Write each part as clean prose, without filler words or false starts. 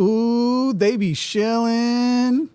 Ooh, they be shilling.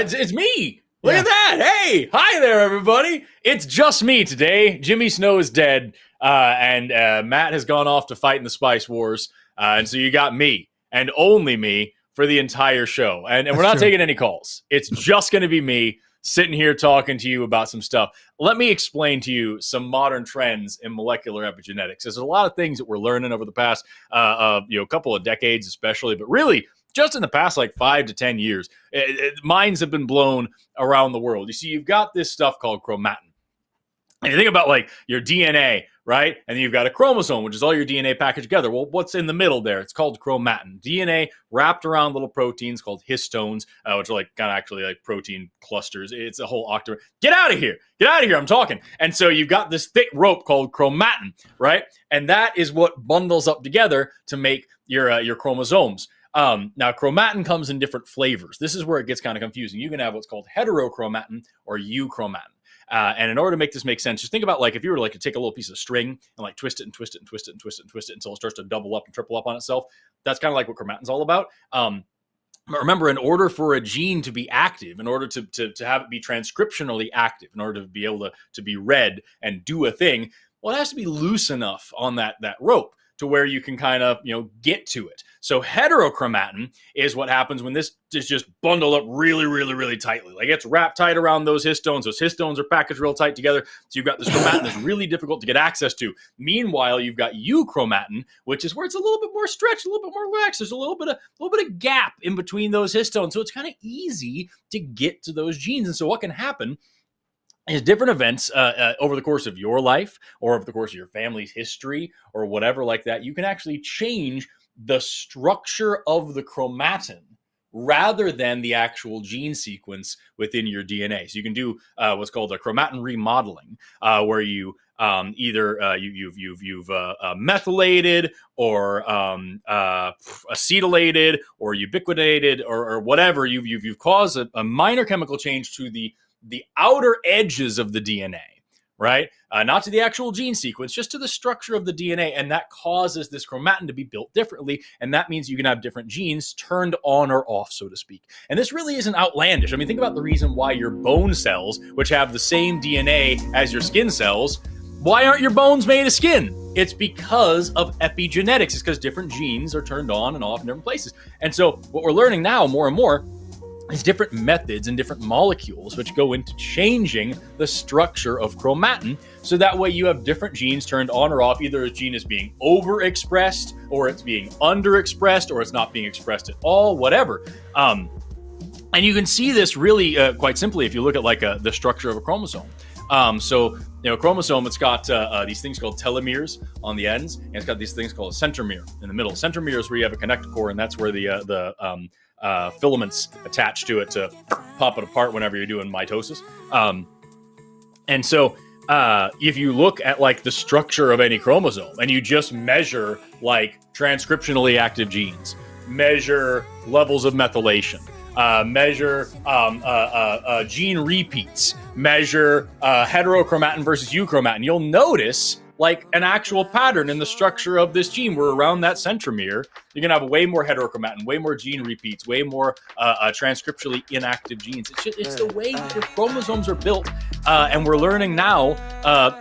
It's me. Look at that. Hey, hi there, everybody. It's just me today. Jimmy Snow is dead, and Matt has gone off to fight in the Spice Wars. And so you got me, and only me, for the entire show. And we're not taking any calls. It's just going to be me sitting here talking to you about some stuff. Let me explain to you some modern trends in molecular epigenetics. There's a lot of things that we're learning over the past couple of decades especially, but really just in the past like 5 to 10 years, minds have been blown around the world. You see, you've got this stuff called chromatin. And you think about like your DNA, right? And then you've got a chromosome, which is all your DNA packaged together. Well, what's in the middle there? It's called chromatin. DNA wrapped around little proteins called histones, which are like kind of actually like protein clusters. It's a whole octave. Get out of here. Get out of here. I'm talking. And so you've got this thick rope called chromatin, right? And that is what bundles up together to make your chromosomes. Now, chromatin comes in different flavors. This is where it gets kind of confusing. You can have what's called heterochromatin or euchromatin. And in order to make this make sense, just think about like if you were to like to take a little piece of string and like twist it and twist it and twist it and twist it and twist it until it starts to double up and triple up on itself. That's kind of like what chromatin's all about. But remember, in order for a gene to be active, in order to have it be transcriptionally active, in order to be able to be read and do a thing, well, it has to be loose enough on that rope to where you can kind of, get to it. So heterochromatin is what happens when this is just bundled up really, really, really tightly. Like it's wrapped tight around those histones. Those histones are packaged real tight together. So you've got this chromatin that's really difficult to get access to. Meanwhile, you've got euchromatin, which is where it's a little bit more stretched, a little bit more relaxed. There's a little bit of gap in between those histones. So it's kind of easy to get to those genes. And so what can happen is different events over the course of your life or over the course of your family's history or whatever like that, you can actually change the structure of the chromatin rather than the actual gene sequence within your DNA. So you can do what's called a chromatin remodeling, where you you've methylated or acetylated or ubiquitinated or whatever. You've caused a minor chemical change to the outer edges of the DNA, right? Not to the actual gene sequence, just to the structure of the DNA. And that causes this chromatin to be built differently. And that means you can have different genes turned on or off, so to speak. And this really isn't outlandish. I mean, think about the reason why your bone cells, which have the same DNA as your skin cells, why aren't your bones made of skin? It's because of epigenetics. It's because different genes are turned on and off in different places. And so what we're learning now more and more is different methods and different molecules which go into changing the structure of chromatin, so that way you have different genes turned on or off. Either a gene is being overexpressed, or it's being underexpressed, or it's not being expressed at all, whatever. And you can see this really quite simply if you look at like the structure of a chromosome. Chromosome, it's got these things called telomeres on the ends, and it's got these things called a centromere in the middle. Centromere is where you have a connector core, and that's where the filaments attached to it to pop it apart whenever you're doing mitosis. And so if you look at like the structure of any chromosome and you just measure like transcriptionally active genes, measure levels of methylation, measure gene repeats, measure heterochromatin versus euchromatin, you'll notice like an actual pattern in the structure of this gene, where around that centromere, you're going to have way more heterochromatin, way more gene repeats, way more transcriptionally inactive genes. It's the way that your chromosomes are built. And we're learning now,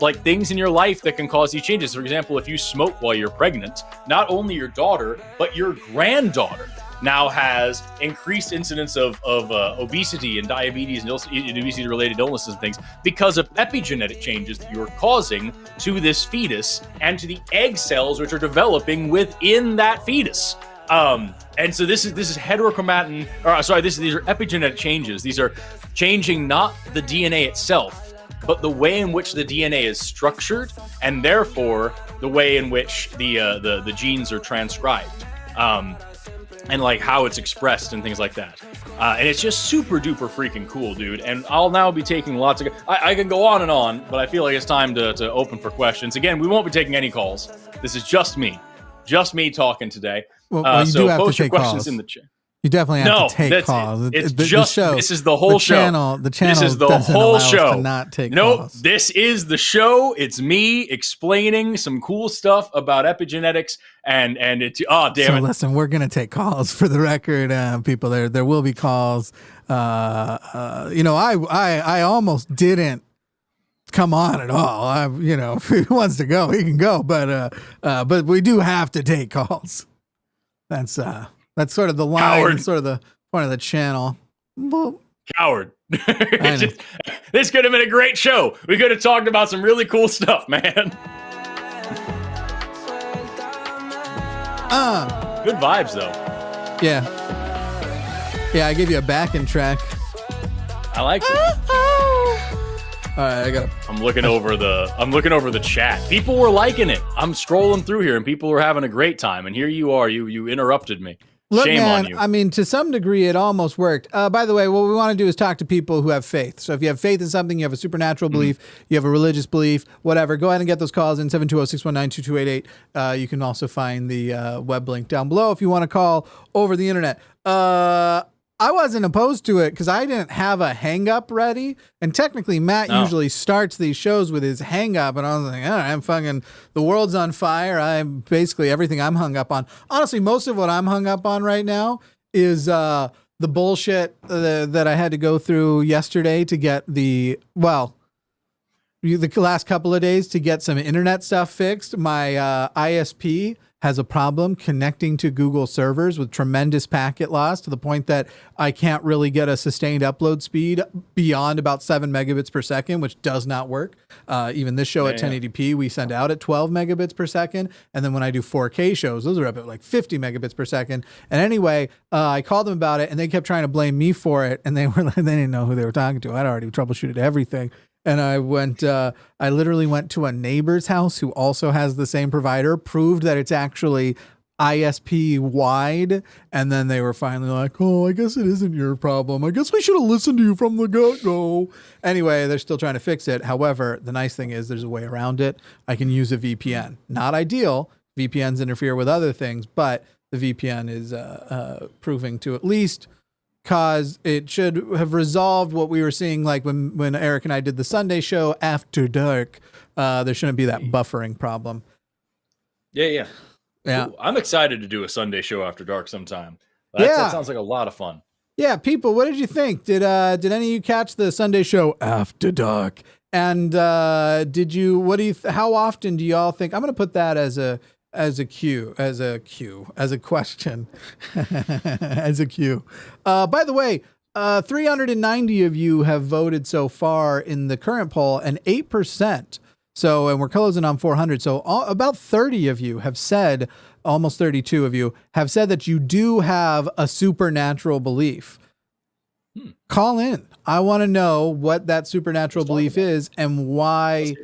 like things in your life that can cause these changes. For example, if you smoke while you're pregnant, not only your daughter, but your granddaughter now has increased incidence of obesity and diabetes and obesity-related illnesses and things because of epigenetic changes that you're causing to this fetus and to the egg cells which are developing within that fetus. And so this is heterochromatin, these are epigenetic changes. These are changing not the DNA itself, but the way in which the DNA is structured, and therefore the way in which the genes are transcribed. And like how it's expressed and things like that. And it's just super duper freaking cool, dude. And I'll now be taking lots of... I can go on and on, but I feel like it's time to open for questions. Again, we won't be taking any calls. This is just me talking today. Well, you so do have post to your take questions calls. in the chat. You definitely have to take calls. It's just the show. This is the whole show. The channel. This is the whole show. To not take nope. calls. This is the show. It's me explaining some cool stuff about epigenetics, and it's damn it. Listen, we're gonna take calls for the record, people. There will be calls. I almost didn't come on at all. If he wants to go, he can go. But we do have to take calls. That's sort of the line, Coward. Sort of the point of the channel. Well, Coward. This could have been a great show. We could have talked about some really cool stuff, man. Good vibes, though. Yeah. Yeah, I gave you a backing track. I like it. All right, I'm looking over the chat. People were liking it. I'm scrolling through here, and people were having a great time. And here you are. You interrupted me. Look, Shame man, on you. I mean, to some degree, it almost worked. By the way, what we want to do is talk to people who have faith. So if you have faith in something, you have a supernatural belief, you have a religious belief, whatever, go ahead and get those calls in 720-619-2288. You can also find the web link down below if you want to call over the internet. I wasn't opposed to it because I didn't have a hang up ready. And technically, Matt usually starts these shows with his hang up. And I was like, all right, I'm fucking, the world's on fire. I'm basically everything I'm hung up on. Honestly, most of what I'm hung up on right now is the bullshit that I had to go through yesterday to get the last couple of days to get some internet stuff fixed. My ISP has a problem connecting to Google servers with tremendous packet loss to the point that I can't really get a sustained upload speed beyond about 7 megabits per second, which does not work. Even this show at 1080p, we send out at 12 megabits per second. And then when I do 4K shows, those are up at like 50 megabits per second. And anyway, I called them about it and they kept trying to blame me for it. And they didn't know who they were talking to. I'd already troubleshooted everything. And I literally went to a neighbor's house who also has the same provider, proved that it's actually ISP wide. And then they were finally like, oh, I guess it isn't your problem. I guess we should have listened to you from the get-go. Anyway, they're still trying to fix it. However, the nice thing is there's a way around it. I can use a VPN. Not ideal. VPNs interfere with other things, but the VPN is proving to at least cause it should have resolved what we were seeing, like when Eric and I did the Sunday show after dark. There shouldn't be that buffering problem. Yeah. Ooh, I'm excited to do a Sunday show after dark sometime. That sounds like a lot of fun. Yeah, people, what did you think? Did any of you catch the Sunday show after dark? And did you? How often do y'all think? I'm going to put that as a question, as a cue. By the way, 390 of you have voted so far in the current poll, and 8%. So, and we're closing on 400. So about 30 of you have said, almost 32 of you have said that you do have a supernatural belief. Call in. I want to know what that supernatural belief is and why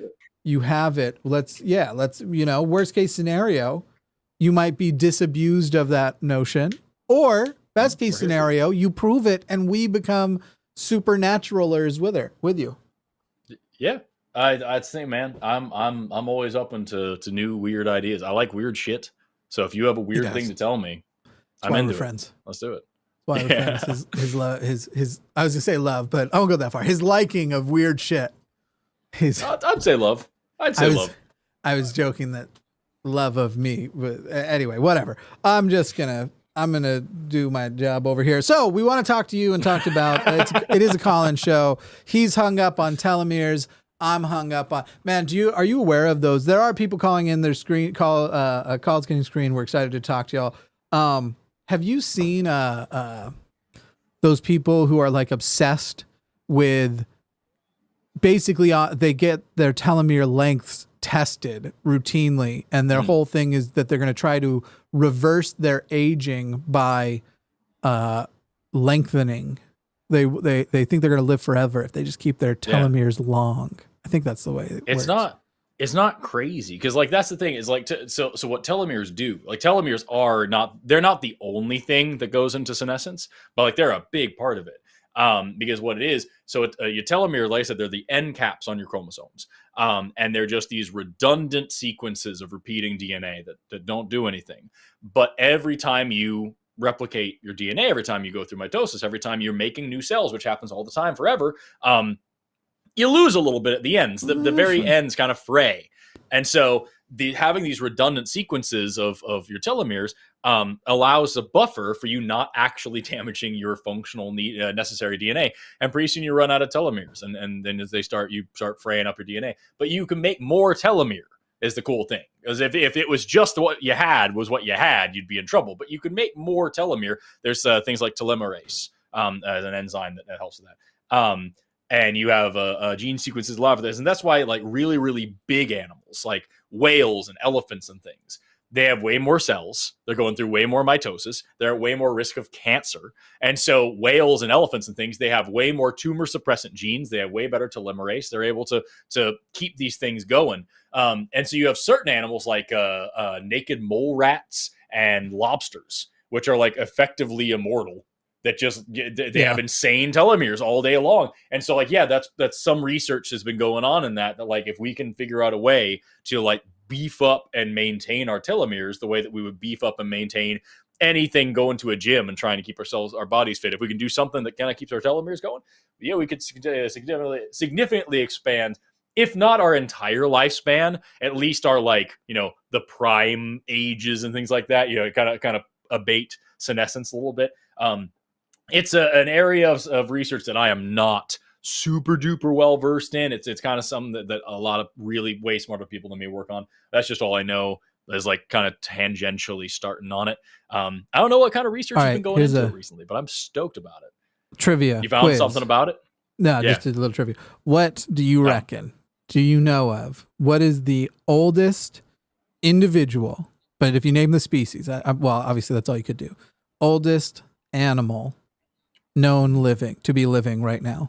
you have it. Let's, worst case scenario, you might be disabused of that notion, or best case scenario, you prove it and we become supernaturalers with you. Yeah. I'd say, man, I'm always open to new weird ideas. I like weird shit. So if you have a weird thing to tell me, I'm into friends. Let's do it. One of the friends, his love, his I was gonna say love, but I won't go that far. His liking of weird shit. I'd say love. Love. I was joking that love of me, but anyway, whatever. I'm gonna do my job over here. So we want to talk to you and talk about it is a call-in show. He's hung up on telomeres. I'm hung up on, man. Are you aware of those? There are people calling in their calls getting screened. We're excited to talk to y'all. Have you seen those people who are like obsessed with basically they get their telomere lengths tested routinely, and their whole thing is that they're going to try to reverse their aging by lengthening. They think they're going to live forever if they just keep their telomeres long. I think that's the way it works. It's not crazy because like that's the thing is like so what telomeres do, like telomeres are not, they're not the only thing that goes into senescence, but like they're a big part of it. Because what it is, so your telomere, like I said, they're the end caps on your chromosomes, and they're just these redundant sequences of repeating DNA that don't do anything. But every time you replicate your DNA, every time you go through mitosis, every time you're making new cells, which happens all the time forever, you lose a little bit at the ends. The very ends kind of fray. And so having these redundant sequences of your telomeres allows a buffer for you not actually damaging your functional necessary DNA. And pretty soon you run out of telomeres. And then as you start fraying up your DNA. But you can make more telomere is the cool thing. Because if it was just what you had, you'd be in trouble. But you can make more telomere. There's things like telomerase as an enzyme that helps with that. And you have gene sequences, a lot of this. And that's why like really, really big animals like whales and elephants and things, they have way more cells. They're going through way more mitosis. They're at way more risk of cancer. And so whales and elephants and things, they have way more tumor suppressant genes. They have way better telomerase. They're able to keep these things going. And so you have certain animals like naked mole rats and lobsters, which are like effectively immortal. That just they have insane telomeres all day long. And so like, yeah, that's some research has been going on in that like if we can figure out a way to like beef up and maintain our telomeres the way that we would beef up and maintain anything going to a gym and trying to keep our bodies fit. If we can do something that kind of keeps our telomeres going, yeah, we could significantly expand, if not our entire lifespan, at least our like, the prime ages and things like that, kind of abate senescence a little bit. It's an area of research that I am not super duper well versed in. It's kind of something that a lot of really way smarter people than me work on. That's just all I know is like kind of tangentially starting on it. I don't know what kind of research has been going into it recently, but I'm stoked about it. Trivia. You found something about it? No, just a little trivia. What do you reckon? Do you know of what is the oldest individual? But if you name the species, well, obviously that's all you could do. Oldest animal known to be living right now.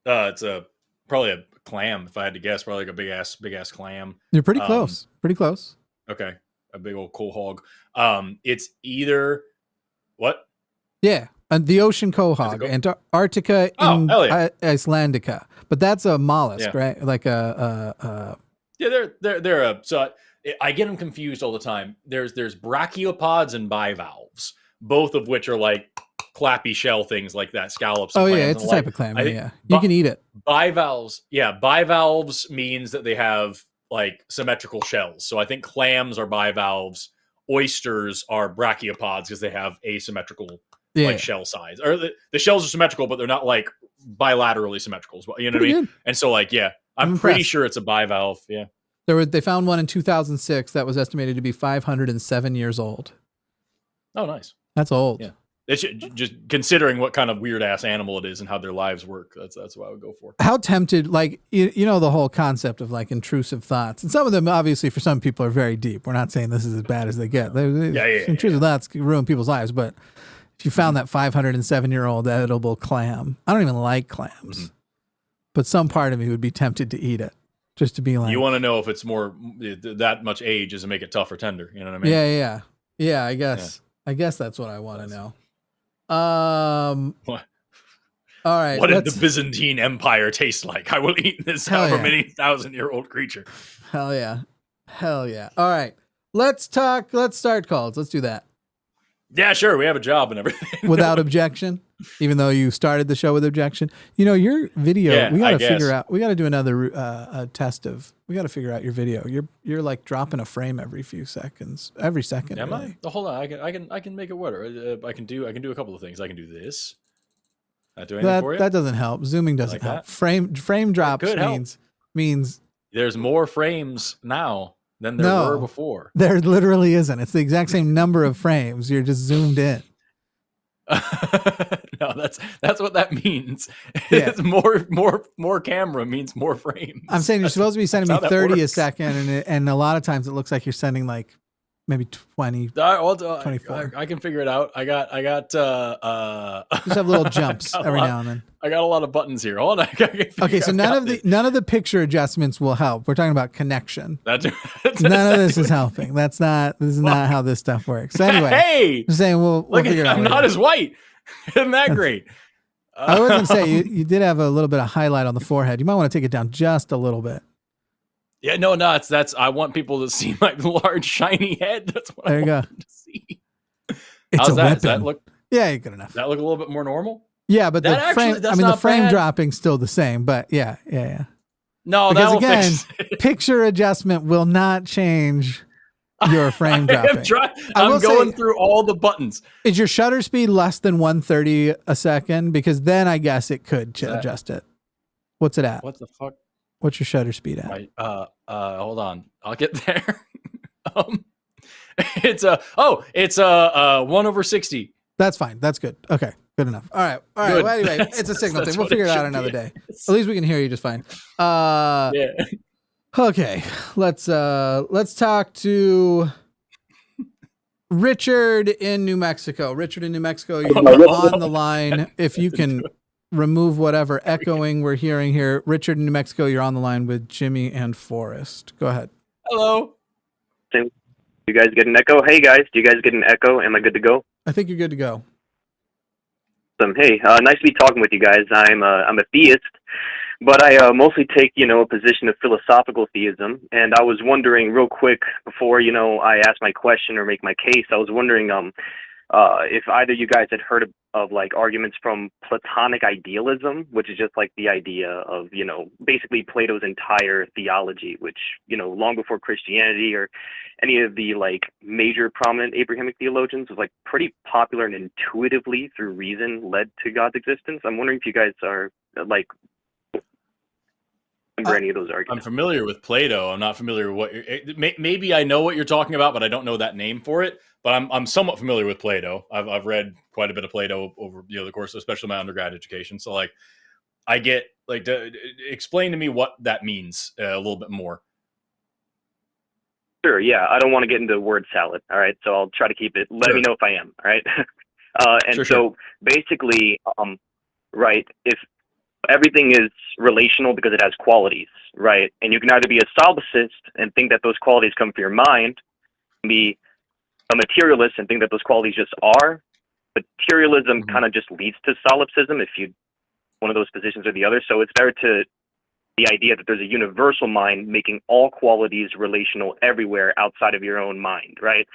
It's probably a clam, if I had to guess. Probably like a big ass clam. You're pretty close. Pretty close. Okay, a big old coal hog. It's either what? Yeah, the ocean quahog, Antarctica Icelandica. But that's a mollusk, right? Like a. Yeah, they're a. So I get them confused all the time. There's brachiopods and bivalves, both of which are like clappy shell things like that, scallops. Oh yeah, it's a type of clam. Yeah, you can eat it. Bivalves means that they have like symmetrical shells. So I think clams are bivalves. Oysters are brachiopods because they have asymmetrical shell size. Or the shells are symmetrical, but they're not like bilaterally symmetrical. You know what I mean? Good. And so like, yeah, I'm pretty sure it's a bivalve. Yeah. They found one in 2006 that was estimated to be 507 years old. Oh, nice. That's old. Yeah. It should, just considering what kind of weird ass animal it is and how their lives work. That's what I would go for. How tempted, like, you know, the whole concept of like intrusive thoughts, and some of them obviously for some people are very deep. We're not saying this is as bad as they get. Intrusive thoughts can ruin people's lives. But if you found that 507-year-old edible clam, I don't even like clams, but some part of me would be tempted to eat it. Just to be like, you want to know if it's more that much age does it make it tough or tender? You know what I mean? Yeah. I guess that's what I want to know. What? All right. What did the Byzantine Empire taste like? I will eat this however many 1,000-year-old creature. Hell yeah. All right. Let's start calls. Let's do that. Yeah, sure. We have a job and everything. Without objection, even though you started the show with objection. You know, your video, we got to figure out, we got to do another test of, we got to figure out your video. You're like dropping a frame every second. Am I? Oh, hold on. I can make it work. I can do a couple of things. I can do this. Not do anything for you? That doesn't help. Zooming doesn't help. Frame drops means there's more frames now than there were before. There literally isn't. It's the exact same number of frames. You're just zoomed in. No, that's what that means. Yeah. It's more camera means more frames. I'm saying you're supposed to be sending me 30 a second, and a lot of times it looks like you're sending like maybe 20, I'll, 24. I can figure it out. I got Just have little jumps every now and then. I got a lot of buttons here. Hold on. Okay, so none of the picture adjustments will help. We're talking about connection. That's None of this is helping. This is not how this stuff works. So anyway, hey, I'm saying we'll figure it out. I'm not as white. Isn't that great? I was gonna say you did have a little bit of highlight on the forehead. You might want to take it down just a little bit. Yeah, no, that's. I want people to see my large shiny head. That's what I want them to see. It's a weapon. Does that look? Yeah, good enough. Does that look a little bit more normal? Yeah, but the frame. I mean, the frame bad. dropping's still the same. But yeah. No, because again, picture adjustment will not change your frame dropping. I'm going through all the buttons. Is your shutter speed less than 130 a second? Because then I guess it could adjust it. What's it at? What the fuck? What's your shutter speed at? Right. Hold on. I'll get there. It's 1/60. That's fine. That's good. Okay. Good enough. All right. Well, anyway, it's a signal thing. We'll figure it out another day. At least we can hear you just fine. Yeah. Okay. Let's talk to Richard in New Mexico. Richard in New Mexico, you're on the line. If you can remove whatever echoing we're hearing here. Richard in New Mexico, you're on the line with Jimmy and Forrest. Go ahead. Hello. Do you guys get an echo? Hey guys, do you guys get an echo? Am I good to go? I think you're good to go. Hey, nice to be talking with you guys. I'm a theist, but I mostly take, a position of philosophical theism. And I was wondering real quick before, I ask my question or make my case, I was wondering if either you guys had heard of like arguments from Platonic idealism, which is just like the idea of, basically Plato's entire theology, which, long before Christianity or any of the like major prominent Abrahamic theologians was like pretty popular and intuitively through reason led to God's existence. I'm wondering if you guys are like remember any of those arguments. I'm familiar with Plato. I'm not familiar with what maybe I know what you're talking about, but I don't know that name for it. But I'm somewhat familiar with Plato. I've read quite a bit of Plato over the course, especially my undergrad education. So like, I get like explain to me what that means a little bit more. Sure. Yeah, I don't want to get into word salad. All right, so I'll try to keep it. Let me know if I am. All right. So basically, right, if everything is relational because it has qualities, right, and you can either be a solipsist and think that those qualities come from your mind, be a materialist and think that those qualities just are. Materialism kind of just leads to solipsism if you one of those positions or the other. So it's better to the idea that there's a universal mind making all qualities relational everywhere outside of your own mind, right?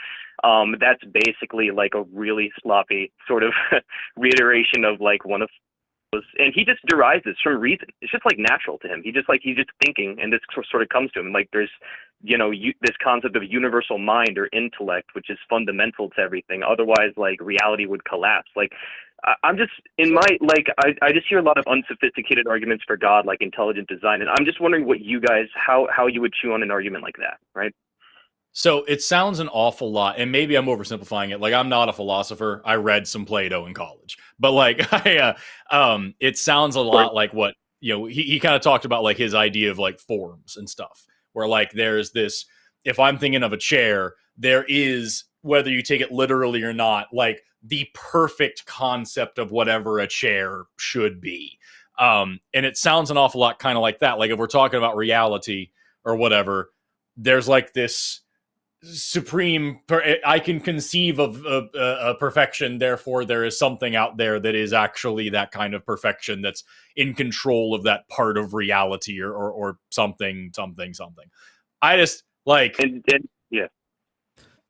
That's basically like a really sloppy sort of reiteration of like one of those, and he just derives this from reason. It's just like natural to him. He's just thinking, and this sort of comes to him. Like there's, this concept of universal mind or intellect, which is fundamental to everything. Otherwise, like reality would collapse. Like I'm just in my I just hear a lot of unsophisticated arguments for God, like intelligent design, and I'm just wondering what you guys how you would chew on an argument like that, right? So it sounds an awful lot, and maybe I'm oversimplifying it. Like I'm not a philosopher. I read some Plato in college, but like it sounds a lot like what he kind of talked about, like his idea of like forms and stuff, where like there's this. If I'm thinking of a chair, there is, whether you take it literally or not, like the perfect concept of whatever a chair should be. And it sounds an awful lot kind of like that. Like if we're talking about reality or whatever, there's like this supreme, I can conceive of a perfection. Therefore there is something out there that is actually that kind of perfection that's in control of that part of reality or something. I just like, yeah.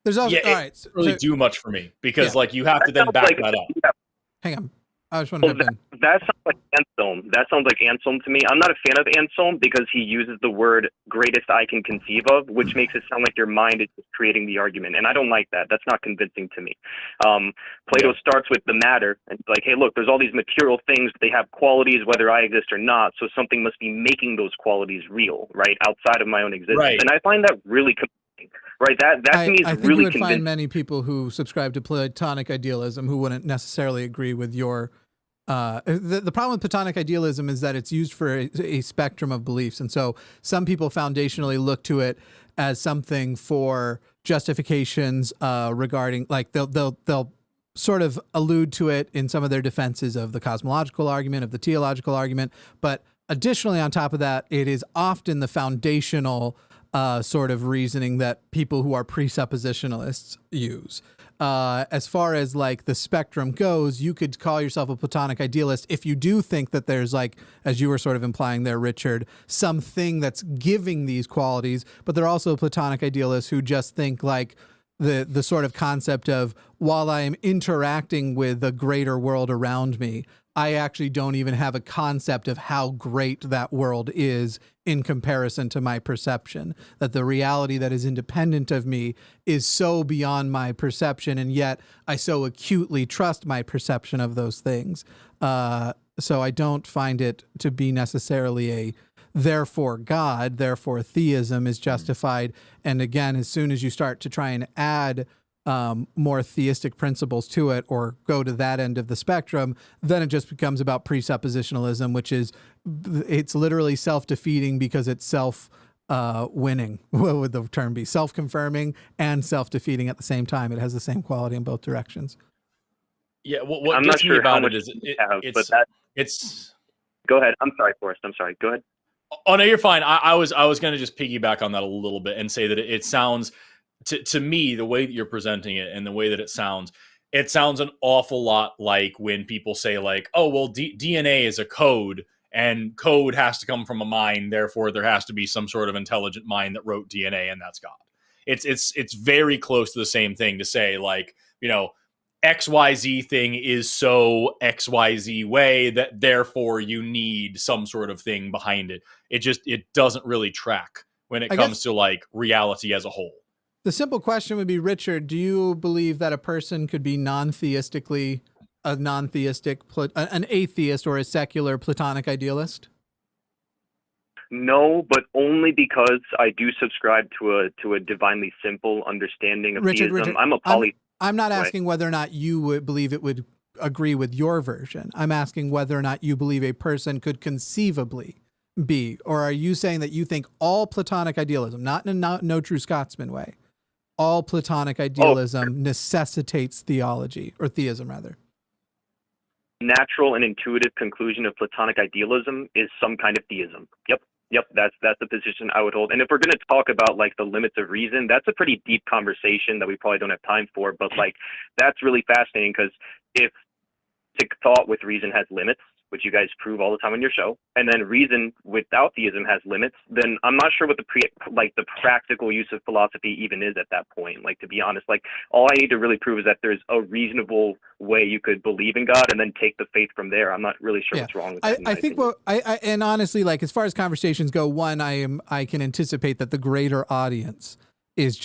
There's also, all right. It doesn't really do much for me because like you have to then back that up. Yeah. Hang on. I just want to jump in. That sounds like Anselm. That sounds like Anselm to me. I'm not a fan of Anselm because he uses the word greatest I can conceive of, which makes it sound like your mind is just creating the argument. And I don't like that. That's not convincing to me. Plato starts with the matter and it's like, hey, look, there's all these material things. They have qualities whether I exist or not. So something must be making those qualities real, right? Outside of my own existence. Right. And I find that really convincing. Right, that to me is I think really you would convincing. find many people who subscribe to Platonic idealism who wouldn't necessarily agree with your. The problem with Platonic idealism is that it's used for a spectrum of beliefs, and so some people foundationally look to it as something for justifications regarding, like, they'll sort of allude to it in some of their defenses of the cosmological argument, of the teleological argument. But additionally, on top of that, it is often the foundational sort of reasoning that people who are presuppositionalists use. As far as like the spectrum goes, you could call yourself a Platonic idealist if you do think that there's, like, as you were sort of implying there, Richard, something that's giving these qualities, but there are also Platonic idealists who just think like the sort of concept of, while I am interacting with the greater world around me, I actually don't even have a concept of how great that world is in comparison to my perception, that the reality that is independent of me is so beyond my perception, and yet I so acutely trust my perception of those things. So I don't find it to be necessarily a therefore God, therefore theism is justified. And again, as soon as you start to try and add more theistic principles to it, or go to that end of the spectrum, then it just becomes about presuppositionalism, which is, it's literally self-defeating because it's self-winning. What would the term be? Self-confirming and self-defeating at the same time. It has the same quality in both directions. Yeah, what I'm gets not me sure how about much it is you have, but it's. Go ahead. I'm sorry, Forrest. I'm sorry. Go ahead. Oh no, you're fine. I was going to just piggyback on that a little bit and say that it sounds to me, the way that you're presenting it and the way that it sounds an awful lot like when people say, like, oh well, DNA is a code, and code has to come from a mind, therefore there has to be some sort of intelligent mind that wrote DNA, and that's God. It's very close to the same thing to say, like, you know, XYZ thing is so XYZ way that therefore you need some sort of thing behind it. It doesn't really track when it comes to like reality as a whole. The simple question would be, Richard, do you believe that a person could be an atheist or a secular Platonic idealist? No, but only because I do subscribe to a divinely simple understanding of theism. Richard, I'm a I'm not asking whether or not you would believe it would agree with your version. I'm asking whether or not you believe a person could conceivably be, or are you saying that you think all Platonic idealism, not in a no true Scotsman way, all Platonic idealism necessitates theology, or theism rather? Natural and intuitive conclusion of Platonic idealism is some kind of theism. Yep, that's the position I would hold. And if we're going to talk about like the limits of reason, that's a pretty deep conversation that we probably don't have time for. But like, that's really fascinating, because if thought with reason has limits, which you guys prove all the time on your show, and then reason without theism has limits, then I'm not sure what the practical use of philosophy even is at that point. Like, to be honest, like, all I need to really prove is that there's a reasonable way you could believe in God and then take the faith from there. I'm not really sure what's wrong with that. I think and honestly, like, as far as conversations go, one, I can anticipate that the greater audience is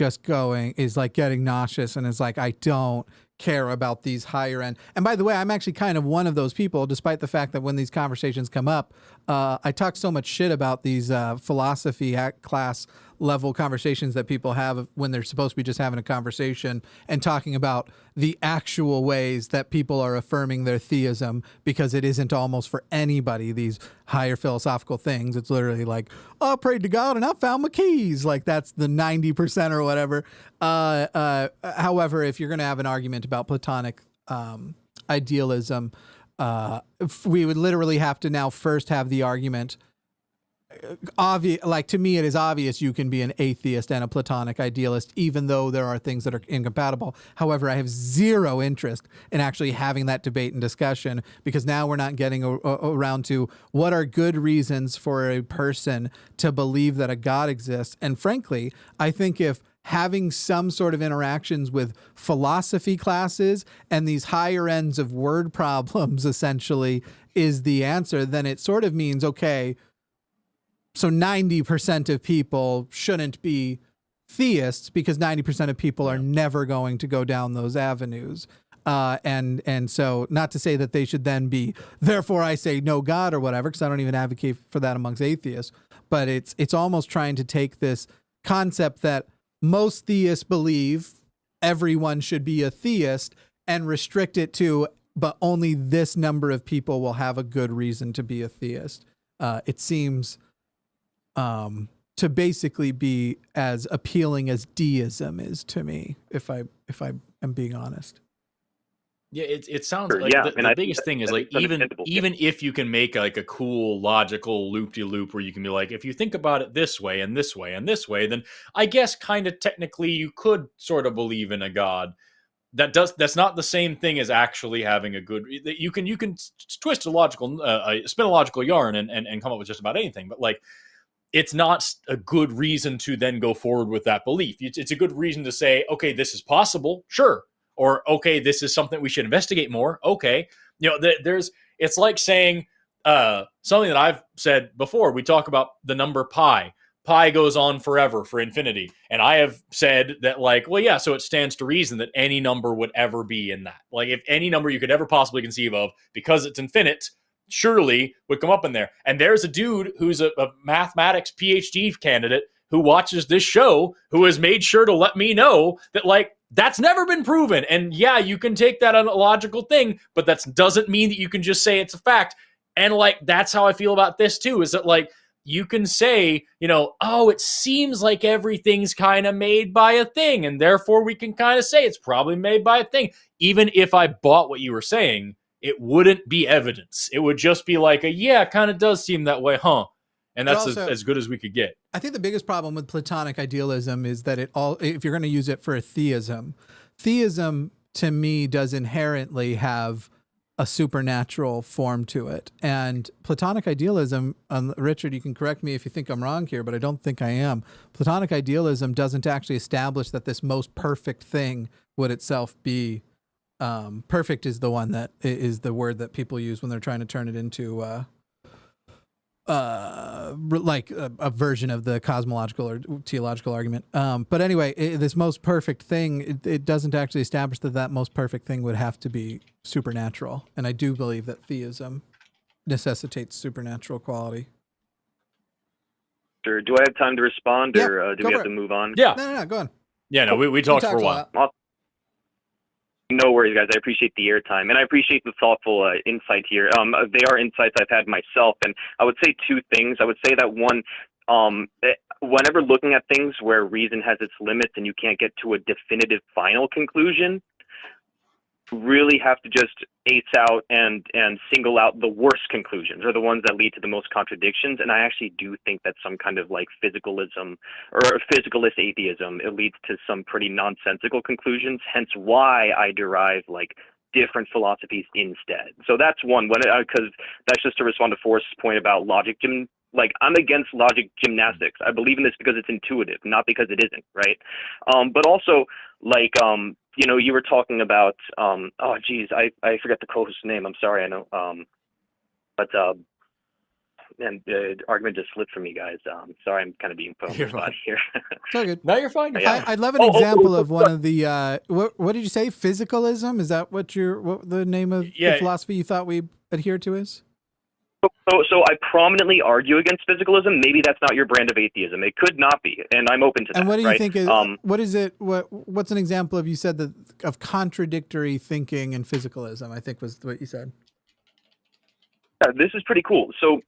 like getting nauseous and is like, I don't care about these higher end. And by the way, I'm actually kind of one of those people, despite the fact that when these conversations come up, I talk so much shit about these philosophy class level conversations that people have when they're supposed to be just having a conversation and talking about the actual ways that people are affirming their theism, because it isn't almost for anybody, these higher philosophical things. It's literally like, oh, I prayed to God and I found my keys. Like, that's the 90% or whatever. However, if you're going to have an argument about Platonic idealism, we would literally have to now first have the argument obvious. Like, to me, it is obvious you can be an atheist and a Platonic idealist, even though there are things that are incompatible. However, I have zero interest in actually having that debate and discussion, because now we're not getting around to what are good reasons for a person to believe that a God exists. And frankly, I think if having some sort of interactions with philosophy classes and these higher ends of word problems essentially is the answer, then it sort of means, okay, so 90% of people shouldn't be theists, because 90% of people are never going to go down those avenues. And so, not to say that they should then be, therefore I say no God or whatever, because I don't even advocate for that amongst atheists, but it's almost trying to take this concept that most theists believe everyone should be a theist and restrict it to, but only this number of people will have a good reason to be a theist. It seems to basically be as appealing as deism is to me, if I am being honest. Yeah, it sounds Sure, like yeah, the and I biggest think thing is that like it's understandable. even if you can make like a cool logical loop-de-loop where you can be like, if you think about it this way and this way and this way, then I guess kind of technically you could sort of believe in a god. That's not the same thing as actually having a good. You can twist a logical, spin a logical yarn and come up with just about anything, but like it's not a good reason to then go forward with that belief. It's a good reason to say, okay, this is possible, sure, or okay, this is something we should investigate more. Okay, it's like saying something that I've said before. We talk about the number pi. Pi goes on forever for infinity, and I have said that, like, well, yeah, so it stands to reason that any number would ever be in that. Like, if any number you could ever possibly conceive of, because it's infinite, surely would come up in there. And there's a dude who's a mathematics PhD candidate who watches this show who has made sure to let me know that, like, that's never been proven. And yeah, you can take that on a logical thing, but that doesn't mean that you can just say it's a fact. And like, that's how I feel about this too, is that like, you can say, oh, it seems like everything's kind of made by a thing, and therefore we can kind of say it's probably made by a thing. Even if I bought what you were saying, it wouldn't be evidence. It would just be like it kind of does seem that way, huh? And that's also, as good as we could get. I think the biggest problem with Platonic idealism is that if you're going to use it for a theism to me does inherently have a supernatural form to it. And Platonic idealism, Richard, you can correct me if you think I'm wrong here, but I don't think I am. Platonic idealism doesn't actually establish that this most perfect thing would itself be perfect. Is the one that is the word that people use when they're trying to turn it into like a version of the cosmological or teleological argument. But anyway, this most perfect thing, it doesn't actually establish that most perfect thing would have to be supernatural. And I do believe that theism necessitates supernatural quality. Sure. Do I have time to respond, or do we have to move on? Yeah. No, go on. Yeah, no, we talked for a while. No worries, guys. I appreciate the airtime, and I appreciate the thoughtful insight here. They are insights I've had myself, and I would say two things. I would say that one, whenever looking at things where reason has its limits and you can't get to a definitive final conclusion, really have to just ace out and single out the worst conclusions, or the ones that lead to the most contradictions. And I actually do think that some kind of like physicalism or physicalist atheism, it leads to some pretty nonsensical conclusions, hence why I derive like different philosophies instead. So that's one, because that's just to respond to Forrest's point about logic. Like, I'm against logic gymnastics. I believe in this because it's intuitive, not because it isn't, right? But also, like, you were talking about, oh, geez, I forget the co-host's name. I'm sorry, I know. But and the argument just slipped from me, guys. Sorry, I'm kind of being put on the spot here. So good. No, you're fine. I'd love an example of one of the, what did you say? Physicalism? Is that what the name of the philosophy you thought we adhere to is? So I prominently argue against physicalism. Maybe that's not your brand of atheism. It could not be, and I'm open to that. And what do you think is, what is it? What's an example of, you said of contradictory thinking and physicalism, I think was what you said. Yeah, this is pretty cool. So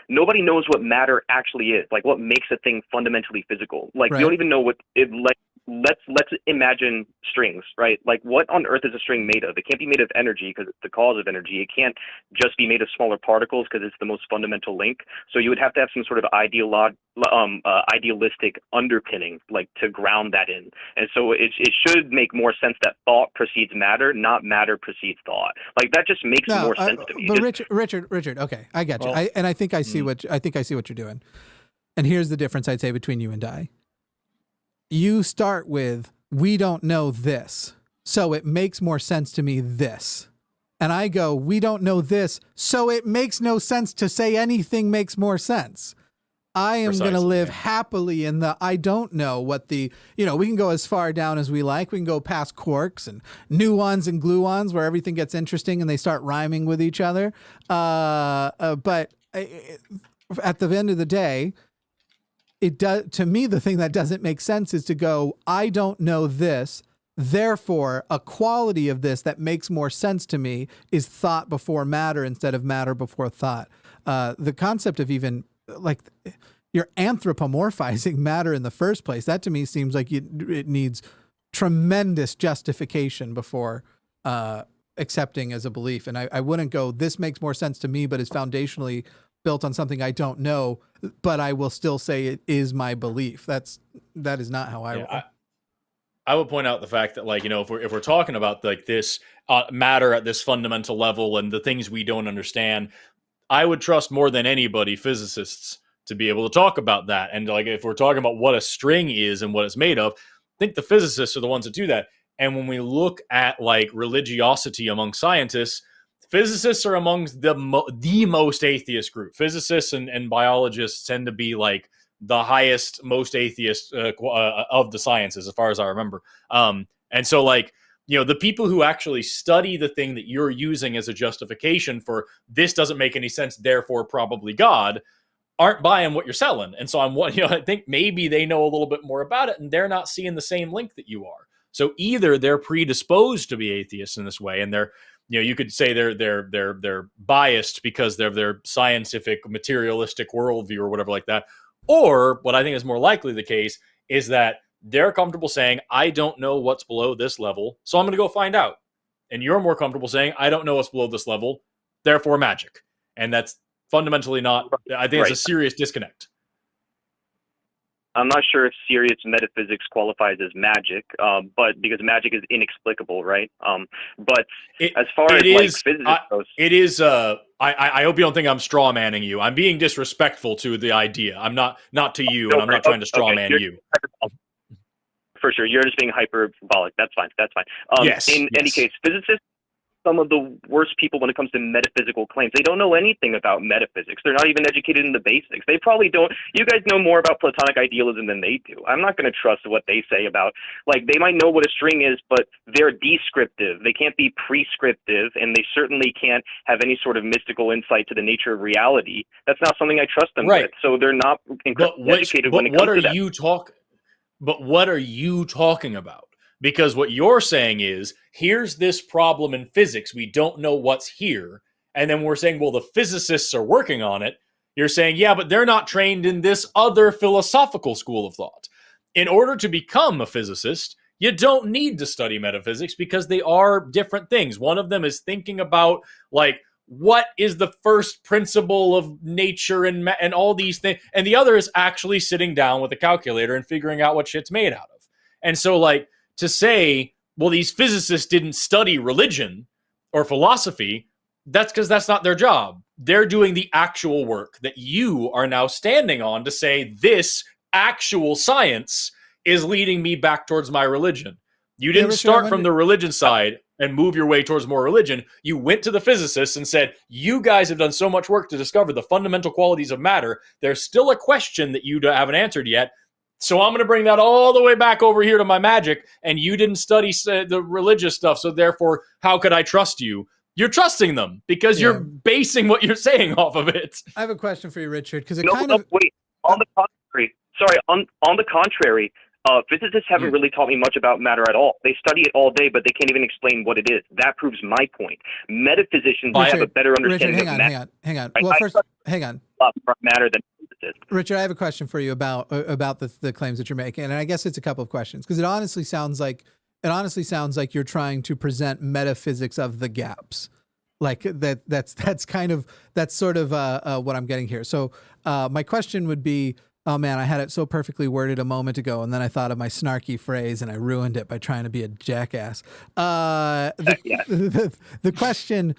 nobody knows what matter actually is, like what makes a thing fundamentally physical. Like you don't even know what it like. Let's imagine strings, right? Like, what on earth is a string made of? It can't be made of energy because it's the cause of energy. It can't just be made of smaller particles because it's the most fundamental link. So you would have to have some sort of idealistic underpinning, like, to ground that in. And so it should make more sense that thought precedes matter, not matter precedes thought. Like, that just makes more sense to me. But Richard, okay, I get you. I think I see what you're doing. And here's the difference I'd say between you and I. You start with, we don't know this, so it makes more sense to me this. And I go, we don't know this, so it makes no sense to say anything makes more sense. I am going to live happily in the, I don't know what the, we can go as far down as we like. We can go past quarks and nuons and gluons where everything gets interesting and they start rhyming with each other. But at the end of the day, it does, to me, the thing that doesn't make sense is to go, I don't know this, therefore a quality of this that makes more sense to me is thought before matter instead of matter before thought. The concept of even, like, you're anthropomorphizing matter in the first place. That to me seems like it needs tremendous justification before accepting as a belief. And I wouldn't go, this makes more sense to me, but is foundationally built on something I don't know, but I will still say it is my belief. That is not how I roll. I would point out the fact that, like, you know, if we're talking about like this matter at this fundamental level and the things we don't understand, I would trust more than anybody physicists to be able to talk about that. And like, if we're talking about what a string is and what it's made of, I think the physicists are the ones that do that. And when we look at like religiosity among scientists, physicists are amongst the most atheist group. Physicists and biologists tend to be like the highest, most atheist of the sciences, as far as I remember. And so, like, you know, the people who actually study the thing that you're using as a justification for this doesn't make any sense, therefore probably God, aren't buying what you're selling. And so I think maybe they know a little bit more about it and they're not seeing the same link that you are. So either they're predisposed to be atheists in this way, and they're, you know, you could say they're biased because they're their scientific materialistic worldview or whatever like that. Or what I think is more likely the case is that they're comfortable saying, I don't know what's below this level, so I'm going to go find out. And you're more comfortable saying, I don't know what's below this level, therefore magic. And that's fundamentally not, I think it's a serious disconnect. I'm not sure if serious metaphysics qualifies as magic, but because magic is inexplicable, right? But as far as like physics goes, it is. I hope you don't think I'm straw manning you. I'm being disrespectful to the idea. I'm not to you, and I'm not trying to straw man you. For sure, you're just being hyperbolic. That's fine. Yes. In any case, physicists, some of the worst people when it comes to metaphysical claims. They don't know anything about metaphysics. They're not even educated in the basics. They probably don't. You guys know more about Platonic idealism than they do. I'm not going to trust what they say about, like, they might know what a string is, but they're descriptive. They can't be prescriptive, and they certainly can't have any sort of mystical insight to the nature of reality. That's not something I trust them with. So they're not educated when it comes to that. But what are you talking about? Because what you're saying is, here's this problem in physics. We don't know what's here. And then we're saying, well, the physicists are working on it. You're saying, yeah, but they're not trained in this other philosophical school of thought. In order to become a physicist, you don't need to study metaphysics because they are different things. One of them is thinking about, like, what is the first principle of nature and all these things. And the other is actually sitting down with a calculator and figuring out what shit's made out of. And so, like, to say, well, these physicists didn't study religion or philosophy, that's because that's not their job. They're doing the actual work that you are now standing on to say this actual science is leading me back towards my religion. You didn't start from the religion side and move your way towards more religion. You went to the physicists and said, you guys have done so much work to discover the fundamental qualities of matter. There's still a question that you haven't answered yet. So I'm going to bring that all the way back over here to my magic, and you didn't study the religious stuff, so therefore, how could I trust you? You're trusting them because you're basing what you're saying off of it. I have a question for you, Richard, because wait. On the contrary, physicists haven't really taught me much about matter at all. They study it all day, but they can't even explain what it is. That proves my point. Metaphysicians have a better understanding of matter. Hang on. Well, first, hang on. Matter than Richard, I have a question for you about the claims that you're making, and I guess it's a couple of questions because it honestly sounds like you're trying to present metaphysics of the gaps, like that's sort of what I'm getting here. So my question would be, oh man, I had it so perfectly worded a moment ago, and then I thought of my snarky phrase and I ruined it by trying to be a jackass. The question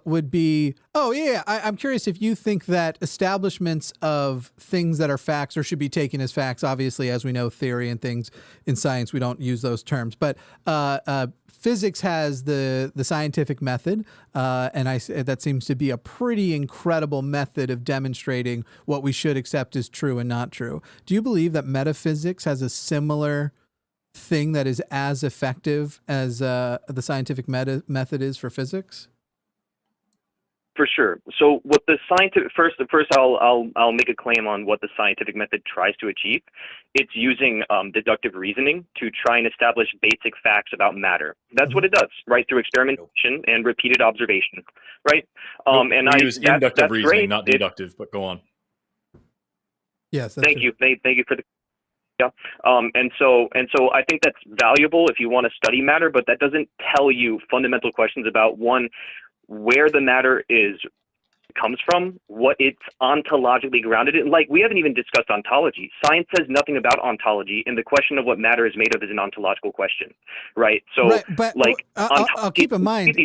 would be, I'm curious if you think that establishments of things that are facts or should be taken as facts, obviously, as we know, theory and things in science, we don't use those terms, but physics has the scientific method, and that seems to be a pretty incredible method of demonstrating what we should accept as true and not true. Do you believe that metaphysics has a similar thing that is as effective as the scientific method is for physics? For sure. So what the scientific first I'll make a claim on what the scientific method tries to achieve. It's using deductive reasoning to try and establish basic facts about matter. That's what it does, right? Through experimentation and repeated observation, right? And I use inductive reasoning, not deductive, but go on. Yes. Thank you. Thank you for the. Yeah. And so I think that's valuable if you want to study matter, but that doesn't tell you fundamental questions about, one, where the matter comes from, what it's ontologically grounded in. Like, we haven't even discussed ontology. Science says nothing about ontology, and the question of what matter is made of is an ontological question, right? So, right, but like, I'll keep in mind.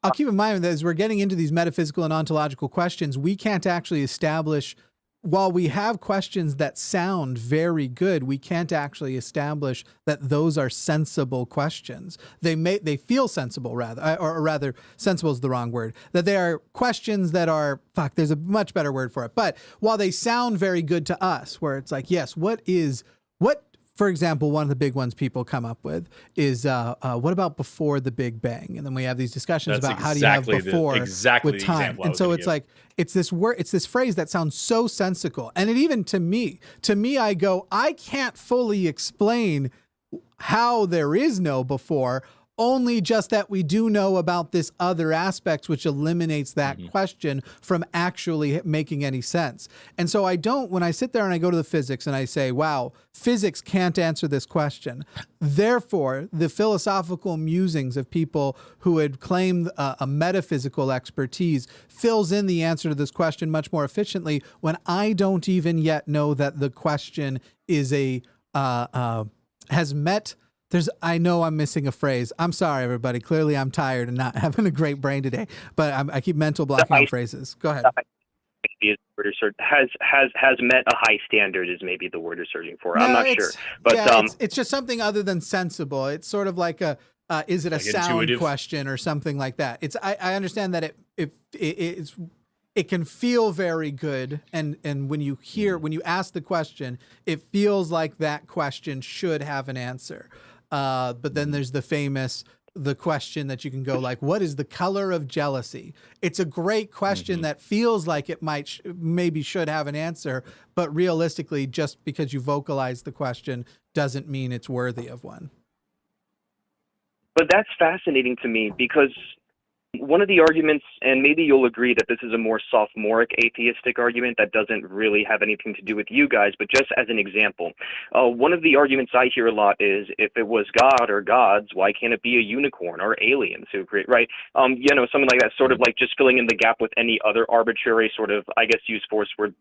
I'll keep in mind that as we're getting into these metaphysical and ontological questions, we can't actually establish. While we have questions that sound very good, we can't actually establish that those are sensible questions. They feel sensible, or rather, sensible is the wrong word. That they are questions that are, there's a much better word for it. But while they sound very good to us, where it's like, yes, what, for example, one of the big ones people come up with is, what about before the Big Bang? And then we have these discussions about how do you have before with time. And so it's like, it's this word, it's this phrase that sounds so sensical. And it even to me, I go, I can't fully explain how there is no before, only just that we do know about this other aspect, which eliminates that question from actually making any sense. And so when I sit there and I go to the physics and I say, wow, physics can't answer this question. Therefore, the philosophical musings of people who had claimed a metaphysical expertise fills in the answer to this question much more efficiently, when I don't even yet know that the question is has met. I know I'm missing a phrase. I'm sorry, everybody. Clearly, I'm tired and not having a great brain today, but I keep mental blocking on phrases. Go ahead. Has met a high standard is maybe the word you're searching for. No, I'm not sure, but it's just something other than sensible. It's sort of like is it a sound intuitive question or something like that? I understand that it can feel very good, and when you ask the question, it feels like that question should have an answer. But then there's the question that you can go like, what is the color of jealousy? It's a great question that feels like it maybe should have an answer, but realistically, just because you vocalize the question doesn't mean it's worthy of one. But that's fascinating to me, because one of the arguments, and maybe you'll agree that this is a more sophomoric atheistic argument that doesn't really have anything to do with you guys, but just as an example, one of the arguments I hear a lot is, if it was God or gods, why can't it be a unicorn or aliens who create, right? Something like that, sort of like just filling in the gap with any other arbitrary sort of, I guess, use force word,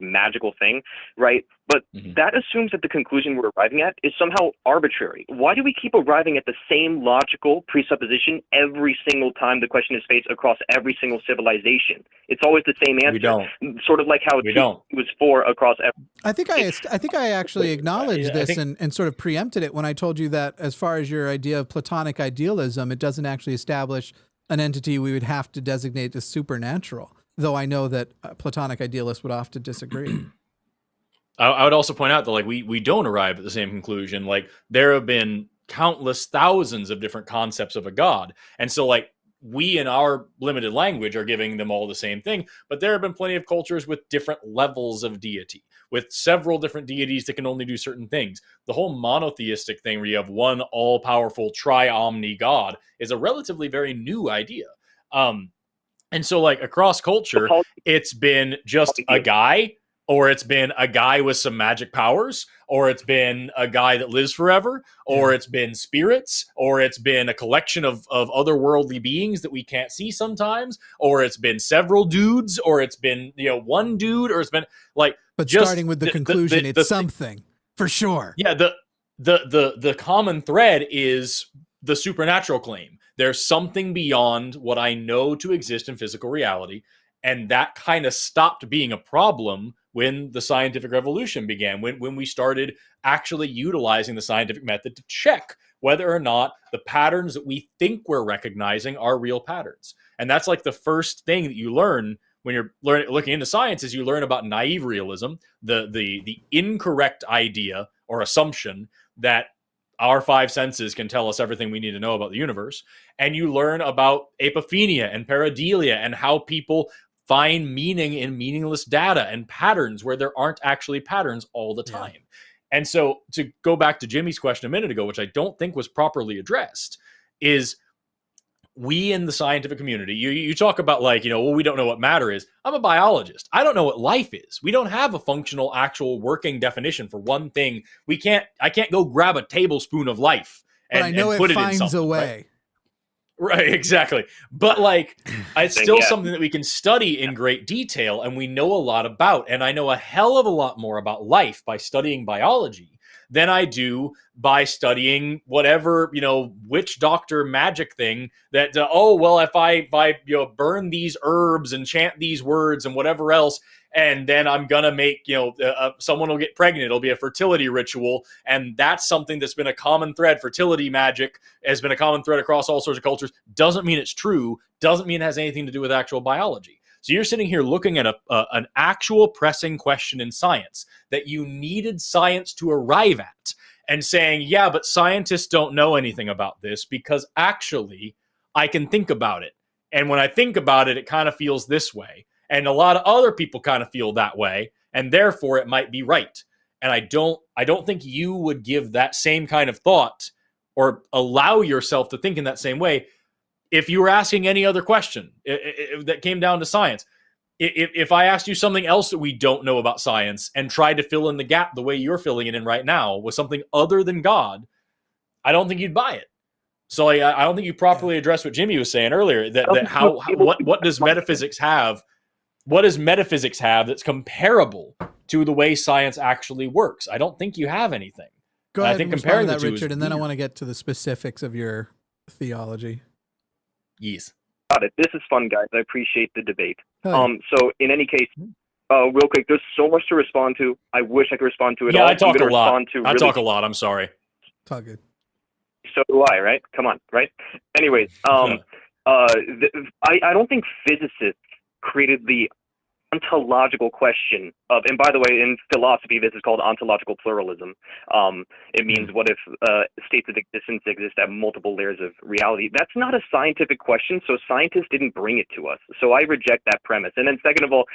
magical thing, right? But that assumes that the conclusion we're arriving at is somehow arbitrary. Why do we keep arriving at the same logical presupposition every single time the question is faced across every single civilization? It's always the same answer. We don't. Sort of like how it was 4 across every. I think I actually acknowledged this and sort of preempted it when I told you that, as far as your idea of Platonic idealism, it doesn't actually establish an entity we would have to designate as supernatural. Though I know that Platonic idealists would often disagree. I would also point out that, like, we don't arrive at the same conclusion. Like, there have been countless thousands of different concepts of a god. And so, like, we in our limited language are giving them all the same thing, but there have been plenty of cultures with different levels of deity, with several different deities that can only do certain things. The whole monotheistic thing, where you have one all-powerful tri-omni god, is a relatively very new idea. And so, like, across culture, it's been just a guy, or it's been a guy with some magic powers, or it's been a guy that lives forever, or it's been spirits, or it's been a collection of otherworldly beings that we can't see sometimes, or it's been several dudes, or it's been, one dude, or it's been like. But just starting with the conclusion, it's something for sure. Yeah, the common thread is the supernatural claim. There's something beyond what I know to exist in physical reality. And that kind of stopped being a problem when the scientific revolution began, when we started actually utilizing the scientific method to check whether or not the patterns that we think we're recognizing are real patterns. And that's like the first thing that you learn when you're looking into science, is you learn about naive realism, the incorrect idea or assumption that our 5 senses can tell us everything we need to know about the universe. And you learn about apophenia and pareidolia and how people find meaning in meaningless data and patterns where there aren't actually patterns all the time. Yeah. And so, to go back to Jimmy's question a minute ago, which I don't think was properly addressed, is we in the scientific community, you talk about like, well, we don't know what matter is. I'm a biologist. I don't know what life is. We don't have a functional, actual working definition for one thing. I can't go grab a tablespoon of life and, but I know and put it it in finds something, a way. Right, exactly. But like, it's still something that we can study in great detail and we know a lot about. And I know a hell of a lot more about life by studying biology than I do by studying whatever, witch doctor magic thing that, if I burn these herbs and chant these words and whatever else, and then I'm going to make, someone will get pregnant. It'll be a fertility ritual. And that's something that's been a common thread. Fertility magic has been a common thread across all sorts of cultures. Doesn't mean it's true. Doesn't mean it has anything to do with actual biology. So you're sitting here looking at an actual pressing question in science that you needed science to arrive at and saying, yeah, but scientists don't know anything about this because actually I can think about it. And when I think about it, it kind of feels this way. And a lot of other people kind of feel that way. And therefore it might be right. And I don't think you would give that same kind of thought or allow yourself to think in that same way if you were asking any other question that came down to science. If I asked you something else that we don't know about science and tried to fill in the gap the way you're filling it in right now with something other than God, I don't think you'd buy it. So I don't think you properly addressed what Jimmy was saying earlier, what does metaphysics have? What does metaphysics have that's comparable to the way science actually works? I don't think you have anything. Go ahead, I think and comparing respond to that, Richard, and then I weird. want to get to the specifics of your theology. Yes. Got it. This is fun, guys. I appreciate the debate. Oh, So in any case, real quick, there's so much to respond to. I wish I could respond to it all. I talk a lot. I talk a lot. I'm sorry. it's all good. So do I, right? Come on, right? Anyways, I don't think physicists created the ontological question of, and by the way, in philosophy, this is called ontological pluralism. It means what if states of existence exist at multiple layers of reality? That's not a scientific question, so scientists didn't bring it to us. So I reject that premise. And then second of all,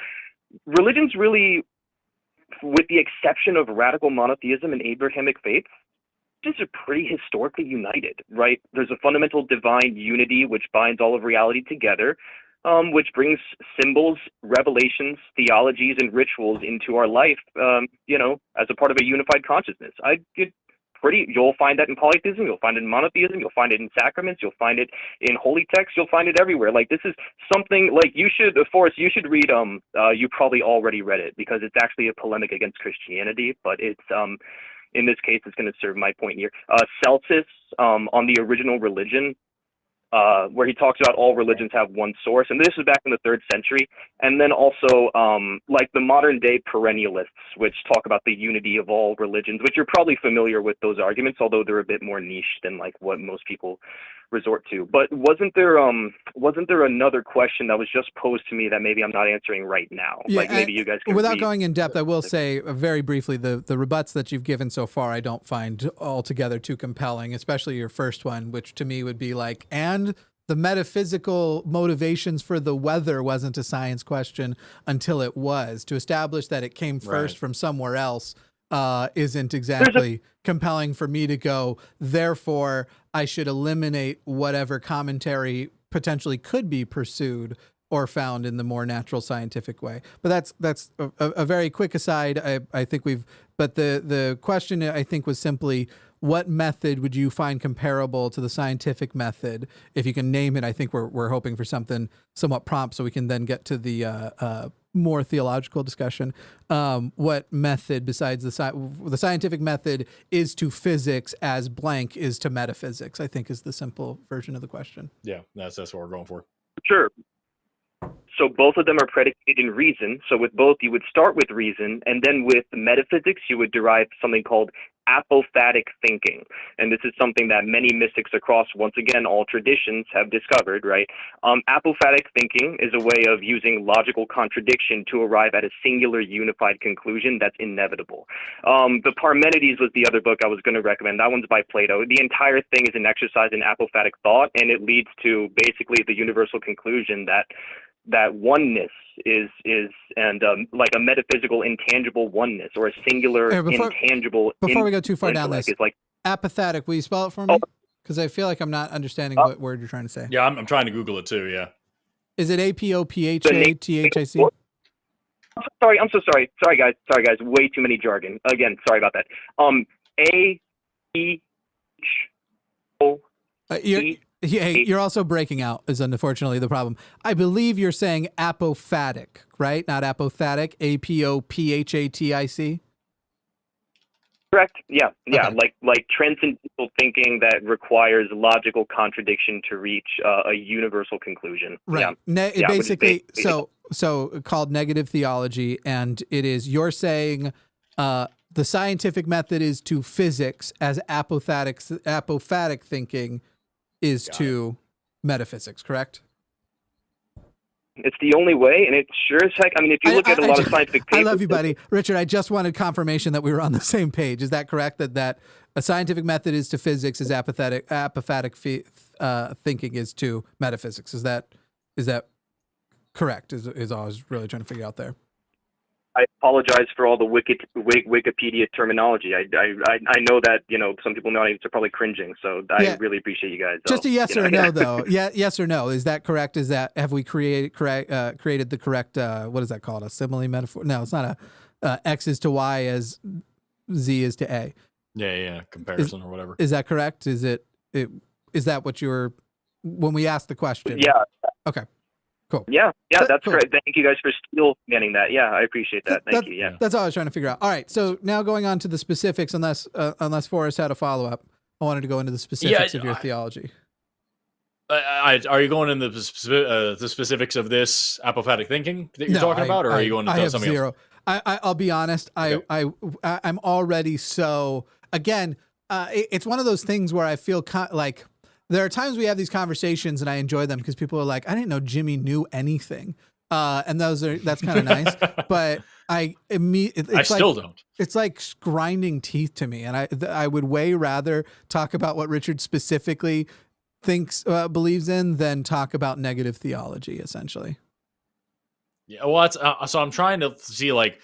religions really, with the exception of radical monotheism and Abrahamic faiths, just are pretty historically united, right? There's a fundamental divine unity which binds all of reality together, which brings symbols, revelations, theologies, and rituals into our life, as a part of a unified consciousness. You'll find that in polytheism, you'll find it in monotheism, you'll find it in sacraments, you'll find it in holy texts, you'll find it everywhere. Like, this is something, like, Forrest, you should read, you probably already read it, because it's actually a polemic against Christianity, but it's, in this case, it's going to serve my point here. Celsus, on the original religion, where he talks about all religions have one source, and this is back in the 3rd century. And then also, like the modern day perennialists, which talk about the unity of all religions, which you're probably familiar with those arguments, although they're a bit more niche than like what most people resort to. But wasn't there another question that was just posed to me that maybe I'm not answering right now? Yeah, like maybe you guys can without going in depth, I will say very briefly, the rebuts that you've given so far, I don't find altogether too compelling, especially your first one, which to me would be like, and the metaphysical motivations for the weather wasn't a science question until it was. To establish that it came first from somewhere else isn't exactly compelling for me to go, therefore I should eliminate whatever commentary potentially could be pursued or found in the more natural scientific way. But that's a very quick aside. I think but the question I think was simply, what method would you find comparable to the scientific method? If you can name it, I think we're hoping for something somewhat prompt so we can then get to the more theological discussion. What method besides the scientific method is to physics as blank is to metaphysics, I think is the simple version of the question. Yeah, that's what we're going for. Sure. So both of them are predicated in reason. So with both, you would start with reason, and then with metaphysics, you would derive something called apophatic thinking. And this is something that many mystics across, once again, all traditions have discovered, right? Apophatic thinking is a way of using logical contradiction to arrive at a singular unified conclusion that's inevitable. The Parmenides was the other book I was going to recommend. That one's by Plato. The entire thing is an exercise in apophatic thought, and it leads to basically the universal conclusion that oneness is like a metaphysical intangible oneness, or a singular intangible. Before we go too far down this, it's like apathetic. Will you spell it for me? Because I feel like I'm not understanding what word you're trying to say. Yeah, I'm trying to Google it too. Yeah. Is it APOPHATHIC? I'm so sorry. Sorry guys. Way too many jargon. Again, sorry about that. A P H O. You're also breaking out, is unfortunately the problem. I believe you're saying apophatic, right? Not apophatic. APOPHATIC. Correct. Yeah. Okay. Like transcendental thinking that requires logical contradiction to reach a universal conclusion. Right. Yeah. Basically, so called negative theology, and it is you're saying the scientific method is to physics as apophatic thinking is to metaphysics, correct? It's the only way, and it sure as heck. I mean, if you look at a lot of scientific papers, I love you, buddy. Richard, I just wanted confirmation that we were on the same page. Is that correct? That a scientific method is to physics, as apophatic thinking is to metaphysics. Is that correct? Is all I was really trying to figure out there. I apologize for all the Wikipedia terminology. I know that some people in the audience are probably cringing, so I really appreciate you guys. Just a yes or no, though. Yeah, yes or no. Is that correct? Have we created the correct what is that called? A simile metaphor? No, it's not a X is to Y as Z is to A. Yeah, comparison or whatever. Is that correct? Is that what you were when we asked the question? Yeah. Okay. Cool. Yeah, that's cool. Great. Thank you guys for still getting that. Yeah, I appreciate that. Thank you. Yeah, that's all I was trying to figure out. All right, so now going on to the specifics, unless Forrest had a follow up, I wanted to go into the specifics of your theology. Are you going into the specifics of this apophatic thinking that you're talking about, or are you going to something zero. else? I'll be honest. Okay. I'm already so again. It's one of those things where I feel like. There are times we have these conversations and I enjoy them because people are like, I didn't know Jimmy knew anything. And that's kind of nice, but I still don't. It's like grinding teeth to me. And I would way rather talk about what Richard specifically believes in than talk about negative theology, essentially. Yeah. Well, so I'm trying to see like,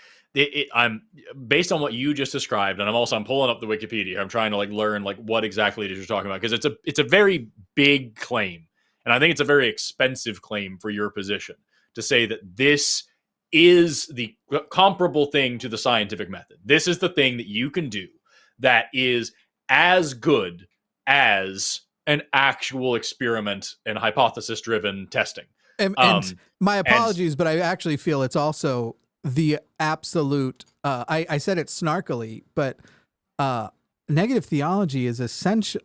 I'm based on what you just described, and I'm pulling up the Wikipedia. I'm trying to learn what exactly it is you're talking about, because it's a very big claim, and I think it's a very expensive claim for your position to say that this is the comparable thing to the scientific method. This is the thing that you can do that is as good as an actual experiment and hypothesis-driven testing. And my apologies, but I actually feel it's also the absolute I said it snarkily, but negative theology is essential.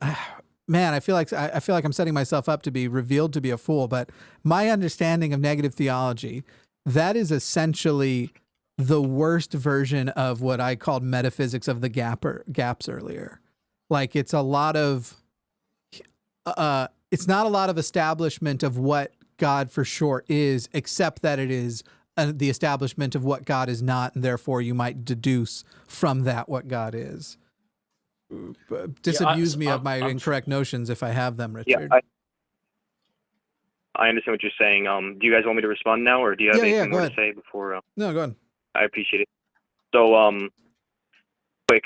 Man, I feel like I'm setting myself up to be revealed to be a fool, but my understanding of negative theology, that is essentially the worst version of what I called metaphysics of the gaps earlier. Like it's a lot of it's not a lot of establishment of what God for sure is, except that it is the establishment of what God is not, and therefore you might deduce from that what God is. Disabuse me of my incorrect notions if I have them, Richard. Yeah, I understand what you're saying. Do you guys want me to respond now, or do you have anything more to say before? No, go ahead. I appreciate it. So, quick,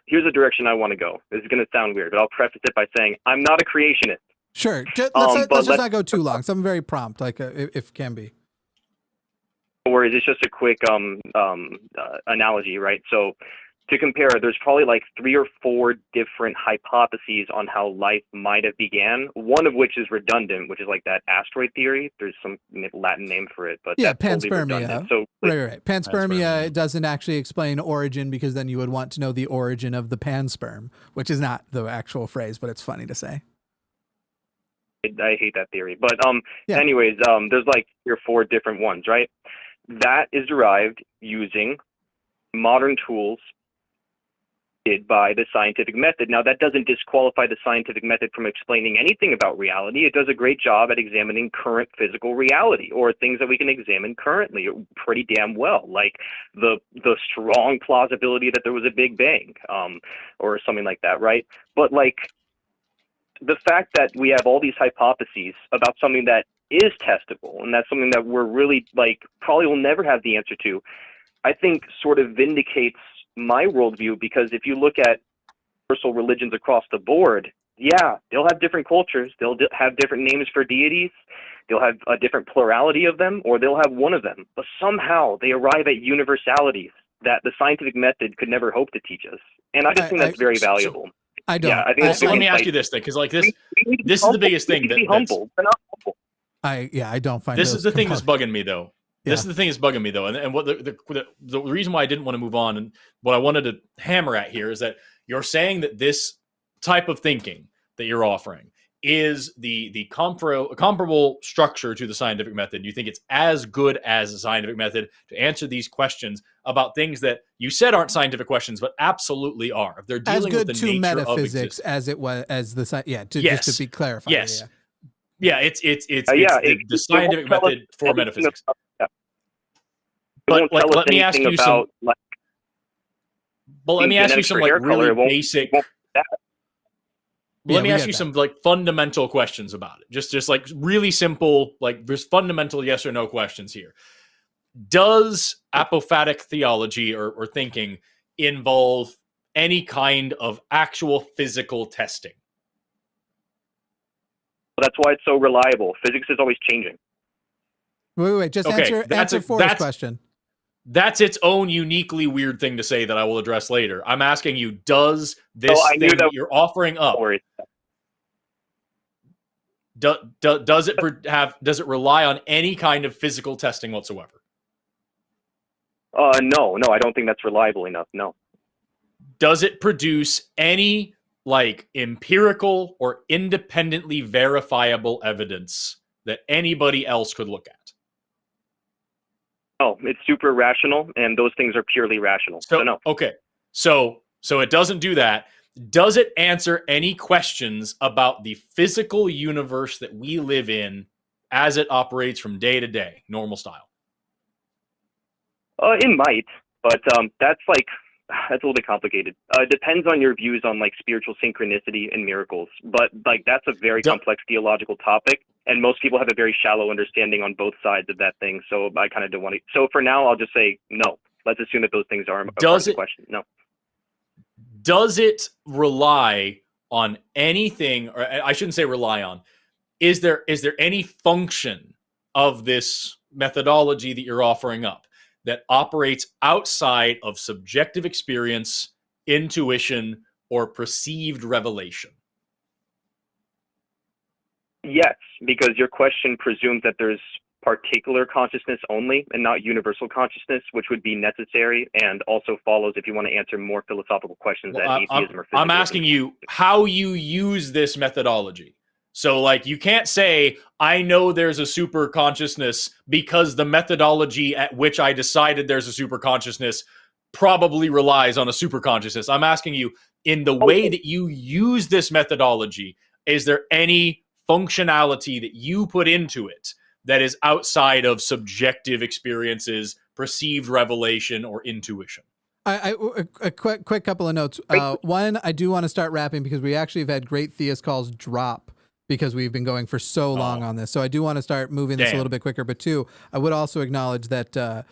here's the direction I want to go. This is going to sound weird, but I'll preface it by saying I'm not a creationist. Sure. Let's just not go too long. Something very prompt, like if can be. No worries. It's just a quick analogy, right? So to compare, there's probably like 3 or 4 different hypotheses on how life might have began, one of which is redundant, which is like that asteroid theory. There's some Latin name for it, but yeah, that's panspermia. Totally so, right. Panspermia doesn't actually explain origin, because then you would want to know the origin of the pansperm, which is not the actual phrase, but it's funny to say. I hate that theory. But anyways, there's like 3 or 4 different ones, right? That is derived using modern tools by the scientific method. Now, that doesn't disqualify the scientific method from explaining anything about reality. It does a great job at examining current physical reality, or things that we can examine currently pretty damn well, like the strong plausibility that there was a Big Bang, or something like that, right? But like the fact that we have all these hypotheses about something that is testable, and that's something that we're really probably will never have the answer to, I think sort of vindicates my worldview, because if you look at universal religions across the board, Yeah, they'll have different cultures. They'll have different names for deities. They'll have a different plurality of them, or they'll have one of them. But somehow they arrive at universalities that the scientific method could never hope to teach us. And I just think that's very valuable. I don't. Yeah, I think so let me ask you this thing, because like this is the biggest thing. Be humble. They're not humble. I don't find this is the thing that's bugging me though. Yeah. This is the thing that's bugging me though, and what the reason why I didn't want to move on, and what I wanted to hammer at here is that you're saying that this type of thinking that you're offering is the comparable structure to the scientific method. You think it's as good as the scientific method to answer these questions about things that you said aren't scientific questions, but absolutely are. If they're dealing with the nature of metaphysics as it was as the yes. just to be clarified. Yes. Yeah, it's the scientific method for metaphysics. But let me ask you some. But let me ask you some like really basic. Let me ask you some like fundamental questions about it. Just like really simple, like there's fundamental yes or no questions here. Does apophatic theology or thinking involve any kind of actual physical testing? Well, that's why it's so reliable. Physics is always changing. Wait. Just answer Forrest's question. That's its own uniquely weird thing to say that I will address later. I'm asking you, does this thing that you're offering up, does it rely on any kind of physical testing whatsoever? No, I don't think that's reliable enough. No. Does it produce any like empirical or independently verifiable evidence that anybody else could look at? Oh, it's super rational, and those things are purely rational. So no. Okay. So it doesn't do that. Does it answer any questions about the physical universe that we live in as it operates from day to day, normal style? It might, but that's a little bit complicated. It depends on your views on like spiritual synchronicity and miracles, but like that's a very complex theological topic, and most people have a very shallow understanding on both sides of that thing. So I kind of don't want to. So for now, I'll just say no. Let's assume that those things are a part of the question. No. Does it rely on anything, or I shouldn't say rely on? Is there any function of this methodology that you're offering up that operates outside of subjective experience, intuition, or perceived revelation? Yes, because your question presumes that there's particular consciousness only and not universal consciousness, which would be necessary and also follows if you want to answer more philosophical questions that atheism or physics. I'm asking you how you use this methodology. So like you can't say, I know there's a super consciousness because the methodology at which I decided there's a super consciousness probably relies on a super consciousness. I'm asking you, in the way that you use this methodology, is there any functionality that you put into it that is outside of subjective experiences, perceived revelation, or intuition? A quick couple of notes. One, I do want to start wrapping because we actually have had great theist calls drop because we've been going for so long on this. So I do want to start moving this a little bit quicker. But two, I would also acknowledge that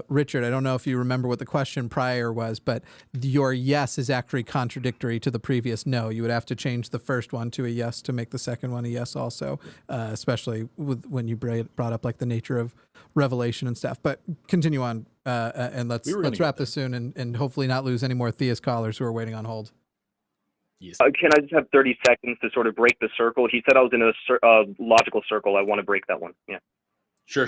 Richard, I don't know if you remember what the question prior was, but your yes is actually contradictory to the previous no. You would have to change the first one to a yes to make the second one a yes also, especially when you brought up like the nature of revelation and stuff. But continue on, and let's wrap this soon and hopefully not lose any more theist callers who are waiting on hold. Yes. Can I just have 30 seconds to sort of break the circle? He said I was in a logical circle. I want to break that one. Yeah. Sure.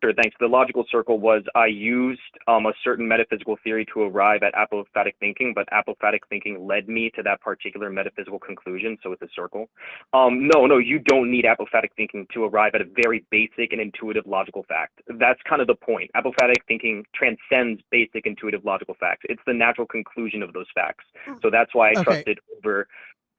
Sure, thanks. The logical circle was I used a certain metaphysical theory to arrive at apophatic thinking, but apophatic thinking led me to that particular metaphysical conclusion, so it's a circle. No, you don't need apophatic thinking to arrive at a very basic and intuitive logical fact. That's kind of the point. Apophatic thinking transcends basic intuitive logical facts. It's the natural conclusion of those facts. So that's why I trusted over...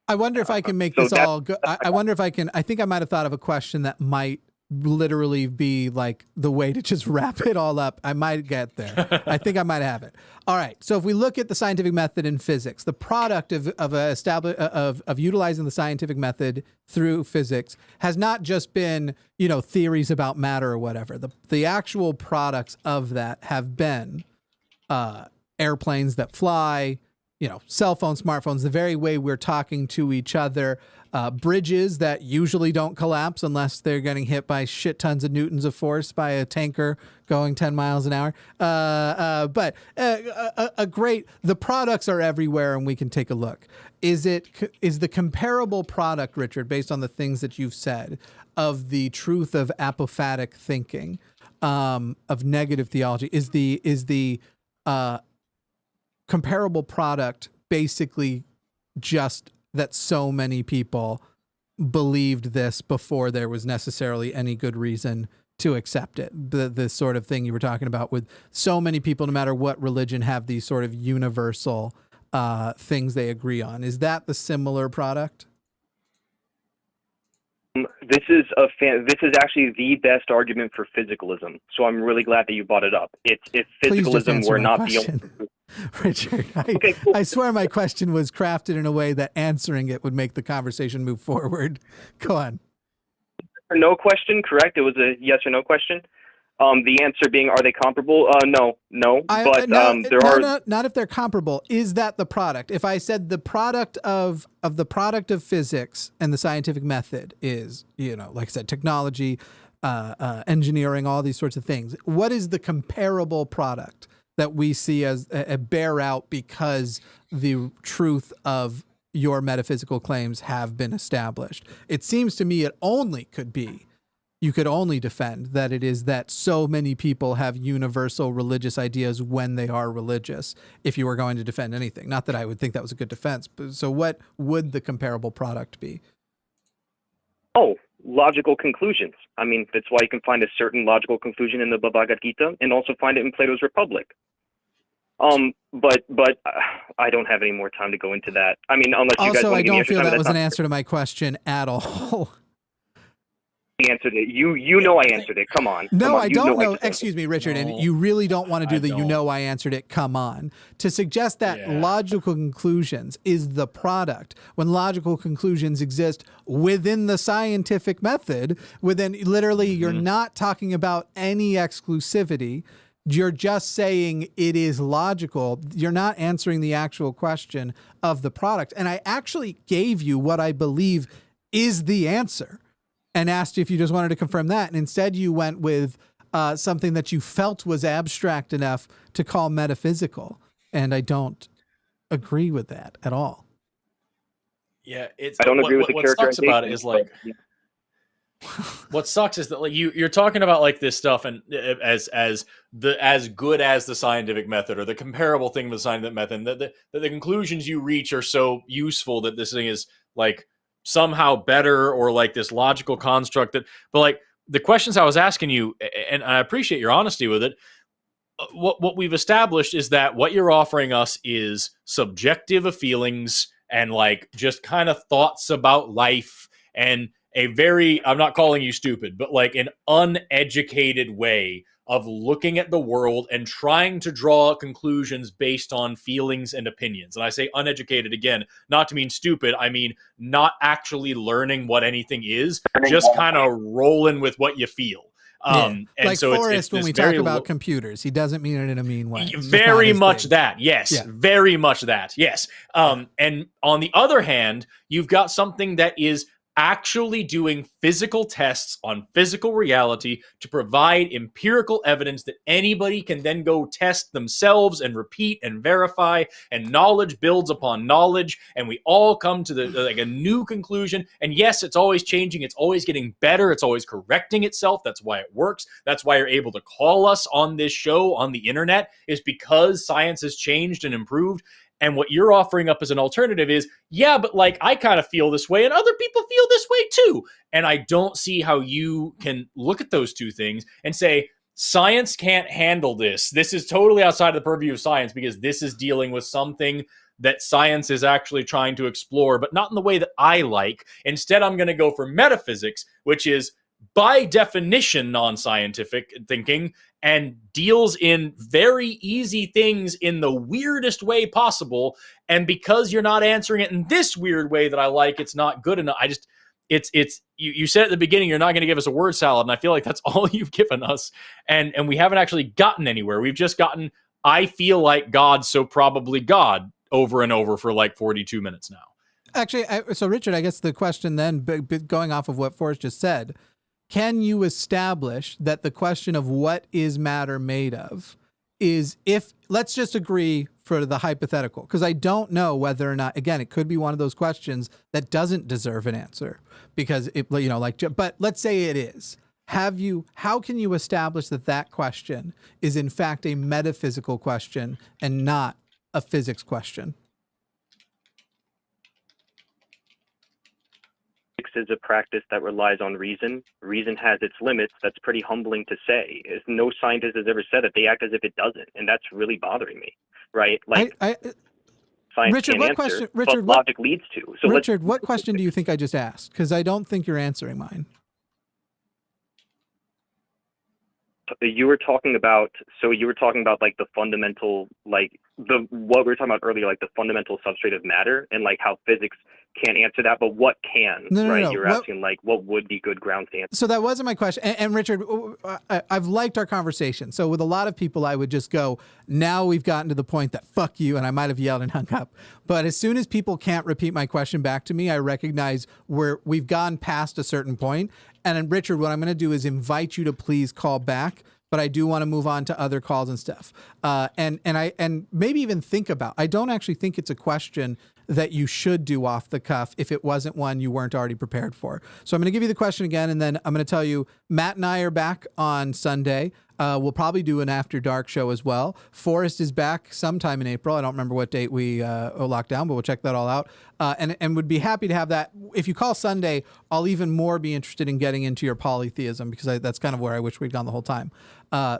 I wonder if I can make this all go. I wonder if I can... I think I might have thought of a question that might literally be like the way to just wrap it all up. I might get there. I think I might have it. All right. So if we look at the scientific method in physics, the product of utilizing the scientific method through physics has not just been, theories about matter or whatever. The actual products of that have been airplanes that fly, cell phones, smartphones, the very way we're talking to each other, bridges that usually don't collapse unless they're getting hit by shit tons of newtons of force by a tanker going 10 miles an hour. But the products are everywhere and we can take a look. Is the comparable product, Richard, based on the things that you've said, of the truth of apophatic thinking, of negative theology, is the comparable product basically just that so many people believed this before there was necessarily any good reason to accept it? The sort of thing you were talking about with so many people, no matter what religion, have these sort of universal things they agree on. Is that the similar product? This is actually the best argument for physicalism. So I'm really glad that you brought it up. If physicalism were not the only... Richard, Okay, cool. I swear my question was crafted in a way that answering it would make the conversation move forward. Go on. No question, correct? It was a yes or no question. The answer being, are they comparable? No. Not if they're comparable. Is that the product? If I said the product of physics and the scientific method is, like I said, technology, engineering, all these sorts of things. What is the comparable product that we see as bear out because the truth of your metaphysical claims have been established? It seems to me you could only defend that it is that so many people have universal religious ideas when they are religious, if you were going to defend anything. Not that I would think that was a good defense. But, so what would the comparable product be? Oh, logical conclusions. I mean, that's why you can find a certain logical conclusion in the Bhagavad Gita and also find it in Plato's Republic. But I don't have any more time to go into that. I mean, unless you guys want to give me extra time. Also, I don't feel that was an answer to my question at all. I answered it. You know I answered it. Come on. No, come on. I don't know. Excuse me, Richard. No, and you really don't want to do I answered it. Come on. To suggest that logical conclusions is the product when logical conclusions exist within the scientific method, within literally you're not talking about any exclusivity. You're just saying it is logical. You're not answering the actual question of the product. And I actually gave you what I believe is the answer and asked you if you just wanted to confirm that. And instead you went with something that you felt was abstract enough to call metaphysical. And I don't agree with that at all. Yeah, I don't agree with the What sucks characterization. about it is what sucks is that you're talking about this stuff and as good as the scientific method or the comparable thing with the scientific method, that the conclusions you reach are so useful that this thing is somehow better or this logical construct but the questions I was asking you, and I appreciate your honesty with it. What we've established is that what you're offering us is subjective feelings and just kind of thoughts about life and I'm not calling you stupid, but an uneducated way of looking at the world and trying to draw conclusions based on feelings and opinions. And I say uneducated again, not to mean stupid. I mean, not actually learning what anything is, just kind of rolling with what you feel. And so Forrest, when we talk about computers, he doesn't mean it in a mean way. Very much that. Yes. Yeah. Very much that. Yes. And on the other hand, you've got something that is actually doing physical tests on physical reality to provide empirical evidence that anybody can then go test themselves and repeat and verify, and knowledge builds upon knowledge, and we all come to a new conclusion. And yes, it's always changing, it's always getting better, it's always correcting itself. That's why it works. That's why you're able to call us on this show on the internet, is because science has changed and improved. And what you're offering up as an alternative is, but I kind of feel this way and other people feel this way too. And I don't see how you can look at those two things and say, science can't handle this. This is totally outside of the purview of science because this is dealing with something that science is actually trying to explore, but not in the way that I like. Instead, I'm going to go for metaphysics, which is by definition non-scientific thinking and deals in very easy things in the weirdest way possible. And because you're not answering it in this weird way that I like, it's not good enough. You said at the beginning, you're not going to give us a word salad. And I feel like that's all you've given us. And we haven't actually gotten anywhere. We've just gotten, I feel like God, so probably God. over and over for like 42 minutes now. Actually, so Richard, I guess the question then, going off of what Forrest just said, can you establish that the question of what is matter made of is, if, let's just agree for the hypothetical, because I don't know whether or not, again, it could be one of those questions that doesn't deserve an answer because it, you know, like, but let's say it is. How can you establish that that question is in fact a metaphysical question and not a physics question? Is a practice that relies on reason. Reason has its limits. That's pretty humbling to say. No scientist has ever said it. They act as if it doesn't, and that's really bothering me, right? Like, science Richard, can't answer, but logic leads to. So Richard, what question do you think I just asked? Because I don't think you're answering mine. You were talking about like the fundamental, like what we were talking about earlier, like the fundamental substrate of matter, and like how physics can't answer that, but what can, right? No. You're asking like what would be good grounds to answer. So that wasn't my question. And Richard, I've liked our conversation. So with a lot of people, I would just go, now we've gotten to the point that fuck you, and I might have yelled and hung up. But as soon as people can't repeat my question back to me, I recognize we've gone past a certain point. And Richard, what I'm going to do is invite you to please call back, but I do want to move on to other calls and stuff. And maybe even think about, I don't actually think it's a question that you should do off the cuff if it wasn't one you weren't already prepared for. So I'm going to give you the question again, and then I'm going to tell you, Matt and I are back on Sunday. We'll probably do an After Dark show as well. Forrest is back sometime in April. I don't remember what date we locked down, but we'll check that all out. And would be happy to have that. If you call Sunday, I'll even more be interested in getting into your polytheism, because that's kind of where I wish we'd gone the whole time.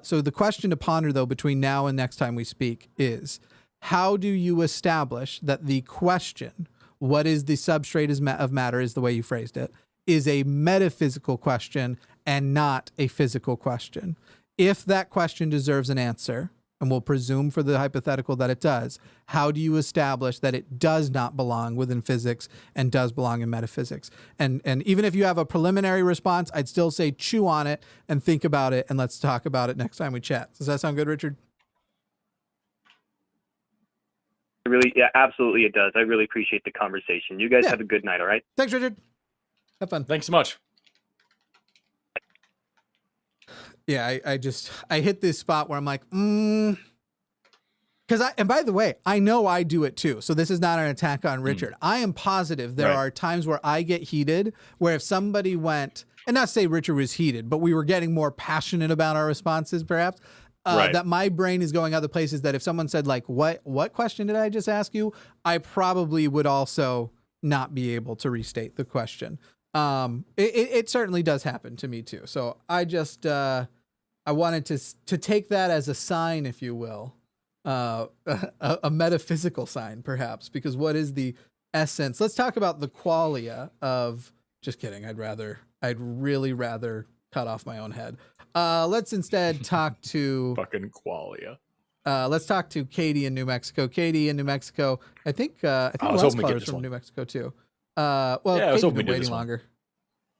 So the question to ponder, though, between now and next time we speak is, how do you establish that the question, what is the substrate of matter, is the way you phrased it, is a metaphysical question and not a physical question? If that question deserves an answer, and we'll presume for the hypothetical that it does, how do you establish that it does not belong within physics and does belong in metaphysics? And even if you have a preliminary response, I'd still say chew on it and think about it, and let's talk about it next time we chat. Does that sound good, Richard? Really, yeah, absolutely it does. I really appreciate the conversation. You guys have a good night, all right? Thanks, Richard. Have fun. Thanks so much. Yeah, I hit this spot where I'm like, and by the way, I know I do it too. So this is not an attack on Richard. I am positive there are times where I get heated, where if somebody went, and not to say Richard was heated, but we were getting more passionate about our responses, perhaps, that my brain is going other places, that if someone said like, what question did I just ask you? I probably would also not be able to restate the question. It certainly does happen to me too. So I just, I wanted to take that as a sign, if you will, a metaphysical sign, perhaps, because what is the essence? Let's talk about the qualia of. Just kidding. I'd really rather cut off my own head. Let's instead talk to fucking qualia. Let's talk to Katy in New Mexico. Katy in New Mexico. I think Wells is from New Mexico too. Well, yeah, Katy's been waiting longer.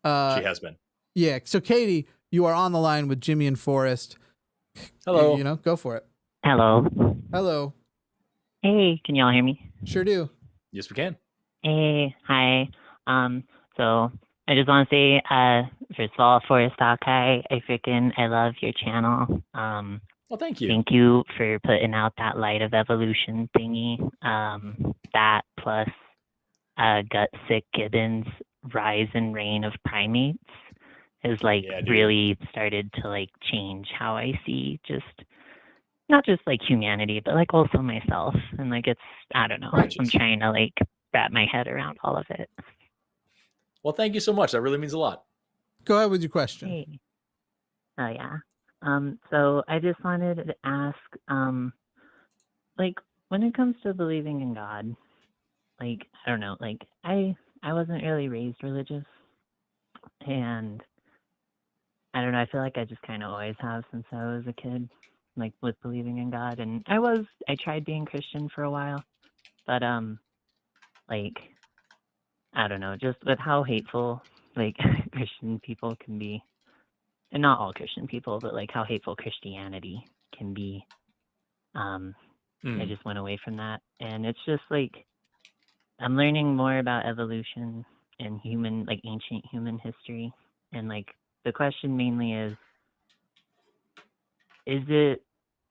She has been. Yeah. So Katy, you are on the line with Jimmy and Forrest. Hello. You know, go for it. Hello. Hello. Hey, can y'all hear me? Sure do. Yes, we can. Hey, hi. So I just want to say, first of all, Forrest Valkai, I love your channel. Well, thank you. Thank you for putting out that light of evolution thingy. That plus Gut Sick Gibbons' rise and reign of primates has really started to change how I see not just humanity, but also myself. And it's, I don't know, I'm trying to wrap my head around all of it. Well, thank you so much. That really means a lot. Go ahead with your question. Hey. Oh yeah. So I just wanted to ask, when it comes to believing in God, I don't know, I wasn't really raised religious, and I don't know, I feel like I just kind of always have since I was a kid, with believing in God. And I tried being Christian for a while, but I don't know, just with how hateful Christian people can be, and not all Christian people, but how hateful Christianity can be. I just went away from that. And it's just like, I'm learning more about evolution and human, like ancient human history. And like, the question mainly is it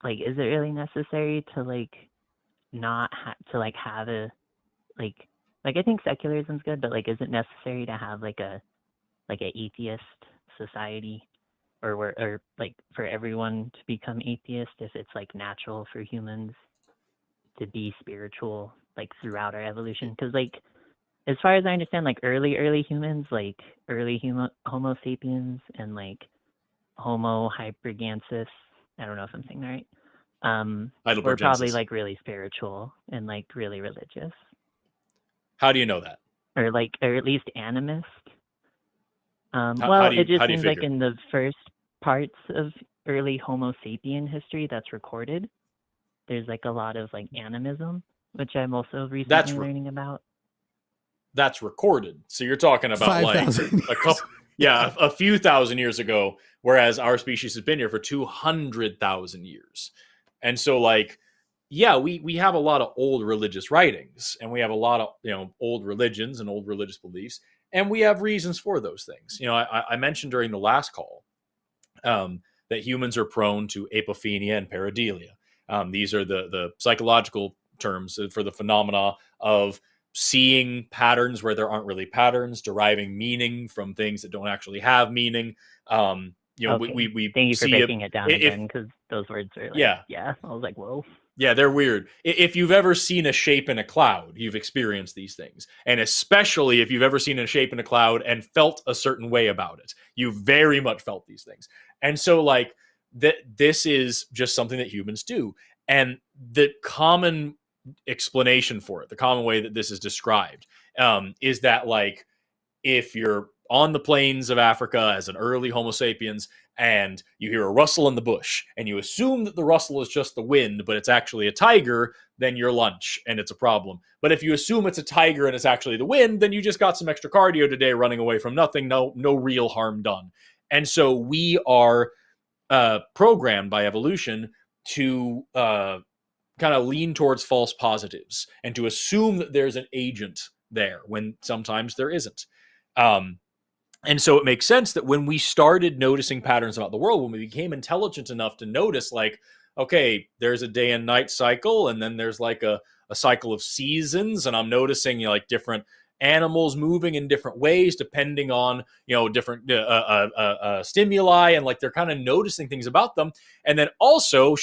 really necessary to like not to like have a like I think secularism's good, but like, is it necessary to have like an atheist society, or like for everyone to become atheist, if it's like natural for humans to be spiritual like throughout our evolution? Because like, as far as I understand, like early humans, like Homo sapiens and like Homo hypergansis, I don't know if I'm saying that right. We're probably like really spiritual and like really religious. How do you know that? Or at least animist. It just seems like in the first parts of early Homo sapien history that's recorded, there's like a lot of like animism, which I'm also recently learning about. That's recorded. So you're talking about like a couple, a few thousand years ago, whereas our species has been here for 200,000 years. And so like, yeah, we have a lot of old religious writings, and we have a lot of, old religions and old religious beliefs, and we have reasons for those things. I mentioned during the last call that humans are prone to apophenia and pareidolia. These are the psychological terms for the phenomena of seeing patterns where there aren't really patterns, deriving meaning from things that don't actually have meaning. Okay. We thank you for breaking it down again, because those words are like, I was like, whoa. Yeah, they're weird. If you've ever seen a shape in a cloud, you've experienced these things. And especially if you've ever seen a shape in a cloud and felt a certain way about it, you've very much felt these things. And so like this is just something that humans do. And the common explanation for it, the common way that this is described, is that like, if you're on the plains of Africa as an early Homo sapiens and you hear a rustle in the bush and you assume that the rustle is just the wind, but it's actually a tiger, then you're lunch and it's a problem. But if you assume it's a tiger and it's actually the wind, then you just got some extra cardio today running away from nothing, no real harm done. And so we are programmed by evolution to kind of lean towards false positives and to assume that there's an agent there when sometimes there isn't. And so it makes sense that when we started noticing patterns about the world, when we became intelligent enough to notice, like, okay, there's a day and night cycle, and then there's like a cycle of seasons, and I'm noticing like different animals moving in different ways depending on different stimuli, and like they're kind of noticing things about them. And then also,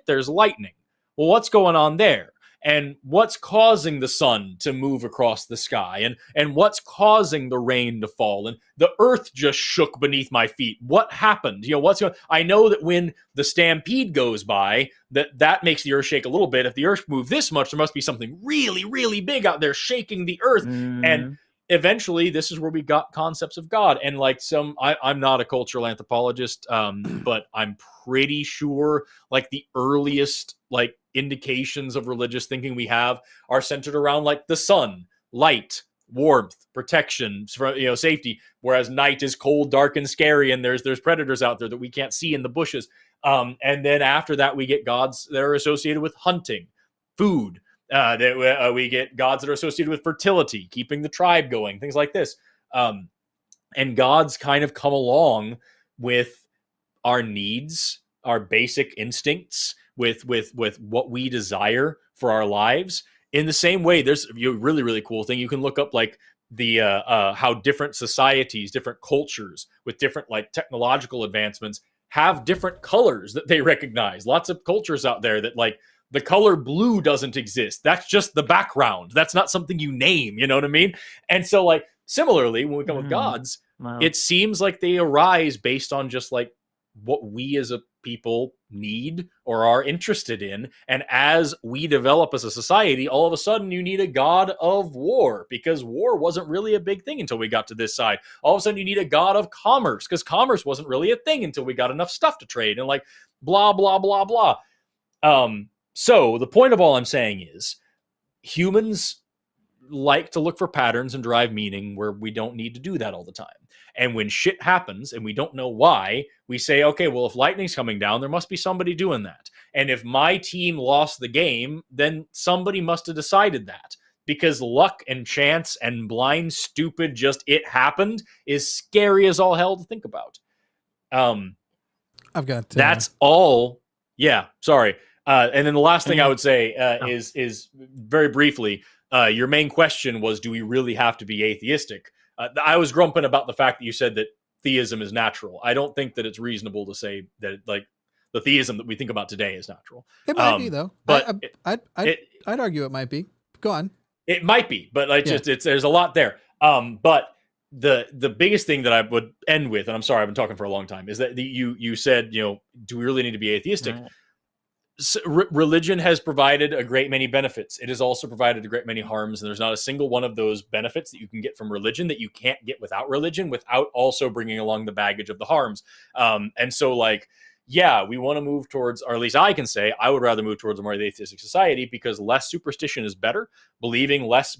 there's lightning. Well, what's going on there? And what's causing the sun to move across the sky? And what's causing the rain to fall? And the earth just shook beneath my feet. What happened? What's going on? I know that when the stampede goes by, that makes the earth shake a little bit. If the earth moved this much, there must be something really, really big out there shaking the earth. And eventually, this is where we got concepts of God. And like I'm not a cultural anthropologist, but I'm pretty sure like the earliest like indications of religious thinking we have are centered around like the sun, light, warmth, protection, safety, whereas night is cold, dark, and scary, and there's predators out there that we can't see in the bushes. And then after that, we get gods that are associated with hunting, food. We get gods that are associated with fertility, keeping the tribe going, things like this. And gods kind of come along with our needs, our basic instincts, with what we desire for our lives. In the same way, there's a really, really cool thing. You can look up like the how different societies, different cultures with different like technological advancements have different colors that they recognize. Lots of cultures out there that like the color blue doesn't exist. That's just the background. That's not something you name. You know what I mean? And so like similarly, when we come with gods, it seems like they arise based on just like what we as a people need or are interested in. And as we develop as a society, all of a sudden you need a god of war, because war wasn't really a big thing until we got to this side. All of a sudden you need a god of commerce, because commerce wasn't really a thing until we got enough stuff to trade, and like blah, blah, blah, blah. So the point of all I'm saying is humans like to look for patterns and derive meaning where we don't need to do that all the time. And when shit happens and we don't know why, we say, okay, well, if lightning's coming down, there must be somebody doing that. And if my team lost the game, then somebody must have decided that. Because luck and chance and blind, stupid, just it happened is scary as all hell to think about. I've got that's all. Yeah, sorry. And then the last thing I would say is very briefly, your main question was, do we really have to be atheistic? I was grumping about the fact that you said that theism is natural. I don't think that it's reasonable to say that like the theism that we think about today is natural. It might be though. But I'd argue it might be. Go on. It might be, but like there's a lot there. But the biggest thing that I would end with, and I'm sorry, I've been talking for a long time, is that you said, do we really need to be atheistic? Right. So, religion has provided a great many benefits. It has also provided a great many harms, and there's not a single one of those benefits that you can get from religion that you can't get without religion, without also bringing along the baggage of the harms. And so, like, yeah, we want to move towards, or at least I can say, I would rather move towards a more atheistic society because less superstition is better. Believing less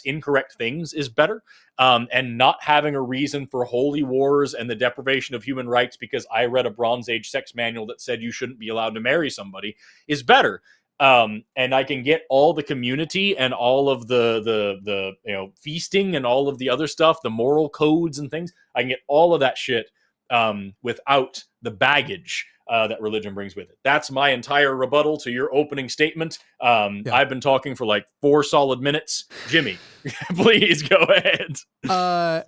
incorrect things is better. And not having a reason for holy wars and the deprivation of human rights because I read a Bronze Age sex manual that said you shouldn't be allowed to marry somebody is better. And I can get all the community and all of the feasting and all of the other stuff, the moral codes and things. I can get all of that shit without the baggage that religion brings with it. That's my entire rebuttal to your opening statement. I've been talking for like 4 solid minutes. Jimmy, please go ahead.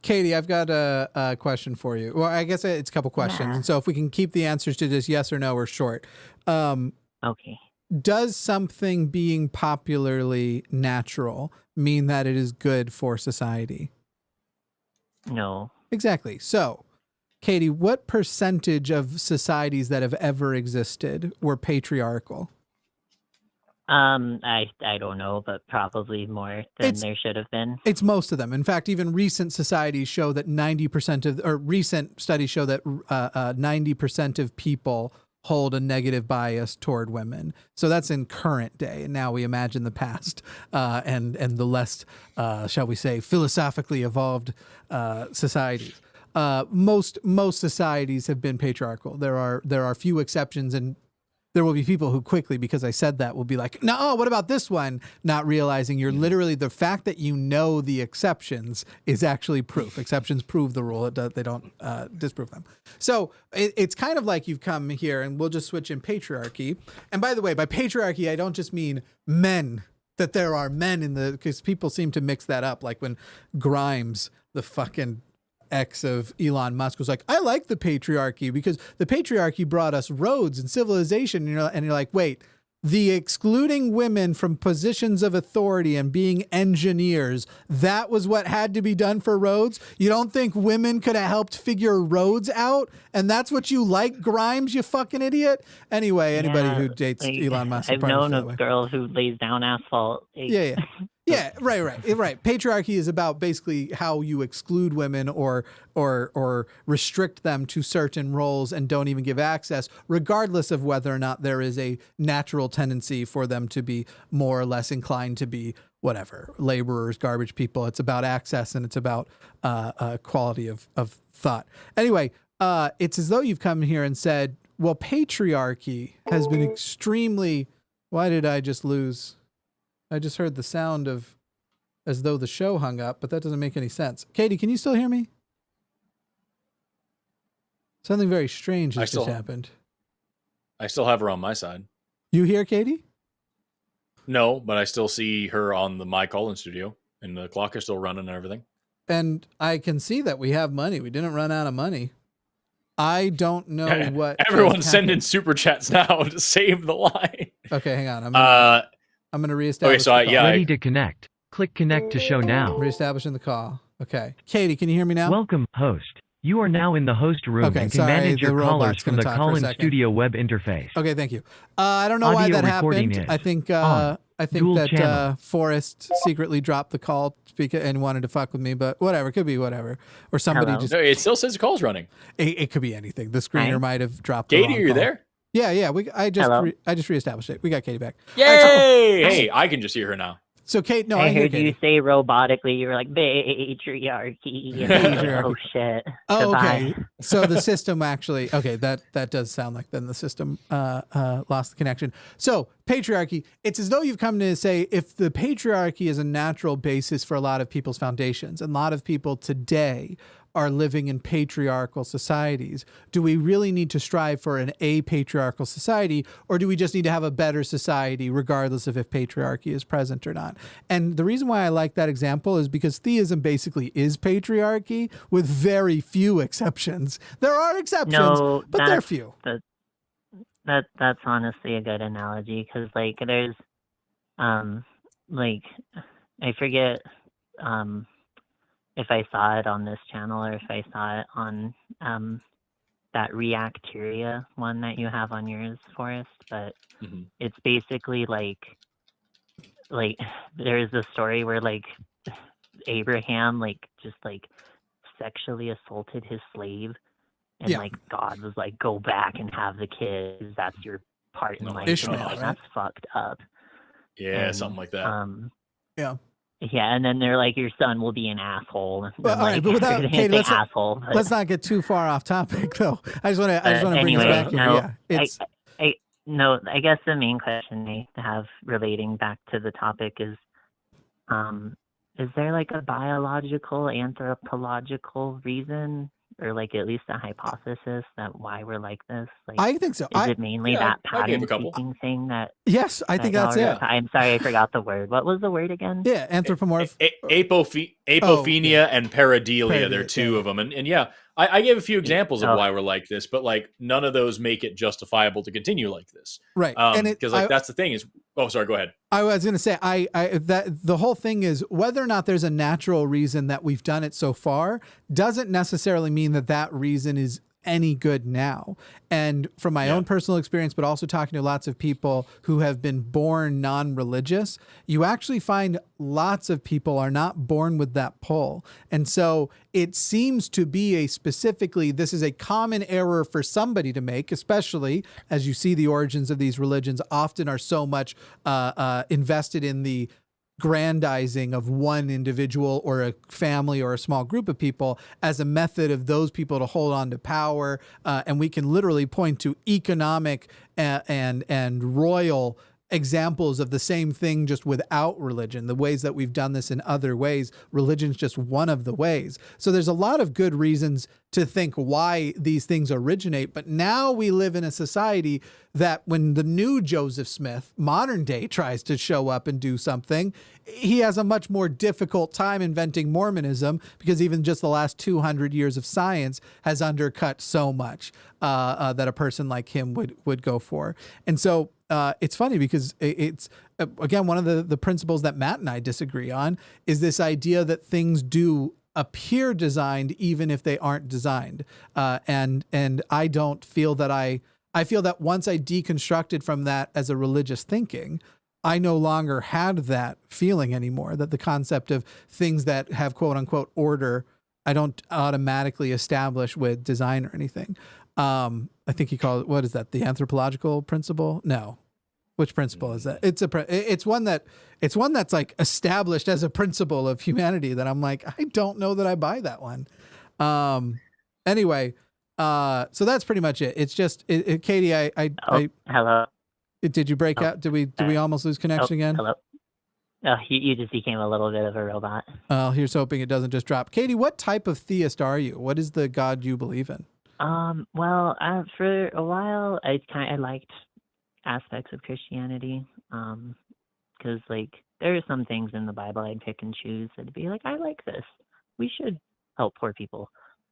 Katie, I've got a question for you. Well, I guess it's a couple questions. And so if we can keep the answers to just yes or no or short. Okay. Does something being popularly natural mean that it is good for society? No. Exactly. So, Katie, what percentage of societies that have ever existed were patriarchal? I don't know, but probably more than there should have been. It's most of them. In fact, even recent societies show that recent studies show that 90% of people hold a negative bias toward women. So that's in current day. And now we imagine the past and the less, shall we say, philosophically evolved societies. Most societies have been patriarchal. There are few exceptions, and there will be people who quickly, because I said that, will be like, no, what about this one? Not realizing you're literally, the fact that you know the exceptions is actually proof. Exceptions prove the rule. They don't disprove them. So it's kind of like you've come here, and we'll just switch in patriarchy. And by the way, by patriarchy, I don't just mean men, that there are men because people seem to mix that up. Like when Grimes, the fucking ex of Elon Musk, was like, I like the patriarchy because the patriarchy brought us roads and civilization. And you're like, wait, the excluding women from positions of authority and being engineers, that was what had to be done for roads? You don't think women could have helped figure roads out? And that's what you like, Grimes, you fucking idiot? Anyway, anybody who dates Elon Musk. I've known a girl who lays down asphalt. Yeah. Yeah, right. Patriarchy is about basically how you exclude women or restrict them to certain roles and don't even give access, regardless of whether or not there is a natural tendency for them to be more or less inclined to be whatever, laborers, garbage people. It's about access and it's about quality of thought. Anyway, it's as though you've come here and said, well, patriarchy has been extremely... Why did I just lose... I just heard the sound of as though the show hung up, but that doesn't make any sense. Katie, can you still hear me? Something very strange has just happened. I still have her on my side. You hear Katie? No, but I still see her on my call-in studio, and the clock is still running and everything. And I can see that we have money. We didn't run out of money. I don't know what... Everyone's sending super chats now to save the line. Okay, hang on. I'm going to reestablish the call. Ready to connect. Click connect to show now. Reestablishing the call. Okay. Katie, can you hear me now? Welcome, host. You are now in the host room and can manage your callers from the call-in studio web interface. Okay, thank you. I don't know why that happened. I think that Forrest secretly dropped the call and wanted to fuck with me, but whatever. It could be whatever. Or somebody just... No, it still says the call's running. It could be anything. The screener might have dropped Katie, are you there? Yeah. I just reestablished it. We got Katie back. Yay! Hey, I can just hear her now. So Kate, no, I heard Katie. you say robotically. You were like patriarchy. Oh shit. Oh, Goodbye. okay. So the system actually, okay, that does sound like then the system lost the connection. So patriarchy, it's as though you've come to say if the patriarchy is a natural basis for a lot of people's foundations, and a lot of people today are living in patriarchal societies, do we really need to strive for an a-patriarchal society, or do we just need to have a better society regardless of if patriarchy is present or not? And the reason why I like that example is because theism basically is patriarchy with very few exceptions. There are exceptions, but they're few. That's honestly a good analogy, because like there's like I forget if I saw it on this channel or if I saw it on that Reacteria one that you have on yours, Forrest, but it's basically like there's a story where like Abraham like just like sexually assaulted his slave, and like God was like, go back and have the kids, that's your part in life. Ishmael, right? That's fucked up. Yeah, something like that. Yeah, and then they're like, your son will be an asshole. Well, all right, but without Katie, let's not get too far off topic, though. I just want to bring us back here. I guess the main question I have relating back to the topic is there like a biological, anthropological reason, or like at least a hypothesis that why we're like this? Like, I think so. Is it mainly that pattern-seeking thing that? Yes, I think that's it. I'm sorry, I forgot the word. What was the word again? Yeah, anthropomorph. Apophenia and pareidolia. There are two of them, and yeah, I gave a few examples of why we're like this, but like none of those make it justifiable to continue like this, right? Because like that's the thing is. Oh, sorry. Go ahead. I was going to say that the whole thing is whether or not there's a natural reason that we've done it so far doesn't necessarily mean that reason is any good now. And from my own personal experience, but also talking to lots of people who have been born non-religious, you actually find lots of people are not born with that pull. And so it seems to be this is a common error for somebody to make, especially as you see the origins of these religions often are so much invested in the grandizing of one individual or a family or a small group of people as a method of those people to hold on to power. And we can literally point to economic and royal examples of the same thing just without religion, the ways that we've done this in other ways. Religion's just one of the ways. So there's a lot of good reasons to think why these things originate. But now we live in a society that when the new Joseph Smith, modern day, tries to show up and do something, he has a much more difficult time inventing Mormonism, because even just the last 200 years of science has undercut so much that a person like him would go for. And so it's funny because it's, again, one of the principles that Matt and I disagree on is this idea that things do appear designed even if they aren't designed. And I don't feel that I feel that once I deconstructed from that as a religious thinking, I no longer had that feeling anymore, that the concept of things that have quote unquote order, I don't automatically establish with design or anything. I think he called it, what is that? The anthropological principle? No. Which principle is that? It's one that's like established as a principle of humanity that I'm like, I don't know that I buy that one. Anyway, so that's pretty much it. It's just Katie, hello. Did you break out? Did we almost lose connection again? Hello. Oh, you just became a little bit of a robot. Here's hoping it doesn't just drop. Katie, what type of theist are you? What is the God you believe in? Well, for a while, I liked aspects of Christianity, because like there are some things in the Bible I'd pick and choose. I'd be like, I like this. We should help poor people.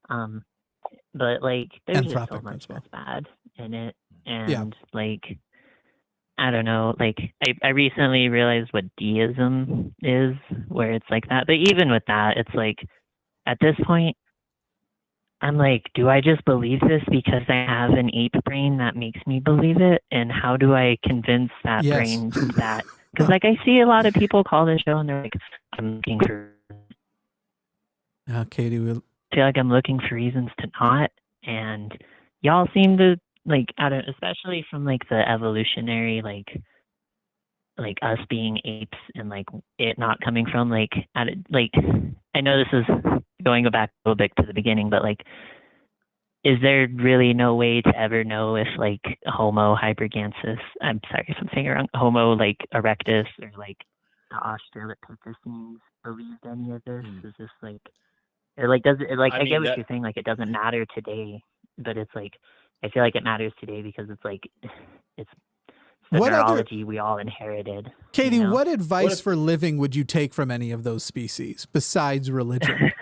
But like there's just so much that's bad in it, and like I don't know. Like I recently realized what deism is, where it's like that. But even with that, it's like at this point, I'm like, do I just believe this because I have an ape brain that makes me believe it? And how do I convince that brain that? Because like I see a lot of people call the show and they're like, I'm looking for. Katie, I feel like I'm looking for reasons to not, and y'all seem to like, I don't, especially from like the evolutionary like like us being apes and like it not coming from like I know this is going back a little bit to the beginning, but like, is there really no way to ever know if like Homo hypergansus, I'm sorry if I'm saying it wrong, Homo like erectus or like the Australopithecines believed any of this? Is this like, or like does it like I get what you're saying, like it doesn't matter today, but it's like I feel like it matters today because it's like it's the neurology we all inherited. Katie, what advice for living would you take from any of those species besides religion?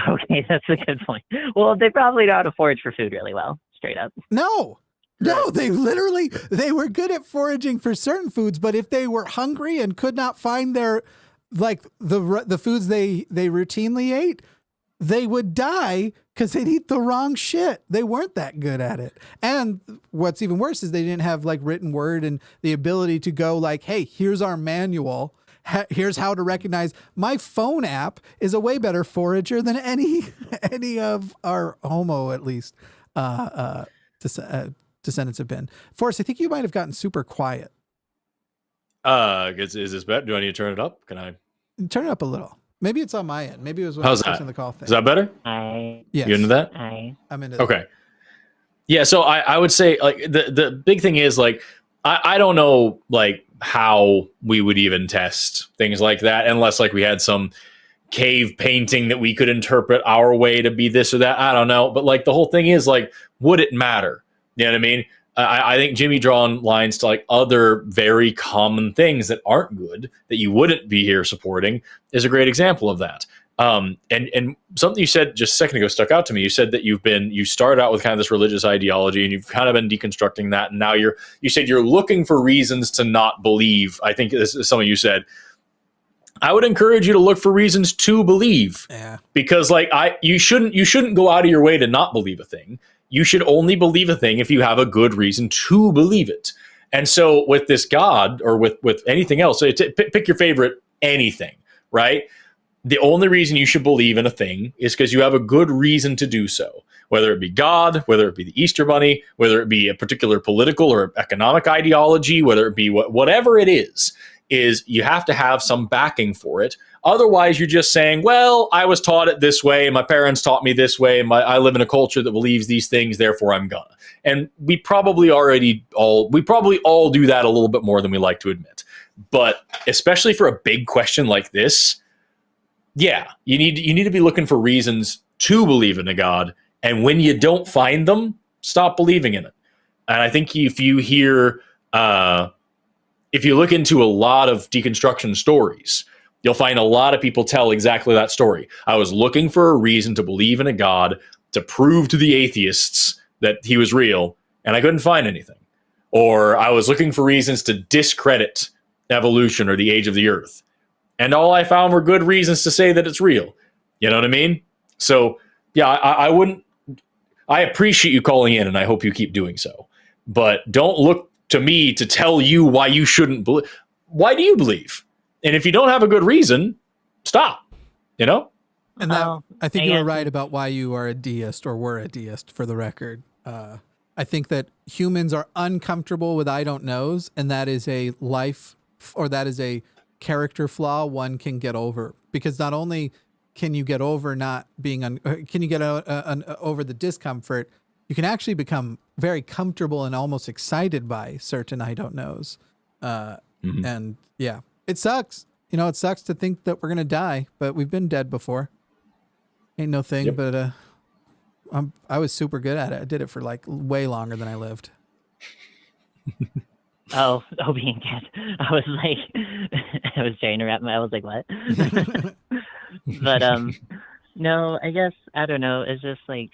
Okay, that's a good point. Well, they probably know how to forage for food really well, straight up. No, they were good at foraging for certain foods, but if they were hungry and could not find their, like the foods they routinely ate, they would die because they'd eat the wrong shit. They weren't that good at it. And what's even worse is they didn't have like written word and the ability to go like, hey, here's our manual. Here's how to recognize. My phone app is a way better forager than any of our Homo, at least, descendants have been. Forrest, I think you might have gotten super quiet. Is this better? Do I need to turn it up? Can I turn it up a little? Maybe it's on my end. Maybe it was when How's I was that? on the call thing. Is that better? Yes. You into that? I'm into that. Okay. Yeah, so I would say like the big thing is like I don't know like how we would even test things like that unless like we had some cave painting that we could interpret our way to be this or that. I don't know. But like the whole thing is like, would it matter? You know what I mean? I think Jimmy drawing lines to like other very common things that aren't good that you wouldn't be here supporting is a great example of that. And something you said just a second ago stuck out to me. You said that you started out with kind of this religious ideology and you've kind of been deconstructing that. And now you said you're looking for reasons to not believe. I think this is something you said. I would encourage you to look for reasons to believe. Yeah. Because like you shouldn't go out of your way to not believe a thing. You should only believe a thing if you have a good reason to believe it. And so with this God or with anything else, pick your favorite anything, right? The only reason you should believe in a thing is because you have a good reason to do so, whether it be God, whether it be the Easter Bunny, whether it be a particular political or economic ideology, whether it be whatever it is you have to have some backing for it. Otherwise, you're just saying, well, I was taught it this way. My parents taught me this way. I live in a culture that believes these things. Therefore, I'm gonna. And we probably all do that a little bit more than we like to admit. But especially for a big question like this, yeah, you need to be looking for reasons to believe in a God. And when you don't find them, stop believing in it. And I think if you look into a lot of deconstruction stories, you'll find a lot of people tell exactly that story. I was looking for a reason to believe in a God to prove to the atheists that he was real, and I couldn't find anything. Or I was looking for reasons to discredit evolution or the age of the earth, and all I found were good reasons to say that it's real. You know what I mean? So, yeah, I appreciate you calling in, and I hope you keep doing so. But don't look to me to tell you why you shouldn't believe. Why do you believe? And if you don't have a good reason, stop, you know? And I think you were right about why you are a deist or were a deist, for the record. I think that humans are uncomfortable with I don't knows, and that is a that is a character flaw one can get over. Because not only can you get over not being, can you get over the discomfort, you can actually become very comfortable and almost excited by certain I don't knows. And yeah. It sucks. You know, it sucks to think that we're going to die, but we've been dead before. Ain't no thing, but I was super good at it. I did it for like way longer than I lived. Being dead. I was like, I was trying to I was like, what? But no, I guess, I don't know. It's just like,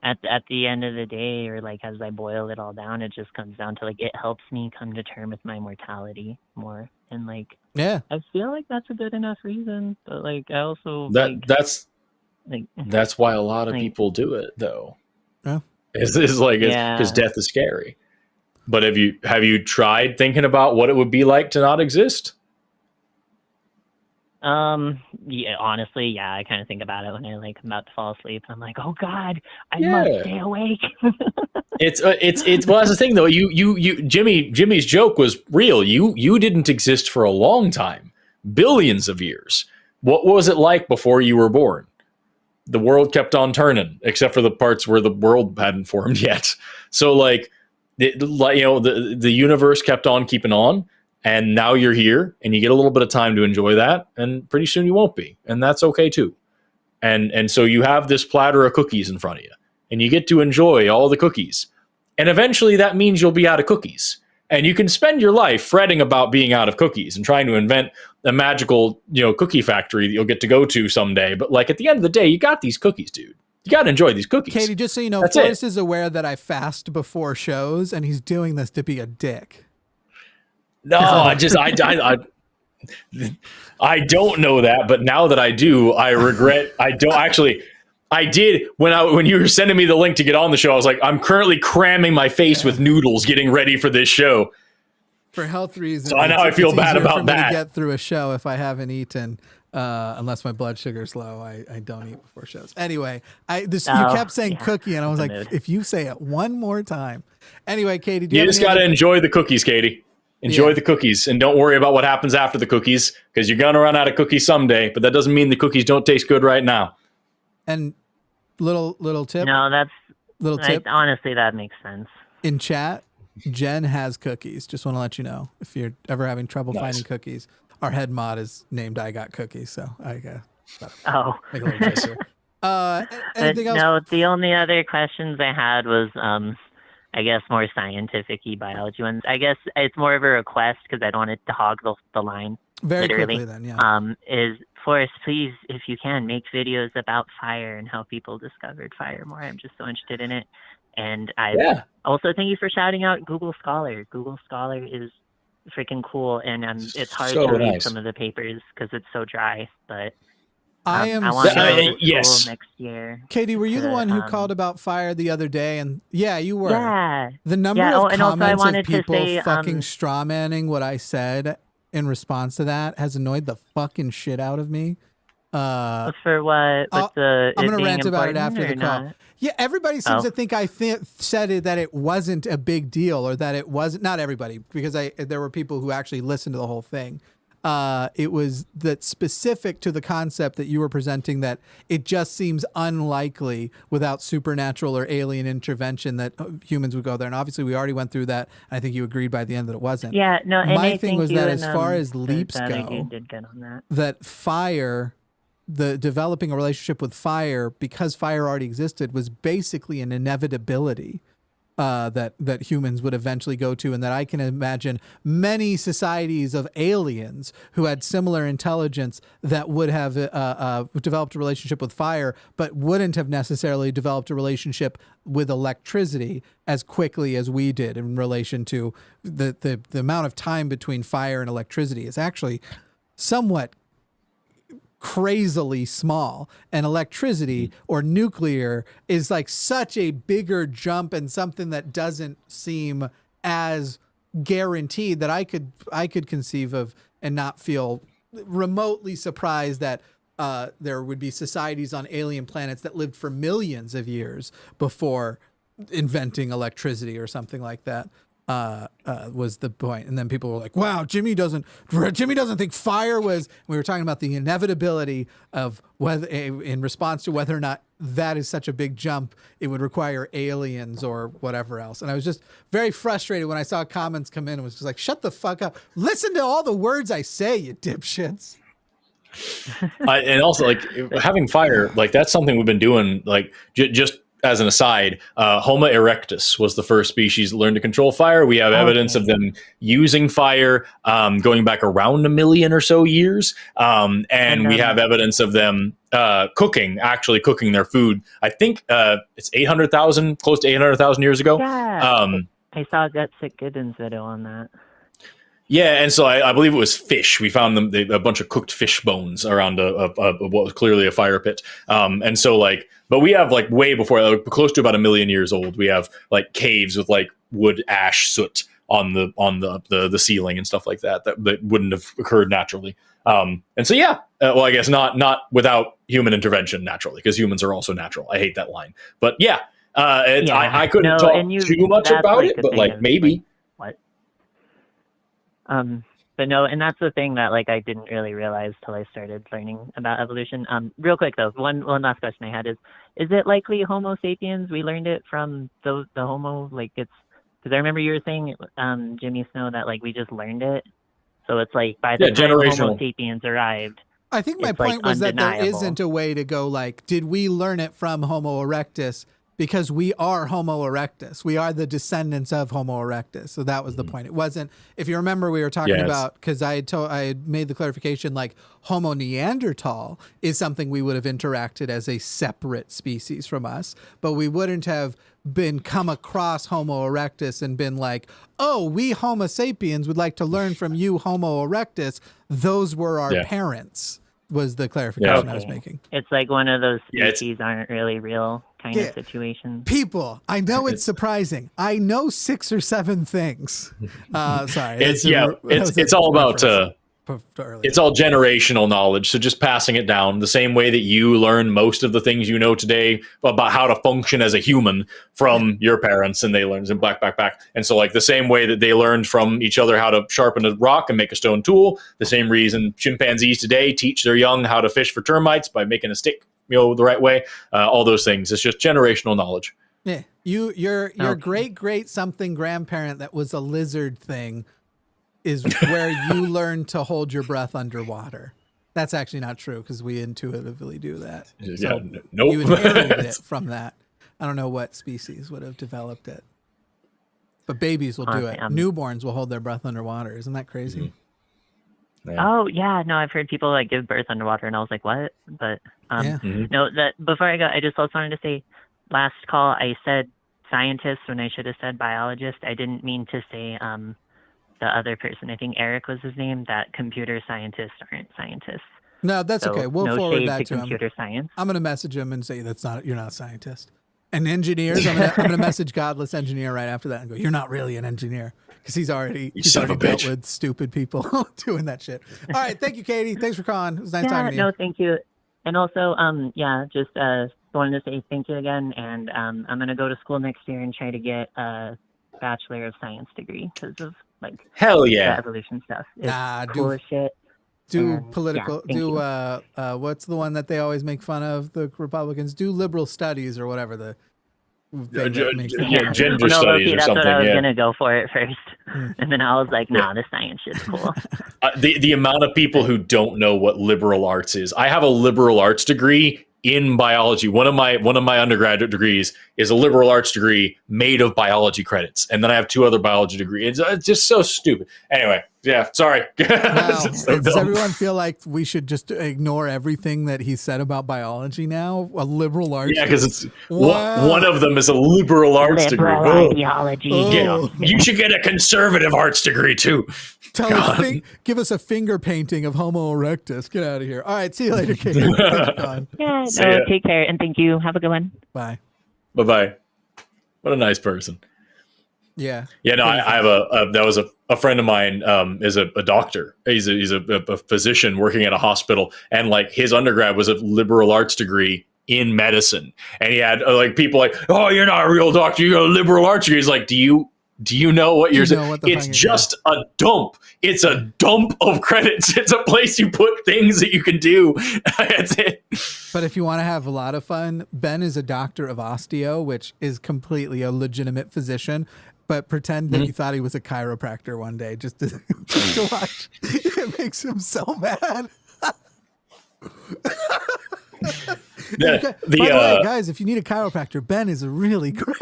at the end of the day, or like as I boil it all down, it just comes down to like it helps me come to terms with my mortality more, and like I feel like that's a good enough reason. But like I also that's why a lot of people do it though. Yeah, it's like because death is scary. But have you tried thinking about what it would be like to not exist? Yeah, honestly, yeah, I kind of think about it when I like I'm about to fall asleep. I'm like, oh God, I must stay awake. It's well, that's the thing though. Jimmy's joke was real. You didn't exist for a long time, billions of years. What was it like before you were born? The world kept on turning, except for the parts where the world hadn't formed yet. So like, the universe kept on keeping on, and now you're here, and you get a little bit of time to enjoy that, and pretty soon you won't be, and that's okay too. And so you have this platter of cookies in front of you, and you get to enjoy all the cookies, and eventually that means you'll be out of cookies. And you can spend your life fretting about being out of cookies and trying to invent a magical, cookie factory that you'll get to go to someday. But like at the end of the day, you got these cookies, dude. You got to enjoy these cookies. Katie, just so you know, Forrest is aware that I fast before shows, and he's doing this to be a dick. No, I don't know that, but now that I do, I regret. I don't actually. I did when you were sending me the link to get on the show. I was like, I'm currently cramming my face with noodles, getting ready for this show for health reasons. So now I feel bad about for me that. To get through a show if I haven't eaten, unless my blood sugar's low, I don't eat before shows. Anyway, you kept saying cookie, and I was like, if you say it one more time. Anyway, Katie, you just got to enjoy the cookies, Katie. Enjoy the cookies, and don't worry about what happens after the cookies, because you're gonna run out of cookies someday. But that doesn't mean the cookies don't taste good right now. And little tip. No, that's little tip. Honestly, that makes sense. In chat, Jen has cookies. Just want to let you know if you're ever having trouble finding cookies. Our head mod is named I Got Cookies, so I make a little gesture. Anything else? No, the only other questions I had was I guess more scientific-y biology ones. I guess it's more of a request because I don't want it to hog the line. Very literally. Quickly then, yeah. Is Forrest, please, if you can, make videos about fire and how people discovered fire more. I'm just so interested in it. And also thank you for shouting out Google Scholar. Google Scholar is freaking cool, and it's hard to read some of the papers because it's so dry. But I want to go next year. Katie, were you the one who called about fire the other day? And yeah, you were. Yeah. The number of comments of people fucking strawmanning what I said in response to that has annoyed the fucking shit out of me. For what? I'm going to rant about it after the call. Yeah, everybody seems to think I said it, that it wasn't a big deal, or that it wasn't. Not everybody, because there were people who actually listened to the whole thing. It was that specific to the concept that you were presenting, that it just seems unlikely without supernatural or alien intervention that humans would go there. And obviously we already went through that. I think you agreed by the end that it wasn't. Yeah, no. My thing was that as far as leaps go, did good on that. That fire, the developing a relationship with fire, because fire already existed, was basically an inevitability. That humans would eventually go to, and that I can imagine many societies of aliens who had similar intelligence that would have developed a relationship with fire, but wouldn't have necessarily developed a relationship with electricity as quickly as we did in relation to the amount of time between fire and electricity is actually somewhat crazily small, and electricity or nuclear is like such a bigger jump and something that doesn't seem as guaranteed that I could conceive of and not feel remotely surprised that there would be societies on alien planets that lived for millions of years before inventing electricity or something like that. Was the point. And then people were like, wow, Jimmy doesn't think fire was, we were talking about the inevitability of whether, in response to whether or not that is such a big jump, it would require aliens or whatever else. And I was just very frustrated when I saw comments come in and was just like, shut the fuck up. Listen to all the words I say, you dipshits. And also, like, having fire, like, that's something we've been doing, like, just as an aside, Homo erectus was the first species that learned to control fire. We have evidence of them using fire going back around 1 million or so years. And we have evidence of them actually cooking their food. I think it's 800,000, close to 800,000 years ago. Yeah. I saw Gut Sick Gibbons video on that. Yeah, and so I believe it was fish. We found a bunch of cooked fish bones around what was clearly a fire pit. And so, like, but we have, like, way before, like, close to about 1 million years old. We have, like, caves with, like, wood ash soot on the ceiling and stuff like that wouldn't have occurred naturally. And so, yeah, well, I guess not without human intervention naturally, because humans are also natural. I hate that line, but yeah, I couldn't talk too much about it, but like maybe. Like, what? But no, and that's the thing that like I didn't really realize till I started learning about evolution. Real quick though, one last question I had is it likely Homo sapiens? We learned it from the Homo, like it's because I remember you were saying, Jimmy Snow, that like we just learned it. So it's like by the time Homo sapiens arrived. I think my point was that there isn't a way to go like, did we learn it from Homo erectus? Because we are Homo erectus. We are the descendants of Homo erectus. So that was the point. It wasn't, if you remember, we were talking about, because I had made the clarification, like Homo Neanderthal is something we would have interacted as a separate species from us, but we wouldn't have come across Homo erectus and been like, oh, we Homo sapiens would like to learn from you, Homo erectus. Those were our parents, was the clarification I was making. It's like one of those species aren't really real kind of situations. People, I know it's surprising. I know 6 or 7 things. Sorry. It's all about it's all generational knowledge. So just passing it down the same way that you learn most of the things you know today about how to function as a human from your parents, and they learned in back. And so like the same way that they learned from each other how to sharpen a rock and make a stone tool, the same reason chimpanzees today teach their young how to fish for termites by making a stick, the right way. All those things. It's just generational knowledge. Yeah. Your great something grandparent that was a lizard thing is where you learn to hold your breath underwater. That's actually not true because we intuitively do that. So nope. You inherited it from that. I don't know what species would have developed it. But babies will do it. Newborns will hold their breath underwater. Isn't that crazy? Mm-hmm. Yeah. Oh, yeah. No, I've heard people like give birth underwater, and I was like, what? But no, that before I just also wanted to say, last call, I said scientist when I should have said biologist. I didn't mean to say the other person. I think Eric was his name, that computer scientists aren't scientists. No, that's okay. We'll forward that to him. Computer science. I'm going to message him and say you're not a scientist. And engineers, I'm going to message Godless Engineer right after that and go, you're not really an engineer. Because he's already dealt with stupid people doing that shit. All right, thank you, Katie. Thanks for calling. It was nice talking to you. No, thank you. And also, just wanted to say thank you again. And I'm going to go to school next year and try to get a Bachelor of Science degree because of hell yeah, the evolution stuff. It's cool as shit. Do political, what's the one that they always make fun of, the Republicans? Do liberal studies or whatever the gender studies or something. That's what I was going to go for it first. And then I was like, nah, the science shit's cool. The amount of people who don't know what liberal arts is. I have a liberal arts degree in biology. One of my undergraduate degrees is a liberal arts degree made of biology credits. And then I have 2 other biology degrees. It's just so stupid. Anyway, yeah, sorry. Wow. Does everyone feel like we should just ignore everything that he said about biology now? A liberal arts degree? Yeah, because it's one of them is a liberal arts degree. Ideology. You should get a conservative arts degree too. Give us a finger painting of Homo erectus. Get out of here. All right, see you later, Katie. Take care, and thank you. Have a good one. Bye. Bye-bye. What a nice person. Yeah. Yeah, no, I have that was a friend of mine is a doctor. He's a physician working at a hospital, and like his undergrad was a liberal arts degree in medicine. And he had like people like, oh, you're not a real doctor, you got a liberal arts degree. He's like, do you know what you're saying? It's just a dump. It's a dump of credits. It's a place you put things that you can do. That's it. But if you want to have a lot of fun, Ben is a doctor of osteo, which is completely a legitimate physician. But pretend that you thought he was a chiropractor one day just to watch. It makes him so mad. By the way, guys, if you need a chiropractor, Ben is really great.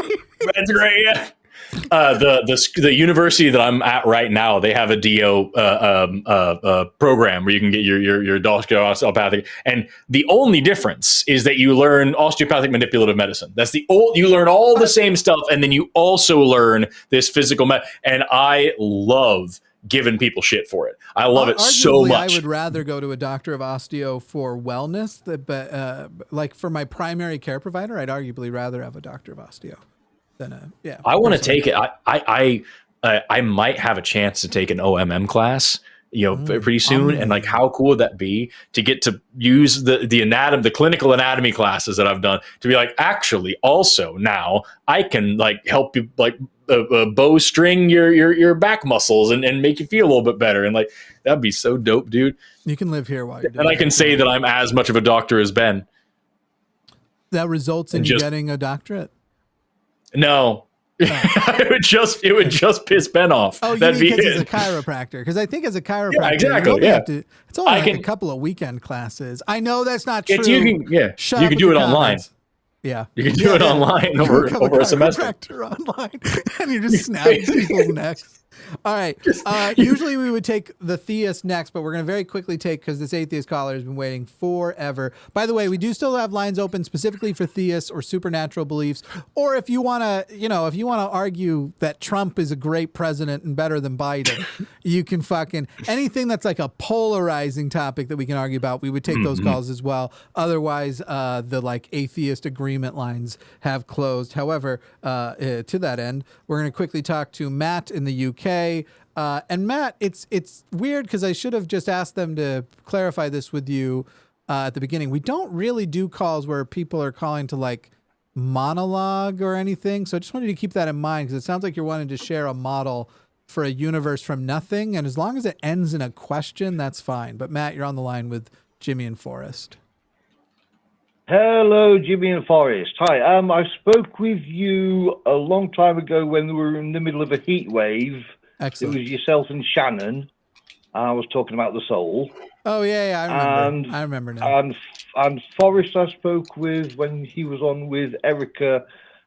Ben's great, yeah. The university that I'm at right now, they have a DO program where you can get your osteopathic, and the only difference is that you learn osteopathic manipulative medicine. That's you learn all the same stuff, and then you also learn this physical and I love giving people shit for it. I love it so much. I would rather go to a doctor of osteo for wellness, but like for my primary care provider, I'd arguably rather have a doctor of osteo. I want to take it. I might have a chance to take an OMM class pretty soon. And like, how cool would that be to get to use the clinical anatomy classes that I've done to be like, actually, also now I can like help you like bowstring your back muscles and make you feel a little bit better. And like, that'd be so dope, dude. You can live here while you're doing And I can say that I'm as much of a doctor as Ben. That results in you getting a doctorate? No. it would just piss Ben off. Oh, That'd be because he's a chiropractor. Because I think as a chiropractor, yeah, exactly. It's only like a couple of weekend classes. I know that's not true. You can do it online. Yeah, you can do it online over a semester. Online, and you're just snapping people's necks. All right. Usually we would take the theist next, but we're going to very quickly take, because this atheist caller has been waiting forever. By the way, we do still have lines open specifically for theists or supernatural beliefs. Or if you want to, argue that Trump is a great president and better than Biden, you can anything that's like a polarizing topic that we can argue about, we would take those calls as well. Otherwise, the like atheist agreement lines have closed. However, to that end, we're going to quickly talk to Matt in the UK. And Matt, it's weird because I should have just asked them to clarify this with you at the beginning. We don't really do calls where people are calling to like monologue or anything. So I just wanted to keep that in mind, because it sounds like you're wanting to share a model for a universe from nothing. And as long as it ends in a question, that's fine. But Matt, you're on the line with Jimmy and Forrest. Hello, Jimmy and Forrest. Hi. I spoke with you a long time ago when we were in the middle of a heat wave. Excellent. It was yourself and Shannon. I was talking about the soul. Oh, yeah, I remember. I remember now. And Forrest I spoke with when he was on with Erika,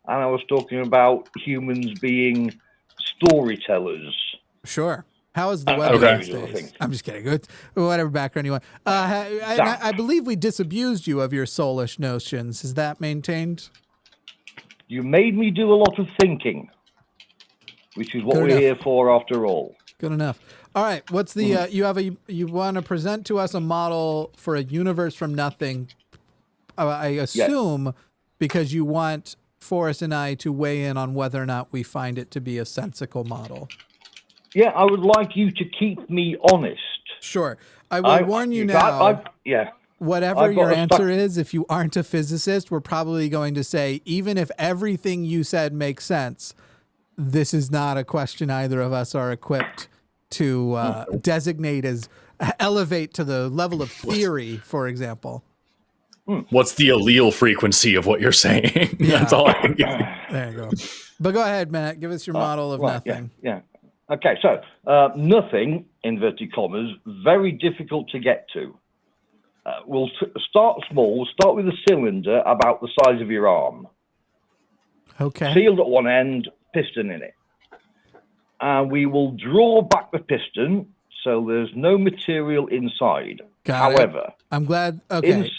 and I was talking about humans being storytellers. Sure. How is the weather these days? I'm just kidding. Whatever background you want. I believe we disabused you of your soulish notions. Is that maintained? You made me do a lot of thinking, which is what we're here for after all. Good enough. All right. What's the you want to present to us a model for a universe from nothing? I assume because you want Forrest and I to weigh in on whether or not we find it to be a sensical model. Yeah, I would like you to keep me honest. Sure. I will warn you now. Whatever your answer is, if you aren't a physicist, we're probably going to say, even if everything you said makes sense, this is not a question either of us are equipped to designate as elevate to the level of theory, for example. What's the allele frequency of what you're saying? That's all I can give you. There you go. But go ahead, Matt. Give us your model of nothing. Yeah. Okay, so nothing, inverted commas, very difficult to get to. We'll start small. We'll start with a cylinder about the size of your arm. Okay. Sealed at one end, piston in it. And we will draw back the piston so there's no material inside. However, I'm glad. Okay.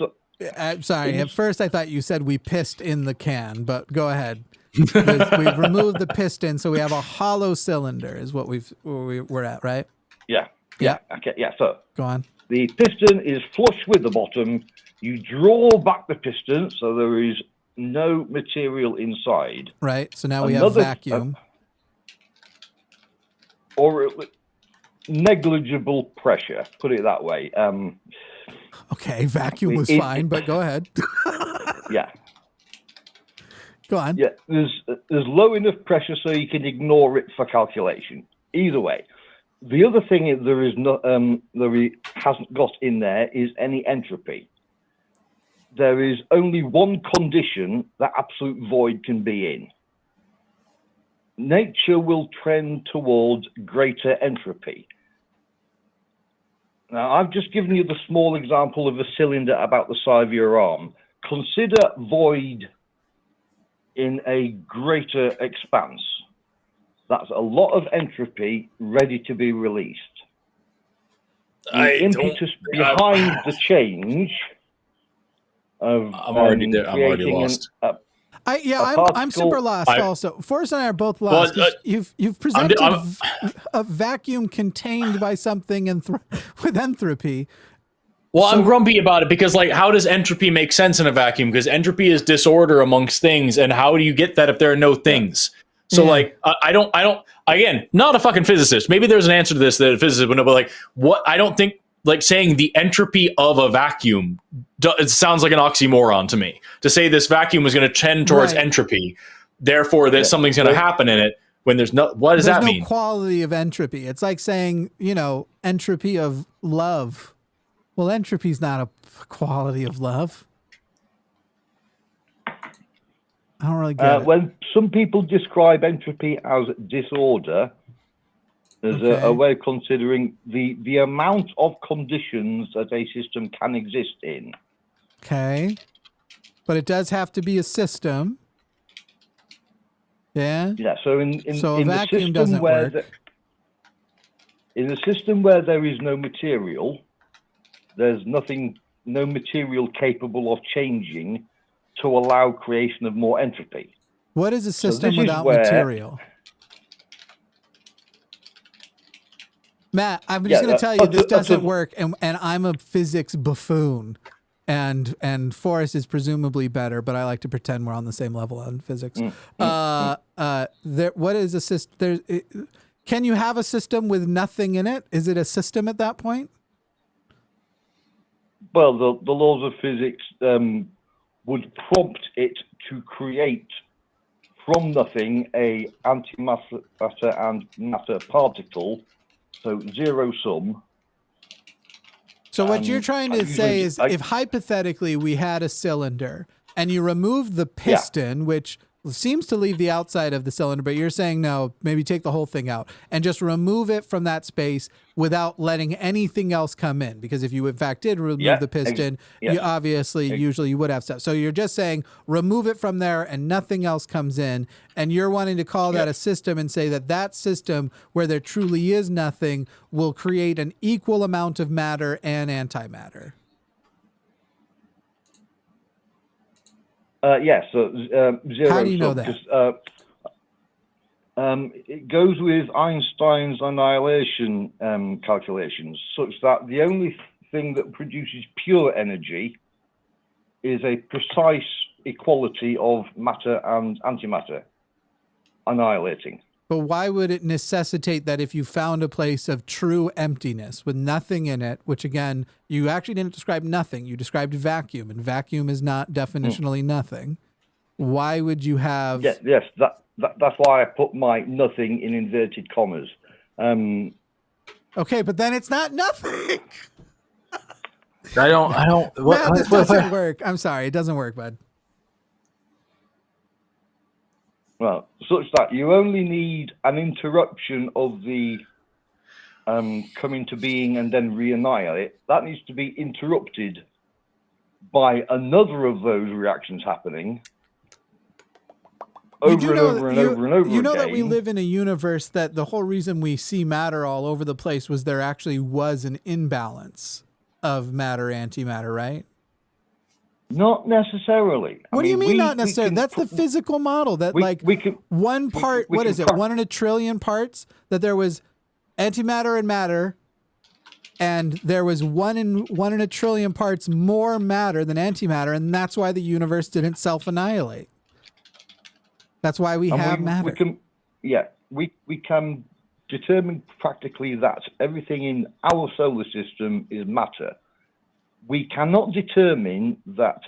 Sorry. At first, I thought you said we pissed in the can, but go ahead. We've removed the piston, so we have a hollow cylinder is what we're at, right? Yeah. Okay. Yeah. So go on. The piston is flush with the bottom. You draw back the piston, so there is no material inside. Right. So now we have vacuum. Or negligible pressure, put it that way. Okay, vacuum was fine, but go ahead. Yeah. Go on. Yeah, there's low enough pressure so you can ignore it for calculation. Either way. The other thing there is not there hasn't got in there is any entropy. There is only one condition that absolute void can be in. Nature will trend towards greater entropy. Now, I've just given you the small example of a cylinder about the size of your arm. Consider void in a greater expanse. That's a lot of entropy ready to be released. The impetus behind the change of I'm already lost. I'm super lost also. Forrest and I are both lost. You've presented a vacuum contained by something with entropy. Well, I'm grumpy about it because, like, how does entropy make sense in a vacuum? Because entropy is disorder amongst things, and how do you get that if there are no things? So like, I don't, again, not a fucking physicist. Maybe there's an answer to this that a physicist would know, but like what, I don't think like saying the entropy of a vacuum, it sounds like an oxymoron to me to say this vacuum is going to tend towards entropy. Therefore that something's going to happen in it when there's no, what does that mean? There's no quality of entropy. It's like saying, entropy of love. Well, entropy is not a quality of love. I don't really get it. When some people describe entropy as disorder, there's a way of considering the amount of conditions that a system can exist in. Okay. But it does have to be a system. Yeah? Yeah, so in a in vacuum the system doesn't where work. in a system where there is no material, there's no material capable of changing to allow creation of more entropy. What is a system without material? Matt, I'm just going to tell you this doesn't work, and I'm a physics buffoon, and Forrest is presumably better, but I like to pretend we're on the same level on physics. What is a system? Can you have a system with nothing in it? Is it a system at that point? Well, the laws of physics would prompt it to create from nothing a antimatter and matter particle, so zero sum. So what you're trying to say is if hypothetically we had a cylinder and you remove the piston, which seems to leave the outside of the cylinder, but you're saying no, maybe take the whole thing out and just remove it from that space without letting anything else come in. Because if you in fact did remove the piston, you obviously usually you would have stuff. So you're just saying remove it from there and nothing else comes in. And you're wanting to call that a system and say that that system where there truly is nothing will create an equal amount of matter and antimatter. So zero. How do you know that? It goes with Einstein's annihilation calculations, such that the only thing that produces pure energy is a precise equality of matter and antimatter annihilating. But why would it necessitate that if you found a place of true emptiness with nothing in it, which again, you actually didn't describe nothing, you described vacuum, and vacuum is not definitionally nothing. Why would you have... Yes, that's why I put my nothing in inverted commas. Okay, but then it's not nothing. I don't... This doesn't work. I'm sorry, it doesn't work, bud. Well, such that you only need an interruption of the coming to being and then re-annihilate. That needs to be interrupted by another of those reactions happening over and over and over and over again. You know that we live in a universe that the whole reason we see matter all over the place was there actually was an imbalance of matter, antimatter, right? Not necessarily. What do you mean not necessarily? That's the physical model that one part, what is it? 1 in a trillion parts, that there was antimatter and matter, and there was 1 in a trillion parts more matter than antimatter, and that's why the universe didn't self-annihilate. That's why we have matter. We can determine practically that everything in our solar system is matter. We cannot determine that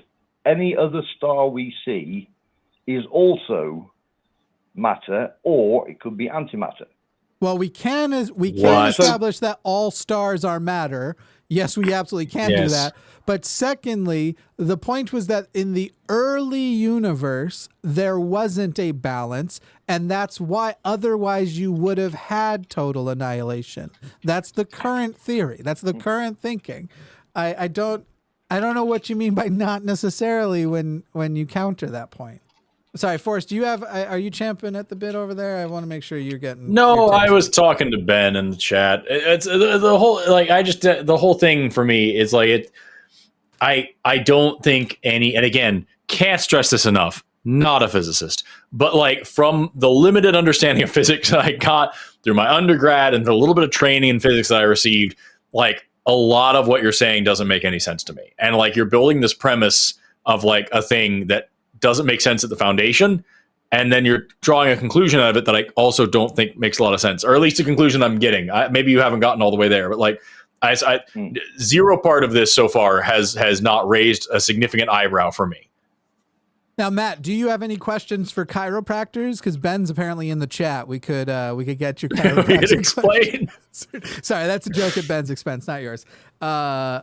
any other star we see is also matter, or it could be antimatter. Well, we can establish that all stars are matter. Yes, we absolutely can do that. But secondly, the point was that in the early universe, there wasn't a balance, and that's why otherwise you would have had total annihilation. That's the current theory. That's the current thinking. I don't know what you mean by not necessarily when you counter that point. Sorry, Forrest, are you champing at the bit over there? I want to make sure you're getting... No, I was talking to Ben in the chat. It's the whole, the whole thing for me is I don't think and again, can't stress this enough, not a physicist, but from the limited understanding of physics that I got through my undergrad and the little bit of training in physics that I received, a lot of what you're saying doesn't make any sense to me. And you're building this premise of a thing that doesn't make sense at the foundation. and then you're drawing a conclusion out of it that I also don't think makes a lot of sense, or at least a conclusion I'm getting. Maybe you haven't gotten all the way there, but like zero part of this so far has not raised a significant eyebrow for me. Now, Matt, do you have any questions for chiropractors? Because Ben's apparently in the chat. We could get your chiropractor. We could explain. Sorry, that's a joke at Ben's expense, not yours. Yeah,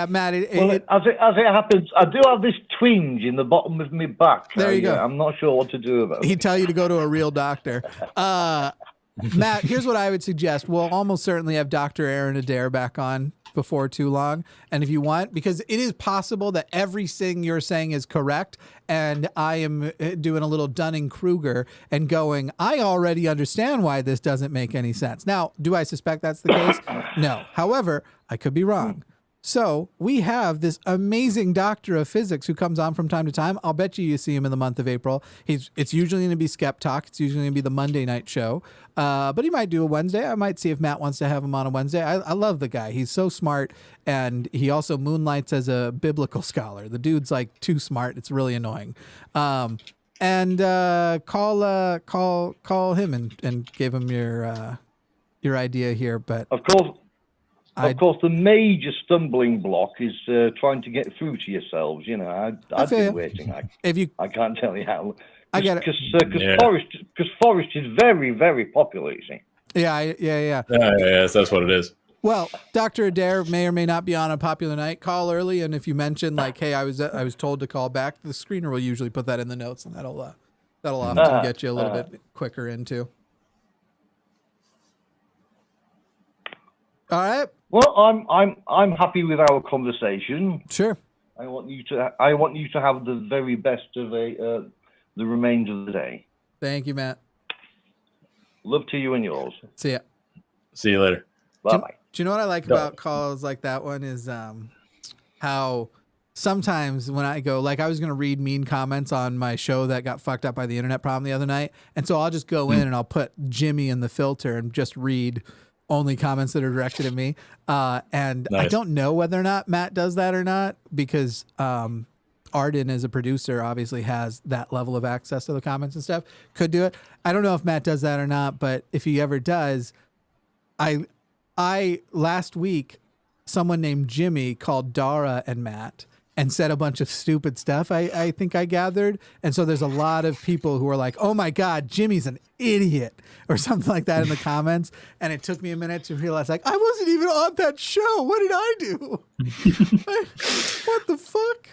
Matt. As it happens, I do have this twinge in the bottom of my back. There you go. I'm not sure what to do about it. He'd tell you to go to a real doctor. Matt, here's what I would suggest. We'll almost certainly have Dr. Aron Adair back on before too long. And if you want, because it is possible that everything you're saying is correct, and I am doing a little Dunning-Kruger and going, I already understand why this doesn't make any sense. Now, do I suspect that's the case? No. However, I could be wrong. So we have this amazing doctor of physics who comes on from time to time. I'll bet you see him in the month of April. It's usually going to be Skeptalk. It's usually going to be the Monday night show. But he might do a Wednesday. I might see if Matt wants to have him on a Wednesday. I love the guy. He's so smart. And he also moonlights as a biblical scholar. The dude's like too smart. It's really annoying. Call him and give him your idea here. But of course, the major stumbling block is trying to get through to yourselves. You know, I've been waiting. I can't tell you how. I get it. Because Forrest is very, very popular, you see. Yeah. Yes, that's what it is. Well, Dr. Adair may or may not be on a popular night. Call early, and if you mention like, "Hey, I was told to call back," the screener will usually put that in the notes, and that'll often get you a little bit quicker into. All right. Well, I'm happy with our conversation. Sure. I want you to have the very best of the remainder of the day. Thank you, Matt. Love to you and yours. See ya. See you later. Bye. Do you know what I like about calls like that one is how sometimes when I go, like I was going to read mean comments on my show that got fucked up by the internet problem the other night. And so I'll just go in and I'll put Jimmy in the filter and just read only comments that are directed at me. And nice. I don't know whether or not Matt does that or not, because Arden, as a producer, obviously has that level of access to the comments and stuff. Could do it. I don't know if Matt does that or not, but if he ever does, I last week, someone named Jimmy called Dara and Matt and said a bunch of stupid stuff, I think I gathered. And so there's a lot of people who are like, oh my God, Jimmy's an idiot or something like that in the comments. And it took me a minute to realize, like, I wasn't even on that show. What did I do? What the fuck?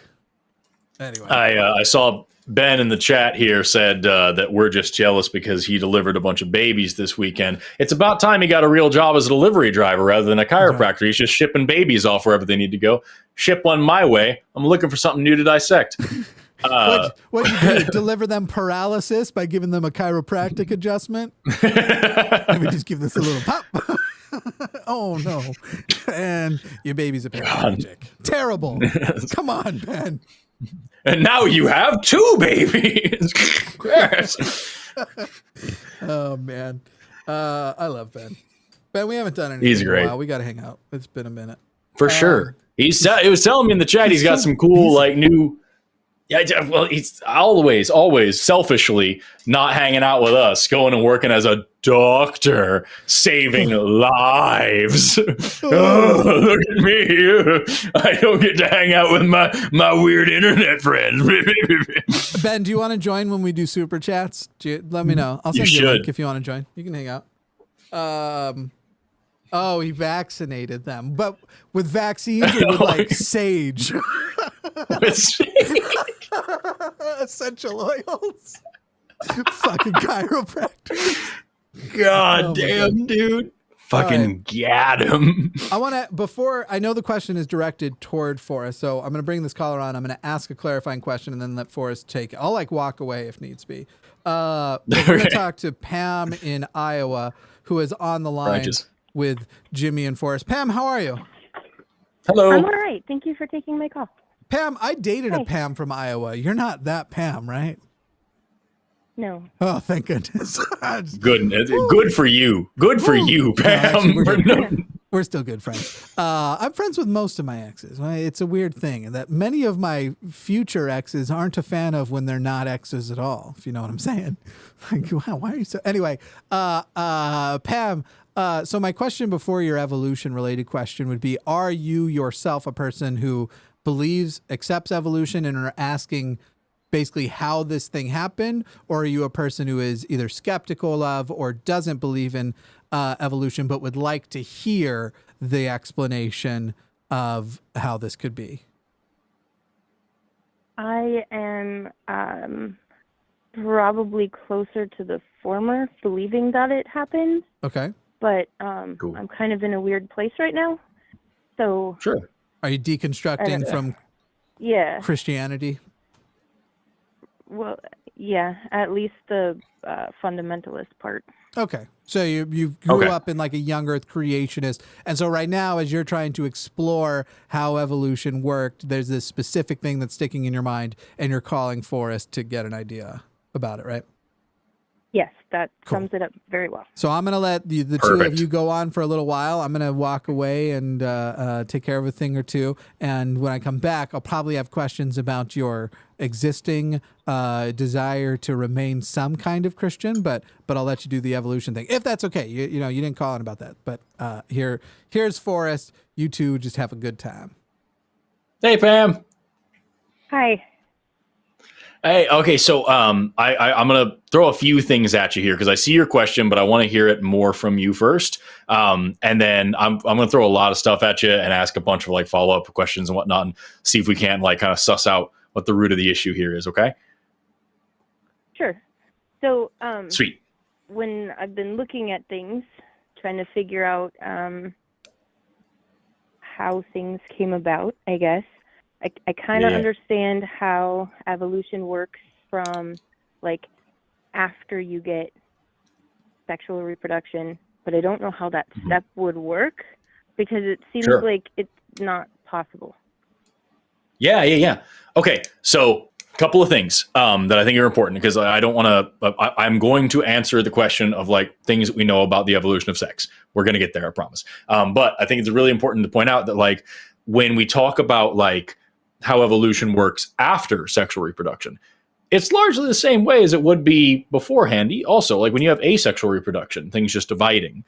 Anyway. I saw Ben in the chat here said that we're just jealous because he delivered a bunch of babies this weekend. It's about time he got a real job as a delivery driver rather than a chiropractor. He's just shipping babies off wherever they need to go. Ship one my way. I'm looking for something new to dissect. What you do? Deliver them paralysis by giving them a chiropractic adjustment? Let me just give this a little pop. Oh no. And your baby's a paraplegic. Terrible. Come on, Ben. And now you have 2 babies. Oh man, I love Ben. Ben, we haven't done anything in a while. We got to hang out. It's been a minute. For sure. He was telling me in the chat he's got some cool like new. Yeah, well, he's always selfishly not hanging out with us, going and working as a doctor, saving lives. Oh, look at me. I don't get to hang out with my weird internet friends. Ben, do you want to join when we do super chats? Let me know. I'll send you a link if you want to join. You can hang out. Oh, he vaccinated them. But with vaccines or with like sage? Essential oils. Fucking chiropractor. God damn, dude. Fucking got him. I know the question is directed toward Forrest, so I'm going to bring this caller on. I'm going to ask a clarifying question and then let Forrest take it. I'll walk away if needs be. We're going to talk to Pam in Iowa, who is on the line with Jimmy and Forrest. Pam, how are you? Hello. I'm all right. Thank you for taking my call. Pam, I dated a Pam from Iowa. You're not that Pam, right? No. Oh, thank goodness. Good for you. Good for you, Pam. We're still good friends. I'm friends with most of my exes. It's a weird thing that many of my future exes aren't a fan of when they're not exes at all, if you know what I'm saying. Like, wow, why are you so... Anyway, Pam, so my question before your evolution-related question would be, are you yourself a person who accepts evolution and are asking basically how this thing happened, or are you a person who is either skeptical of or doesn't believe in evolution but would like to hear the explanation of how this could be? I am probably closer to the former, believing that it happened. Okay. But Cool. I'm kind of in a weird place right now. So Sure. Are you deconstructing from Christianity? Well, yeah, at least the fundamentalist part. Okay. So you grew up in like a young earth creationist. And so right now, as you're trying to explore how evolution worked, there's this specific thing that's sticking in your mind and you're calling Forrest to get an idea about it, right? Yes, that sums it up very well. So I'm going to let the two of you go on for a little while. I'm going to walk away and take care of a thing or two. And when I come back, I'll probably have questions about your existing desire to remain some kind of Christian, but I'll let you do the evolution thing, if that's okay. You know, you didn't call in about that. But here's Forrest. You two just have a good time. Hey, Pam. Hi. Hey, okay, so I'm going to throw a few things at you here because I see your question, but I want to hear it more from you first. And then I'm going to throw a lot of stuff at you and ask a bunch of like follow-up questions and whatnot and see if we can like kind of suss out what the root of the issue here is, okay? Sure. So Sweet. When I've been looking at things, trying to figure out how things came about, I guess, I kind of understand how evolution works from like after you get sexual reproduction, but I don't know how that step would work because it seems like it's not possible. Yeah. Okay, so a couple of things that I think are important because I don't want to, I'm going to answer the question of like things that we know about the evolution of sex. We're going to get there, I promise. But I think it's really important to point out that like when we talk about like how evolution works after sexual reproduction, it's largely the same way as it would be beforehand. Also, like when you have asexual reproduction, things just dividing,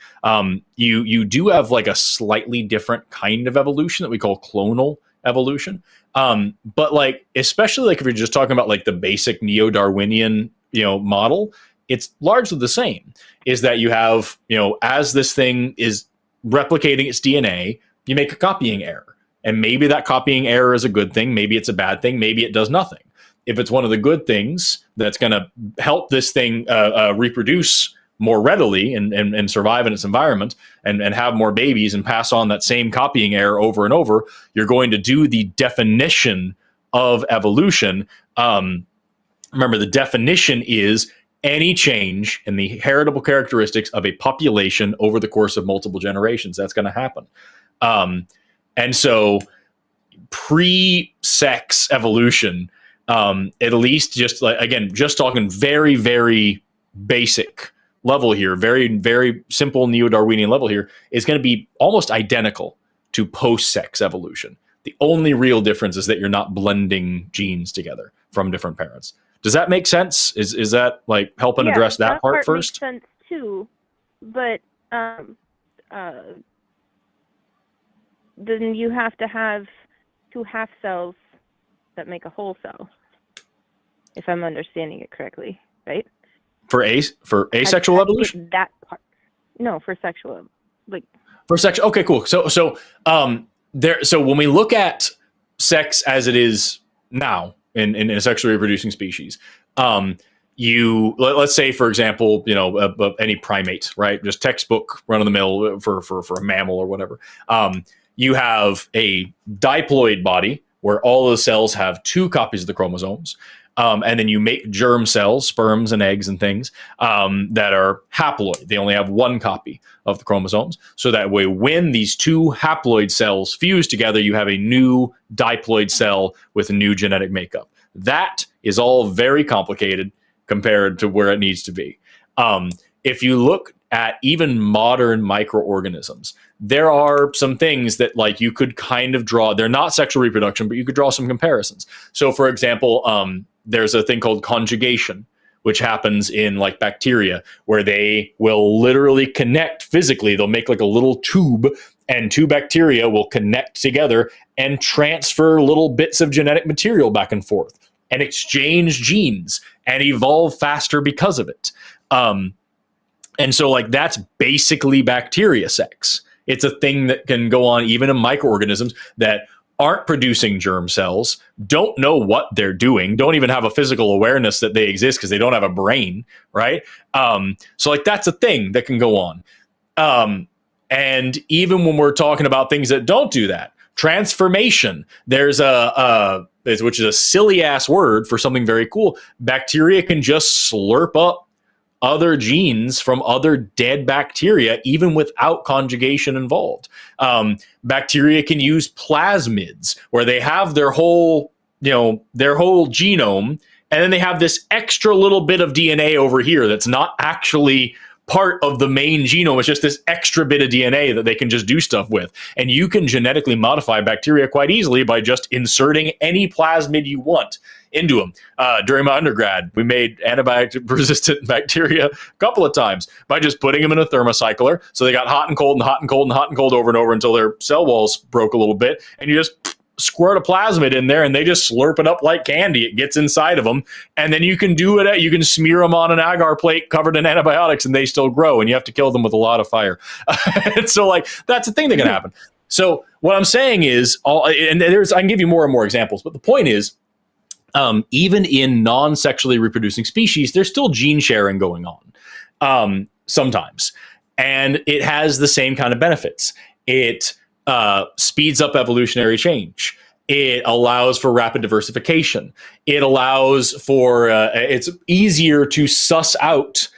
you do have like a slightly different kind of evolution that we call clonal evolution. But like, especially like if you're just talking about like the basic neo-Darwinian, model, it's largely the same, is that you have, as this thing is replicating its DNA, you make a copying error. And maybe that copying error is a good thing. Maybe it's a bad thing. Maybe it does nothing. If it's one of the good things that's going to help this thing reproduce more readily and survive in its environment and have more babies and pass on that same copying error over and over, you're going to do the definition of evolution. Remember, the definition is any change in the heritable characteristics of a population over the course of multiple generations. That's going to happen. And so pre-sex evolution, at least just like, again, just talking very, very basic level here, very, very simple neo-Darwinian level here, is going to be almost identical to post-sex evolution. The only real difference is that you're not blending genes together from different parents. Does that make sense? Is that like helping address that part first? Makes sense too, but then you have to have two half cells that make a whole cell, if I'm understanding it correctly, right? For asexual evolution? That part. No, for sexual, like. For sexual. Okay, cool. So when we look at sex as it is now in a sexually reproducing species, let's say, for example, any primate, right? Just textbook run of the mill for a mammal or whatever. You have a diploid body where all the cells have two copies of the chromosomes. And then you make germ cells, sperms and eggs and things that are haploid. They only have one copy of the chromosomes. So that way, when these two haploid cells fuse together, you have a new diploid cell with a new genetic makeup. That is all very complicated compared to where it needs to be. If you look at even modern microorganisms, there are some things that like you could kind of draw. They're not sexual reproduction, but you could draw some comparisons. So for example, there's a thing called conjugation, which happens in like bacteria, where they will literally connect physically. They'll make like a little tube, and two bacteria will connect together and transfer little bits of genetic material back and forth and exchange genes and evolve faster because of it. And so like that's basically bacteria sex. It's a thing that can go on even in microorganisms that aren't producing germ cells, don't know what they're doing, don't even have a physical awareness that they exist because they don't have a brain, right? So like that's a thing that can go on. And even when we're talking about things that don't do that, transformation, there's which is a silly ass word for something very cool. Bacteria can just slurp up other genes from other dead bacteria, even without conjugation involved. Bacteria can use plasmids, where they have their whole genome, and then they have this extra little bit of DNA over here that's not actually part of the main genome. It's just this extra bit of DNA that they can just do stuff with. And you can genetically modify bacteria quite easily by just inserting any plasmid you want into them. During my undergrad, we made antibiotic-resistant bacteria a couple of times by just putting them in a thermocycler. So they got hot and cold and hot and cold and hot and cold over and over until their cell walls broke a little bit. And you just squirt a plasmid in there and they just slurp it up like candy. It gets inside of them. And then you can you can smear them on an agar plate covered in antibiotics and they still grow, and you have to kill them with a lot of fire. And so like, that's a thing that can happen. So what I'm saying is, I can give you more and more examples, but the point is, even in non-sexually reproducing species, there's still gene sharing going on sometimes. And it has the same kind of benefits. It speeds up evolutionary change. It allows for rapid diversification. It allows for, it's easier to suss out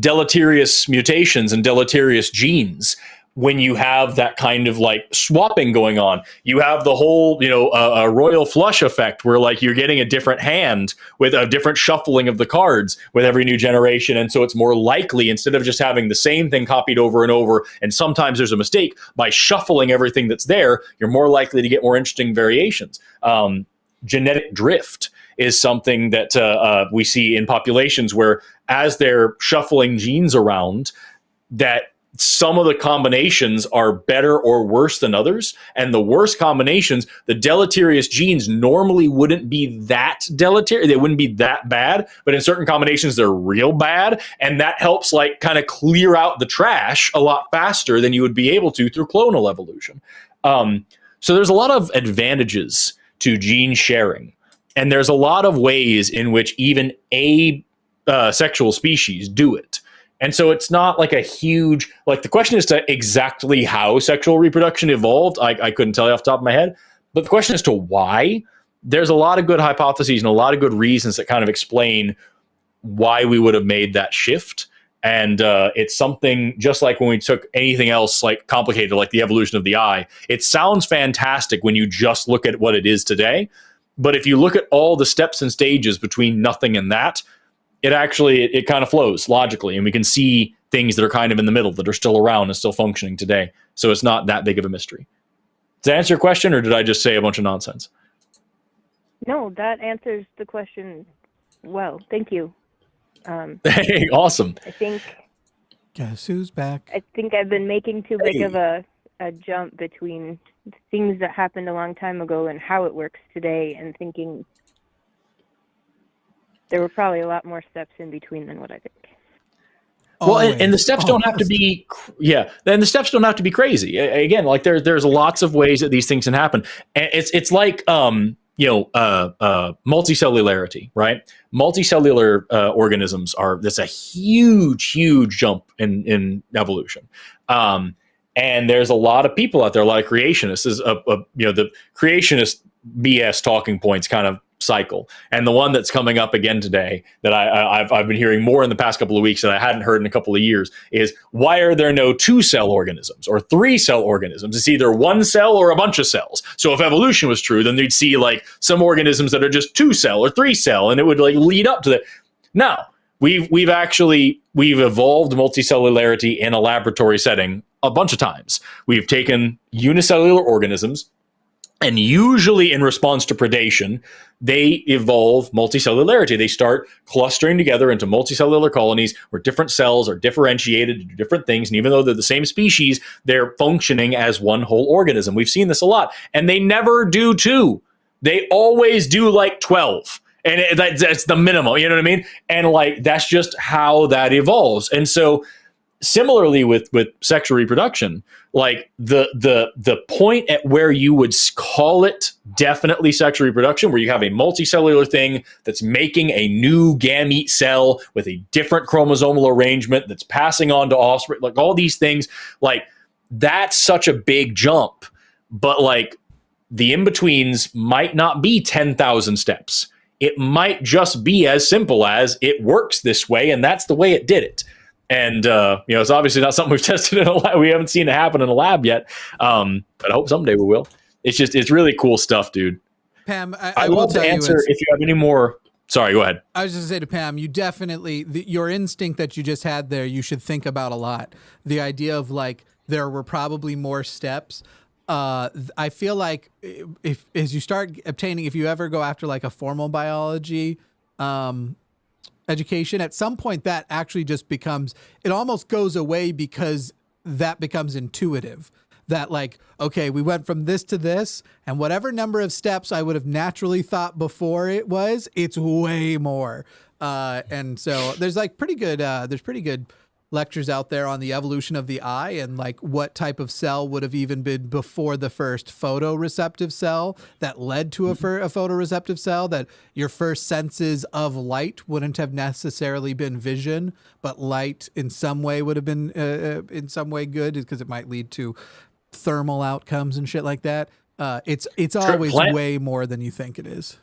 deleterious mutations and deleterious genes when you have that kind of like swapping going on. You have the whole, a royal flush effect where like you're getting a different hand with a different shuffling of the cards with every new generation. And so it's more likely, instead of just having the same thing copied over and over, and sometimes there's a mistake, by shuffling everything that's there, you're more likely to get more interesting variations. Genetic drift is something that we see in populations where, as they're shuffling genes around, that some of the combinations are better or worse than others. And the worst combinations, the deleterious genes normally wouldn't be that deleterious. They wouldn't be that bad, but in certain combinations, they're real bad. And that helps like kind of clear out the trash a lot faster than you would be able to through clonal evolution. So there's a lot of advantages to gene sharing. And there's a lot of ways in which even sexual species do it. And so it's not like a huge, like the question is to exactly how sexual reproduction evolved. I couldn't tell you off the top of my head, but the question as to why, there's a lot of good hypotheses and a lot of good reasons that kind of explain why we would have made that shift. And it's something just like when we took anything else like complicated, like the evolution of the eye. It sounds fantastic when you just look at what it is today. But if you look at all the steps and stages between nothing and that, it kind of flows logically, and we can see things that are kind of in the middle that are still around and still functioning today. So it's not that big of a mystery. Does that answer your question, or did I just say a bunch of nonsense? No, that answers the question well. Thank you. Hey, awesome. I think. Guess who's back? I think I've been making too big of a jump between things that happened a long time ago and how it works today, and thinking there were probably a lot more steps in between than what I think. Well, and the steps don't have to be, then the steps don't have to be crazy. Again, like there's lots of ways that these things can happen. And it's like, multicellularity, right? Multicellular organisms that's a huge, huge jump in evolution. And there's a lot of people out there, a lot of creationists. This is the creationist BS talking points kind of cycle. And the one that's coming up again today that I've been hearing more in the past couple of weeks that I hadn't heard in a couple of years is, why are there no 2-cell organisms or 3-cell organisms? It's either one cell or a bunch of cells. So if evolution was true, then they'd see like some organisms that are just 2-cell or 3-cell, and it would like lead up to that. No, we've evolved multicellularity in a laboratory setting a bunch of times. We've taken unicellular organisms, and usually in response to predation, they evolve multicellularity. They start clustering together into multicellular colonies where different cells are differentiated to do different things. And even though they're the same species, they're functioning as one whole organism. We've seen this a lot. And they never do 2. They always do like 12. And that's the minimum, you know what I mean? And like, that's just how that evolves. And so similarly with sexual reproduction, like the point at where you would call it definitely sexual reproduction, where you have a multicellular thing that's making a new gamete cell with a different chromosomal arrangement that's passing on to offspring, like all these things, like that's such a big jump. But like the in-betweens might not be 10,000 steps. It might just be as simple as it works this way, and that's the way it did it. And, it's obviously not something we've tested in a lab. We haven't seen it happen in a lab yet. But I hope someday we will. It's really cool stuff, dude. Pam, I will tell answer if you have any more. Sorry, go ahead. I was just going to say to Pam, you definitely, your instinct that you just had there, you should think about a lot. The idea of like, there were probably more steps. I feel like as you start obtaining, if you ever go after like a formal biology, education, at some point that actually just becomes, it almost goes away because that becomes intuitive. That like, okay, we went from this to this, and whatever number of steps I would have naturally thought before it's way more. And so there's like pretty good lectures out there on the evolution of the eye and like what type of cell would have even been before the first photoreceptive cell that led to a photoreceptive cell, that your first senses of light wouldn't have necessarily been vision, but light in some way would have been in some way good because it might lead to thermal outcomes and shit like that. It's always way more than you think it is.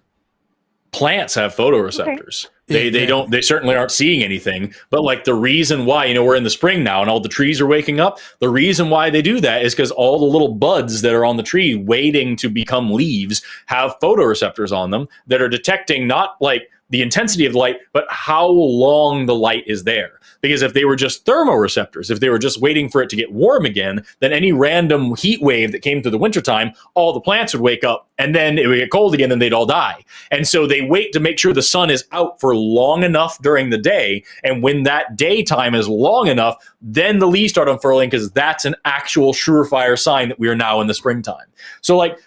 Plants have photoreceptors. Okay. They certainly aren't seeing anything, but like the reason why, we're in the spring now and all the trees are waking up, the reason why they do that is because all the little buds that are on the tree waiting to become leaves have photoreceptors on them that are detecting not like the intensity of the light, but how long the light is there. Because if they were just thermoreceptors, if they were just waiting for it to get warm again, then any random heat wave that came through the wintertime, all the plants would wake up and then it would get cold again and they'd all die. And so they wait to make sure the sun is out for long enough during the day. And when that daytime is long enough, then the leaves start unfurling because that's an actual surefire sign that we are now in the springtime. So like,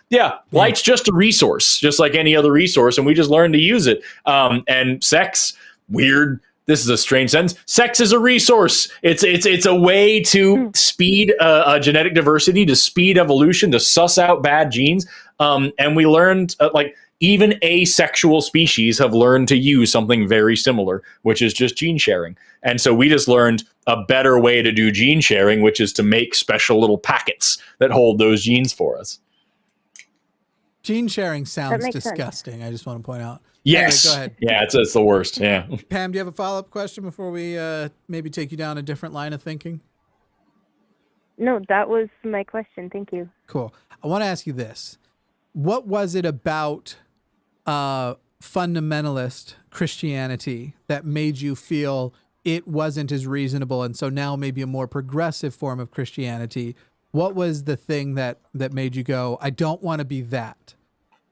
light's just a resource, just like any other resource. And we just learn to use it. And sex, weird. This is a strange sentence. Sex is a resource. It's a way to speed genetic diversity, to speed evolution, to suss out bad genes. And we learned like even asexual species have learned to use something very similar, which is just gene sharing. And so we just learned a better way to do gene sharing, which is to make special little packets that hold those genes for us. Gene sharing sounds disgusting. I just want to point out. Yes. Anyway, go ahead. Yeah, it's the worst. Yeah. Pam, do you have a follow-up question before we maybe take you down a different line of thinking? No, that was my question. Thank you. Cool. I want to ask you this. What was it about fundamentalist Christianity that made you feel it wasn't as reasonable, and so now maybe a more progressive form of Christianity? What was the thing that made you go, I don't want to be that,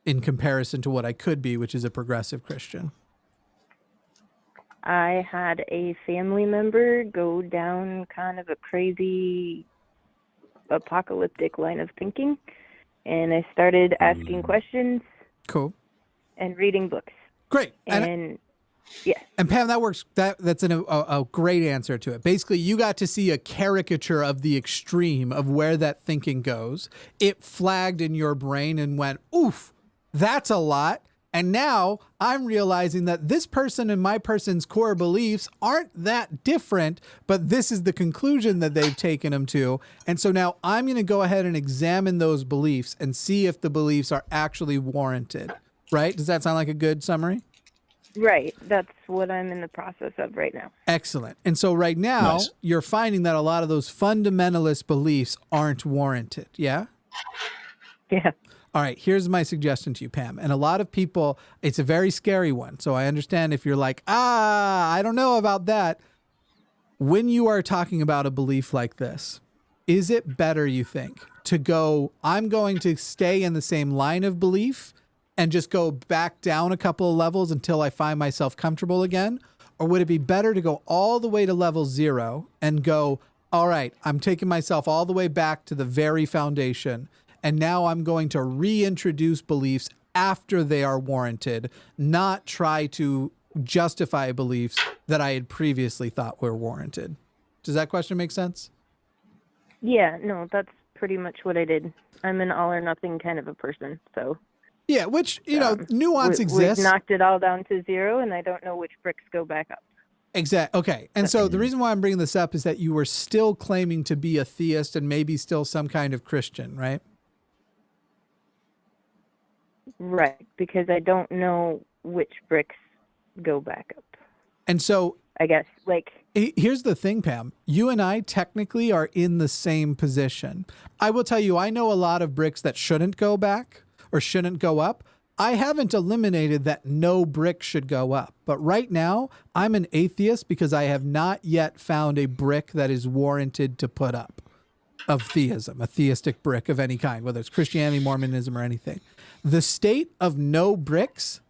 in comparison to what I could be, which is a progressive Christian? I had a family member go down kind of a crazy apocalyptic line of thinking, and I started asking questions. Cool. And reading books. Great. And yeah. And Pam, that works. That's a great answer to it. Basically, you got to see a caricature of the extreme of where that thinking goes. It flagged in your brain and went, oof, that's a lot. And now I'm realizing that this person and my person's core beliefs aren't that different, but this is the conclusion that they've taken them to. And so now I'm going to go ahead and examine those beliefs and see if the beliefs are actually warranted. Right? Does that sound like a good summary? Right. That's what I'm in the process of right now. Excellent. And so right now, You're finding that a lot of those fundamentalist beliefs aren't warranted. Yeah? Yeah. All right, here's my suggestion to you, Pam. And a lot of people, it's a very scary one. So I understand if you're like, I don't know about that. When you are talking about a belief like this, is it better, you think, to go, I'm going to stay in the same line of belief and just go back down a couple of levels until I find myself comfortable again? Or would it be better to go all the way to level 0 and go, all right, I'm taking myself all the way back to the very foundation, and now I'm going to reintroduce beliefs after they are warranted, not try to justify beliefs that I had previously thought were warranted? Does that question make sense? Yeah, no, that's pretty much what I did. I'm an all or nothing kind of a person, so. Yeah, which, nuance exists. We've knocked it all down to 0, and I don't know which bricks go back up. Exactly. Okay. And so the reason why I'm bringing this up is that you were still claiming to be a theist and maybe still some kind of Christian, right? Right, because I don't know which bricks go back up. And so I guess, here's the thing, Pam. You and I technically are in the same position. I will tell you, I know a lot of bricks that shouldn't go back or shouldn't go up. I haven't eliminated that no brick should go up. But right now, I'm an atheist because I have not yet found a brick that is warranted to put up of theism, a theistic brick of any kind, whether it's Christianity, Mormonism, or anything. The state of no bricks,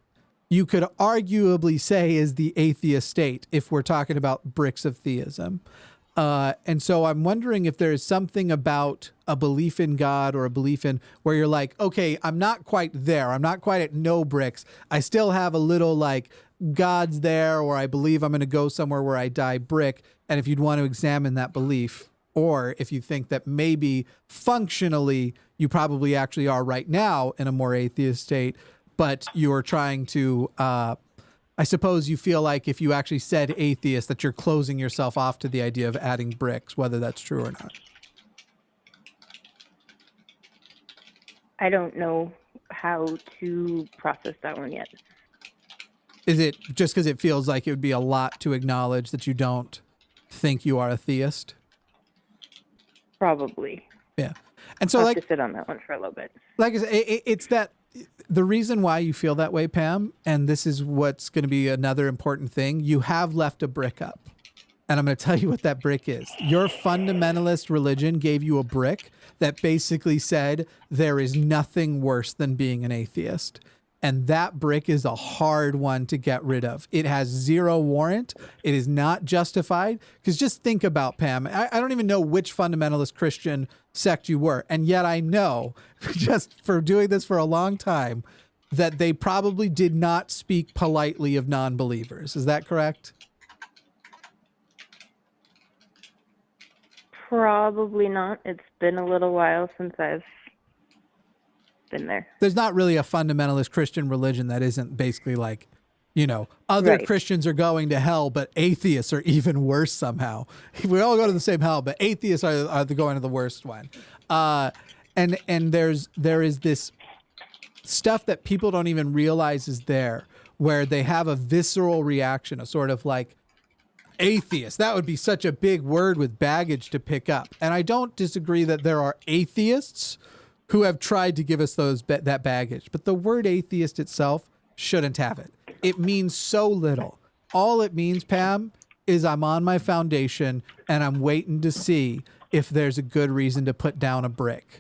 you could arguably say, is the atheist state if we're talking about bricks of theism. And so I'm wondering if there's something about a belief in God or a belief in where you're like, okay, I'm not quite there. I'm not quite at no bricks. I still have a little God's there, or I believe I'm going to go somewhere where I die brick. And if you'd want to examine that belief, or if you think that maybe functionally you probably actually are right now in a more atheist state, but you're trying to, I suppose you feel like if you actually said atheist, that you're closing yourself off to the idea of adding bricks, whether that's true or not. I don't know how to process that one yet. Is it just because it feels like it would be a lot to acknowledge that you don't think you are a theist? Probably. Yeah. And so I'll have to sit on that one for a little bit. Like I said, it's that the reason why you feel that way, Pam, and this is what's going to be another important thing, you have left a brick up. And I'm going to tell you what that brick is. Your fundamentalist religion gave you a brick that basically said there is nothing worse than being an atheist. And that brick is a hard one to get rid of. It has zero warrant. It is not justified. Because just think about, Pam, I don't even know which fundamentalist Christian sect you were. And yet I know, just for doing this for a long time, that they probably did not speak politely of non-believers. Is that correct? Probably not. It's been a little while since I've been there. There's not really a fundamentalist Christian religion that isn't basically like, other right. Christians are going to hell, but atheists are even worse somehow. We all go to the same hell, but atheists are going to the worst one. And there is this stuff that people don't even realize is there, where they have a visceral reaction, a sort of like, atheist. That would be such a big word with baggage to pick up. And I don't disagree that there are atheists who have tried to give us that baggage. But the word atheist itself shouldn't have it. It means so little. All it means, Pam, is I'm on my foundation and I'm waiting to see if there's a good reason to put down a brick.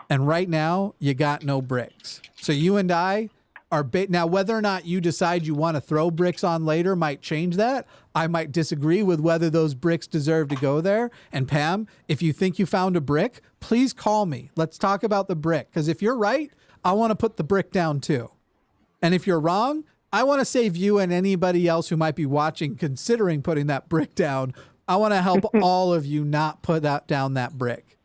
And right now, you got no bricks. So you and I are now, whether or not you decide you want to throw bricks on later might change that. I might disagree with whether those bricks deserve to go there. And Pam, if you think you found a brick, please call me. Let's talk about the brick. Because if you're right, I want to put the brick down too. And if you're wrong, I want to save you and anybody else who might be watching considering putting that brick down. I want to help all of you not put down that brick.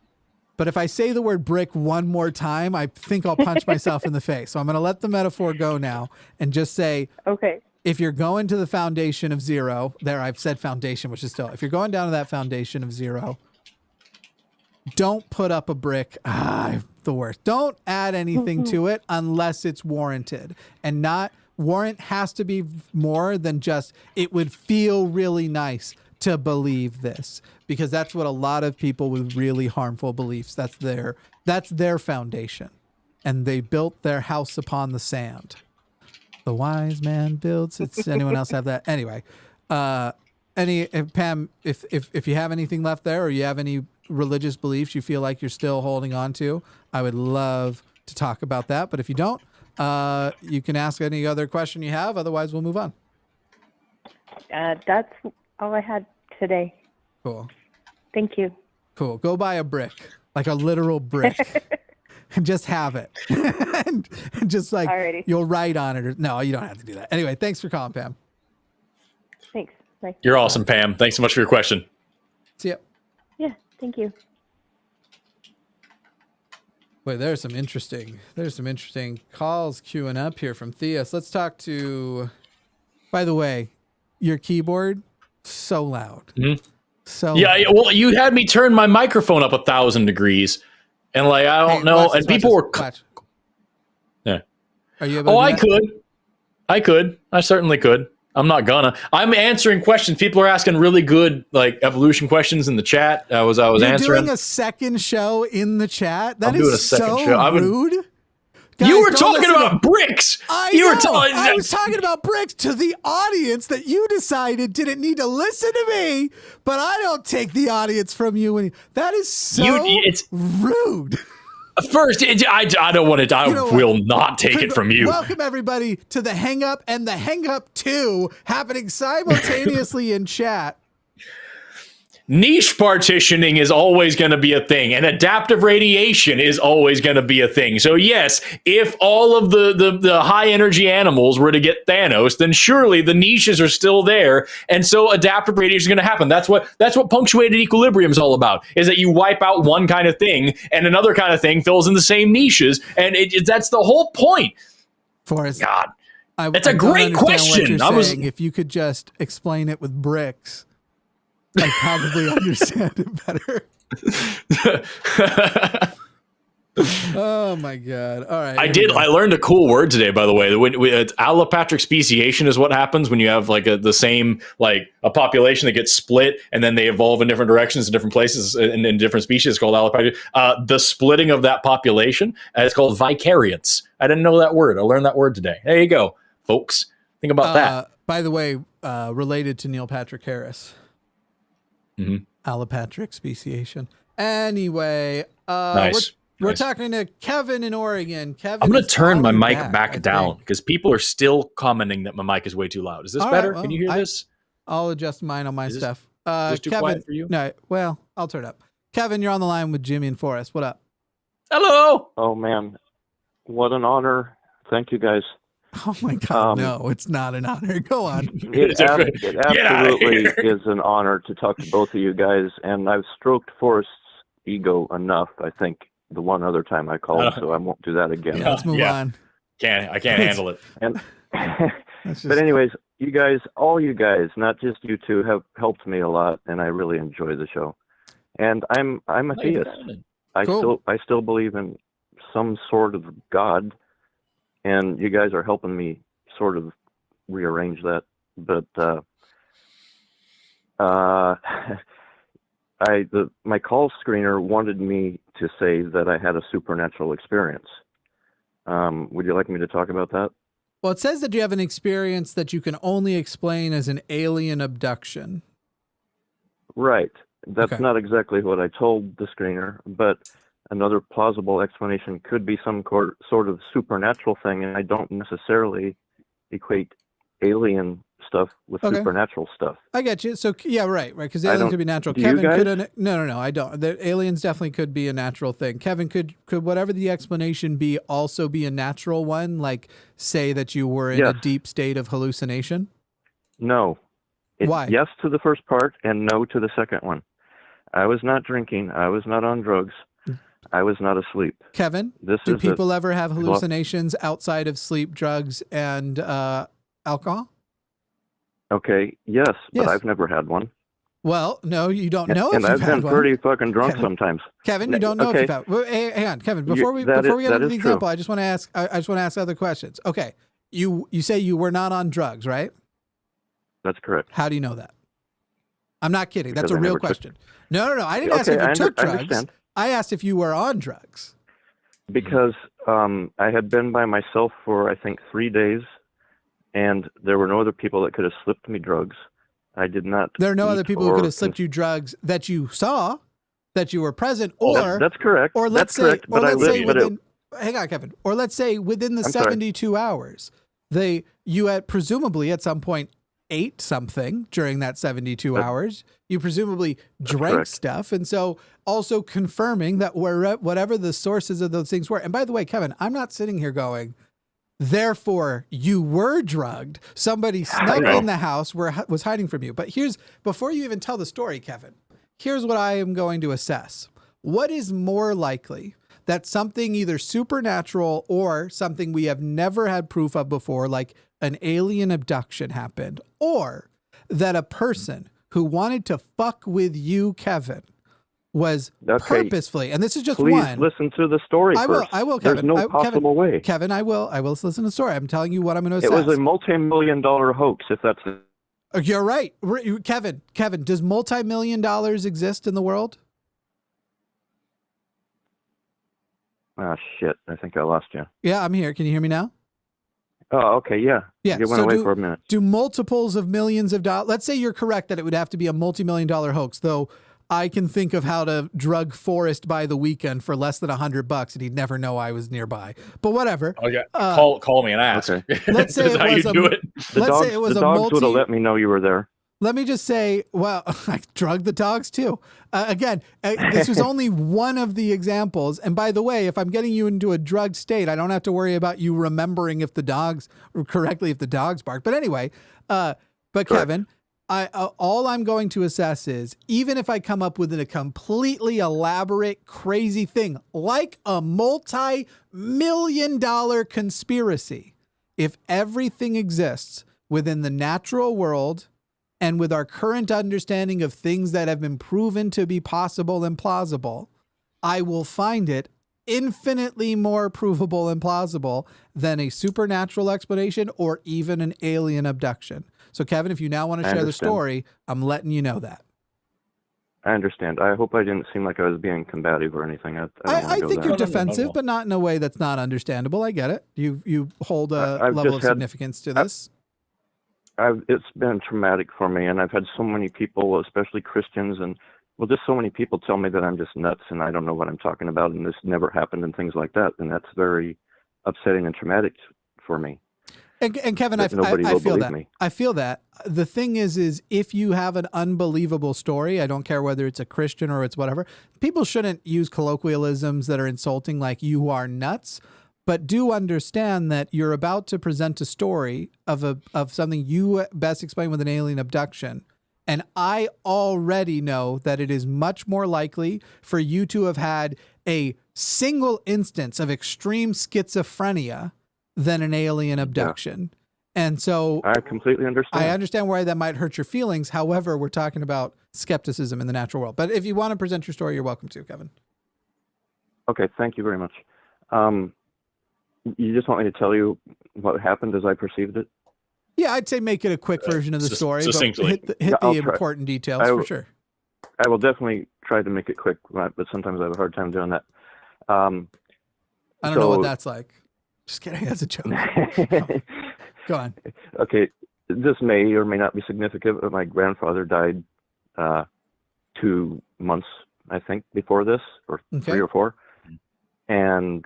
But if I say the word brick one more time, I think I'll punch myself in the face. So I'm going to let the metaphor go now and just say, okay, if you're going to the foundation of 0, there I've said foundation, which is still, if you're going down to that foundation of 0, don't put up a brick. The worst. Don't add anything to it unless it's warranted. And warrant has to be more than just, it would feel really nice to believe this, because that's what a lot of people with really harmful beliefs, that's their foundation, and they built their house upon the sand. The wise man builds. Anyone else have that? Anyway, Pam, if you have anything left there, or you have any religious beliefs you feel like you're still holding on to, I would love to talk about that. But if you don't, you can ask any other question you have. Otherwise, we'll move on. That's all I had today. Cool. Thank you. Cool. Go buy a brick, like a literal brick, and just have it. and just like Alrighty. You'll write on it. No, you don't have to do that. Anyway, thanks for calling, Pam. Thanks. Bye. You're awesome, Pam. Thanks so much for your question. See ya. Yeah, thank you. Wait, there's some interesting calls queuing up here from Theus. Let's talk to, by the way, your keyboard, so loud. Mm-hmm. So yeah, well, you had me turn my microphone up 1,000 degrees, and like I don't know, and people were. Yeah. Are you able to do that? I could. I certainly could. I'm not gonna. I'm answering questions. People are asking really good like evolution questions in the chat. I was You're answering. Doing a second show in the chat. I'm doing a second show. Rude. Guys, you were talking about bricks. I was talking about bricks to the audience that you decided didn't need to listen to me, but I don't take the audience from you. That is so rude. First, I don't want to. I will not take it from you. Welcome everybody to the Hang Up and the Hang Up 2 happening simultaneously in chat. Niche partitioning is always going to be a thing, and adaptive radiation is always going to be a thing. So yes, if all of the high energy animals were to get Thanos, then surely the niches are still there, and so adaptive radiation is going to happen. That's what punctuated equilibrium is all about. Is that you wipe out one kind of thing, and another kind of thing fills in the same niches, and that's the whole point. Forrest, God, that's a great question. If you could just explain it with bricks, I probably understand it better. Oh my God. All right. I learned a cool word today, by the way. Allopatric speciation is what happens when you have like the same, like a population that gets split and then they evolve in different directions in different places and in different species. It's called allopatric. The splitting of that population is called vicariance. I didn't know that word. I learned that word today. There you go, folks. Think about that. By the way, related to Neil Patrick Harris. Mm-hmm. Allopatric speciation. Anyway, nice. We're talking to Kevin in Oregon. Kevin, I'm going to turn my mic back down because people are still commenting that my mic is way too loud. Is this better? Well, can you hear this? I'll adjust mine on my stuff. Is this too Kevin, quiet for you? No, well, I'll turn it up. Kevin, you're on the line with Jimmy and Forrest. What up? Hello. Oh man, what an honor! Thank you guys. Oh my God, no, it's not an honor. Go on. It absolutely is an honor to talk to both of you guys, and I've stroked Forrest's ego enough, I think, the one other time I called, so I won't do that again. Yeah, let's move on. I can't handle it. And but anyways, you guys, all you guys, not just you two, have helped me a lot, and I really enjoy the show. And I'm a theist. Cool. I still believe in some sort of God. And you guys are helping me sort of rearrange that. But my call screener wanted me to say that I had a supernatural experience. Would you like me to talk about that? Well, it says that you have an experience that you can only explain as an alien abduction. Right. That's not exactly what I told the screener, but another plausible explanation could be some sort of supernatural thing, and I don't necessarily equate alien stuff with supernatural stuff. I get you. So yeah, right. Because alien could be natural. Kevin could. No, I don't. The aliens definitely could be a natural thing. Kevin, could whatever the explanation be also be a natural one? Like say that you were in a deep state of hallucination. No. Why? Yes to the first part and no to the second one. I was not drinking. I was not on drugs. I was not asleep. Kevin, do people ever have hallucinations outside of sleep, drugs, and alcohol? Okay, yes, but I've never had one. Well, no, you don't know if you've had one. And I've been pretty fucking drunk sometimes. Kevin, you don't know if you've had one. Hey, hang on, Kevin, before we get into the example, I just want to ask other questions. Okay, you say you were not on drugs, right? That's correct. How do you know that? I'm not kidding. That's a real question. No. I didn't ask if you took drugs. I understand. I asked if you were on drugs. Because I had been by myself for, I think, 3 days, and there were no other people that could have slipped me drugs. I did not. There are no other people who could have slipped you drugs that you saw, that you were present, or that's correct. Or let's that's say, correct, but hang on, Kevin. Or let's say within the I'm 72 hours, you had presumably at some point ate something during that 72 hours. You presumably drank stuff, and so also confirming that whatever the sources of those things were. And by the way, Kevin, I'm not sitting here going, therefore, you were drugged. Somebody snuck in the house was hiding from you. But before you even tell the story, Kevin, here's what I am going to assess. What is more likely, that something either supernatural or something we have never had proof of before, like an alien abduction happened, or that a person who wanted to fuck with you, Kevin, was purposefully, and this is just one. Please listen to the story first. I will, Kevin. There's no possible way. Kevin, I will listen to the story. I'm telling you what I'm going to assess. It was a multi-million-dollar hoax, if that's it. You're right. Kevin, does multi-million dollars exist in the world? Ah, shit. I think I lost you. Yeah, I'm here. Can you hear me now? Oh, okay, yeah. Yeah. You went away for a minute. Do multiples of millions of dollars, let's say you're correct that it would have to be a multi-million-dollar hoax, though I can think of how to drug Forrest by the weekend for less than $100 and he'd never know I was nearby. But whatever. Okay. Call me and ask. Okay. Let's say it was The dogs would have let me know you were there. Let me just say, well, I drugged the dogs too. Again, this was only one of the examples. And by the way, if I'm getting you into a drugged state, I don't have to worry about you remembering if the dogs bark. But anyway, Kevin, all I'm going to assess is, even if I come up with a completely elaborate, crazy thing, like a multi-million-dollar conspiracy, if everything exists within the natural world and with our current understanding of things that have been proven to be possible and plausible, I will find it infinitely more provable and plausible than a supernatural explanation or even an alien abduction. So, Kevin, if you now want to share the story, I'm letting you know that. I understand. I hope I didn't seem like I was being combative or anything. I think you're defensive, but not in a way that's not understandable. I get it. You hold a level of significance to this. It's been traumatic for me, and I've had so many people, especially Christians, and just so many people tell me that I'm just nuts and I don't know what I'm talking about and this never happened and things like that, and that's very upsetting and traumatic for me. And Kevin, I feel that. Me. I feel that. The thing is if you have an unbelievable story, I don't care whether it's a Christian or it's whatever, people shouldn't use colloquialisms that are insulting, like "you are nuts." But do understand that you're about to present a story of something you best explain with an alien abduction. And I already know that it is much more likely for you to have had a single instance of extreme schizophrenia than an alien abduction. Yeah. And so I completely understand. I understand why that might hurt your feelings. However, we're talking about skepticism in the natural world. But if you want to present your story, you're welcome to, Kevin. Okay, thank you very much. You just want me to tell you what happened as I perceived it? Yeah, I'd say make it a quick version of the story, but hit the important details for sure. I will definitely try to make it quick, but sometimes I have a hard time doing that. I don't know what that's like. Just kidding. That's a joke. Go on. Okay. This may or may not be significant, but my grandfather died 2 months, I think, before this, or 3 or 4. And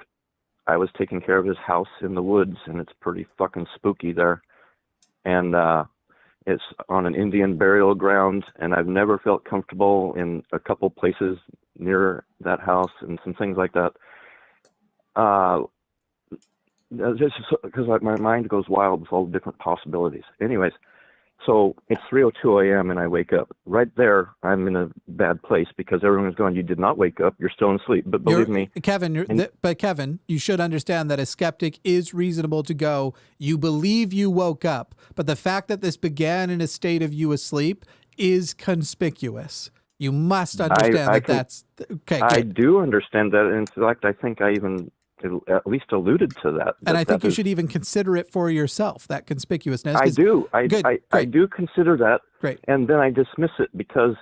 I was taking care of his house in the woods, and it's pretty fucking spooky there. And it's on an Indian burial ground, and I've never felt comfortable in a couple places near that house and some things like that. Just because my mind goes wild with all the different possibilities. Anyways, so it's 3:02 a.m. and I wake up. Right there, I'm in a bad place because everyone's going, "You did not wake up. You're still asleep." But believe me, Kevin. Kevin, you should understand that a skeptic is reasonable to go, "You believe you woke up," but the fact that this began in a state of you asleep is conspicuous. You must understand that's okay. I do understand that. In fact, I think I even at least alluded to that. And I think you should even consider it for yourself, that conspicuousness. I do. I do consider that. Great. And then I dismiss it because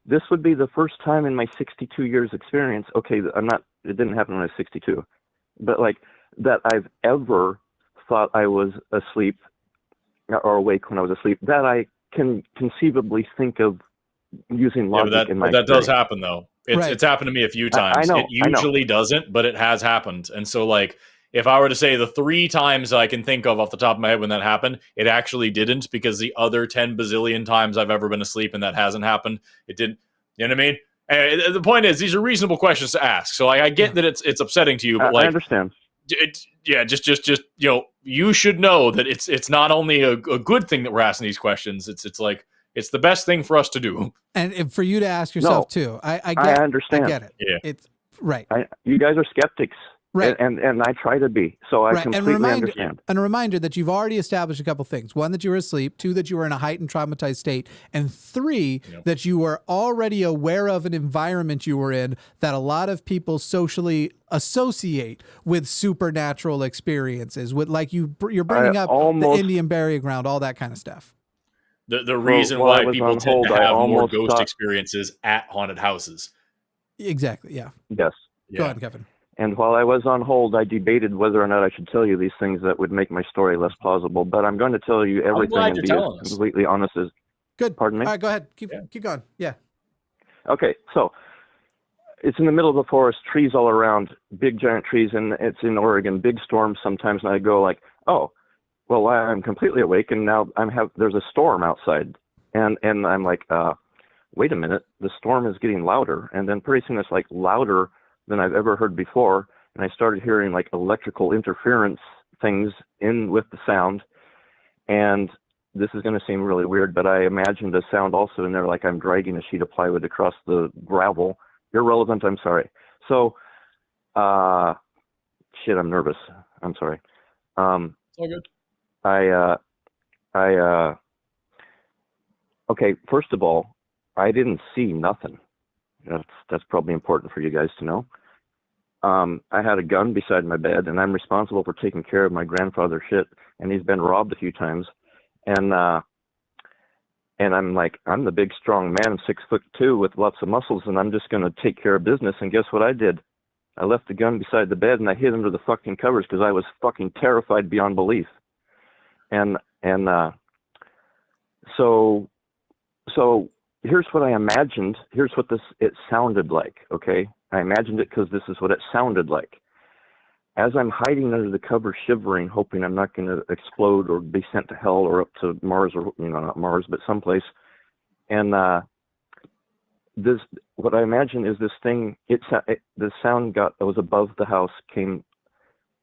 this would be the first time in my 62 years experience. Okay, it didn't happen when I was 62, but like that I've ever thought I was asleep or awake when I was asleep, that I can conceivably think of using logic in my that does experience. happen though. It's happened to me a few times. I know, it usually doesn't, but it has happened. And so like if I were to say the 3 times I can think of off the top of my head when that happened, it actually didn't, because the other 10 bazillion times I've ever been asleep and that hasn't happened, it didn't. You know what I mean? And the point is, these are reasonable questions to ask. So I get that it's upsetting to you, but like I understand. Just you know, you should know that it's not only a good thing that we're asking these questions. It's like it's the best thing for us to do, and for you to ask yourself too. I understand. I get it. Yeah, it's right. You guys are skeptics. Right. And I try to be. So I completely understand. And a reminder that you've already established a couple things. 1, that you were asleep. 2, that you were in a heightened traumatized state. And 3, that you were already aware of an environment you were in that a lot of people socially associate with supernatural experiences. With like you're bringing up the Indian burial ground, all that kind of stuff. The reason why people tend to have more ghost experiences at haunted houses. Exactly. Yeah. Yes. Go ahead, Kevin. And while I was on hold, I debated whether or not I should tell you these things that would make my story less plausible. But I'm going to tell you everything and be as completely honest as. Good. Pardon me? All right, go ahead. Keep going. Yeah. Okay, so it's in the middle of the forest, trees all around, big giant trees, and it's in Oregon, big storms sometimes. And I go like, oh, well, I'm completely awake, and now there's a storm outside, and I'm like, wait a minute, the storm is getting louder, and then pretty soon it's like louder than I've ever heard before, and I started hearing like electrical interference things in with the sound, and this is going to seem really weird, but I imagined a sound also in there like I'm dragging a sheet of plywood across the gravel. Irrelevant, I'm sorry. So, shit, I'm nervous. I'm sorry. It's all good. Okay, first of all, I didn't see nothing. That's probably important for you guys to know. I had a gun beside my bed, and I'm responsible for taking care of my grandfather's shit, and he's been robbed a few times. And I'm like, I'm the big strong man, 6'2" with lots of muscles, and I'm just going to take care of business. And guess what I did? I left the gun beside the bed, and I hid under the fucking covers because I was fucking terrified beyond belief. And so here's what I imagined. Here's what it sounded like, okay? I imagined it because this is what it sounded like. As I'm hiding under the cover, shivering, hoping I'm not going to explode or be sent to hell or up to Mars, or, not Mars, but someplace. And what I imagine is this thing, the sound was above the house, came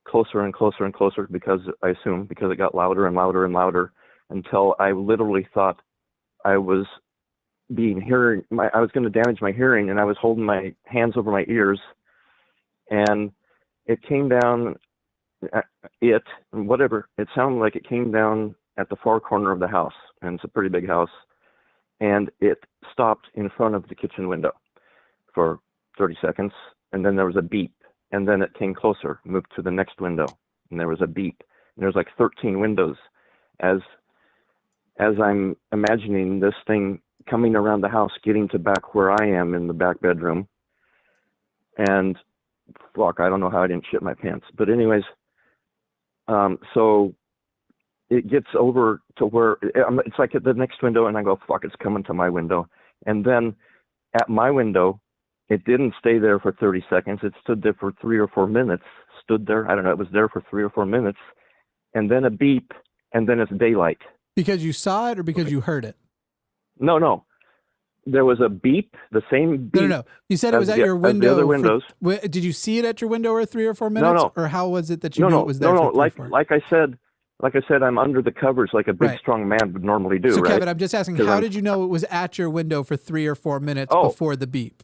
closer and closer and closer because it got louder and louder and louder until I literally thought I was I was going to damage my hearing, and I was holding my hands over my ears, and it came down, it sounded like it came down at the far corner of the house, and it's a pretty big house, and it stopped in front of the kitchen window for 30 seconds, and then there was a beep, and then it came closer, moved to the next window, and there was a beep, and there's like 13 windows as I'm imagining this thing coming around the house, getting to back where I am in the back bedroom. And fuck, I don't know how I didn't shit my pants. But anyways, so it gets over to where it's like at the next window, and I go, fuck, it's coming to my window. And then at my window, it didn't stay there for 30 seconds. It stood there for 3 or 4 minutes. I don't know, it was there for 3 or 4 minutes. And then a beep, and then it's daylight. Because you saw it or because you heard it? No. There was a beep, the same beep. No. You said it was at your window. The other windows. Did you see it at your window for 3 or 4 minutes? No. Or how was it that you knew it was there? Like I said, I'm under the covers like a big strong man would normally do. So right? Kevin, I'm just asking, how did you know it was at your window for 3 or 4 minutes before the beep?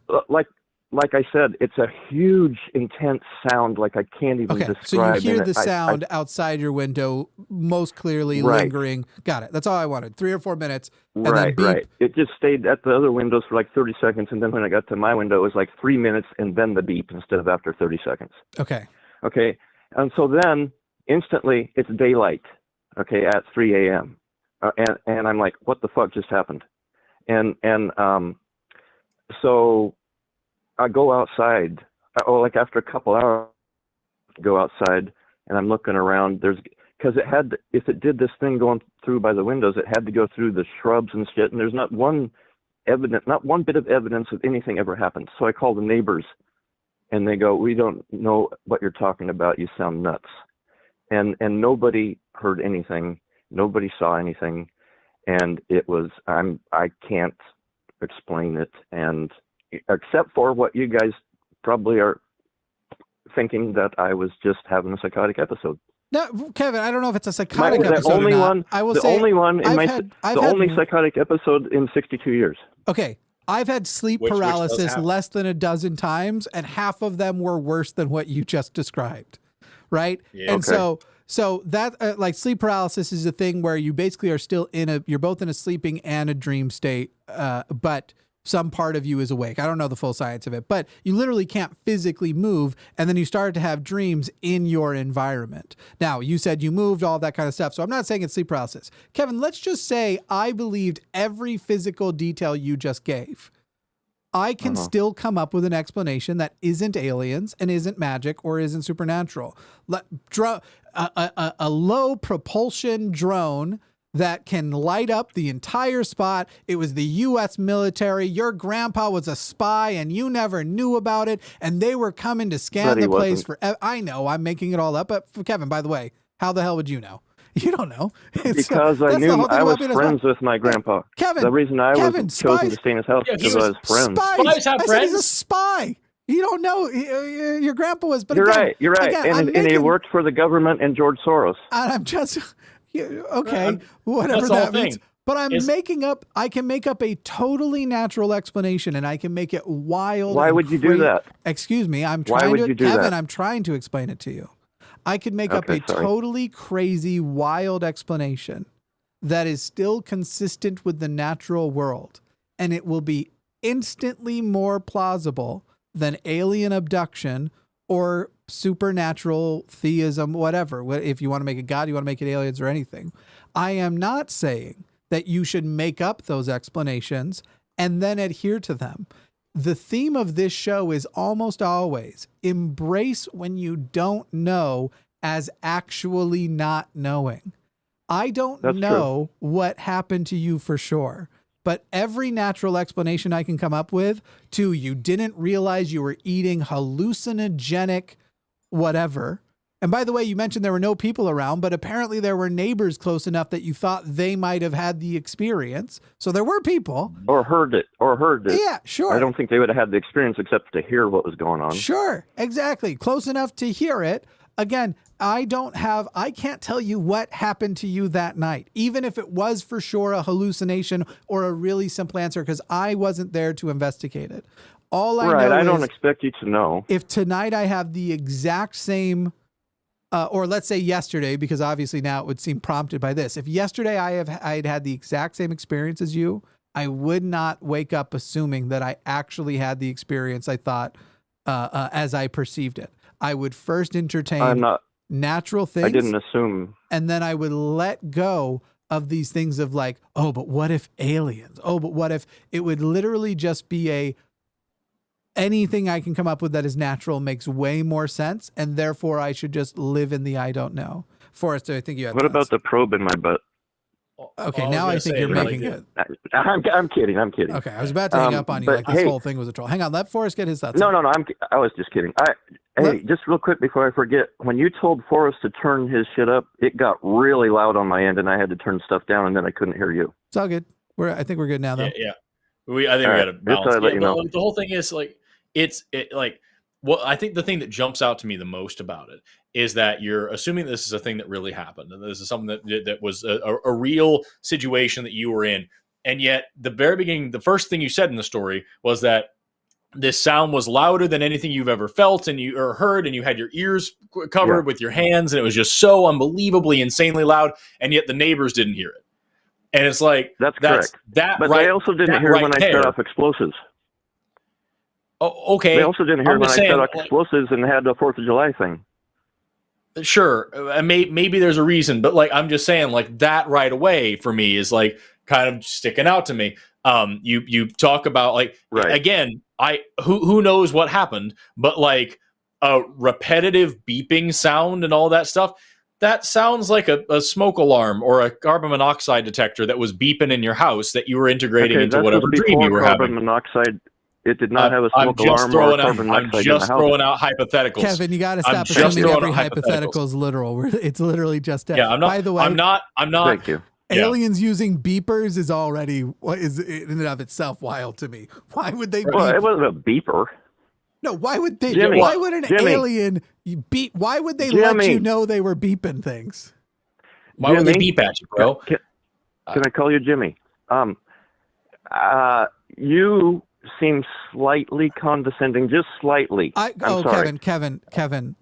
Like I said, it's a huge, intense sound like I can't even describe. So you hear the sound outside your window, most clearly lingering. Got it. That's all I wanted. 3 or 4 minutes. And then beep. Right. It just stayed at the other windows for like 30 seconds, and then when I got to my window, it was like 3 minutes, and then the beep instead of after 30 seconds. Okay. And so then instantly it's daylight. Okay, at 3 a.m. And I'm like, what the fuck just happened? And so I go outside. Like after a couple hours, I go outside and I'm looking around. because if it did this thing going through by the windows, it had to go through the shrubs and shit, and there's not one bit of evidence that anything ever happened. So I called the neighbors, and they go, "We don't know what you're talking about. You sound nuts." And nobody heard anything. Nobody saw anything. And it was, I can't explain it. And except for what you guys probably are thinking, that I was just having a psychotic episode. No, Kevin, I don't know if it's a psychotic episode or not. I will say the only psychotic episode in 62 years. Okay. I've had sleep paralysis less than a dozen times, and half of them were worse than what you just described. Right. Yeah, and so that like sleep paralysis is a thing where you basically are still you're both in a sleeping and a dream state, but some part of you is awake. I don't know the full science of it, but you literally can't physically move. And then you start to have dreams in your environment. Now, you said you moved, all that kind of stuff. So I'm not saying it's sleep paralysis. Kevin, let's just say I believed every physical detail you just gave. I can still come up with an explanation that isn't aliens and isn't magic or isn't supernatural. A low propulsion drone that can light up the entire spot. It was the U.S. military. Your grandpa was a spy and you never knew about it. And they were coming to scan the place for. I know I'm making it all up. But Kevin, by the way, how the hell would you know? You don't know. Because I knew I was friends with my grandpa. Kevin, the reason I was chosen to stay in his house because I was friends. Spies have friends. Said he's a spy. You don't know. Your grandpa was. But you're right. Again, and he worked for the government and George Soros. And I'm just okay. Whatever that means. But I can make up a totally natural explanation, and I can make it wild. Why would you do that? Excuse me. I'm trying to explain it to you. I could make up a totally crazy, wild explanation that is still consistent with the natural world, and it will be instantly more plausible than alien abduction or supernatural theism, whatever. If you want to make it God, you want to make it aliens or anything. I am not saying that you should make up those explanations and then adhere to them. The theme of this show is almost always embrace when you don't know as actually not knowing. I don't know what happened to you for sure, but every natural explanation I can come up with to you didn't realize you were eating hallucinogenic whatever. And by the way, you mentioned there were no people around, but apparently there were neighbors close enough that you thought they might have had the experience. So there were people. Or heard it. Yeah, sure. I don't think they would have had the experience except to hear what was going on. Sure, exactly. Close enough to hear it. Again, I can't tell you what happened to you that night, even if it was for sure a hallucination or a really simple answer, because I wasn't there to investigate it. All I know is, I don't expect you to know. If tonight I have the exact same... or let's say yesterday, because obviously now it would seem prompted by this. If yesterday I'd had the exact same experience as you, I would not wake up assuming that I actually had the experience I thought as I perceived it. I would first entertain natural things. I didn't assume. And then I would let go of these things of like, oh, but what if aliens? Oh, but what if it would literally just be anything I can come up with that is natural makes way more sense, and therefore I should just live in the I don't know. Forrest, I think you had What about the probe in my butt? Okay, now I think you're making it. I'm kidding. Okay, I was about to hang up on you like this whole thing was a troll. Hang on, let Forrest get his thoughts. No, I was just kidding. Just real quick before I forget, when you told Forrest to turn his shit up, it got really loud on my end, and I had to turn stuff down, and then I couldn't hear you. It's all good. I think we're good now, though. Yeah. I think we got to balance. The whole thing is like, I think the thing that jumps out to me the most about it is that you're assuming this is a thing that really happened, and this is something that was a real situation that you were in. And yet the very beginning, the first thing you said in the story was that this sound was louder than anything you've ever felt and you heard, and you had your ears covered with your hands, and it was just so unbelievably, insanely loud. And yet the neighbors didn't hear it. And it's like, that's correct. But they also didn't hear when I set off explosives. Oh, okay. They also didn't hear when I set off explosives and had the 4th of July thing. Sure. Maybe there's a reason, but like, I'm just saying like that right away for me is like kind of sticking out to me. You talk about like, again, who knows what happened, but like a repetitive beeping sound and all that stuff. that sounds like a smoke alarm or a carbon monoxide detector that was beeping in your house that you were integrating into whatever dream you were carbon having. Monoxide. It did not have a smoke alarm or carbon monoxide in the house. I'm just throwing out hypotheticals. Kevin, you got to stop assuming every hypothetical is literal. It's literally just. Yeah, I'm not. By the way, I'm not. Thank you. Aliens using beepers is already what is in and of itself wild to me. Why would they? Well, it wasn't a beeper. No, why would they? Jimmy, why would an alien beep? Why would they let you know they were beeping things? Why would they beep at you, bro? Can I call you Jimmy? You seem slightly condescending, just slightly. I'm sorry. Kevin.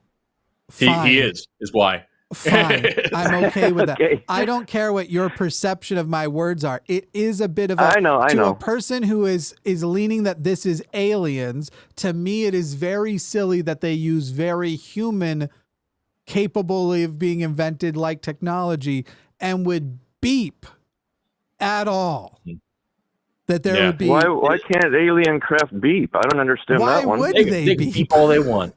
He is why. Fine. I'm okay with that. Okay. I don't care what your perception of my words are. It is a bit of a... I know. A person who is leaning that this is aliens, to me it is very silly that they use very human, capable of being invented like technology and would beep at all. That there would be... Why can't alien craft beep? I don't understand that one. Why would they beep all they want?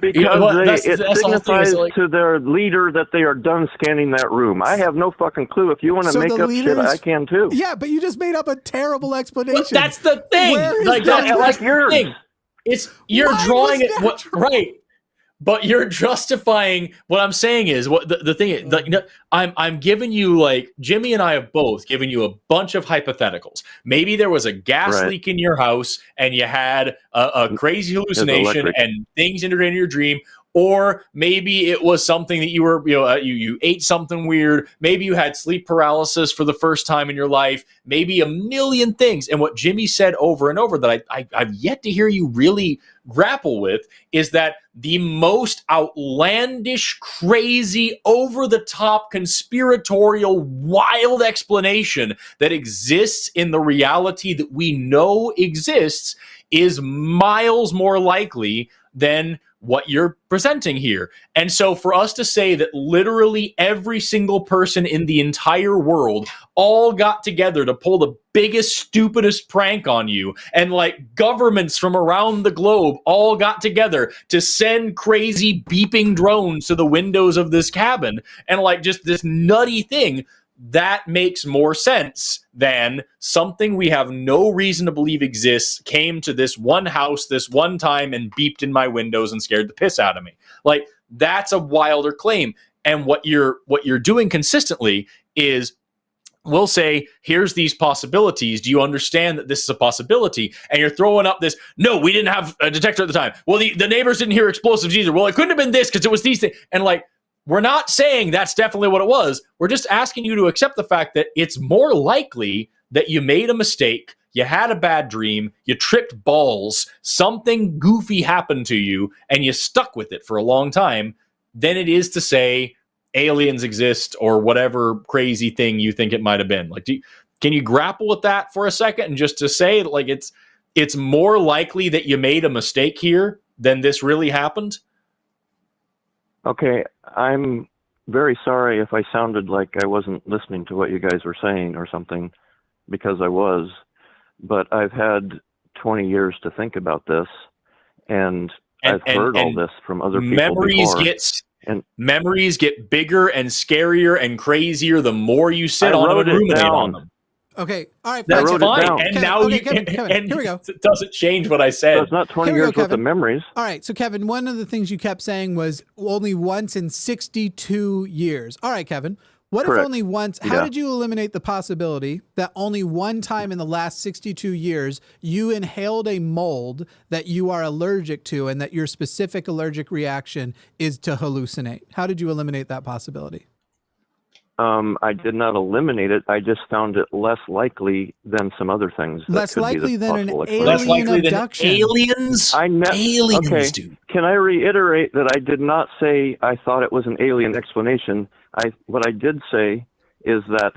Because it signifies to their leader that they are done scanning that room. I have no fucking clue. If you want to make up shit, I can too. Yeah, but you just made up a terrible explanation. But that's the thing. Like yours. You're drawing it right. But you're justifying what I'm saying is what the thing is. Like, I'm giving you, like, Jimmy and I have both given you a bunch of hypotheticals. Maybe there was a gas leak in your house and you had a crazy hallucination and things integrated in your dream. Or maybe it was something that you were, you ate something weird. Maybe you had sleep paralysis for the first time in your life. Maybe a million things. And what Jimmy said over and over that I've yet to hear you really grapple with is that the most outlandish, crazy, over-the-top, conspiratorial, wild explanation that exists in the reality that we know exists is miles more likely than what you're presenting here. And so for us to say that literally every single person in the entire world all got together to pull the biggest, stupidest prank on you, and like governments from around the globe all got together to send crazy beeping drones to the windows of this cabin, and like just this nutty thing, that makes more sense than something we have no reason to believe exists came to this one house this one time and beeped in my windows and scared the piss out of me. Like, that's a wilder claim. And what you're doing consistently is, we'll say, here's these possibilities. Do you understand that this is a possibility? And you're throwing up this, no, we didn't have a detector at the time. Well, the neighbors didn't hear explosives either. Well, it couldn't have been this because it was these things. And like, we're not saying that's definitely what it was. We're just asking you to accept the fact that it's more likely that you made a mistake, you had a bad dream, you tripped balls, something goofy happened to you, and you stuck with it for a long time, than it is to say aliens exist or whatever crazy thing you think it might have been. Like, can you grapple with that for a second, and just to say, like, it's more likely that you made a mistake here than this really happened? Okay, I'm very sorry if I sounded like I wasn't listening to what you guys were saying or something, because I was, but I've had 20 years to think about this, and I've heard all this from other people before. Memories get bigger and scarier and crazier the more you sit on them and ruminate on them. Okay, all right, that's fine. And Kevin, now Kevin, here we go. It doesn't change what I said. So it's not 20 years worth of memories. All right, so Kevin, one of the things you kept saying was only once in 62 years. All right, Kevin, what Correct. if only once? How did you eliminate the possibility that only one time in the last 62 years you inhaled a mold that you are allergic to, and that your specific allergic reaction is to hallucinate? How did you eliminate that possibility? I did not eliminate it. I just found it less likely than some other things. Less likely than an alien abduction. Aliens? Aliens, okay. Dude. Can I reiterate that I did not say I thought it was an alien explanation? What I did say is that,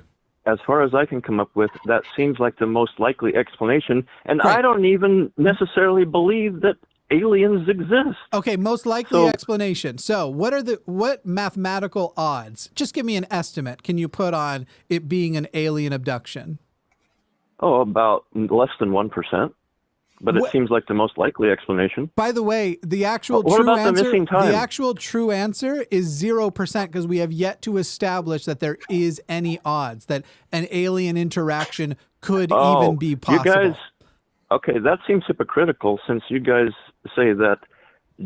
as far as I can come up with, that seems like the most likely explanation, and I don't even necessarily believe that aliens exist. Okay, most likely explanation. So what mathematical odds? Just give me an estimate. Can you put on it being an alien abduction? Oh, about less than 1%. but it seems like the most likely explanation. By the way, the actual what true about answer, the missing time? The actual true answer is 0% because we have yet to establish that there is any odds that an alien interaction could even be possible. You guys, okay, that seems hypocritical since you guys say that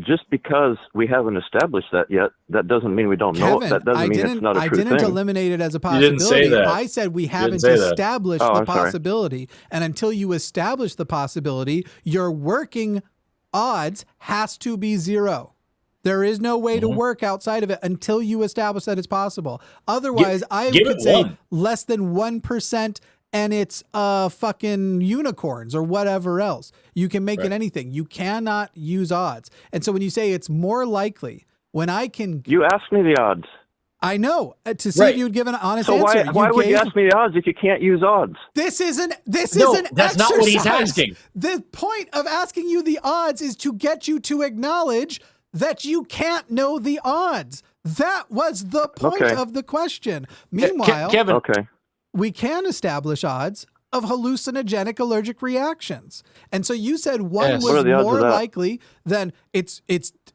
just because we haven't established that yet, that doesn't mean we don't know it. That doesn't mean it's not a true thing. I didn't eliminate it as a possibility. You didn't say that. I said we haven't established the possibility. And until you establish the possibility, your working odds has to be 0. There is no way to work outside of it until you establish that it's possible. Otherwise, I could say less than 1%. And it's fucking unicorns or whatever else. You can make it anything. You cannot use odds. And so when you say it's more likely, when I can... You asked me the odds. I know, to see if you would give an honest answer. So why would you ask me the odds if you can't use odds? This is an that's exercise. not what he's asking. The point of asking you the odds is to get you to acknowledge that you can't know the odds. That was the point of the question. Meanwhile... Kevin... we can establish odds of hallucinogenic allergic reactions. And so you said one was more likely than it's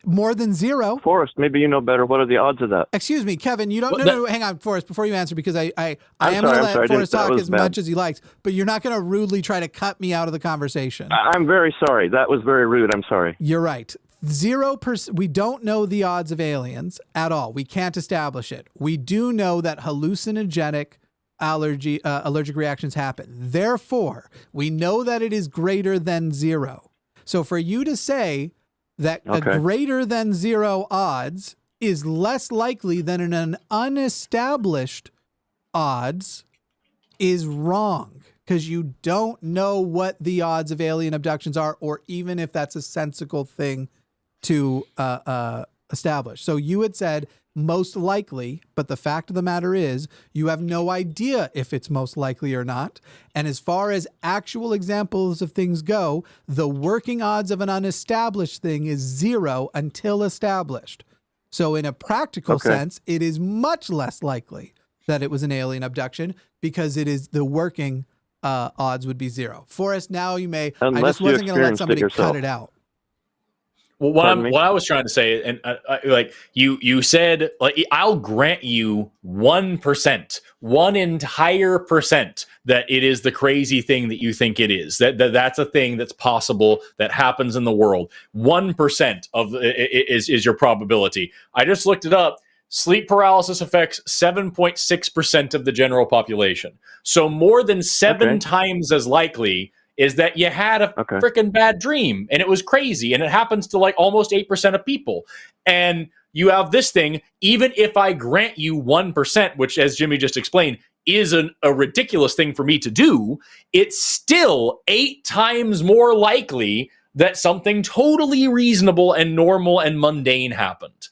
more than 0. Forrest, maybe you know better. What are the odds of that? Excuse me, Kevin, you don't no, hang on, Forrest, before you answer, because I am going to let Forrest talk as much as he likes, but you're not going to rudely try to cut me out of the conversation. I'm very sorry. That was very rude. I'm sorry. You're right. 0%. We don't know the odds of aliens at all. We can't establish it. We do know that hallucinogenic allergic reactions happen. Therefore, we know that it is greater than 0. So for you to say that a greater than 0 odds is less likely than an unestablished odds is wrong, because you don't know what the odds of alien abductions are, or even if that's a sensible thing to establish. So you had said most likely, but the fact of the matter is you have no idea if it's most likely or not. And as far as actual examples of things go, the working odds of an unestablished thing is 0 until established. So in a practical sense, it is much less likely that it was an alien abduction because it is the working odds would be 0. Forrest, now you may, I just wasn't going to let somebody cut it out. Well, what I was trying to say, and like you said, like I'll grant you 1%, 1 entire percent that it is the crazy thing that you think it is. That's a thing that's possible that happens in the world. 1% of is your probability. I just looked it up. Sleep paralysis affects 7.6% of the general population. So more than 7 times as likely is that you had a freaking bad dream and it was crazy, and it happens to like almost 8% of people. And you have this thing, even if I grant you 1%, which as Jimmy just explained, is a ridiculous thing for me to do, it's still 8 times more likely that something totally reasonable and normal and mundane happened.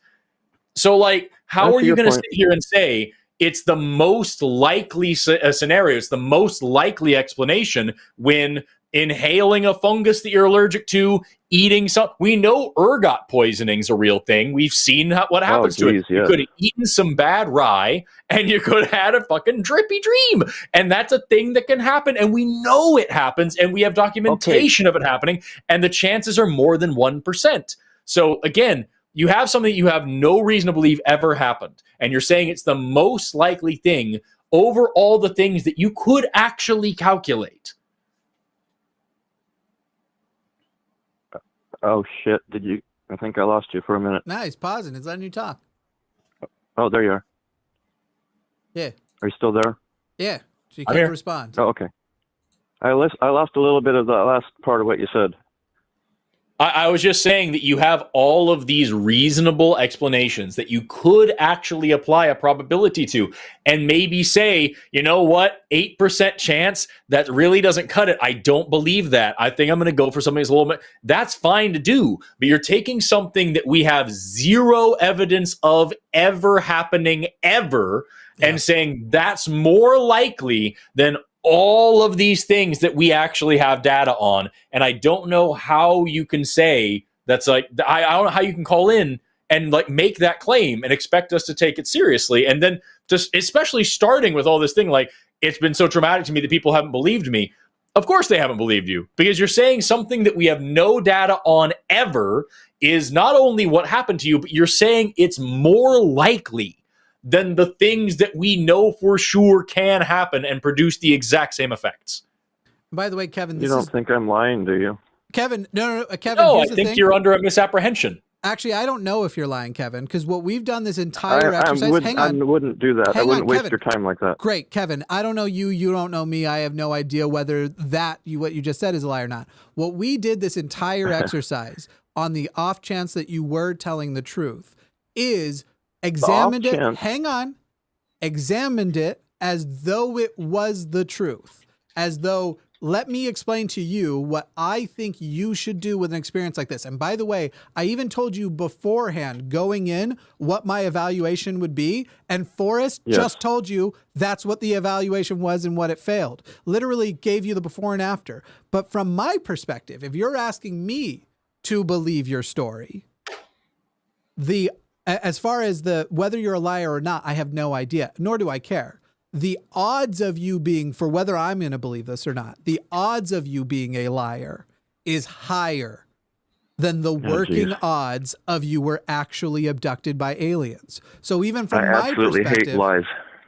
So like, how are you going to sit here and say it's the most likely scenario, it's the most likely explanation when inhaling a fungus that you're allergic to, eating some... We know ergot poisoning is a real thing. We've seen what happens to it. You could have eaten some bad rye and you could have had a fucking drippy dream. And that's a thing that can happen. And we know it happens and we have documentation of it happening. And the chances are more than 1%. So again, you have something that you have no reason to believe ever happened. And you're saying it's the most likely thing over all the things that you could actually calculate. Oh, shit. I think I lost you for a minute. No, he's pausing. He's letting you talk. Oh, there you are. Yeah. Are you still there? Yeah. So you can't respond. Oh, okay. I lost a little bit of the last part of what you said. I was just saying that you have all of these reasonable explanations that you could actually apply a probability to and maybe say, you know what, 8% chance, that really doesn't cut it. I don't believe that. I think I'm going to go for something that's a little bit... That's fine to do, but you're taking something that we have 0 evidence of ever happening ever and saying that's more likely than all of these things that we actually have data on. And I don't know how you can say that's like, I don't know how you can call in and like make that claim and expect us to take it seriously. And then just especially starting with all this thing, like it's been so traumatic to me that people haven't believed me. Of course they haven't believed you, because you're saying something that we have no data on ever is not only what happened to you, but you're saying it's more likely than the things that we know for sure can happen and produce the exact same effects. By the way, Kevin, you don't think I'm lying, do you? Kevin, no, Kevin. No, I think you're under a misapprehension. Actually, I don't know if you're lying, Kevin, because what we've done this entire exercise. Hang on. I wouldn't do that. I wouldn't waste your time like that. Great, Kevin. I don't know you. You don't know me. I have no idea whether what you just said is a lie or not. What we did this entire exercise on the off chance that you were telling the truth is examined it. Hang on. Examined it as though it was the truth, as though. Let me explain to you what I think you should do with an experience like this. And by the way, I even told you beforehand going in what my evaluation would be. And Forrest just told you that's what the evaluation was and what it failed. Literally gave you the before and after. But from my perspective, if you're asking me to believe your story, as far as whether you're a liar or not, I have no idea, nor do I care. The odds of you being, for whether I'm going to believe this or not, the odds of you being a liar is higher than the working odds of you were actually abducted by aliens. So even from my perspective, I absolutely hate lies.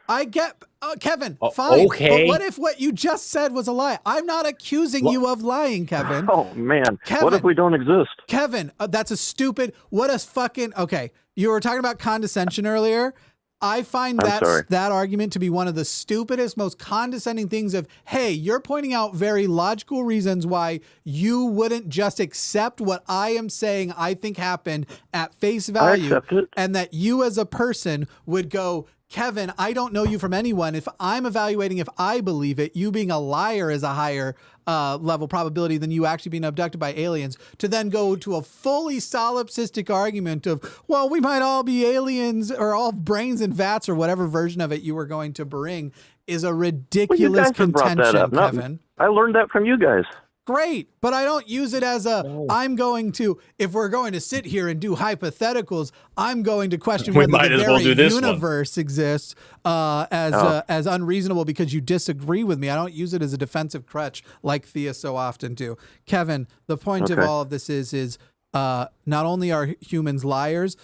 I get, Kevin, fine. Okay. But what if what you just said was a lie? I'm not accusing you of lying, Kevin. Oh, man. Kevin, what if we don't exist? Kevin, that's a stupid, okay. You were talking about condescension earlier. I find that argument to be one of the stupidest, most condescending things of, hey, you're pointing out very logical reasons why you wouldn't just accept what I am saying I think happened at face value. I accept it. And that you as a person would go, Kevin, I don't know you from anyone. If I'm evaluating if I believe it, you being a liar is a higher level probability than you actually being abducted by aliens, to then go to a fully solipsistic argument of, well, we might all be aliens or all brains in vats or whatever version of it you were going to bring is a ridiculous contention, Kevin. I learned that from you guys. Great, but I don't use it as I'm going to, if we're going to sit here and do hypotheticals, I'm going to question whether the very universe exists as unreasonable because you disagree with me. I don't use it as a defensive crutch like theists so often do. Kevin, the point of all of this is not only are humans liars,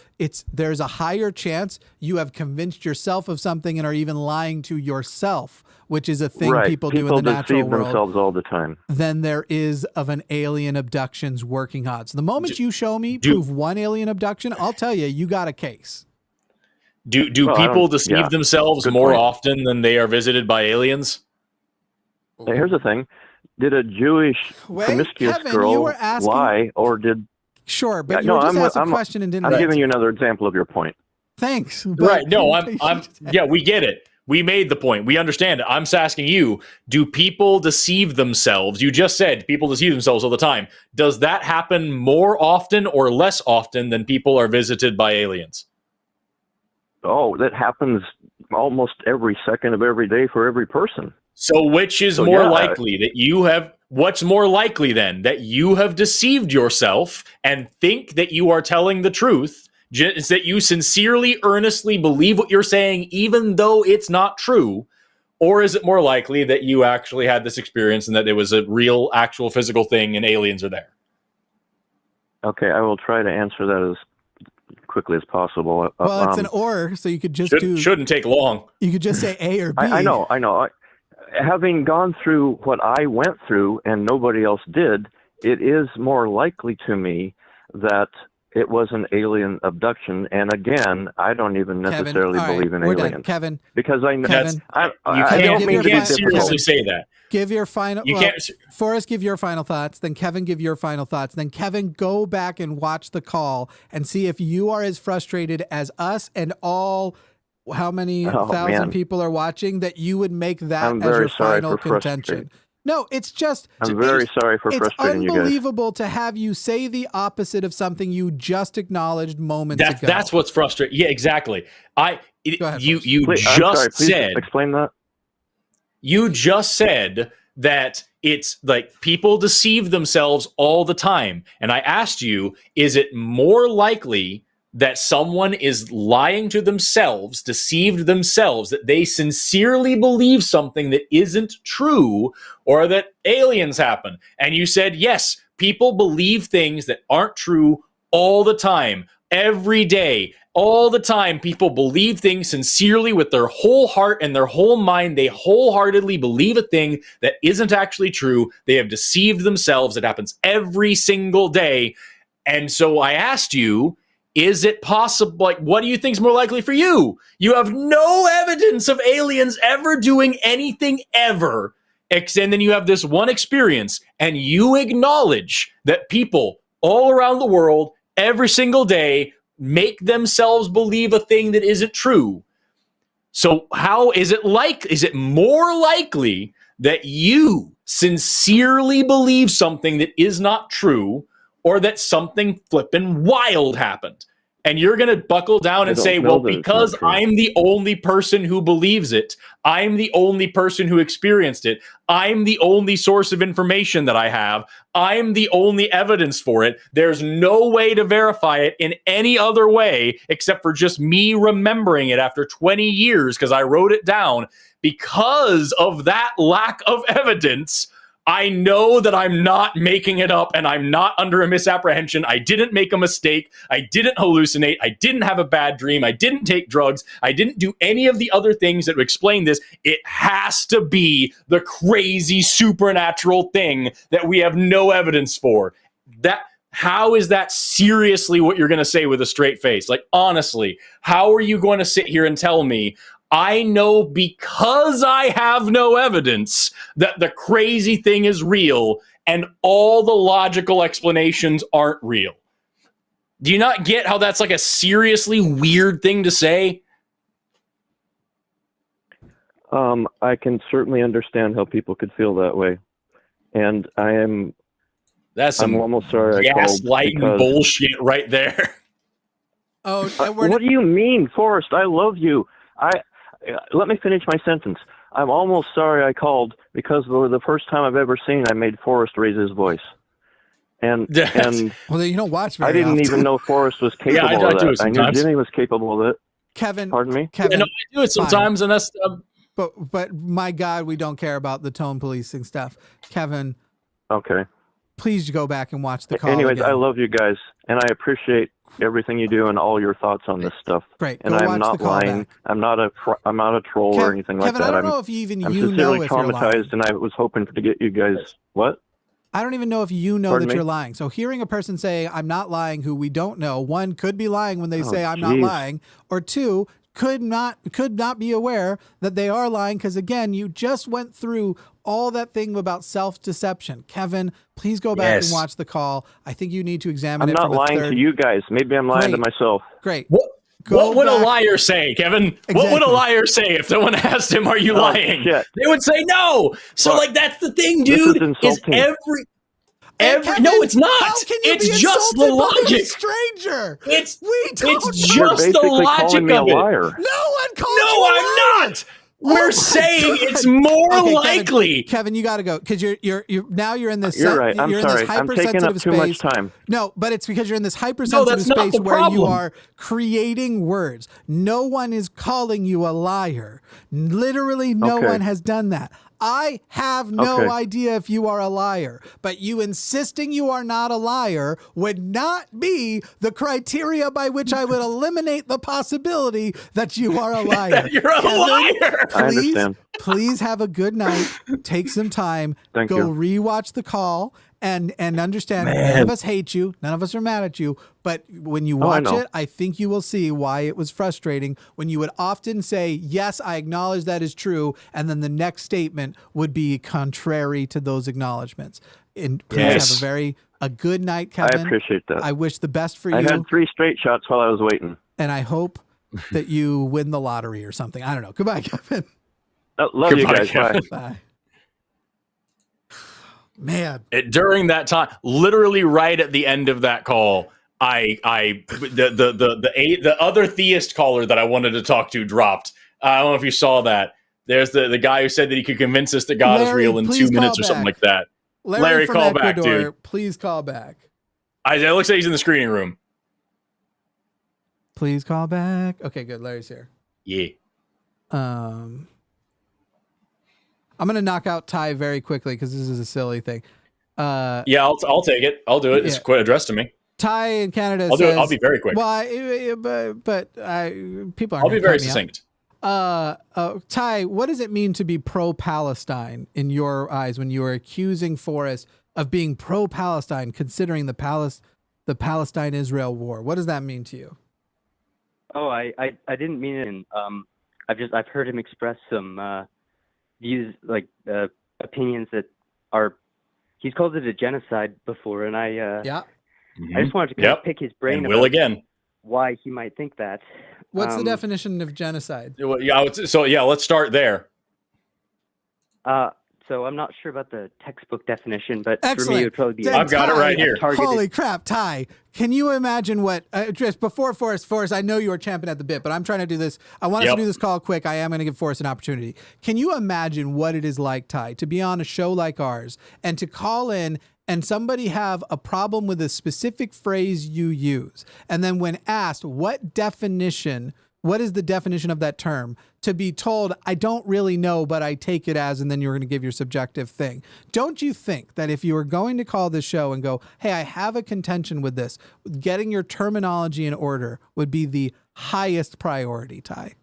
there's a higher chance you have convinced yourself of something and are even lying to yourself, which is a thing people do in the natural world. People deceive themselves all the time. Than there is of an alien abduction's working odds. The moment you show me prove one alien abduction, I'll tell you, you got a case. Do people deceive themselves more often than they are visited by aliens? Hey, here's the thing. Did a Jewish promiscuous girl lie, or did... Sure, but you just asked a question and didn't... I'm giving you another example of your point. Thanks. Right, no, we get it. We made the point. We understand it. I'm asking you, do people deceive themselves? You just said people deceive themselves all the time. Does that happen more often or less often than people are visited by aliens? Oh, that happens almost every second of every day for every person. So which is more likely that you have... What's more likely then? That you have deceived yourself and think that you are telling the truth, is that you sincerely, earnestly believe what you're saying, even though it's not true? Or is it more likely that you actually had this experience and that it was a real, actual physical thing and aliens are there? Okay, I will try to answer that as quickly as possible. Well, it's an or, so you could just shouldn't take long. You could just say A or B. I know. Having gone through what I went through and nobody else did, it is more likely to me that it was an alien abduction. And again, I don't even necessarily believe in aliens. Done. Kevin. Because I know... You can't seriously say that. Give your final... Forrest, give your final thoughts. Then Kevin, give your final thoughts. Then Kevin, go back and watch the call and see if you are as frustrated as us and all... How many thousand people are watching that you would make that as your final contention? No, it's just... I'm very sorry for frustrating you guys. It's unbelievable to have you say the opposite of something you just acknowledged moments ago. That's what's frustrating. Yeah, exactly. Explain that. You just said that it's like people deceive themselves all the time. And I asked you, is it more likely that someone is lying to themselves, deceived themselves, that they sincerely believe something that isn't true, or that aliens happen. And you said, yes, people believe things that aren't true all the time, every day, all the time. People believe things sincerely with their whole heart and their whole mind. They wholeheartedly believe a thing that isn't actually true. They have deceived themselves. It happens every single day. And so I asked you, is it possible? Like, what do you think is more likely for you? You have no evidence of aliens ever doing anything ever. And then you have this one experience, and you acknowledge that people all around the world, every single day, make themselves believe a thing that isn't true. So how is it more likely that you sincerely believe something that is not true, or that something flippin' wild happened? And you're going to buckle down and say, well, because I'm the only person who believes it, I'm the only person who experienced it, I'm the only source of information that I have, I'm the only evidence for it, there's no way to verify it in any other way except for just me remembering it after 20 years because I wrote it down. Because of that lack of evidence, I know that I'm not making it up and I'm not under a misapprehension. I didn't make a mistake. I didn't hallucinate. I didn't have a bad dream. I didn't take drugs. I didn't do any of the other things that would explain this. It has to be the crazy supernatural thing that we have no evidence for. How is that seriously what you're going to say with a straight face? Like, honestly, how are you going to sit here and tell me I know because I have no evidence that the crazy thing is real and all the logical explanations aren't real? Do you not get how that's like a seriously weird thing to say? I can certainly understand how people could feel that way. And I'm almost sorry I called. Gaslighting bullshit right there. Oh, what do you mean, Forrest? I love you. Let me finish my sentence. I'm almost sorry I called because the first time I've ever seen I made Forrest raise his voice. And well, you don't watch very I didn't often. even know Forrest was capable of that. I knew Jimmy was capable of it. Kevin, pardon me? Kevin, I do it sometimes, and that's but my God, we don't care about the tone policing stuff. Kevin, okay, please go back and watch the call. Anyways, again. I love you guys, and I appreciate everything you do and all your thoughts on this stuff. Great. And I'm not lying. Back. I'm not a troll or anything like Kevin, that. I don't know if you I'm you sincerely know if traumatized, you're lying. and I was hoping to get you guys. What? I don't even know if you know Pardon that me? you're lying. So hearing a person say, I'm not lying, who we don't know, one, could be lying when they say I'm not lying, or two, could not be aware that they are lying because, again, you just went through all that thing about self-deception. Kevin, please go back and watch the call. I think you need to examine it. I'm not lying to you guys. Maybe I'm lying to myself. Great. What would a liar say, Kevin? Exactly. What would a liar say if someone asked him, are you lying? Shit. They would say no. So, like, that's the thing, dude. Is Kevin, no, it's not. How can you it's be just the logic. By a stranger. It's just You're the logic calling me of a it. liar. No one called you No, a I'm liar. not. We're saying it's more likely. Kevin, you got to go because you're now you're in this. You're right. I'm sorry. I'm taking up too much time. No, but it's because you're in this hypersensitive space where you are creating words. No one is calling you a liar. Literally, no one has done that. I have no idea if you are a liar, but you insisting you are not a liar would not be the criteria by which I would eliminate the possibility that you are a liar. You're a liar. I understand. Please have a good night. Take some time. Thank Go you. rewatch the call and understand none of us hate you. None of us are mad at you. But when you watch it, I think you will see why it was frustrating when you would often say, yes, I acknowledge that is true. And then the next statement would be contrary to those acknowledgments. And please have a good night, Kevin. I appreciate that. I wish the best for you. I had 3 straight shots while I was waiting. And I hope that you win the lottery or something. I don't know. Goodbye, Kevin. Love you guys. Bye. Bye. Man, during that time, literally right at the end of that call, the other theist caller that I wanted to talk to dropped. I don't know if you saw that. There's the guy who said that he could convince us that God is real in 2 minutes or something like that. Larry, call back, dude. Please call back. It looks like he's in the screening room. Please call back. Okay, good. Larry's here. Yeah. I'm going to knock out Ty very quickly because this is a silly thing. Yeah, I'll take it. I'll do it. Yeah. It's quite addressed to me. Ty in Canada I'll do it. I'll be very quick. Well, people aren't. I'll be very succinct. Ty, what does it mean to be pro-Palestine in your eyes when you are accusing Forrest of being pro-Palestine, considering the Palestine-Israel war? What does that mean to you? Oh, I didn't mean it. And I've heard him express some views, like opinions that are. He's called it a genocide before, and I just wanted to kind of pick his brain about why he might think that. What's the definition of genocide? Let's start there. So I'm not sure about the textbook definition, but Excellent. For me, it would probably be. I've got it right here. Holy crap, Ty! Can you imagine what? Just before Forrest, I know you are champing at the bit, but I'm trying to do this. I want us to do this call quick. I am going to give Forrest an opportunity. Can you imagine what it is like, Ty, to be on a show like ours and to call in and somebody have a problem with a specific phrase you use, and then when asked what is the definition of that term, to be told, I don't really know, but I take it as, and then you're going to give your subjective thing. Don't you think that if you were going to call this show and go, hey, I have a contention with this, getting your terminology in order would be the highest priority, Ty?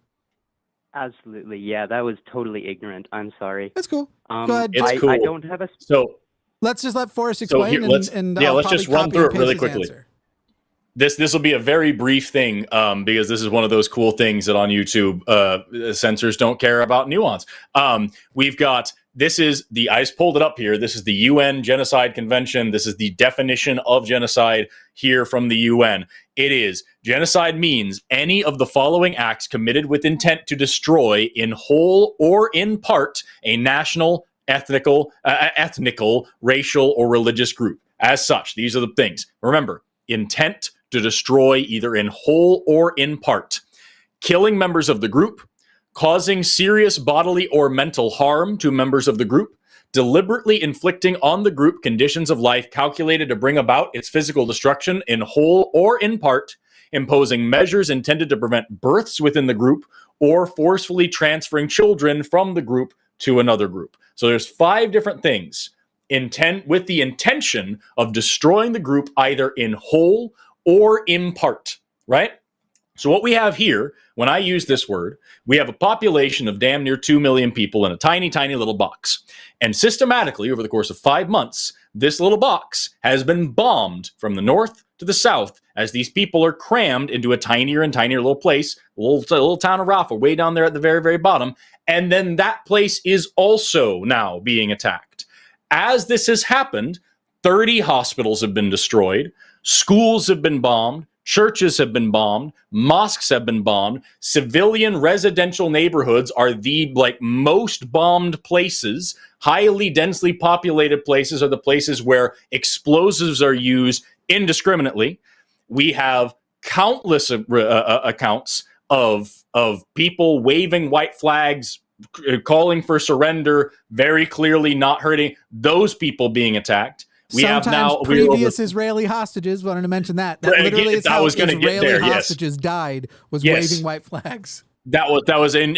Absolutely. Yeah, that was totally ignorant. I'm sorry. That's cool. Go ahead. It's cool. I don't have a... So let's just let Forrest explain. Let's just run through it really quickly. Answer. This will be a very brief thing because this is one of those cool things that on YouTube censors don't care about nuance. We've got, I just pulled it up here. This is the UN Genocide Convention. This is the definition of genocide here from the UN. It is, genocide means any of the following acts committed with intent to destroy in whole or in part a national, ethnical, racial, or religious group. As such, these are the things. Remember, intent to destroy either in whole or in part, killing members of the group, causing serious bodily or mental harm to members of the group, deliberately inflicting on the group conditions of life calculated to bring about its physical destruction in whole or in part, imposing measures intended to prevent births within the group, or forcefully transferring children from the group to another group. So there's 5 different things. With the intention of destroying the group either in whole or in part, right? So what we have here, when I use this word, we have a population of damn near 2 million people in a tiny, tiny little box. And systematically, over the course of 5 months, this little box has been bombed from the north to the south as these people are crammed into a tinier and tinier little place, a little town of Rafah, way down there at the very, very bottom. And then that place is also now being attacked. As this has happened, 30 hospitals have been destroyed, schools have been bombed, churches have been bombed, mosques have been bombed, civilian residential neighborhoods are the most bombed places. Highly densely populated places are the places where explosives are used indiscriminately. We have countless accounts of people waving white flags, calling for surrender, very clearly not hurting those people being attacked. We Sometimes have now previous Israeli hostages. Wanted to mention that. That literally is how Israeli hostages died. Was waving white flags. That was in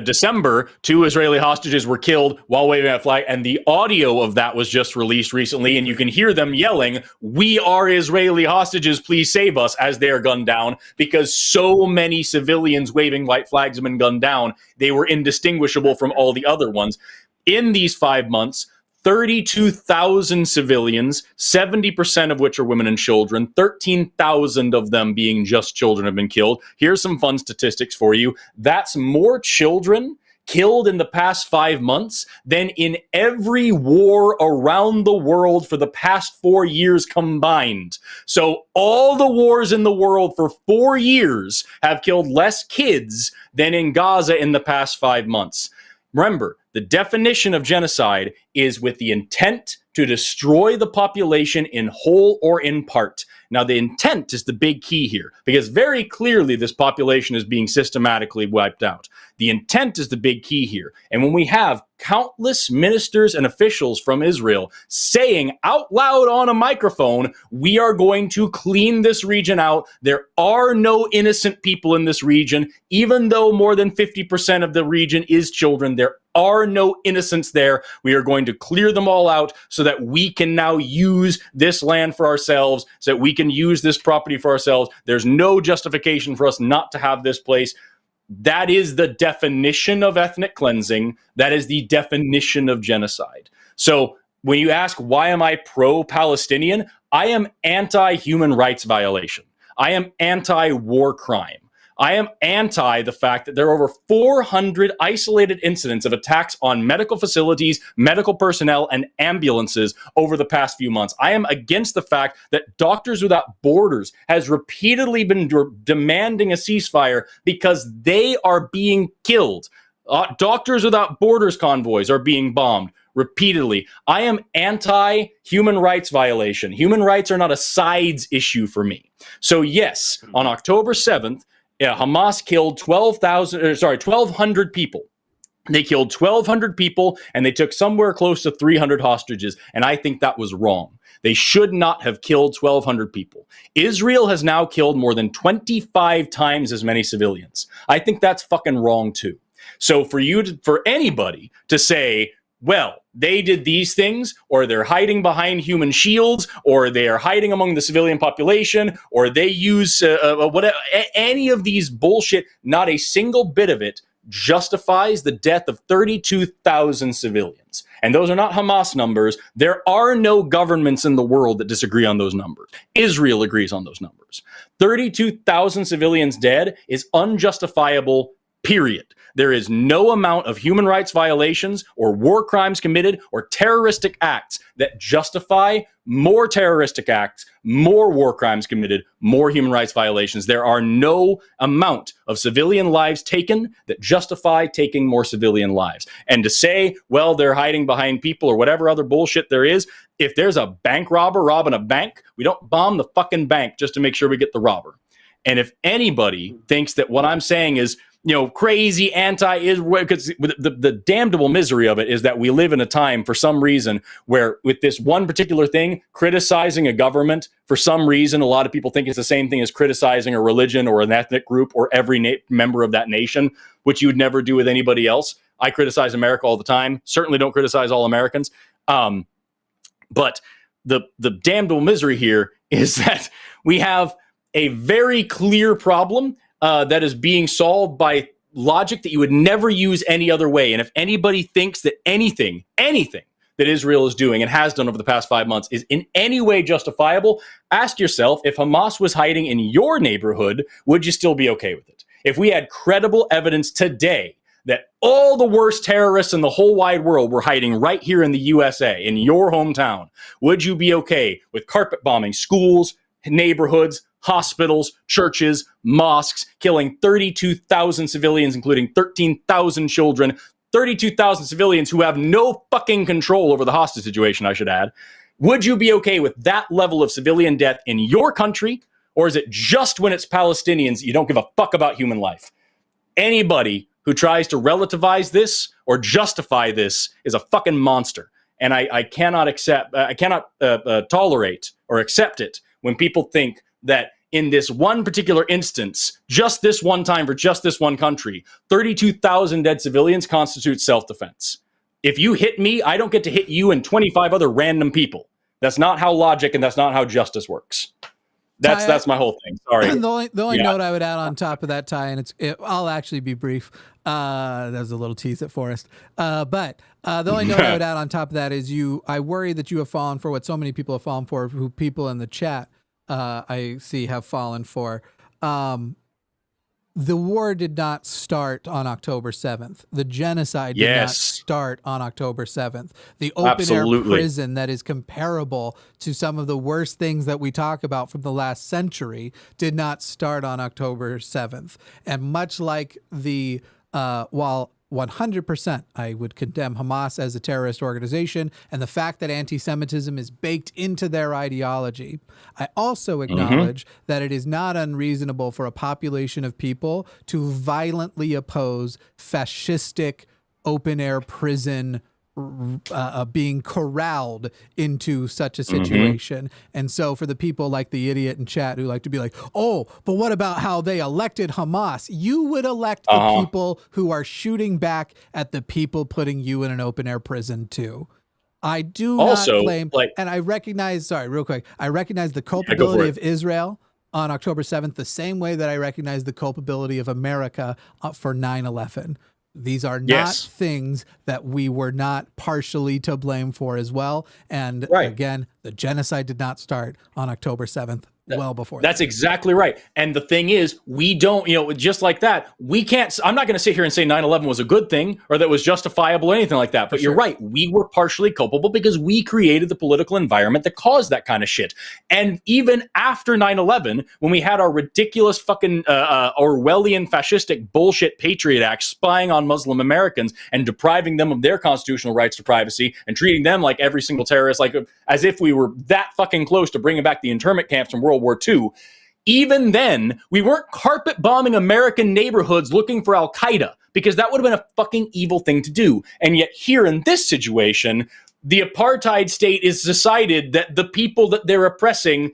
December. 2 Israeli hostages were killed while waving that flag, and the audio of that was just released recently, and you can hear them yelling, "We are Israeli hostages, please save us," as they are gunned down, because so many civilians waving white flags have been gunned down, they were indistinguishable from all the other ones. In these 5 months, 32,000 civilians, 70% of which are women and children, 13,000 of them being just children have been killed. Here's some fun statistics for you. That's more children killed in the past 5 months than in every war around the world for the past 4 years combined. So all the wars in the world for 4 years have killed less kids than in Gaza in the past 5 months. Remember, the definition of genocide is with the intent to destroy the population in whole or in part. Now, the intent is the big key here, because very clearly this population is being systematically wiped out. The intent is the big key here. And when we have countless ministers and officials from Israel saying out loud on a microphone, we are going to clean this region out. There are no innocent people in this region, even though more than 50% of the region is children. There are no innocents there. We are going to clear them all out so that we can now use this land for ourselves, so that we can use this property for ourselves. There's no justification for us not to have this place. That is the definition of ethnic cleansing. That is the definition of genocide. So when you ask, why am I pro-Palestinian? I am anti-human rights violation. I am anti-war crime. I am anti the fact that there are over 400 isolated incidents of attacks on medical facilities, medical personnel, and ambulances over the past few months. I am against the fact that Doctors Without Borders has repeatedly been demanding a ceasefire because they are being killed. Doctors Without Borders convoys are being bombed repeatedly. I am anti-human rights violation. Human rights are not a sides issue for me. So yes, on October 7th, Hamas killed 1,200 people. They killed 1,200 people, and they took somewhere close to 300 hostages, and I think that was wrong. They should not have killed 1,200 people. Israel has now killed more than 25 times as many civilians. I think that's fucking wrong, too. So for anybody to say, well, they did these things, or they're hiding behind human shields, or they are hiding among the civilian population, or they use whatever, any of these bullshit, not a single bit of it justifies the death of 32,000 civilians. And those are not Hamas numbers. There are no governments in the world that disagree on those numbers. Israel agrees on those numbers. 32,000 civilians dead is unjustifiable, period. There is no amount of human rights violations or war crimes committed or terroristic acts that justify more terroristic acts, more war crimes committed, more human rights violations. There are no amount of civilian lives taken that justify taking more civilian lives. And to say, well, they're hiding behind people or whatever other bullshit there is, if there's a bank robber robbing a bank, we don't bomb the fucking bank just to make sure we get the robber. And if anybody thinks that what I'm saying is, crazy anti-Israel, because the damnable misery of it is that we live in a time, for some reason, where with this one particular thing, criticizing a government, for some reason, a lot of people think it's the same thing as criticizing a religion or an ethnic group or every member of that nation, which you would never do with anybody else. I criticize America all the time. Certainly don't criticize all Americans. But the damnable misery here is that we have a very clear problem that is being solved by logic that you would never use any other way. And if anybody thinks that anything that Israel is doing and has done over the past 5 months is in any way justifiable, ask yourself, if Hamas was hiding in your neighborhood, would you still be okay with it? If we had credible evidence today that all the worst terrorists in the whole wide world were hiding right here in the USA, in your hometown, would you be okay with carpet bombing schools, neighborhoods, hospitals, churches, mosques, killing 32,000 civilians, including 13,000 children, 32,000 civilians who have no fucking control over the hostage situation, I should add? Would you be okay with that level of civilian death in your country? Or is it just when it's Palestinians, you don't give a fuck about human life? Anybody who tries to relativize this or justify this is a fucking monster. And I cannot tolerate or accept it when people think that in this one particular instance, just this one time for just this one country, 32,000 dead civilians constitute self-defense. If you hit me, I don't get to hit you and 25 other random people. That's not how logic and that's not how justice works. That's my whole thing. Sorry. The only note I would add on top of that, Ty, and I'll actually be brief. That was a little tease at Forrest. But the only note I would add on top of that is I worry that you have fallen for what so many people have fallen for, who people in the chat I see have fallen for. The war did not start on October 7th. The genocide did not start on October 7th. The open-air prison that is comparable to some of the worst things that we talk about from the last century did not start on October 7th. And much like while 100%, I would condemn Hamas as a terrorist organization and the fact that anti-Semitism is baked into their ideology. I also acknowledge that it is not unreasonable for a population of people to violently oppose fascistic open-air prison being corralled into such a situation. And so for the people like the idiot in chat who like to be like, oh, but what about how they elected Hamas? You would elect the people who are shooting back at the people putting you in an open air prison too. I do not claim, and I recognize, sorry, real quick, I recognize the culpability of Israel on October 7th the same way that I recognize the culpability of America for 9/11. These are not things that we were not partially to blame for as well. And again, the genocide did not start on October 7th. Well before that's exactly right. And the thing is, we don't, just like that, we can't, I'm not going to sit here and say 9/11 was a good thing or that was justifiable or anything like that. But you're right. We were partially culpable because we created the political environment that caused that kind of shit. And even after 9/11, when we had our ridiculous fucking Orwellian fascistic bullshit Patriot Act spying on Muslim Americans and depriving them of their constitutional rights to privacy and treating them like every single terrorist, like as if we were that fucking close to bringing back the internment camps from World War II. Even then, we weren't carpet bombing American neighborhoods looking for Al Qaeda because that would have been a fucking evil thing to do. And yet here in this situation, the apartheid state is decided that the people that they're oppressing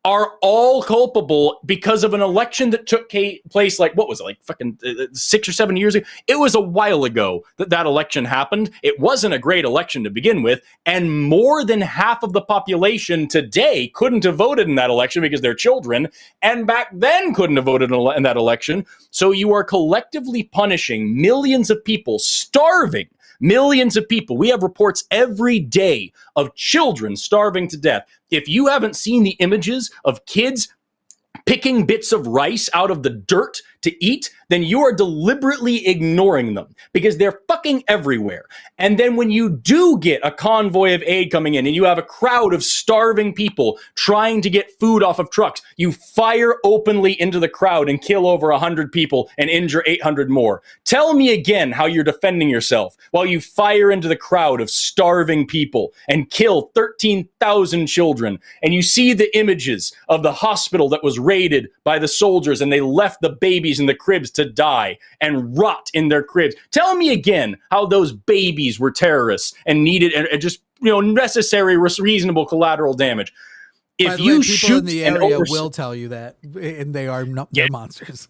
are all culpable because of an election that took place, like, what was it, like fucking 6 or 7 years ago? It was a while ago that election happened. It wasn't a great election to begin with, and more than half of the population today couldn't have voted in that election because they're children, and back then couldn't have voted in that election. So you are collectively punishing millions of people, starving millions of people. We have reports every day of children starving to death. If you haven't seen the images of kids picking bits of rice out of the dirt to eat, then you are deliberately ignoring them because they're fucking everywhere. And then when you do get a convoy of aid coming in and you have a crowd of starving people trying to get food off of trucks, you fire openly into the crowd and kill over 100 people and injure 800 more. Tell me again how you're defending yourself while you fire into the crowd of starving people and kill 13,000 children. And you see the images of the hospital that was raided by the soldiers and they left the babies in the cribs to die and rot in their cribs. Tell me again how those babies were terrorists and needed and just necessary, reasonable collateral damage. If you shoot in the area, will tell you that, and they are not they're monsters.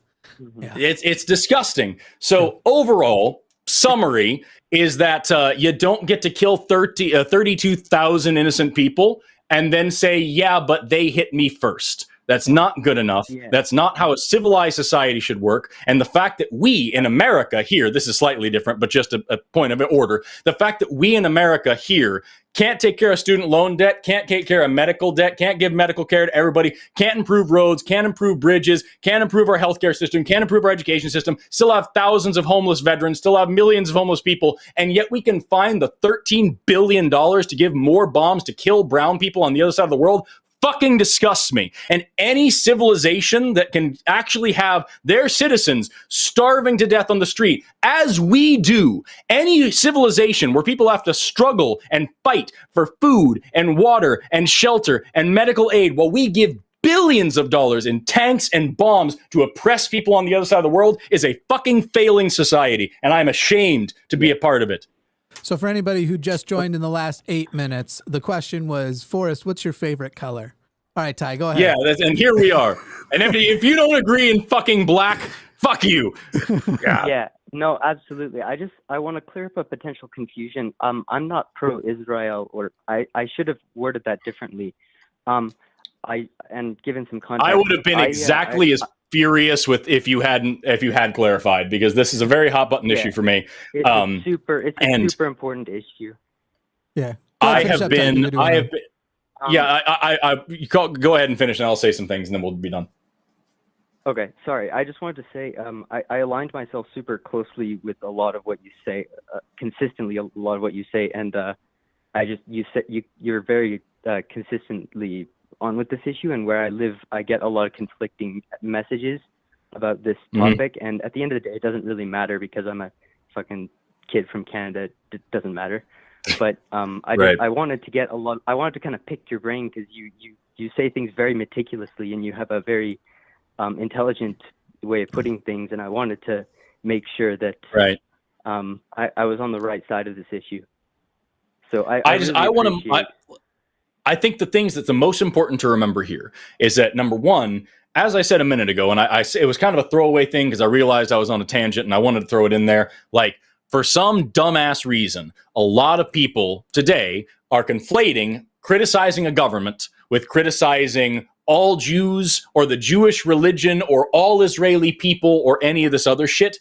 Yeah. It's disgusting. So overall, summary is that you don't get to kill 32,000 innocent people and then say, yeah, but they hit me first. That's not good enough. Yeah. That's not how a civilized society should work. And the fact that we in America here, this is slightly different, but just a point of order. The fact that we in America here can't take care of student loan debt, can't take care of medical debt, can't give medical care to everybody, can't improve roads, can't improve bridges, can't improve our healthcare system, can't improve our education system, still have thousands of homeless veterans, still have millions of homeless people, and yet we can find the $13 billion to give more bombs to kill brown people on the other side of the world. Fucking disgusts me. And any civilization that can actually have their citizens starving to death on the street, as we do, any civilization where people have to struggle and fight for food and water and shelter and medical aid while we give billions of dollars in tanks and bombs to oppress people on the other side of the world is a fucking failing society. And I'm ashamed to be a part of it. So for anybody who just joined in the last 8 minutes, the question was, Forrest, what's your favorite color? All right, Ty, go ahead. Yeah, and here we are. And if you don't agree in fucking black, fuck you. Yeah, no, absolutely. I want to clear up a potential confusion. I'm not pro-Israel, or I should have worded that differently. And given some context, I would have been exactly as furious with if you had clarified, because this is a very hot button issue for me. It's a super important issue. Yeah, I have been. Go ahead and finish, and I'll say some things, and then we'll be done. Okay, sorry. I just wanted to say I aligned myself super closely with a lot of what you say, consistently a lot of what you say, and you're very consistently on with this issue. And where I live, I get a lot of conflicting messages about this topic. And at the end of the day, it doesn't really matter because I'm a fucking kid from Canada. It doesn't matter. But I wanted to get I wanted to kind of pick your brain because you say things very meticulously and you have a very intelligent way of putting things, and I wanted to make sure that I was on the right side of this issue. So I think the things that's the most important to remember here is that, number one, as I said a minute ago, and it was kind of a throwaway thing because I realized I was on a tangent and I wanted to throw it in there. Like, for some dumbass reason, a lot of people today are conflating criticizing a government with criticizing all Jews or the Jewish religion or all Israeli people or any of this other shit.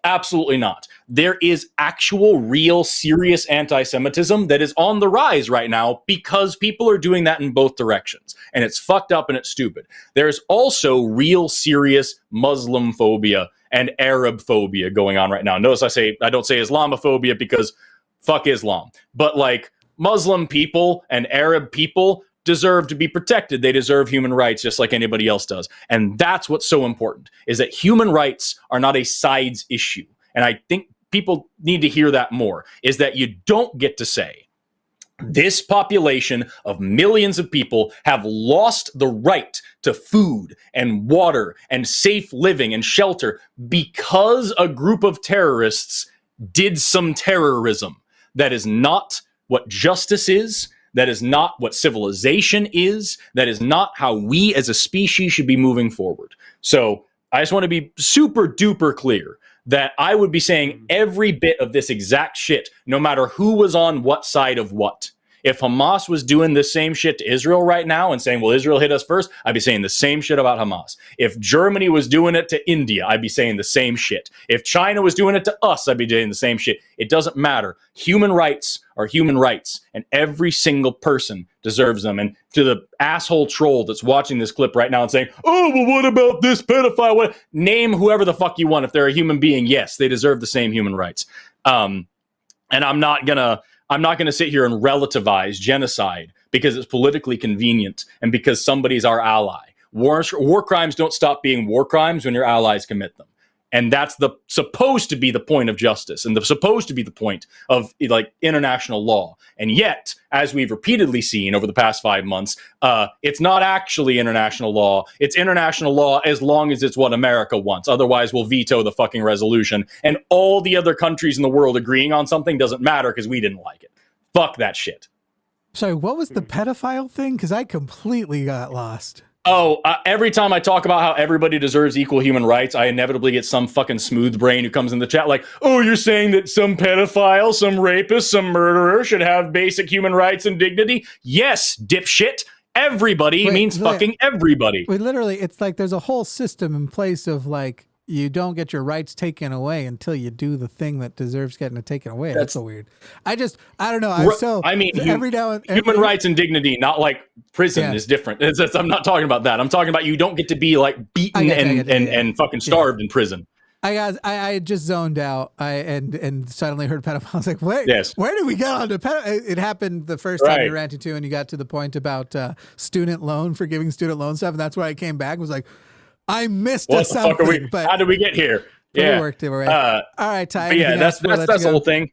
Absolutely not. There is actual, real, serious anti-Semitism that is on the rise right now because people are doing that in both directions. And it's fucked up and it's stupid. There's also real, serious Muslim phobia and Arab phobia going on right now. Notice I don't say Islamophobia because fuck Islam. But like, Muslim people and Arab people deserve to be protected. They deserve human rights just like anybody else does. And that's what's so important, is that human rights are not a sides issue. And I think people need to hear that more, is that you don't get to say this population of millions of people have lost the right to food and water and safe living and shelter because a group of terrorists did some terrorism. That is not what justice is. That is not what civilization is. That is not how we as a species should be moving forward. So I just want to be super duper clear that I would be saying every bit of this exact shit, no matter who was on what side of what. If Hamas was doing the same shit to Israel right now and saying, well, Israel hit us first, I'd be saying the same shit about Hamas. If Germany was doing it to India, I'd be saying the same shit. If China was doing it to us, I'd be doing the same shit. It doesn't matter. Human rights are human rights, and every single person deserves them. And to the asshole troll that's watching this clip right now and saying, oh, well, what about this pedophile? Name whoever the fuck you want. If they're a human being, yes, they deserve the same human rights. And I'm not gonna sit here and relativize genocide because it's politically convenient and because somebody's our ally. War crimes don't stop being war crimes when your allies commit them. And that's supposed to be the point of justice and supposed to be the point of like international law. And yet, as we've repeatedly seen over the past 5 months, it's not actually international law. It's international law as long as it's what America wants. Otherwise, we'll veto the fucking resolution. And all the other countries in the world agreeing on something doesn't matter because we didn't like it. Fuck that shit. Sorry, what was the pedophile thing? Because I completely got lost. Oh, every time I talk about how everybody deserves equal human rights, I inevitably get some fucking smooth brain who comes in the chat like, oh, you're saying that some pedophile, some rapist, some murderer should have basic human rights and dignity? Yes, dipshit. Everybody means fucking everybody. Literally, it's like there's a whole system in place of like, you don't get your rights taken away until you do the thing that deserves getting taken away. That's so weird. I don't know. Every now and human rights and dignity, not like prison is different. I'm not talking about that. I'm talking about you don't get to be like beaten and fucking starved in prison. I just zoned out. And suddenly heard pedophile. I was like, wait, where did we get on to pedophile? It happened the first time you ranted to, and you got to the point about student loan, forgiving student loan stuff, and that's where I came back. Was like, I missed something. But how did we get here? Yeah, it worked. All right, Ty. Yeah, that's the whole thing.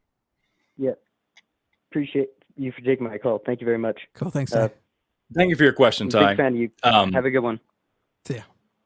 Yeah, appreciate you for taking my call. Thank you very much. Cool. Thanks, Ty. Thank you for your question, Ty. Big fan of you. Have a good one. See ya.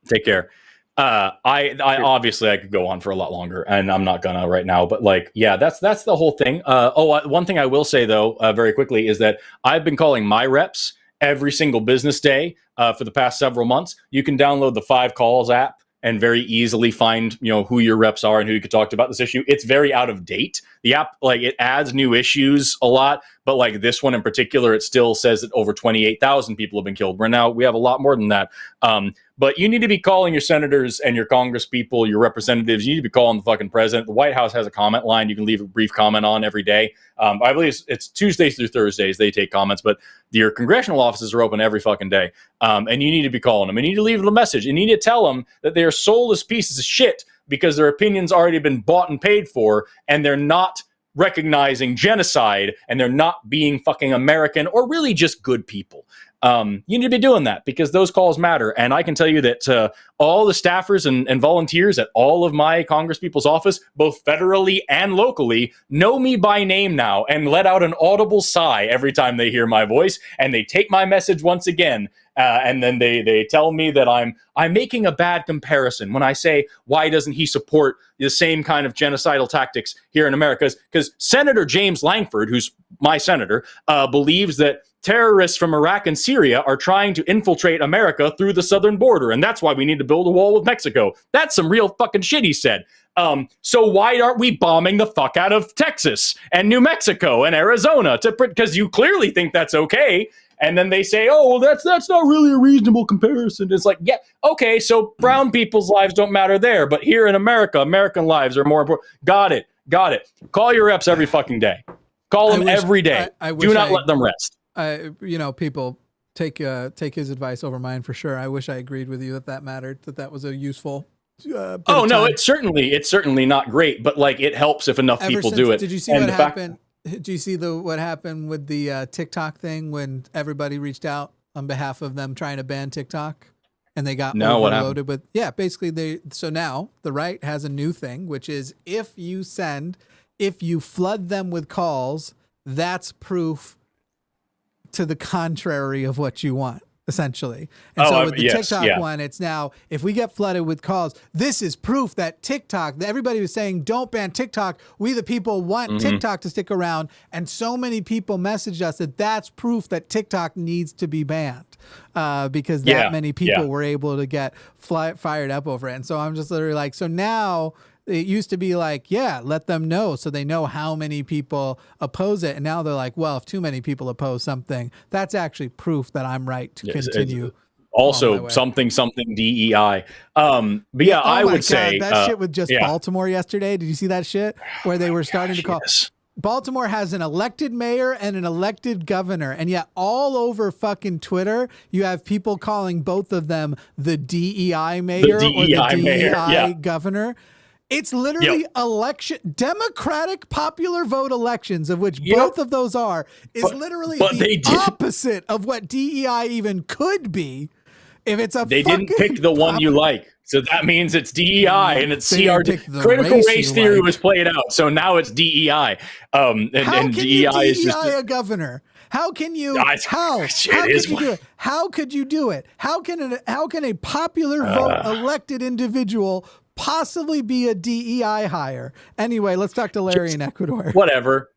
Take care. I obviously I could go on for a lot longer, and I'm not gonna right now. But like, yeah, that's the whole thing. One thing I will say though, very quickly, is that I've been calling my reps every single business day for the past several months. You can download the 5 Calls app and very easily find, who your reps are and who you could talk to about this issue. It's very out of date. The app, like, it adds new issues a lot, but like this one in particular, it still says that over 28,000 people have been killed. We have a lot more than that. But you need to be calling your senators and your Congress people, your representatives. You need to be calling the fucking president. The White House has a comment line you can leave a brief comment on every day. I believe it's Tuesdays through Thursdays they take comments, but your congressional offices are open every fucking day. And you need to be calling them. And you need to leave them a message. You need to tell them that they are soulless pieces of shit because their opinion's already been bought and paid for, and they're not recognizing genocide, and they're not being fucking American or really just good people. You need to be doing that because those calls matter. And I can tell you that all the staffers and volunteers at all of my congresspeople's office, both federally and locally, know me by name now and let out an audible sigh every time they hear my voice. And they take my message once again. And then they tell me that I'm making a bad comparison when I say, why doesn't he support the same kind of genocidal tactics here in America? Because Senator James Langford, who's my senator, believes that terrorists from Iraq and Syria are trying to infiltrate America through the southern border. And that's why we need to build a wall with Mexico. That's some real fucking shit, he said. So why aren't we bombing the fuck out of Texas and New Mexico and Arizona? Because you clearly think that's okay. And then they say, oh, well, that's not really a reasonable comparison. It's like, yeah, okay, so brown people's lives don't matter there. But here in America, American lives are more important. Got it. Call your reps every fucking day. Call them every day. Do not let them rest. People take his advice over mine for sure. I wish I agreed with you that mattered, that was a useful no, it's certainly not great, but like it helps if enough people do it. Did you see what happened? Did you see what happened with the TikTok thing when everybody reached out on behalf of them trying to ban TikTok and they got overloaded with basically so now the right has a new thing, which is if you flood them with calls, that's proof to the contrary of what you want, essentially. And so with the TikTok one, it's now, if we get flooded with calls, this is proof that TikTok, everybody was saying, don't ban TikTok. We the people want TikTok to stick around. And so many people messaged us that that's proof that TikTok needs to be banned because that many people were able to get fired up over it. And so I'm just literally like, so now it used to be like, let them know so they know how many people oppose it. And now they're like, well, if too many people oppose something, that's actually proof that I'm right to continue. Also, something DEI. But I would say that shit with just Baltimore yesterday. Did you see that shit where they were starting to call? Baltimore has an elected mayor and an elected governor, and yet all over fucking Twitter, you have people calling both of them the DEI mayor or the DEI governor. It's literally Democratic popular vote elections, of which both of those is literally the opposite of what DEI even could be. If it's they didn't pick the one you like. So that means it's DEI and it's CRT. Critical race theory was played out. So now it's DEI. And DEI is just a governor. How can you? How could you do it? How can a popular vote elected individual possibly be a DEI hire? Anyway, let's talk to Larry in Ecuador. Whatever.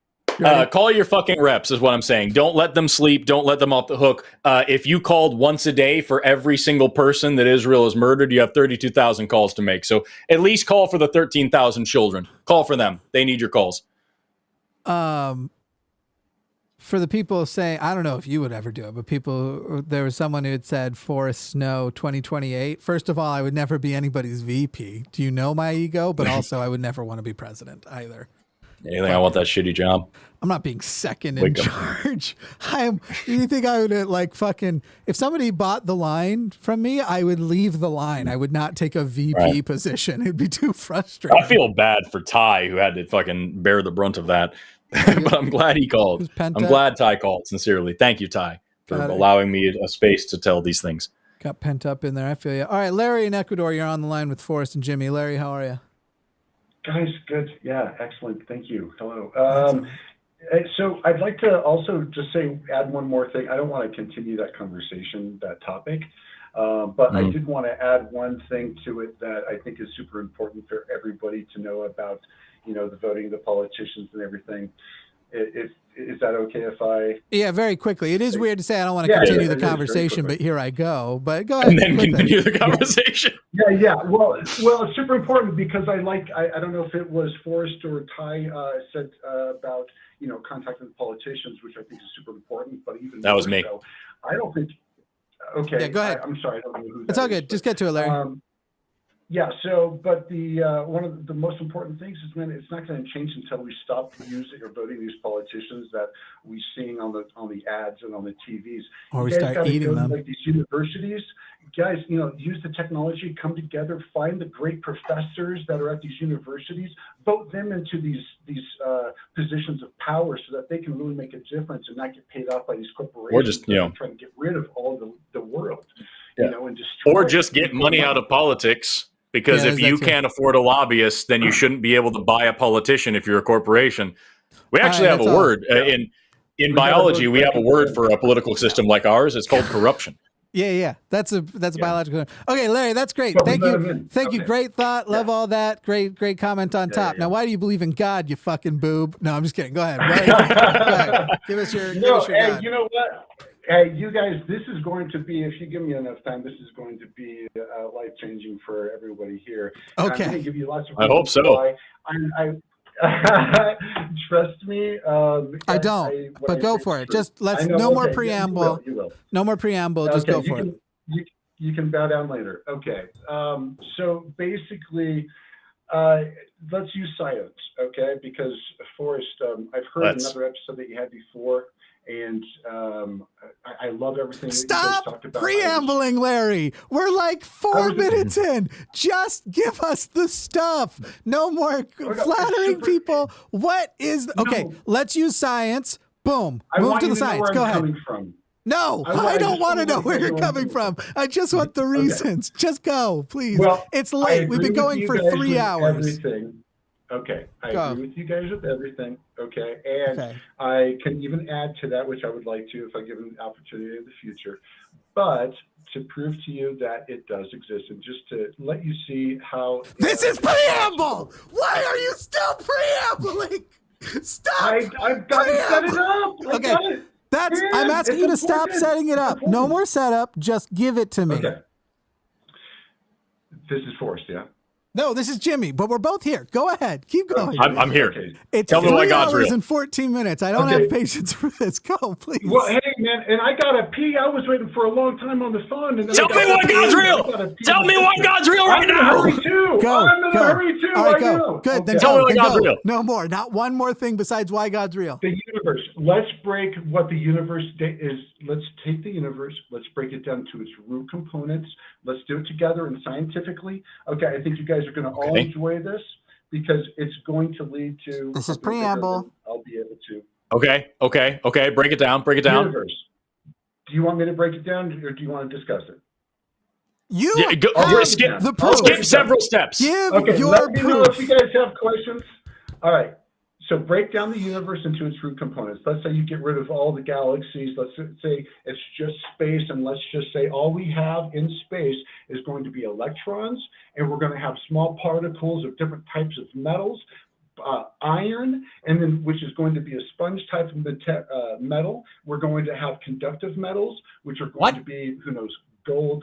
Call your fucking reps is what I'm saying. Don't let them sleep. Don't let them off the hook. If you called once a day for every single person that Israel has murdered, you have 32,000 calls to make. So at least call for the 13,000 children. Call for them. They need your calls. For the people saying, I don't know if you would ever do it, but there was someone who had said Forrest Snow 2028. First of all, I would never be anybody's VP. Do you know my ego? But also I would never want to be president either. I want that shitty job. I'm not being second in charge. You think I would if somebody bought the line from me, I would leave the line. I would not take a VP position. It'd be too frustrating. I feel bad for Ty, who had to fucking bear the brunt of that. But I'm glad he called. I'm glad Ty called, sincerely. Thank you, Ty, for allowing me a space to tell these things. Got pent up in there. I feel you. All right, Larry in Ecuador, you're on the line with Forrest and Jimmy. Larry, how are you? Guys, good. Yeah, excellent. Thank you. Hello. So I'd like to also just add one more thing. I don't want to continue that conversation, that topic, but I did want to add one thing to it that I think is super important for everybody to know about, the voting, the politicians and everything. Is that okay if I? Yeah, very quickly. It is weird to say I don't want to continue the conversation, but here I go. But go ahead. And then continue the conversation. Yeah. Well, it's super important because I don't know if it was Forrest or Ty said about, contacting the politicians, which I think is super important, but even that was me. So, I don't think. Okay. Yeah, go ahead. I'm sorry. I don't know who. It's all good. Just get to it, Larry. Yeah. So, but the one of the most important things is, man, it's not going to change until we stop using or voting these politicians that we seeing on the ads and on the TVs. Or we start eating them. Like these universities, guys, use the technology, come together, find the great professors that are at these universities, vote them into these positions of power so that they can really make a difference and not get paid off by these corporations. Or just trying to get rid of all the world, yeah. And destroy. Or just get money out of politics. Because if you can't afford a lobbyist, then you shouldn't be able to buy a politician if you're a corporation. We actually have a word in biology. We have a word for a political system like ours. It's called corruption. Yeah. That's a biological. Okay, Larry, that's great. Thank you. Great thought. Love all that. Great comment on top. Now, why do you believe in God, you fucking boob? No, I'm just kidding. Go ahead. Go ahead. Give us your God. You know what? Hey, you guys, this is going to be, if you give me enough time, this is going to be life-changing for everybody here. Okay. I'm going to give you lots of I hope so. Trust me. I don't, but go for it. Just no more preamble. You will. No more preamble. Just go for it. You can bow down later. Okay. So basically, let's use science, okay? Because Forrest, I've heard another episode that you had before. And I love everything that you guys talked about. Stop preambling, Larry. We're like 4 minutes in. Just give us the stuff. No more flattering people. What is... Okay, let's use science. Boom. Move to the science. Go ahead. No, I don't want to know where you're coming from. I just want the reasons. Just go, please. Well, it's late. We've been going for 3 hours. Okay, I agree with you guys with everything. Okay, and I can even add to that, which I would like to if I give an opportunity in the future. But to prove to you that it does exist, and just to let you see how this is preamble. Why are you still preambling? Stop! I've got to set it up. Okay, I'm asking you to stop setting it up. No more setup. Just give it to me. Okay. This is Forrest, yeah. No, this is Jimmy, but we're both here. Go ahead. Keep going. I'm here. Okay. It's Tell me why God's 3 hours real. and 14 minutes. I don't have patience for this. Go, please. Well, hey, man, and I got to pee. I was waiting for a long time on the phone. And Tell me why God's real. Tell me why God's real right now. I'm in a hurry, too. I'm in a hurry, too. All right, go. Good. Okay. Then tell me why God's real. No more. Not one more thing besides why God's real. The universe. Let's break what the universe is. Let's take the universe. Let's break it down to its root components. Let's do it together and scientifically. Okay, I think you guys are going to all enjoy this because it's going to lead to... This is preamble. I'll be able to... Okay. Break it down. Universe. Do you want me to break it down or do you want to discuss it? Skip several steps. Give your let me know proof. if you guys have questions. All right. So break down the universe into its root components. Let's say you get rid of all the galaxies. Let's say it's just space, and let's just say all we have in space is going to be electrons, and we're going to have small particles of different types of metals, iron, and then which is going to be a sponge type of metal. We're going to have conductive metals, which are going to be, gold,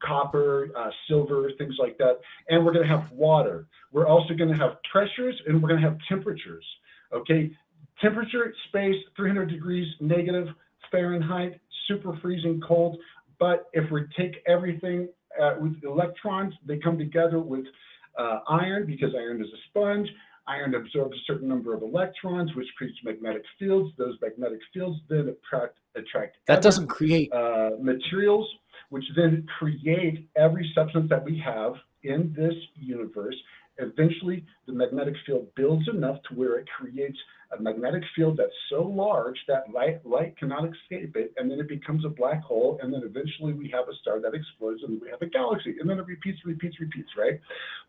copper, silver, things like that. And we're going to have water. We're also going to have pressures, and we're going to have temperatures. Okay, temperature, space, 300 degrees negative Fahrenheit, super freezing cold. But if we take everything with electrons, they come together with iron, because iron is a sponge. Iron absorbs a certain number of electrons, which creates magnetic fields. Those magnetic fields then attract that doesn't create materials, which then create every substance that we have in this universe. Eventually, the magnetic field builds enough to where it creates a magnetic field that's so large that light cannot escape it, and then it becomes a black hole, and then eventually we have a star that explodes, and we have a galaxy, and then it repeats, right?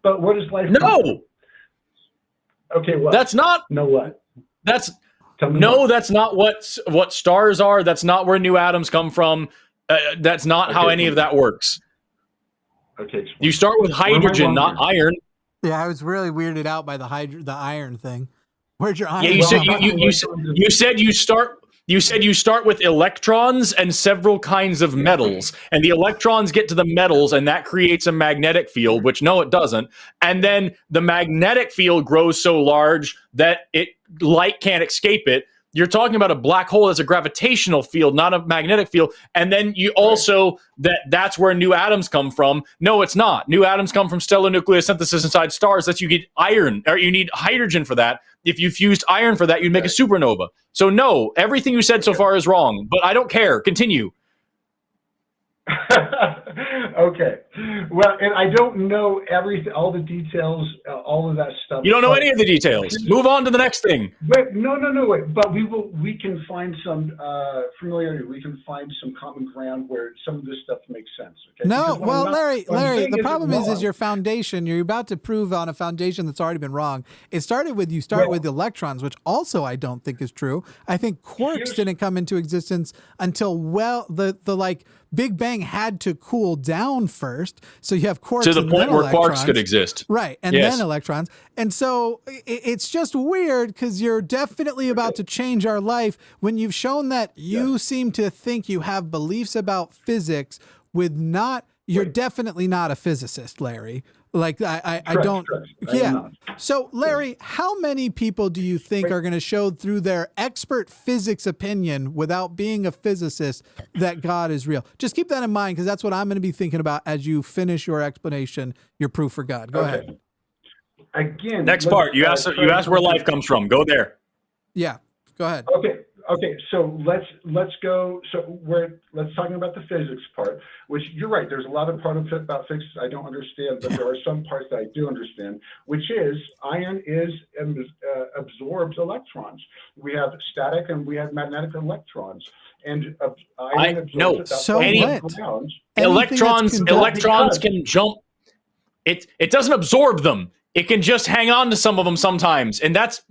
But what is life? No! Okay, what? That's not... No what? That's not what stars are. That's not where new atoms come from. That's not how any of that works. Okay. You start with hydrogen, not iron. Yeah, I was really weirded out by the iron thing. Where'd your iron? Yeah, you said you start with electrons and several kinds of metals, and the electrons get to the metals, and that creates a magnetic field, which no, it doesn't. And then the magnetic field grows so large that light can't escape it. You're talking about a black hole as a gravitational field, not a magnetic field. And then you also, that's where new atoms come from. No, it's not. New atoms come from stellar nucleosynthesis inside stars. That's you get iron, or you need hydrogen for that. If you fused iron for that, you'd make a supernova. So no, everything you said so far is wrong, but I don't care. Continue. Okay. Well, and I don't know everything, all the details, all of that stuff. You don't know any of the details. Move on to the next thing. Wait, no, wait. But we can find some familiarity. We can find some common ground where some of this stuff makes sense. Okay? No, well, Larry, the problem is your foundation. You're about to prove on a foundation that's already been wrong. It started with with electrons, which also I don't think is true. I think quarks didn't come into existence until the Big Bang had to cool down first. So you have quarks to the point where quarks could exist. Right. And then electrons. And so it's just weird because you're definitely about to change our life when you've shown that you seem to think you have beliefs about physics with you're definitely not a physicist, Larry. Like I don't. Yeah. So Larry, how many people do you think are going to show through their expert physics opinion without being a physicist that God is real? Just keep that in mind because that's what I'm going to be thinking about as you finish your explanation, your proof for God. Go ahead. Again. Next part. You asked where life comes from. Go there. Yeah. Go ahead. Okay, so let's go. So let's talk about the physics part, which you're right. There's a lot of part about physics I don't understand, but there are some parts that I do understand. Which is iron absorbs electrons. We have static and we have magnetic electrons, and iron absorbs electrons can jump. It doesn't absorb them. It can just hang on to some of them sometimes, and that's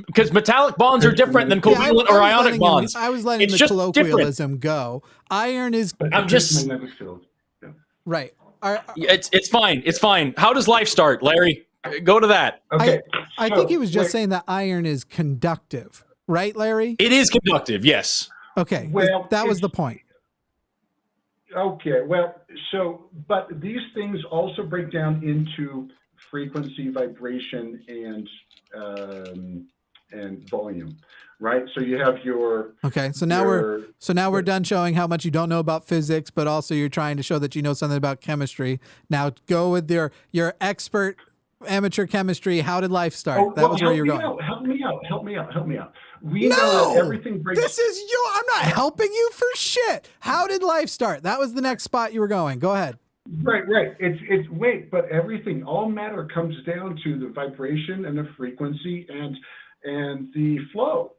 because metallic bonds are different than covalent or ionic bonds. I was letting the colloquialism go. Iron is. I'm just right. It's fine. It's fine. How does life start, Larry? Go to that. Okay. I think he was just saying that iron is conductive, right, Larry? It is conductive. Yes. Okay. Well, that was the point. Okay. Well, but these things also break down into frequency, vibration, and volume, right? So you have your so now we're done showing how much you don't know about physics, but also you're trying to show that you know something about chemistry. Now go with your expert amateur chemistry. How did life start? That was where you're going. Help me out. We know that everything breaks. This is you. I'm not helping you for shit. How did life start? That was the next spot you were going. Go ahead. Right. But everything, all matter comes down to the vibration and the frequency and the flow,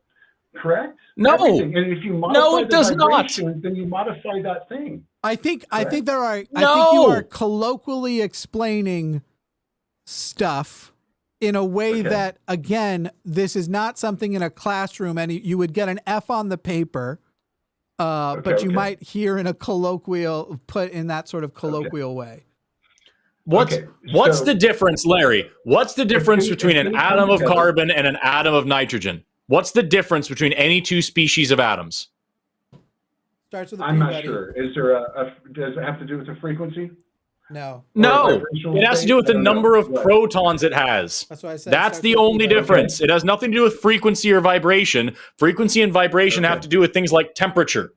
correct? No. Everything. And if you modify it does not. Then you modify that thing. I think there are. I think you are colloquially explaining stuff in a way that, again, this is not something in a classroom, and you would get an F on the paper. But you might hear in a put in that sort of colloquial way. What's the difference, Larry? What's the difference between an atom of carbon and an atom of nitrogen? What's the difference between any two species of atoms? Starts with a I'm not sure. Is there does it have to do with the frequency? No. It has to do with the number of protons it has. That's what I said. That's the only difference. It has nothing to do with frequency or vibration. Frequency and vibration have to do with things like temperature.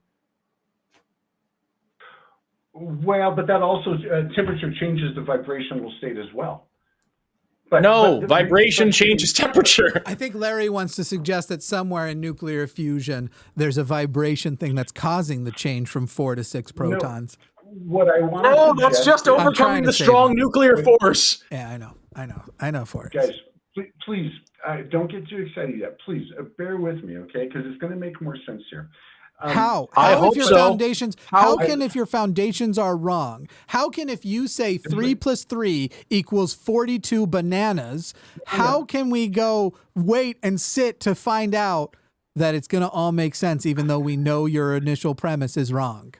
Well, but that also temperature changes the vibrational state as well. Vibration changes temperature. I think Larry wants to suggest that somewhere in nuclear fusion, there's a vibration thing that's causing the change from 4 to 6 protons. What I want that's just overcoming the strong nuclear force. Yeah, I know, Forrest. Guys, please don't get too excited yet. Please bear with me, okay? Because it's going to make more sense here. How can if your foundations are wrong? How can if you say 3 plus 3 equals 42 bananas? How can we go wait and sit to find out that it's going to all make sense, even though we know your initial premise is wrong?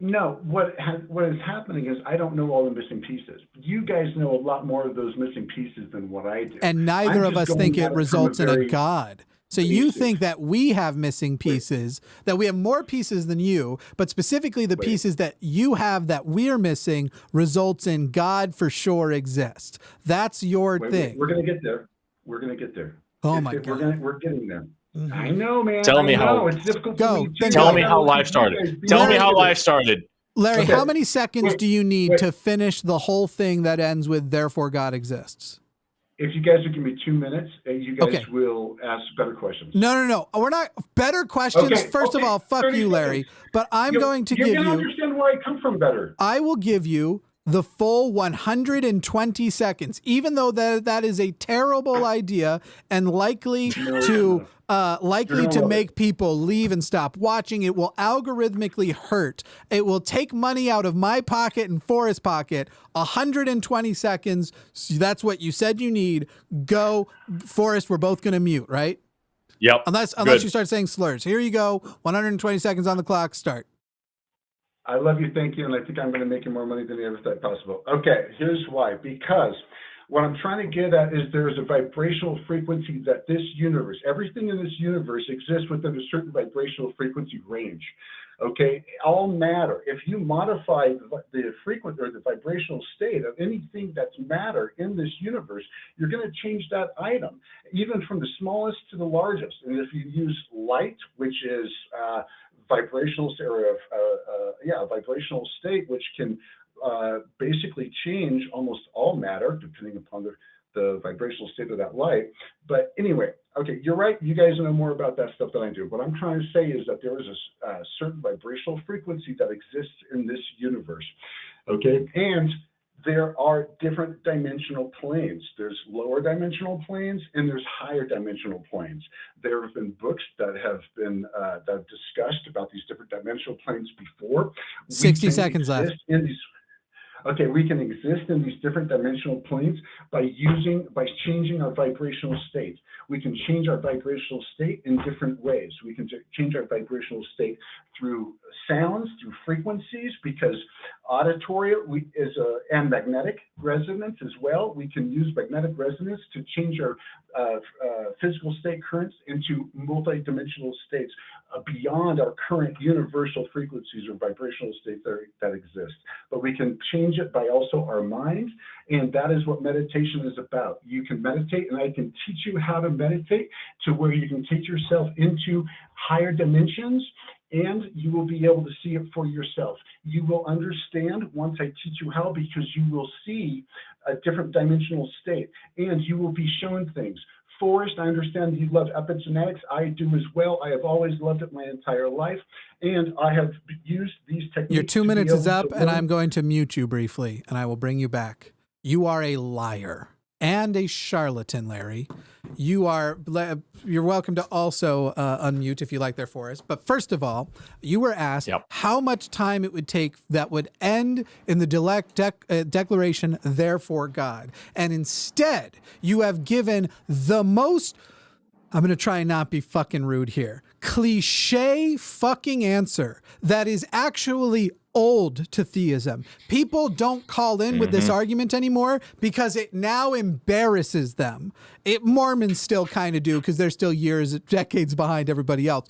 No, what is happening is I don't know all the missing pieces. You guys know a lot more of those missing pieces than what I do. And neither of us think it results in a God. So you think that we have missing pieces, that we have more pieces than you, but specifically the pieces that you have that we're missing results in God for sure exists. That's your thing. We're going to get there. Oh my God. We're getting there. I know, man. Tell me how. It's difficult. Tell me how life started. Tell me how life started. Larry, how many seconds do you need to finish the whole thing that ends with "Therefore God exists"? If you guys would give me 2 minutes, you guys will ask better questions. No. We're not better questions. Okay. First of all, fuck you, Larry. But I'm going to give you. You're going to understand where I come from better. I will give you the full 120 seconds, even though that is a terrible idea and likely to make people leave and stop watching. It will algorithmically hurt. It will take money out of my pocket and Forrest's pocket. 120 seconds. So that's what you said you need. Go, Forrest. We're both going to mute, right? Yep. Unless you start saying slurs. Here you go. 120 seconds on the clock. Start. I love you, thank you, and I think I'm going to make you more money than you ever thought possible. Okay, here's why. Because what I'm trying to get at is there's a vibrational frequency that this universe, everything in this universe exists within a certain vibrational frequency range. Okay, all matter. If you modify the frequency or the vibrational state of anything that's matter in this universe, you're going to change that item, even from the smallest to the largest. And if you use light, which is vibrational state, which can basically change almost all matter depending upon the vibrational state of that light. But anyway, okay, you're right. You guys know more about that stuff than I do. What I'm trying to say is that there is a certain vibrational frequency that exists in this universe. Okay, and there are different dimensional planes. There's lower dimensional planes and there's higher dimensional planes. There have been books that have been that have discussed about these different dimensional planes before. 60 seconds left. We can exist in these different dimensional planes by changing our vibrational state. We can change our vibrational state in different ways. We can change our vibrational state through sounds, through frequencies, because auditory and magnetic resonance as well. We can use magnetic resonance to change our physical state currents into multidimensional states beyond our current universal frequencies or vibrational states that exist. But we can change it by also our mind, and that is what meditation is about. You can meditate, and I can teach you how to meditate to where you can take yourself into higher dimensions, and you will be able to see it for yourself. You will understand once I teach you how, because you will see a different dimensional state, and you will be shown things. Forrest, I understand you love epigenetics. I do as well. I have always loved it my entire life, and I have used these techniques. Your 2 minutes is up, and I'm going to mute you briefly, and I will bring you back. You are a liar and a charlatan, Larry. You're welcome to also unmute if you like there, Forrest. But first of all, you were asked how much time it would take that would end in the declaration, therefore God. And instead, you have given the most, I'm going to try and not be fucking rude here, cliche fucking answer that is actually old to theism. People don't call in with this argument anymore because it now embarrasses them. Mormons still kind of do because they're still decades behind everybody else.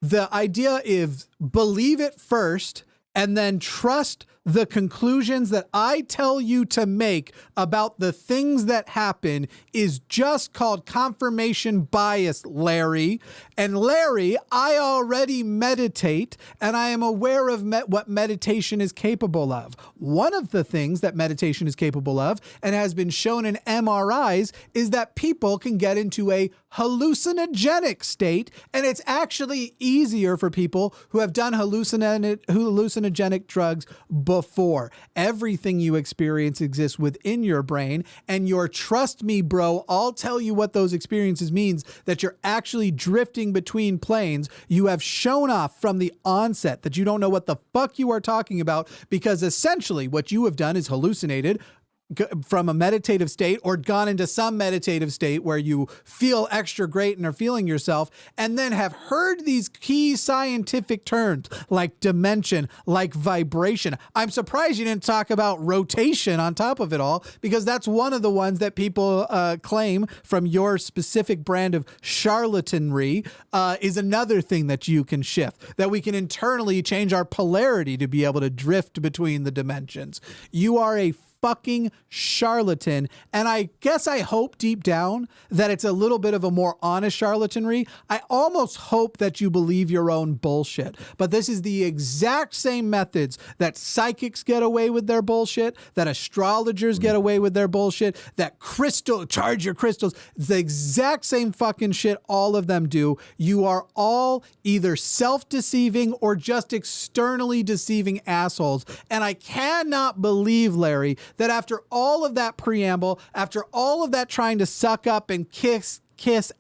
The idea is believe it first and then trust the conclusions that I tell you to make about the things that happen is just called confirmation bias, Larry. And Larry, I already meditate, and I am aware of what meditation is capable of. One of the things that meditation is capable of, and has been shown in MRIs, is that people can get into a hallucinogenic state, and it's actually easier for people who have done hallucinogenic drugs before. Everything you experience exists within your brain, and trust me, bro, I'll tell you what those experiences means, that you're actually drifting between planes. You have shown off from the onset that you don't know what the fuck you are talking about, because essentially what you have done is hallucinated from a meditative state or gone into some meditative state where you feel extra great and are feeling yourself, and then have heard these key scientific terms like dimension, like vibration. I'm surprised you didn't talk about rotation on top of it all, because that's one of the ones that people claim from your specific brand of charlatanry is another thing that you can shift, that we can internally change our polarity to be able to drift between the dimensions. You are a fucking charlatan. And I guess I hope deep down that it's a little bit of a more honest charlatanry. I almost hope that you believe your own bullshit. But this is the exact same methods that psychics get away with their bullshit, that astrologers get away with their bullshit, that charge your crystals. It's the exact same fucking shit all of them do. You are all either self-deceiving or just externally deceiving assholes. And I cannot believe, Larry, that after all of that preamble, after all of that trying to suck up and kiss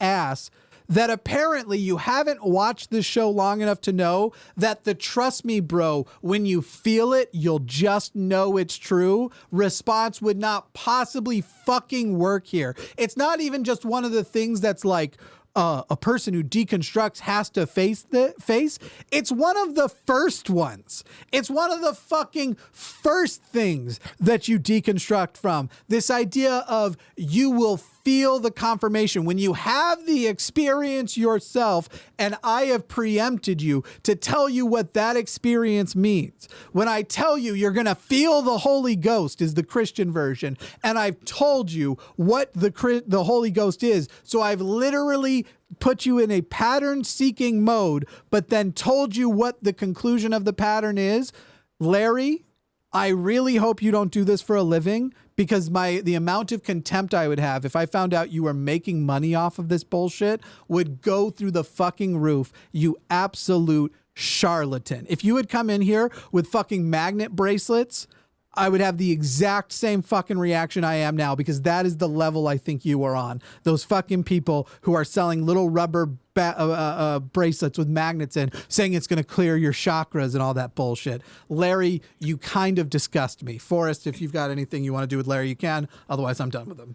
ass, that apparently you haven't watched this show long enough to know that the trust me, bro, when you feel it, you'll just know it's true response would not possibly fucking work here. It's not even just one of the things that's like, a person who deconstructs has to face. It's one of the first ones. It's one of the fucking first things that you deconstruct from. This idea of you will feel the confirmation when you have the experience yourself, and I have preempted you to tell you what that experience means. When I tell you you're going to feel the Holy Ghost is the Christian version, and I've told you what the Holy Ghost is. So I've literally put you in a pattern seeking mode, but then told you what the conclusion of the pattern is. Larry, I really hope you don't do this for a living, because the amount of contempt I would have if I found out you were making money off of this bullshit would go through the fucking roof. You absolute charlatan. If you had come in here with fucking magnet bracelets, I would have the exact same fucking reaction I am now, because that is the level I think you are on. Those fucking people who are selling little rubber bracelets with magnets in, saying it's going to clear your chakras and all that bullshit. Larry, you kind of disgust me. Forrest, if you've got anything you want to do with Larry, you can. Otherwise, I'm done with him.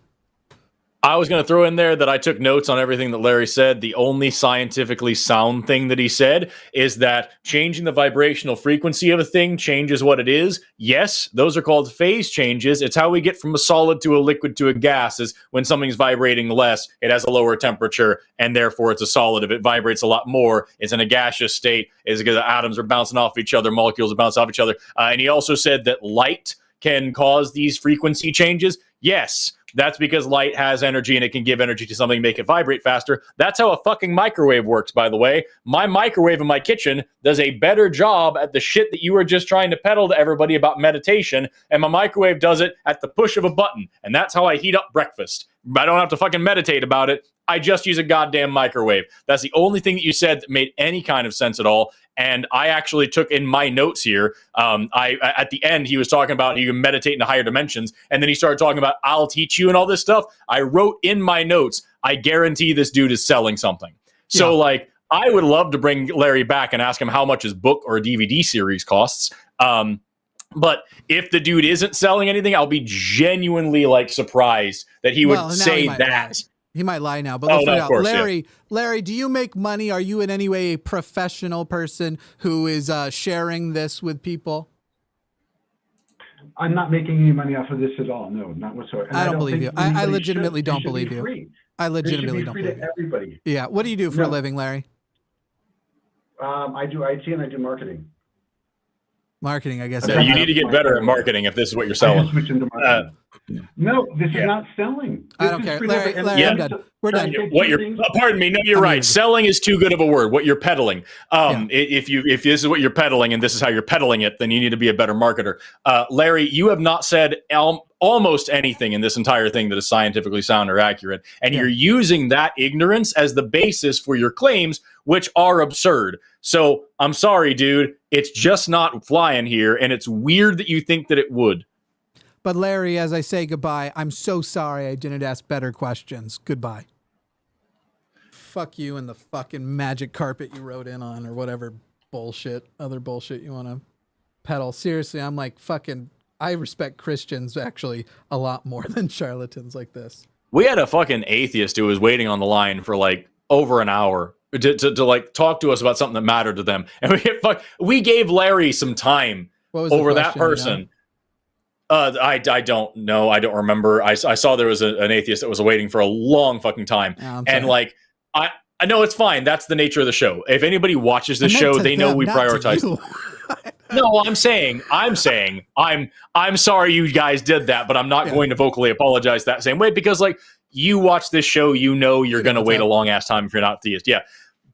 I was going to throw in there that I took notes on everything that Larry said. The only scientifically sound thing that he said is that changing the vibrational frequency of a thing changes what it is. Yes, those are called phase changes. It's how we get from a solid to a liquid to a gas, is when something's vibrating less, it has a lower temperature, and therefore it's a solid. If it vibrates a lot more, it's in a gaseous state. It's because the atoms are bouncing off each other, molecules are bouncing off each other. And he also said that light can cause these frequency changes. Yes. That's because light has energy and it can give energy to something, make it vibrate faster. That's how a fucking microwave works, by the way. My microwave in my kitchen does a better job at the shit that you were just trying to peddle to everybody about meditation, and my microwave does it at the push of a button, and that's how I heat up breakfast. I don't have to fucking meditate about it. I just use a goddamn microwave. That's the only thing that you said that made any kind of sense at all. And I actually took in my notes here. At the end, he was talking about you can meditate into higher dimensions. And then he started talking about I'll teach you and all this stuff. I wrote in my notes, I guarantee this dude is selling something. So like, I would love to bring Larry back and ask him how much his book or DVD series costs. But if the dude isn't selling anything, I'll be genuinely like surprised that he would say that. He might lie now, but let's find out. Larry, do you make money? Are you in any way a professional person who is sharing this with people? I'm not making any money off of this at all. No, not whatsoever. And I don't believe you. I legitimately don't believe you. I legitimately don't believe you. Everybody. Yeah. What do you do for a living, Larry? I do IT and I do marketing. Marketing, I guess. So you need to get better at marketing if this is what you're selling. No, this is not selling. I don't care. Larry, I'm done. We're done. Pardon me. No, you're right. Selling is too good of a word. What you're peddling. If this is what you're peddling and this is how you're peddling it, then you need to be a better marketer. Larry, you have not said almost anything in this entire thing that is scientifically sound or accurate. And you're using that ignorance as the basis for your claims, which are absurd. So I'm sorry, dude. It's just not flying here. And it's weird that you think that it would. But Larry, as I say goodbye, I'm so sorry I didn't ask better questions. Goodbye. Fuck you and the fucking magic carpet you wrote in on, or whatever other bullshit you want to peddle. Seriously, I'm like I respect Christians actually a lot more than charlatans like this. We had a fucking atheist who was waiting on the line for like over an hour to like talk to us about something that mattered to them. And we gave Larry some time over that person. You know? I don't know. I don't remember. I saw there was an atheist that was waiting for a long fucking time. And like, I know it's fine. That's the nature of the show. If anybody watches the show, they know we prioritize. No, I'm saying, I'm sorry you guys did that, but I'm not going to vocally apologize that same way because, like, you watch this show, you know you're going to wait a long ass time if you're not theist. Yeah.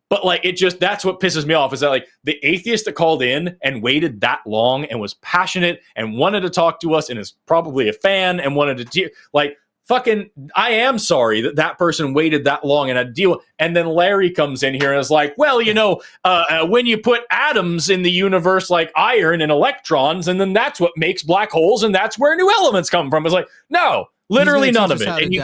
But, like, that's what pisses me off is that, like, the atheist that called in and waited that long and was passionate and wanted to talk to us and is probably a fan and wanted to, like, fucking, I am sorry that person waited that long and had to deal. And then Larry comes in here and is like, well, you know, when you put atoms in the universe like iron and electrons, and then that's what makes black holes, and that's where new elements come from. It's like, no, literally none of it. And you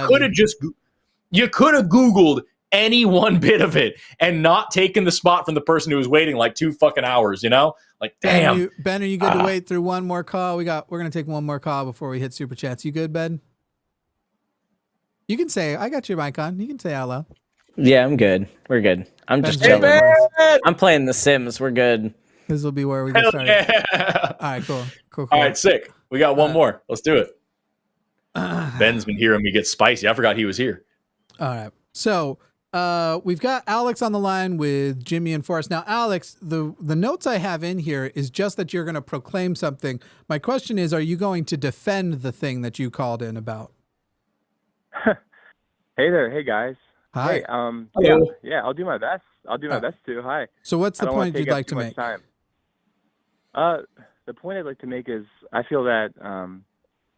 could have Googled any one bit of it and not taken the spot from the person who was waiting like 2 fucking hours, you know? Like, damn. Ben, are you good to wait through one more call? We're going to take one more call before we hit Super Chats. You good, Ben? You can say, I got your mic on. You can say out loud. Yeah, I'm good. We're good. I'm Ben's just chilling. I'm playing The Sims. We're good. This will be where we get started. Yeah. All right, cool. All right, sick. We got one more. Let's do it. Ben's been hearing me get spicy. I forgot he was here. All right. So we've got Alex on the line with Jimmy and Forrest. Now, Alex, the notes I have in here is just that you're going to proclaim something. My question is, are you going to defend the thing that you called in about? Hey there. Hey, guys. Hi. Hey, yeah, I'll do my best. I'll do my best too. Hi. So what's the point you'd like to make? The point I'd like to make is I feel that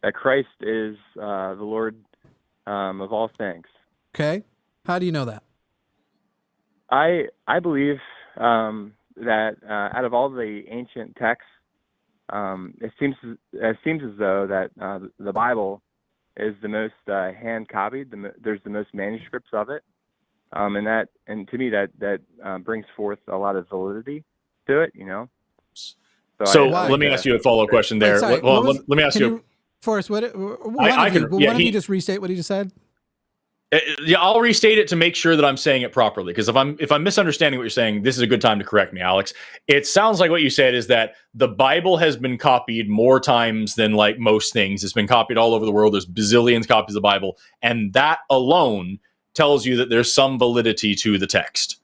that Christ is the Lord of all things. Okay. How do you know that? I believe that out of all the ancient texts, it seems as though that the Bible is the most hand copied. There's the most manuscripts of it, and to me that brings forth a lot of validity to it. You know. So let me ask you a follow-up question there. Wait, let me ask you. Forrest, why don't you just restate what he just said? Yeah, I'll restate it to make sure that I'm saying it properly. Because if I'm misunderstanding what you're saying, this is a good time to correct me, Alex. It sounds like what you said is that the Bible has been copied more times than like most things. It's been copied all over the world. There's bazillions copies of the Bible, and that alone tells you that there's some validity to the text.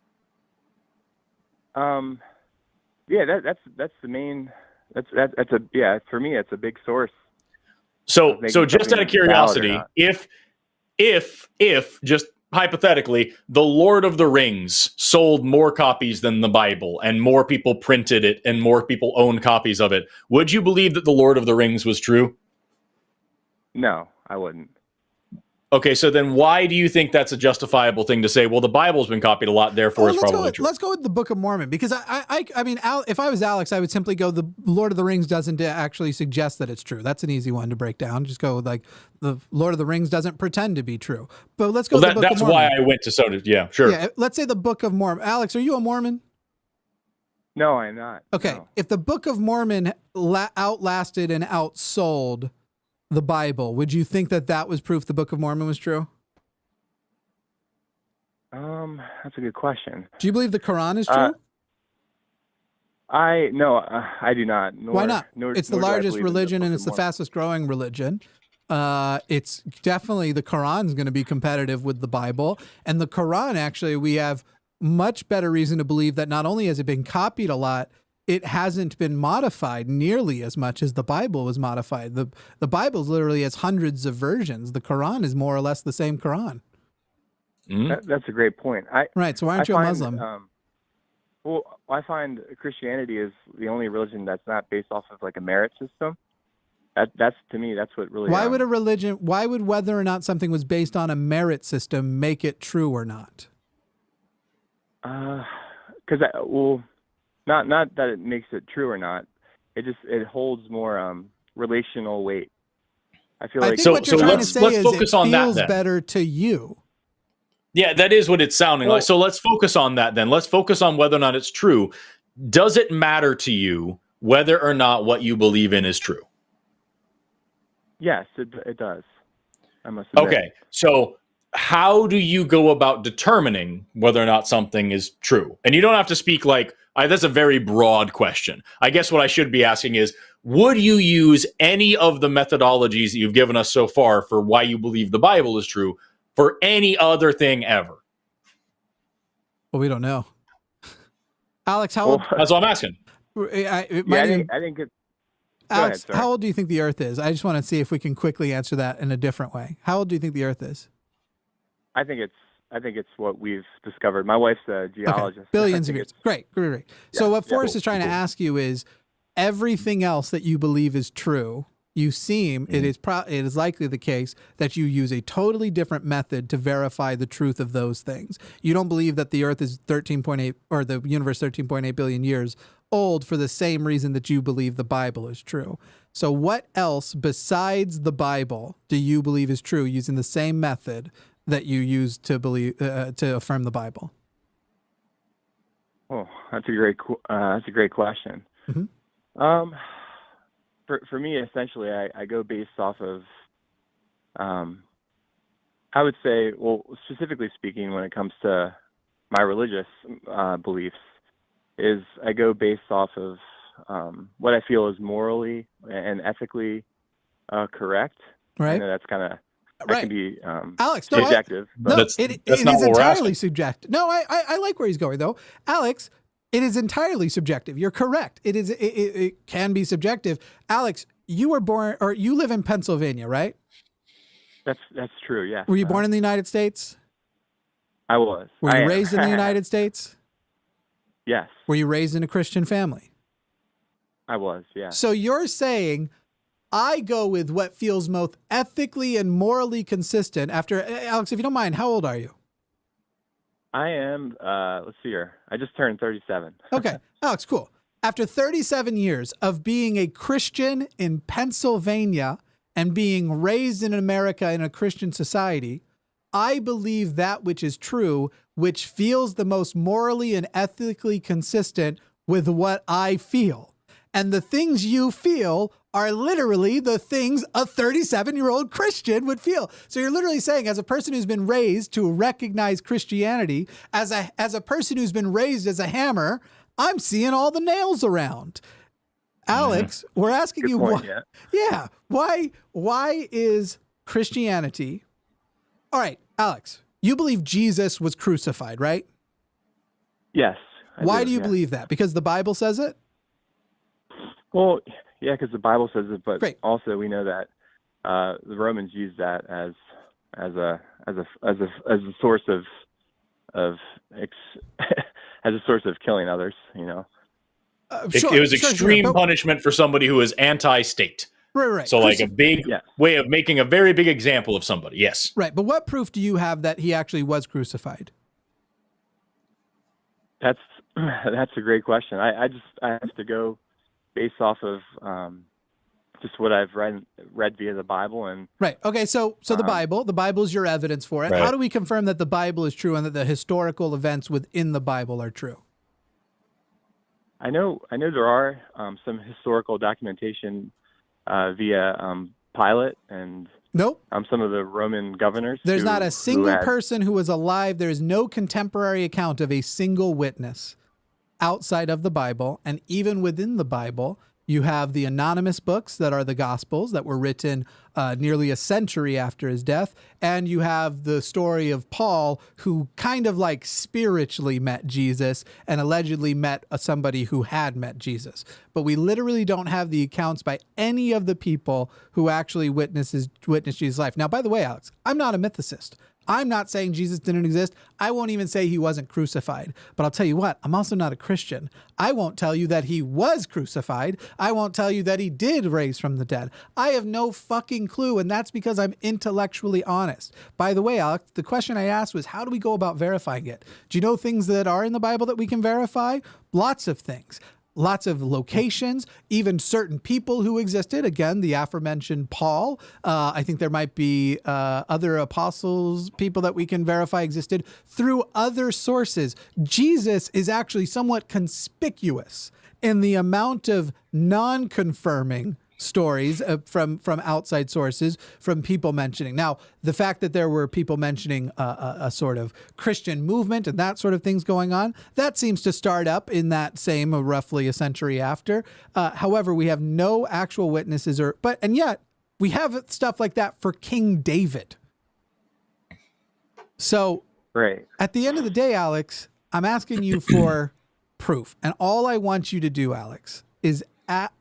Yeah, that's the main. That's for me, it's a big source. So just out of curiosity, if just hypothetically, the Lord of the Rings sold more copies than the Bible and more people printed it and more people owned copies of it, would you believe that the Lord of the Rings was true? No, I wouldn't. Okay, so then why do you think that's a justifiable thing to say? Well, the Bible's been copied a lot, therefore it's probably true. Let's go with the Book of Mormon, because I mean, if I was Alex, I would simply go, the Lord of the Rings doesn't actually suggest that it's true. That's an easy one to break down. Just go like, the Lord of the Rings doesn't pretend to be true. But let's go with the Book of Mormon. That's why I went to yeah, sure. Yeah, let's say the Book of Mormon. Alex, are you a Mormon? No, I'm not. Okay, no. If the Book of Mormon outlasted and outsold the Bible, would you think that was proof the Book of Mormon was true? That's a good question. Do you believe the Quran is true? I do not. Why not? It's the largest religion and it's the fastest growing religion. It's definitely, the Quran's going to be competitive with the Bible, and the Quran, actually, we have much better reason to believe that not only has it been copied a lot, it hasn't been modified nearly as much as the Bible was modified. The Bible literally has hundreds of versions. The Quran is more or less the same Quran. That's a great point. Right. So why aren't you a Muslim? Well, I find Christianity is the only religion that's not based off of like a merit system. That's to me, that's what really. Why would whether or not something was based on a merit system make it true or not? Because not that it makes it true or not. It holds more relational weight. I feel like what you're trying to say is focus on that. It feels better to you. Yeah, that is what it's sounding like. So let's focus on that then. Let's focus on whether or not it's true. Does it matter to you whether or not what you believe in is true? Yes, it does. I must admit. Okay, so how do you go about determining whether or not something is true? And you don't have to speak like, that's a very broad question. I guess what I should be asking is, would you use any of the methodologies that you've given us so far for why you believe the Bible is true for any other thing ever? Well, we don't know. Alex, that's what I'm asking. I think it. Alex, ahead, how old do you think the Earth is? I just want to see if we can quickly answer that in a different way. How old do you think the Earth is? I think it's what we've discovered. My wife's a geologist. Okay. Billions of years. Great. Yeah, So what Forrest is trying to ask you is, everything else that you believe is true, it is likely the case that you use a totally different method to verify the truth of those things. You don't believe that the Earth is 13.8 or the universe 13.8 billion years old for the same reason that you believe the Bible is true. So what else besides the Bible do you believe is true using the same method that you use to believe to affirm the Bible? Oh, that's a great question. Mm-hmm. For me, essentially, I go based off of, I would say, well, specifically speaking, when it comes to my religious beliefs, is I go based off of what I feel is morally and ethically correct. Right. I know that's kind of that can be Alex, subjective. It is entirely subjective. No, I like where he's going though, Alex. It is entirely subjective. You're correct. It can be subjective. Alex, you were born, or you live in Pennsylvania, right? That's true. Yeah. Were you born in the United States? I was. Were you raised in the United States? Yes. Were you raised in a Christian family? I was. Yeah. So you're saying, I go with what feels most ethically and morally consistent. After Alex, if you don't mind, how old are you? I am, let's see here. I just turned 37. Okay. Alex, cool. After 37 years of being a Christian in Pennsylvania and being raised in America in a Christian society, I believe that which is true, which feels the most morally and ethically consistent with what I feel. And the things you feel are literally the things a 37-year-old Christian would feel. So you're literally saying, as a person who's been raised to recognize Christianity, as a person who's been raised as a hammer, I'm seeing all the nails around. Alex, we're asking you why is Christianity? All right, Alex, you believe Jesus was crucified, right? Yes. Why do you believe that? Because the Bible says it? Well, yeah, because the Bible says it, but also we know that the Romans used that as a source of as a source of killing others. You know, it was extreme punishment for somebody who is anti-state. Right. So like a big way of making a very big example of somebody. Yes. Right. But what proof do you have that he actually was crucified? That's a great question. I have to go based off of just what I've read via the Bible and right. Okay, so the Bible is your evidence for it. Right. How do we confirm that the Bible is true and that the historical events within the Bible are true? I know there are some historical documentation via Pilate and some of the Roman governors. There's not a single person who was alive. There is no contemporary account of a single witness outside of the Bible, and even within the Bible, you have the anonymous books that are the Gospels that were written nearly a century after his death, and you have the story of Paul, who kind of like spiritually met Jesus and allegedly met somebody who had met Jesus. But we literally don't have the accounts by any of the people who actually witnessed Jesus' life. Now, by the way, Alex, I'm not a mythicist. I'm not saying Jesus didn't exist. I won't even say he wasn't crucified. But I'll tell you what, I'm also not a Christian. I won't tell you that he was crucified. I won't tell you that he did raise from the dead. I have no fucking clue, and that's because I'm intellectually honest. By the way, Alex, the question I asked was, how do we go about verifying it? Do you know things that are in the Bible that we can verify? Lots of things. Lots of locations, even certain people who existed. Again, the aforementioned Paul. I think there might be other apostles, people that we can verify existed through other sources. Jesus is actually somewhat conspicuous in the amount of non-confirming stories from outside sources, from people mentioning. Now, the fact that there were people mentioning a sort of Christian movement and that sort of things going on, that seems to start up in that same roughly a century after. However, we have no actual witnesses and yet we have stuff like that for King David. So right. At the end of the day, Alex, I'm asking you for proof. And all I want you to do, Alex, is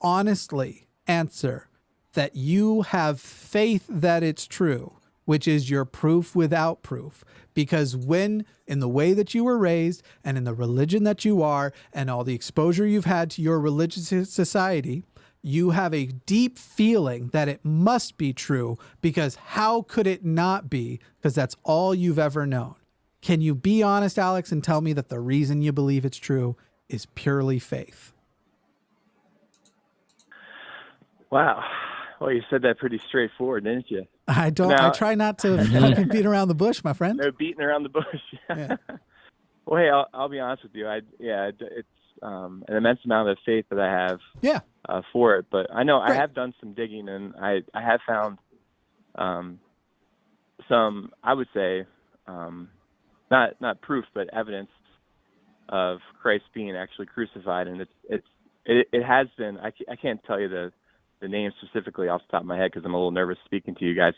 honestly answer that you have faith that it's true, which is your proof without proof. Because when, in the way that you were raised and in the religion that you are and all the exposure you've had to your religious society, you have a deep feeling that it must be true, because how could it not be? Because that's all you've ever known. Can you be honest, Alex, and tell me that the reason you believe it's true is purely faith? Wow. Well, you said that pretty straightforward, didn't you? I try not to fucking beat around the bush, my friend. No beating around the bush. Yeah. Well, hey, I'll be honest with you. It's an immense amount of faith that I have. Yeah. For it, but I know Great. I have done some digging, and I have found some, I would say, not proof, but evidence of Christ being actually crucified, and it has been. I can't tell you the name specifically off the top of my head because I'm a little nervous speaking to you guys.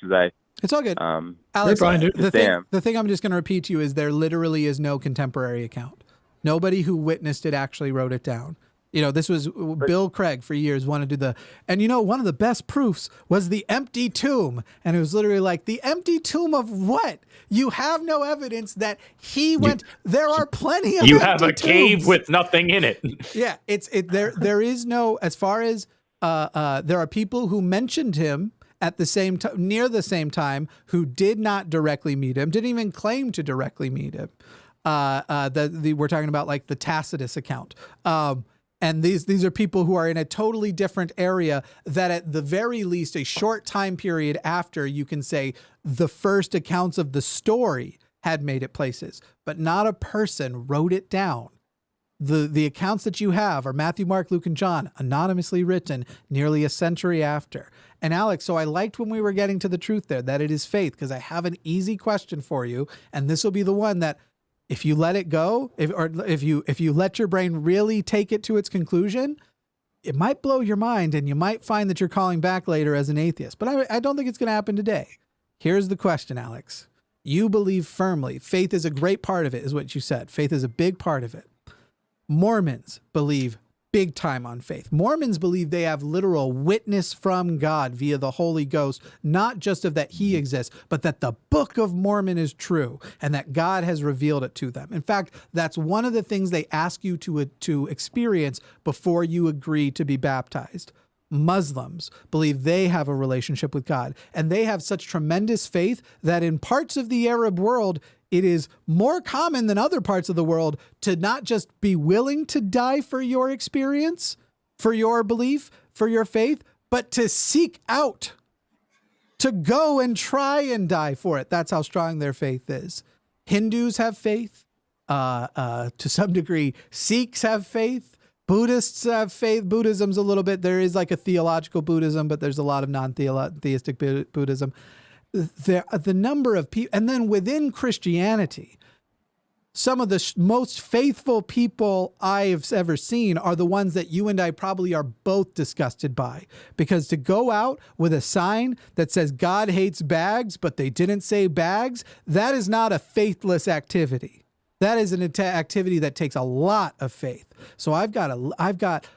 It's all good. Alex, the thing I'm just going to repeat to you is there literally is no contemporary account. Nobody who witnessed it actually wrote it down. You know, this was Bill Craig for years wanted to do and you know, one of the best proofs was the empty tomb. And it was literally like, the empty tomb of what? You have no evidence that he went. There are plenty of You empty have a tombs. cave with nothing in it. Yeah, there is no, as far as there are people who mentioned him at the same time, near the same time, who did not directly meet him, didn't even claim to directly meet him. We're talking about like the Tacitus account. And these are people who are in a totally different area that at the very least a short time period after you can say the first accounts of the story had made it places, but not a person wrote it down. The accounts that you have are Matthew, Mark, Luke, and John, anonymously written nearly a century after. And Alex, so I liked when we were getting to the truth there, that it is faith, because I have an easy question for you. And this will be the one that if you let it go, if you let your brain really take it to its conclusion, it might blow your mind and you might find that you're calling back later as an atheist. But I don't think it's going to happen today. Here's the question, Alex. You believe firmly. Faith is a great part of it, is what you said. Faith is a big part of it. Mormons believe big time on faith. Mormons believe they have literal witness from God via the Holy Ghost, not just of that he exists, but that the Book of Mormon is true and that God has revealed it to them. In fact, that's one of the things they ask you to experience before you agree to be baptized. Muslims believe they have a relationship with God, and they have such tremendous faith that in parts of the Arab world, it is more common than other parts of the world to not just be willing to die for your experience, for your belief, for your faith, but to seek out, to go and try and die for it. That's how strong their faith is. Hindus have faith, to some degree. Sikhs have faith. Buddhists have faith. Buddhism's a little bit, there is like a theological Buddhism, but there's a lot of non-theistic Buddhism. The number of people, and then within Christianity, some of the most faithful people I've ever seen are the ones that you and I probably are both disgusted by. Because to go out with a sign that says God hates bags, but they didn't say bags, that is not a faithless activity. That is an activity that takes a lot of faith. So I've got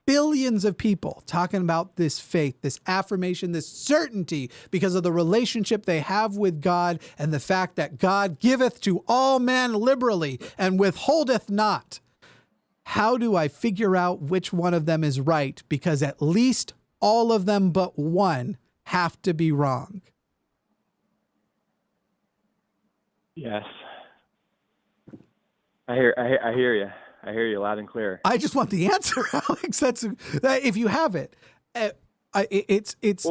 billions of people talking about this faith, this affirmation, this certainty because of the relationship they have with God and the fact that God giveth to all men liberally and withholdeth not. How do I figure out which one of them is right? Because at least all of them but one have to be wrong. Yes. I hear you. I hear you loud and clear. I just want the answer, Alex. If you have it.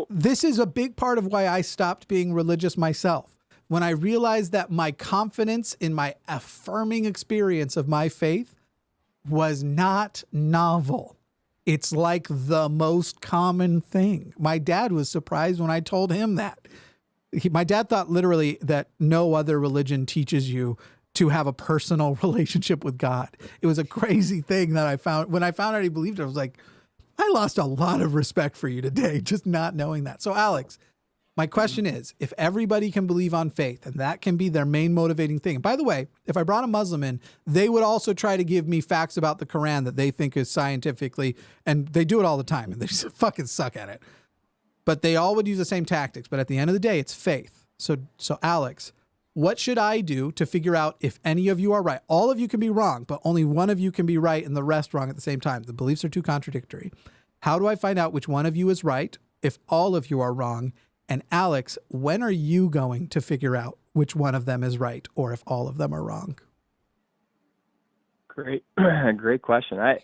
This is a big part of why I stopped being religious myself. When I realized that my confidence in my affirming experience of my faith was not novel. It's like the most common thing. My dad was surprised when I told him that. My dad thought literally that no other religion teaches you to have a personal relationship with God. It was a crazy thing that I found. When I found out he believed it, I was like, I lost a lot of respect for you today, just not knowing that. So Alex, My question is, if everybody can believe on faith and that can be their main motivating thing. And by the way, if I brought a Muslim in, they would also try to give me facts about the Quran that they think is scientifically, and they do it all the time and they just fucking suck at it. But they all would use the same tactics. But at the end of the day, it's faith. So Alex, what should I do to figure out if any of you are right? All of you can be wrong, but only one of you can be right and the rest wrong at the same time. The beliefs are too contradictory. How do I find out which one of you is right if all of you are wrong? And Alex, when are you going to figure out which one of them is right or if all of them are wrong? Great question. I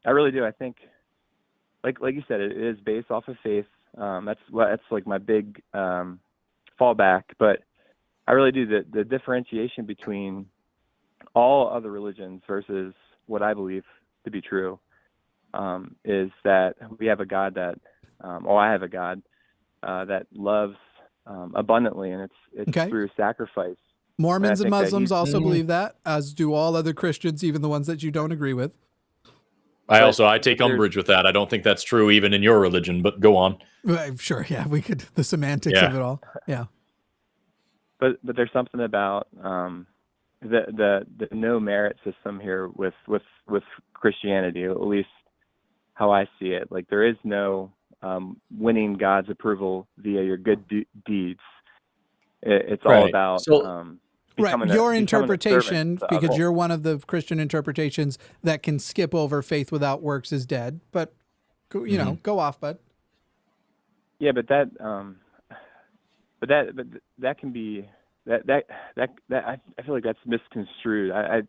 really do. I think, like you said, it is based off of faith. That's like my big fallback. But I really do the differentiation between all other religions versus what I believe to be true is that we have a God that. I have a God that loves abundantly, and it's through sacrifice. Mormons and Muslims also believe that, as do all other Christians, even the ones that you don't agree with. I take umbrage with that. I don't think that's true even in your religion, but go on. Sure, yeah, we could, the semantics of it all. Yeah. But there's something about the no merit system here with Christianity, at least how I see it. Like, there is no winning God's approval via your good deeds. It's all about your interpretation, because you're one of the Christian interpretations that can skip over faith without works is dead. But go off, bud. Yeah, but that can be that I feel like that's misconstrued. I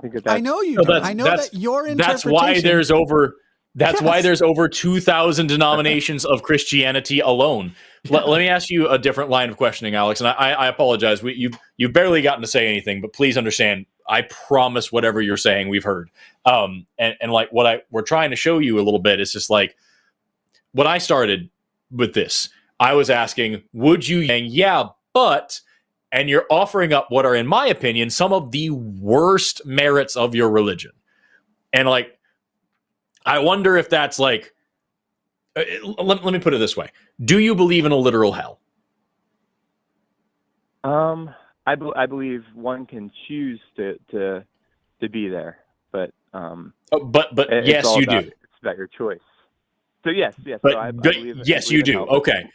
think that I know you do. I know that your interpretation. That's why there's over 2,000 denominations of Christianity alone. Let me ask you a different line of questioning, Alex. And I apologize. You've barely gotten to say anything, but please understand, I promise whatever you're saying, we've heard. And like we're trying to show you a little bit is just like, when I started with this, I was asking, would you, but, and you're offering up what are, in my opinion, some of the worst merits of your religion. And like, I wonder if that's like, let me put it this way. Do you believe in a literal hell? I believe one can choose to be there, but yes, you do. It's about your choice. So yes. But so I believe yes, you do. Hell. Okay.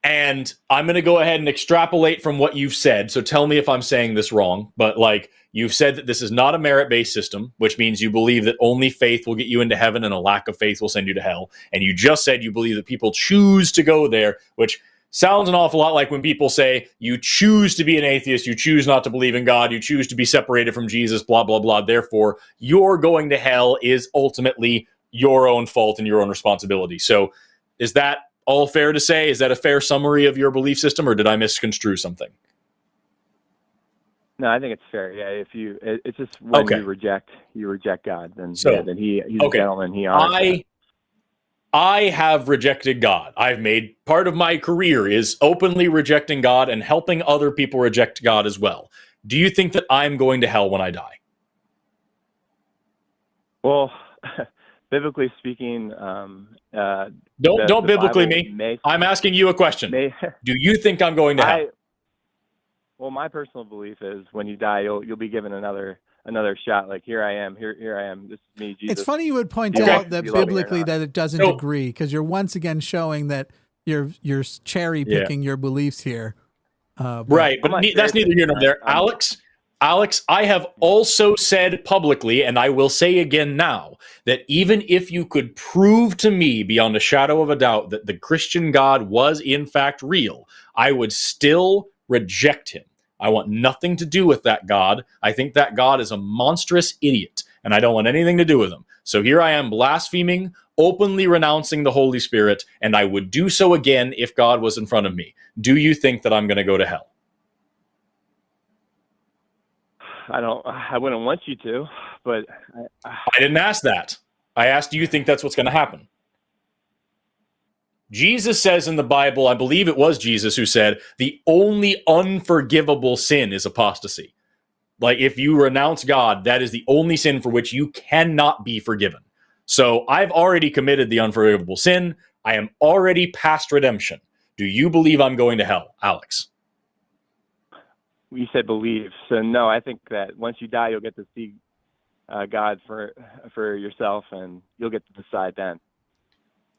And I'm going to go ahead and extrapolate from what you've said. So tell me if I'm saying this wrong, but like, you've said that this is not a merit-based system, which means you believe that only faith will get you into heaven and a lack of faith will send you to hell. And you just said you believe that people choose to go there, which sounds an awful lot like when people say you choose to be an atheist, you choose not to believe in God, you choose to be separated from Jesus, blah, blah, blah. Therefore, your going to hell is ultimately your own fault and your own responsibility. So is that all fair to say? Is that a fair summary of your belief system, or did I misconstrue something? No, I think it's fair. Yeah, it's just when you reject God, then he's a gentleman. He honors I have rejected God. I've made part of my career is openly rejecting God and helping other people reject God as well. Do you think that I'm going to hell when I die? Well, biblically speaking, don't biblically me. I'm asking you a question. Do you think I'm going to hell? Well, my personal belief is when you die, you'll be given another shot. Like, here I am. This is me, Jesus. It's funny you would point out that biblically that it doesn't agree, because you're once again showing that you're cherry picking your beliefs here. Right, but that's neither here nor there. Alex, I have also said publicly, and I will say again now, that even if you could prove to me beyond a shadow of a doubt that the Christian God was in fact real, I would still reject him. I want nothing to do with that God. I think that God is a monstrous idiot, and I don't want anything to do with him. So here I am blaspheming, openly renouncing the Holy Spirit, and I would do so again if God was in front of me. Do you think that I'm going to go to hell? I wouldn't want you to, but I didn't ask that. I asked, do you think that's what's going to happen? Jesus says in the Bible, I believe it was Jesus who said, the only unforgivable sin is apostasy. Like, if you renounce God, that is the only sin for which you cannot be forgiven. So I've already committed the unforgivable sin. I am already past redemption. Do you believe I'm going to hell, Alex? You said believe. So no, I think that once you die, you'll get to see God for yourself, and you'll get to decide then.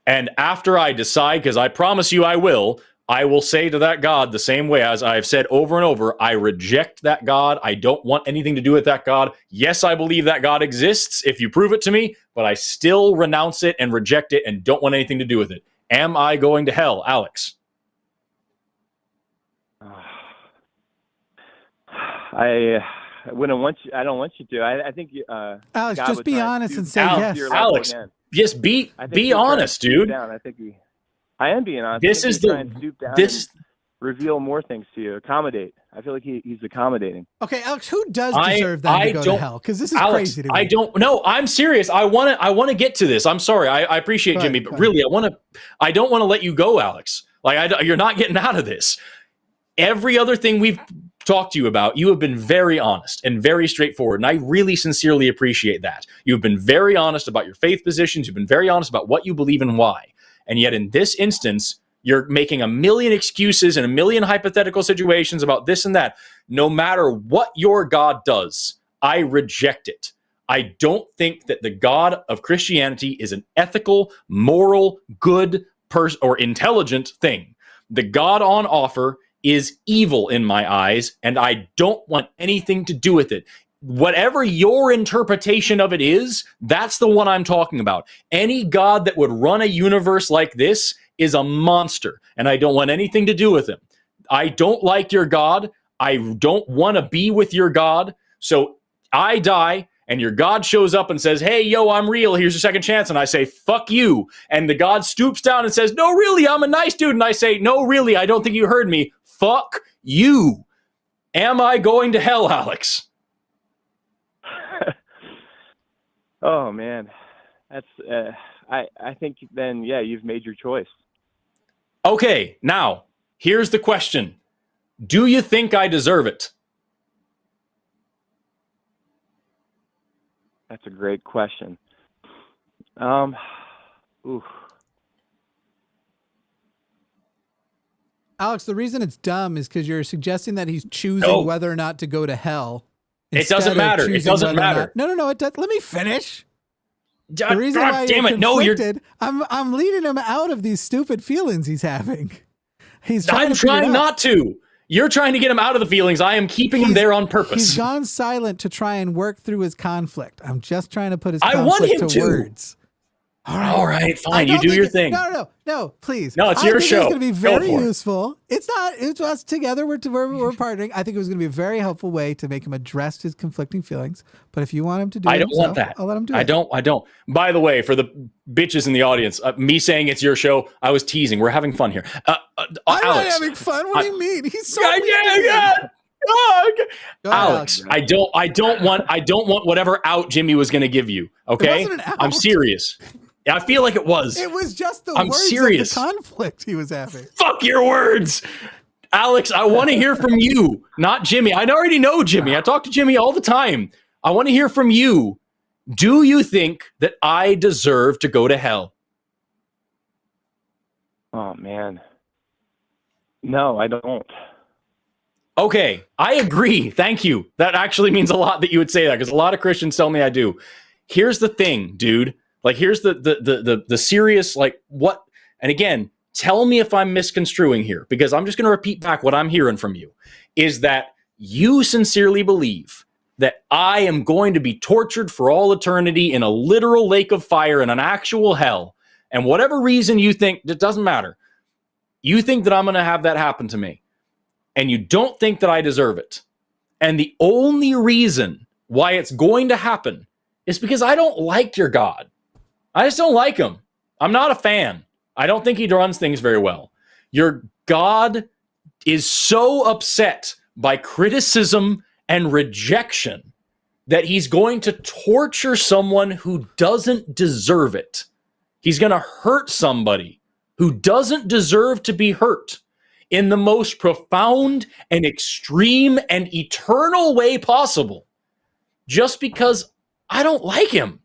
And after I decide, because I promise you I will say to that God the same way as I've said over and over, I reject that God. I don't want anything to do with that God. Yes, I believe that God exists if you prove it to me, but I still renounce it and reject it and don't want anything to do with it. Am I going to hell, Alex? I wouldn't want you. I don't want you to. I think Alex, God just be honest and say yes. Alex, just be honest, dude. I am being honest. This is reveal more things to you. Accommodate. I feel like he's accommodating. Okay, Alex, who does deserve them to go to hell? Because this is Alex, crazy to me. I don't know. I'm serious. I want to get to this. I'm sorry. I appreciate Jimmy, but really, I don't want to let you go, Alex. Like you're not getting out of this. Every other thing we've talked to you about, you have been very honest and very straightforward, and I really sincerely appreciate that. You've been very honest about your faith positions. You've been very honest about what you believe and why. And yet in this instance, you're making a million excuses and a million hypothetical situations about this and that. No matter what your God does, I reject it. I don't think that the God of Christianity is an ethical, moral, good person or intelligent thing. The God on offer is evil in my eyes, and I don't want anything to do with it. Whatever your interpretation of it is, that's the one I'm talking about. Any God that would run a universe like this is a monster, and I don't want anything to do with him. I don't like your God. I don't want to be with your God. So I die, and your God shows up and says, hey, yo, I'm real. Here's your second chance. And I say, fuck you. And the God stoops down and says, no, really, I'm a nice dude. And I say, no, really, I don't think you heard me. Fuck you. Am I going to hell, Alex? Oh man, that's I think then you've made your choice. Okay, now here's the question: do you think I deserve it? That's a great question. Alex, the reason it's dumb is because you're suggesting that he's choosing whether or not to go to hell. It doesn't matter. It doesn't matter. No. It does. Let me finish. The reason why you're conflicted, I'm leading him out of these stupid feelings he's having. I'm trying not to. You're trying to get him out of the feelings. I am keeping him there on purpose. He's gone silent to try and work through his conflict. I'm just trying to put his conflict to words. All right, fine. You do your thing. No, please. No, it's your show. It's going to be very useful. It's not. It's us together. We're partnering. I think it was going to be a very helpful way to make him address his conflicting feelings. But if you want him to do it himself, want that. I'll let him do it. I don't. By the way, for the bitches in the audience, me saying it's your show, I was teasing. We're having fun here. I'm Alex, not having fun. What do you mean? He's so Alex, I don't want whatever out Jimmy was going to give you. Okay, it wasn't an out. I'm serious. I feel like it was. It was just the I'm words serious. of the conflict he was having. Fuck your words. Alex, I want to hear from you, not Jimmy. I already know Jimmy. I talk to Jimmy all the time. I want to hear from you. Do you think that I deserve to go to hell? Oh, man. No, I don't. Okay, I agree. Thank you. That actually means a lot that you would say that, because a lot of Christians tell me I do. Here's the thing, dude. Like, here's the serious, like, what, and again, tell me if I'm misconstruing here, because I'm just going to repeat back what I'm hearing from you, is that you sincerely believe that I am going to be tortured for all eternity in a literal lake of fire in an actual hell, and whatever reason you think, it doesn't matter. You think that I'm going to have that happen to me, and you don't think that I deserve it. And the only reason why it's going to happen is because I don't like your God. I just don't like him. I'm not a fan. I don't think he runs things very well. Your God is so upset by criticism and rejection that he's going to torture someone who doesn't deserve it. He's going to hurt somebody who doesn't deserve to be hurt in the most profound and extreme and eternal way possible, just because I don't like him.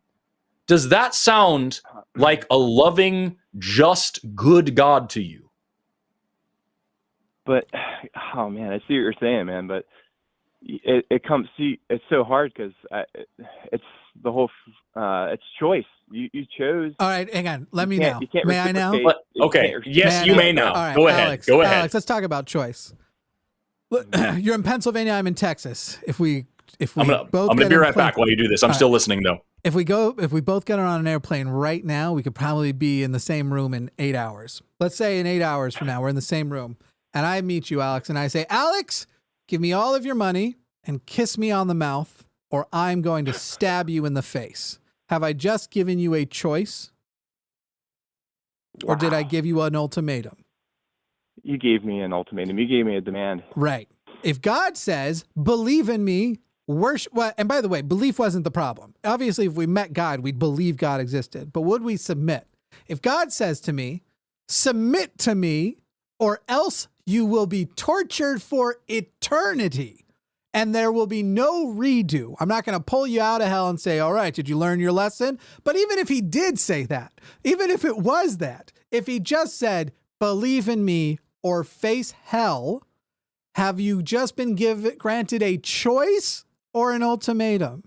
Does that sound like a loving, just good God to you. But, oh man, I see what you're saying, man. But it comes, see, it's so hard because it's the whole, it's choice. You chose. All right, hang on. Let me know. You can't may I now? Okay. Yes, you may now. All right, Go ahead. Alex, Go ahead. Alex, let's talk about choice. You're in Pennsylvania. I'm in Texas. I'm gonna be right back while you do this. I'm still listening though. If we both get on an airplane right now, we could probably be in the same room in 8 hours. Let's say in 8 hours from now, we're in the same room, and I meet you, Alex, and I say, Alex, give me all of your money and kiss me on the mouth, or I'm going to stab you in the face. Have I just given you a choice? Or did I give you an ultimatum? You gave me an ultimatum. You gave me a demand. Right. If God says, believe in me, worship, well, and by the way, belief wasn't the problem. Obviously, if we met God, we'd believe God existed. But would we submit? If God says to me, submit to me, or else you will be tortured for eternity, and there will be no redo. I'm not going to pull you out of hell and say, all right, did you learn your lesson? But even if he did say that, even if it was that, if he just said, believe in me or face hell, have you just been granted a choice or an ultimatum?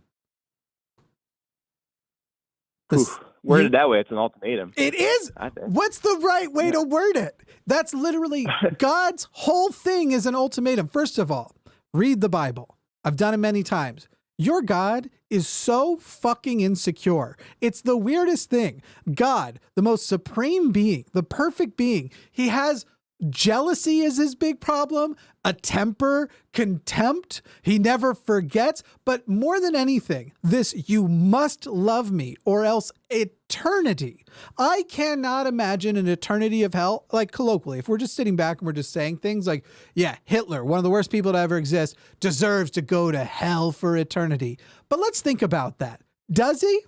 Worded that way, it's an ultimatum. It is. What's the right way to word it? That's literally God's whole thing is an ultimatum. First of all, read the Bible. I've done it many times. Your God is so fucking insecure. It's the weirdest thing. God, the most supreme being, the perfect being, he has jealousy is his big problem, a temper, contempt. He never forgets. But more than anything, this you must love me or else eternity. I cannot imagine an eternity of hell, like colloquially. If we're just sitting back and we're just saying things like, yeah, Hitler, one of the worst people to ever exist, deserves to go to hell for eternity. But let's think about that. Does he?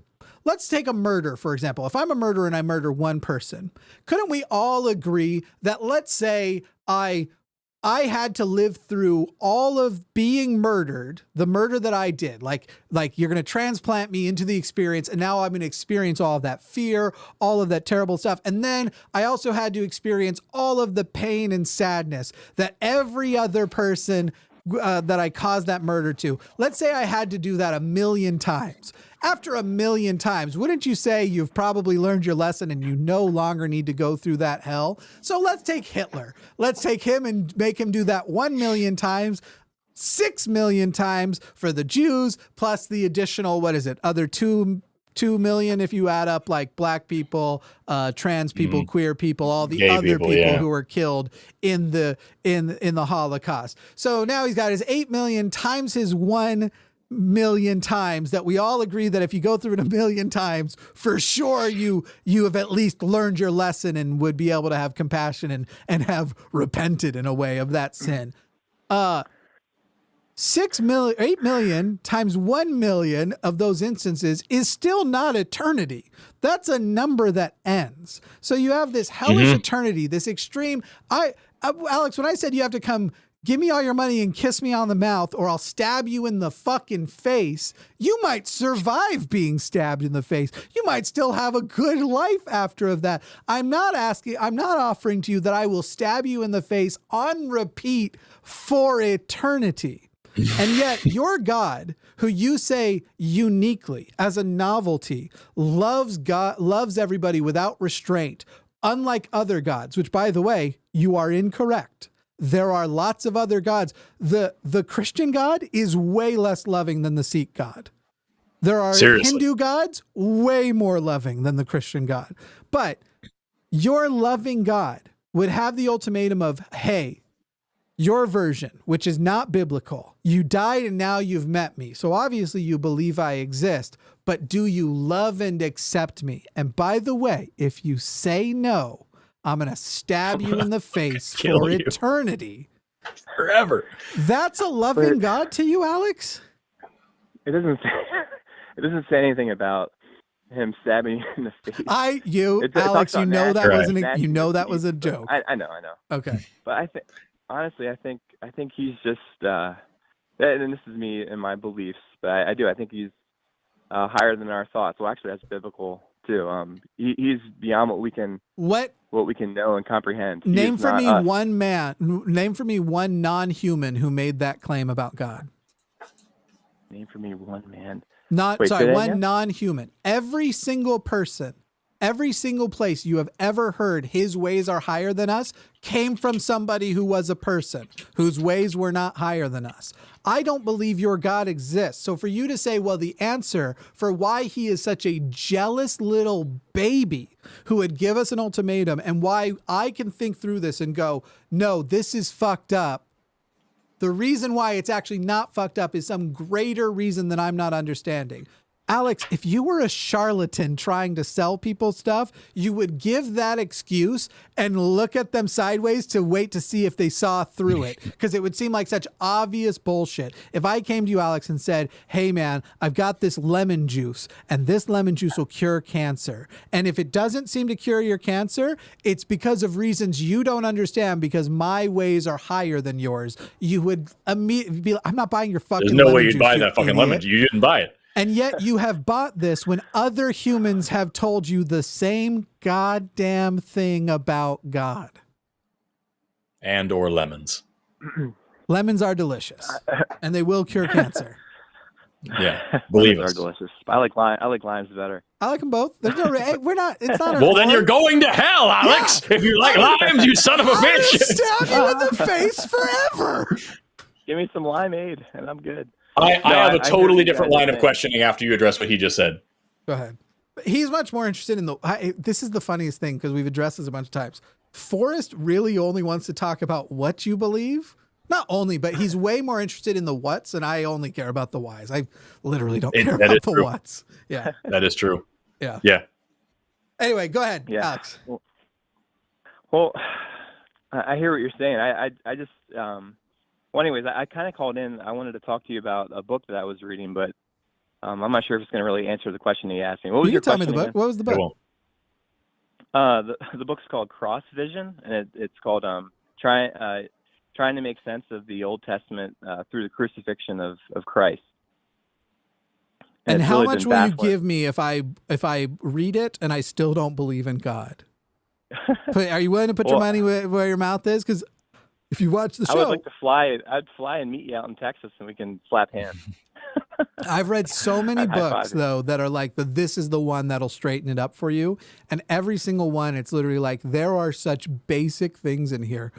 Let's take a murder, for example. If I'm a murderer and I murder one person, couldn't we all agree that, let's say I had to live through all of being murdered, the murder that I did, like you're going to transplant me into the experience, and now I'm going to experience all of that fear, all of that terrible stuff. And then I also had to experience all of the pain and sadness that every other person that I caused that murder to. Let's say I had to do that 1,000,000 times. After 1,000,000 times, wouldn't you say you've probably learned your lesson and you no longer need to go through that hell? So let's take Hitler. Let's take him and make him do that 1,000,000 times, 6,000,000 times for the Jews, plus the additional, other 2 million if you add up like black people, trans people, queer people, all the other people who were killed in the Holocaust. So now he's got his 8 million times his 1,000,000 times that we all agree that if you go through it 1,000,000 times, for sure you have at least learned your lesson and would be able to have compassion and have repented in a way of that sin. 8 million times 1,000,000 of those instances is still not eternity. That's a number that ends. So you have this hellish eternity, this extreme. Alex, when I said you have to come give me all your money and kiss me on the mouth or I'll stab you in the fucking face, you might survive being stabbed in the face. You might still have a good life after of that. I'm not offering to you that I will stab you in the face on repeat for eternity. And yet your God, who you say uniquely as a novelty, loves everybody without restraint, unlike other gods, which, by the way, you are incorrect. There are lots of other gods. The Christian God is way less loving than the Sikh God. There are Hindu gods way more loving than the Christian God. But your loving God would have the ultimatum of, hey, your version, which is not biblical, you died and now you've met me. So obviously you believe I exist, but do you love and accept me? And by the way, if you say no, I'm going to stab you in the face for eternity. Forever. That's a loving God to you, Alex? It doesn't say anything about him stabbing you in the face. Alex, you know that was a joke. I know. Okay. But honestly, I think he's just, and this is me and my beliefs, but I think he's higher than our thoughts. Well, actually, that's biblical too. He's beyond what we can know and comprehend. Name for me one man. Name for me one non-human who made that claim about God. Name for me one man. One non-human. Every single person, every single place you have ever heard his ways are higher than us came from somebody who was a person whose ways were not higher than us. I don't believe your God exists. So for you to say, well, the answer for why he is such a jealous little baby who would give us an ultimatum and why I can think through this and go, no, this is fucked up. The reason why it's actually not fucked up is some greater reason that I'm not understanding. Alex, if you were a charlatan trying to sell people stuff, you would give that excuse and look at them sideways to wait to see if they saw through it, because it would seem like such obvious bullshit. If I came to you, Alex, and said, hey, man, I've got this lemon juice, and this lemon juice will cure cancer. And if it doesn't seem to cure your cancer, it's because of reasons you don't understand, because my ways are higher than yours. You would immediately be like, I'm not buying your fucking lemon juice. There's no way you'd buy that fucking lemon juice. You didn't buy it. And yet you have bought this when other humans have told you the same goddamn thing about God. And or lemons. Lemons are delicious. And they will cure cancer. Yeah, believe us. Are delicious. I like limes better. I like them both. There's no, we're not. It's not. Well, then you're going to hell, Alex. Yeah. If you like limes, you son of a bitch. Stab you in the face forever. Give me some limeade, and I'm good. I have a totally different line of questioning after you address what he just said. Go ahead. He's much more interested in this is the funniest thing, because we've addressed this a bunch of times. Forrest really only wants to talk about what you believe. Not only, but he's way more interested in the whats, and I only care about the whys. I literally don't care about the whats. Yeah. That is true. Yeah. Yeah. Anyway, go ahead, Alex. Well, I hear what you're saying. I just well, anyways, I kind of called in. I wanted to talk to you about a book that I was reading, but I'm not sure if it's going to really answer the question he asked me. What was your question? Tell me the book. What was the book? The book's called Cross Vision, and it's called trying to make sense of the Old Testament through the crucifixion of Christ. And how much will you give me if I read it and I still don't believe in God? Are you willing to put your money where your mouth is? Because if you watch the show, I would like to fly. I'd fly and meet you out in Texas, and we can slap hands. I've read so many books though that are like this is the one that'll straighten it up for you, and every single one, it's literally like there are such basic things in here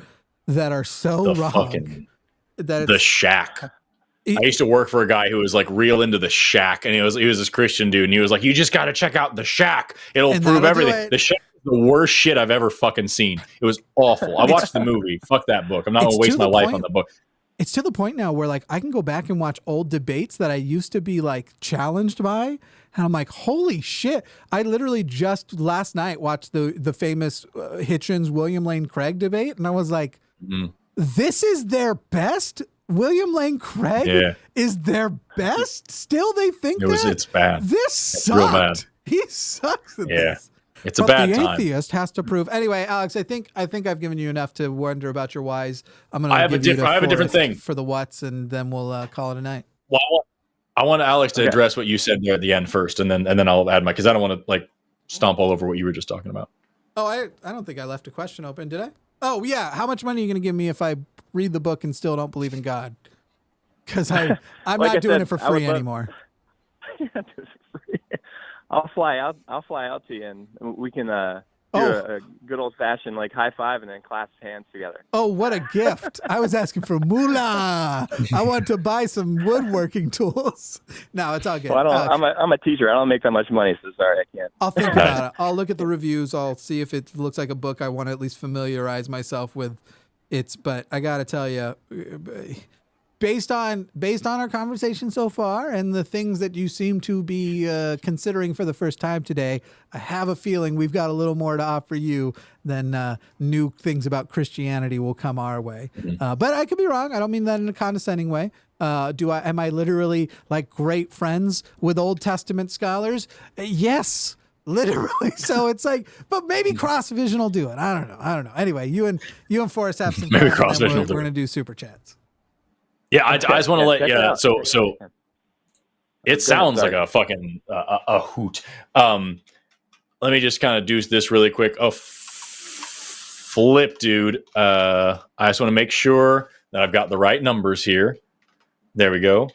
that are so wrong. The Shack. I used to work for a guy who was like real into the Shack, and he was this Christian dude, and he was like, "You just got to check out the Shack; it'll prove everything." The Shack. The worst shit I've ever fucking seen. It was awful. I watched the movie. Fuck that book. I'm not going to waste my life on the book. It's to the point now where like I can go back and watch old debates that I used to be like challenged by, and I'm like, holy shit! I literally just last night watched the famous Hitchens William Lane Craig debate, and I was like, this is their best. William Lane Craig is their best. Still, they think it's bad. This sucked. Real bad. He sucks at this. It's a bad time. The atheist has to prove. Anyway, Alex, I think I've given you enough to wonder about your whys. I have a different thing for the whats, and then we'll call it a night. Well, I want Alex to address what you said there at the end first, and then I'll add because I don't want to like stomp all over what you were just talking about. Oh, I don't think I left a question open, did I? Oh yeah, how much money are you going to give me if I read the book and still don't believe in God? Because I'm not doing it for free anymore. I'll fly out to you, and we can do a good old fashioned like high five and then clasp hands together. Oh, what a gift! I was asking for moolah. I want to buy some woodworking tools. No, it's all good. Well, I'm a teacher. I don't make that much money, so sorry, I can't. I'll think about it. I'll look at the reviews. I'll see if it looks like a book I want to at least familiarize myself with. But I got to tell you, based on our conversation so far and the things that you seem to be considering for the first time today, I have a feeling we've got a little more to offer you than new things about Christianity will come our way. But I could be wrong. I don't mean that in a condescending way. Am I literally like great friends with Old Testament scholars? Yes. Literally. So it's like, but maybe Cross Vision will do it. I don't know. Anyway, you and Forrest have some maybe Cross Vision will do it. We're going to do super chats. Yeah, I just want to let so it sounds like a fucking a hoot. let me just kind of do this really quick. Oh, flip, dude. I just want to make sure that I've got the right numbers here. There we go.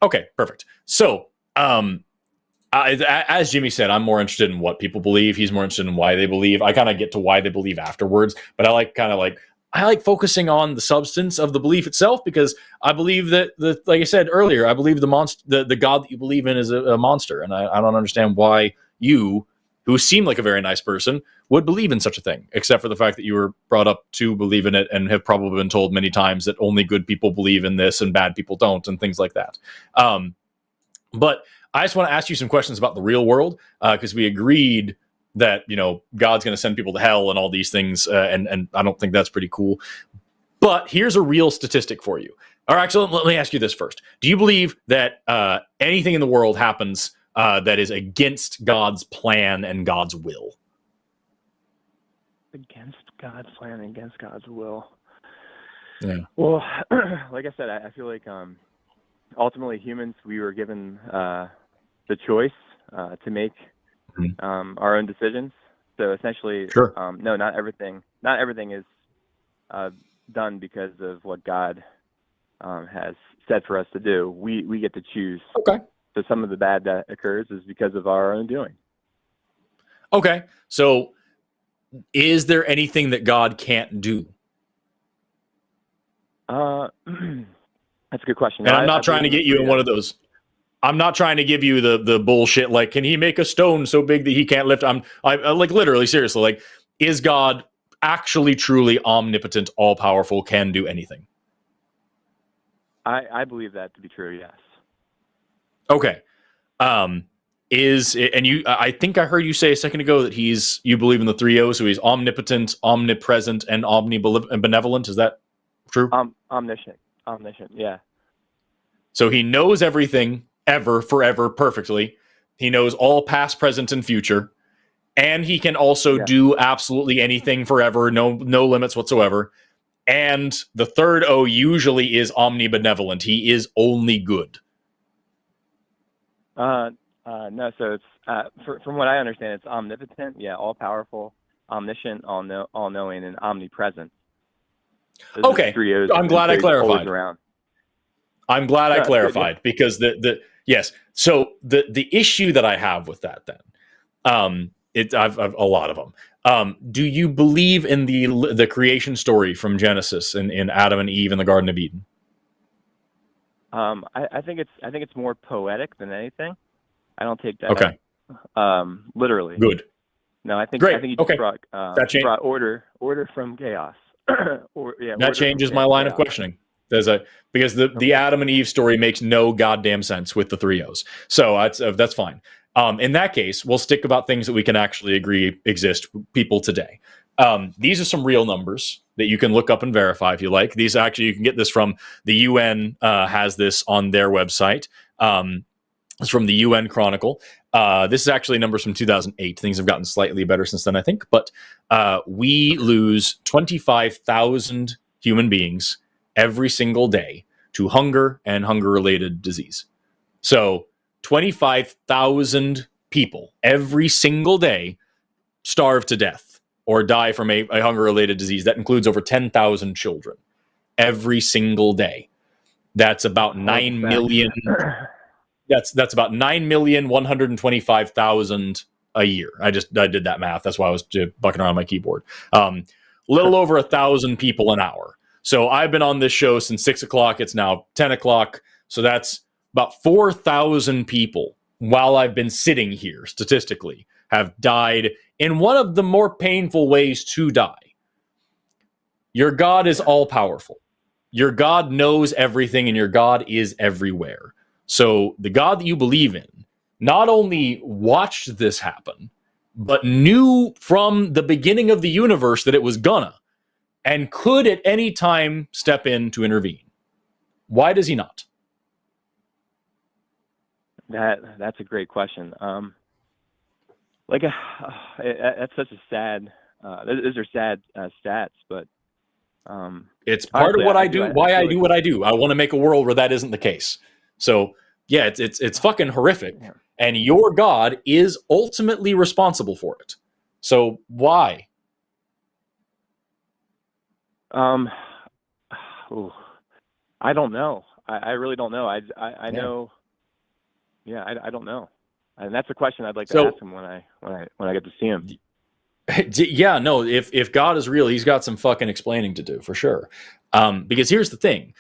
Okay, perfect. So, as Jimmy said, I'm more interested in what people believe. He's more interested in why they believe. I kind of get to why they believe afterwards, but I like focusing on the substance of the belief itself, because I believe that like I said earlier, I believe the God that you believe in is a monster, and I don't understand why you, who seem like a very nice person, would believe in such a thing, except for the fact that you were brought up to believe in it and have probably been told many times that only good people believe in this and bad people don't, and things like that. But I just want to ask you some questions about the real world, because we agreed that, God's going to send people to hell and all these things, and I don't think that's pretty cool. But here's a real statistic for you. All right, so let me ask you this first. Do you believe that anything in the world happens that is against God's plan and God's will? Against God's plan and against God's will. Yeah. Well, like I said, I feel like ultimately humans, we were given the choice to make our own decisions. So essentially, sure. No, not everything is done because of what God has said for us to do. We get to choose. Okay. So some of the bad that occurs is because of our own doing. Okay. So is there anything that God can't do? That's a good question. And I'm not trying to get you in one of those. I'm not trying to give you the bullshit like, can he make a stone so big that he can't lift? I like literally, seriously, like, is God actually truly omnipotent, all powerful, can do anything? I believe that to be true. Yes. Okay. I think I heard you say a second ago that you believe in the 3 O's, so he's omnipotent, omnipresent, and omnibenevolent. Is that true? Omniscient, yeah. So he knows everything, ever, forever, perfectly. He knows all past, present, and future. And he can also do absolutely anything forever, no limits whatsoever. And the third O usually is omnibenevolent. He is only good. No, so it's from what I understand, it's omnipotent, all powerful, omniscient, all knowing, and omnipresent. Those okay, I'm glad I clarified. I'm glad I clarified because So the issue that I have with that then, I've a lot of them. Do you believe in the creation story from Genesis in Adam and Eve in the Garden of Eden? I think it's more poetic than anything. I don't take that literally. Good. No, I think great. He just brought order from chaos. That changes my line of questioning. Because the Adam and Eve story makes no goddamn sense with the 3 O's. So that's fine. In that case, we'll stick about things that we can actually agree exist, people today. These are some real numbers that you can look up and verify if you like. These actually, you can get this from the UN, has this on their website. It's from the UN Chronicle. This is actually numbers from 2008. Things have gotten slightly better since then, I think. But we lose 25,000 human beings every single day to hunger and hunger-related disease. So 25,000 people every single day starve to death or die from a hunger-related disease. That includes over 10,000 children every single day. That's about 9 million. That's about 9,125,000 a year. I did that math. That's why I was bucking around my keyboard. Little over 1,000 people an hour. So I've been on this show since 6 o'clock. It's now 10 o'clock. So that's about 4,000 people while I've been sitting here statistically have died in one of the more painful ways to die. Your God is all powerful. Your God knows everything and your God is everywhere. So the God that you believe in not only watched this happen, but knew from the beginning of the universe that it was gonna, and could at any time step in to intervene. Why does he not? That's a great question. That's such a sad. Those are sad stats, but it's part of what I do. Why I do what I do. I want to make a world where that isn't the case. So yeah, it's fucking horrific. and your God is ultimately responsible for it. So why? I don't know. I really don't know. I know. Yeah, I don't know, and that's a question I'd like to ask him when I get to see him. Yeah, no. If God is real, he's got some fucking explaining to do for sure. Because here's the thing.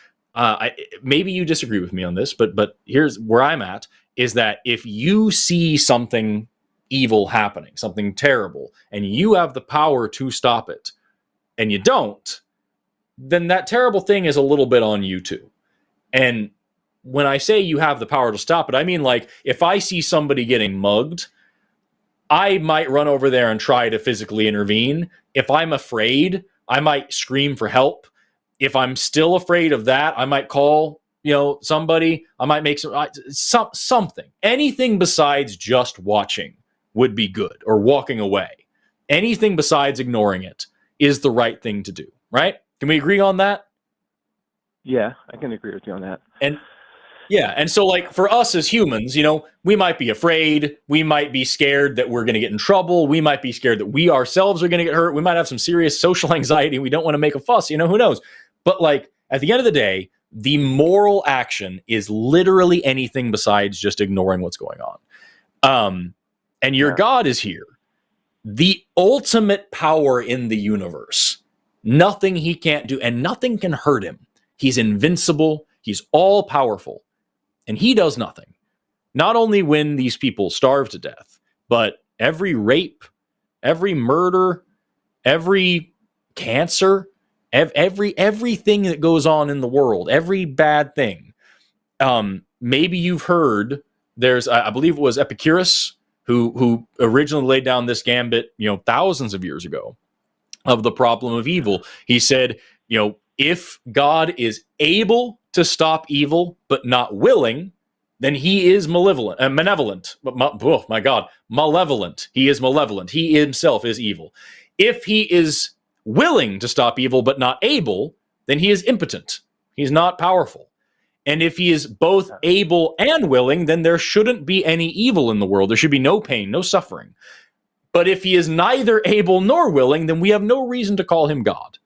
Maybe you disagree with me on this, but here's where I'm at, is that if you see something evil happening, something terrible, and you have the power to stop it, and you don't, then that terrible thing is a little bit on you too. And when I say you have the power to stop it, I mean, like, if I see somebody getting mugged, I might run over there and try to physically intervene. If I'm afraid, I might scream for help. If I'm still afraid of that, I might call, somebody. I might make something. Anything besides just watching would be good, or walking away. Anything besides ignoring it is the right thing to do, right? Can we agree on that? Yeah, I can agree with you on that. And so, like, for us as humans, we might be afraid. We might be scared that we're going to get in trouble. We might be scared that we ourselves are going to get hurt. We might have some serious social anxiety. We don't want to make a fuss. Who knows? But, like, at the end of the day, the moral action is literally anything besides just ignoring what's going on. And your God is here. The ultimate power in the universe. Nothing he can't do, and nothing can hurt him. He's invincible. He's all powerful. And he does nothing. Not only when these people starve to death, but every rape, every murder, every cancer, everything that goes on in the world, every bad thing. Maybe you've heard, there's, I believe it was Epicurus who originally laid down this gambit, thousands of years ago, of the problem of evil. He said, if God is able to stop evil, but not willing, then he is malevolent. Malevolent. He is malevolent. He himself is evil. If he is willing to stop evil, but not able, then he is impotent. He's not powerful. And if he is both able and willing, then there shouldn't be any evil in the world. There should be no pain, no suffering. But if he is neither able nor willing, then we have no reason to call him God.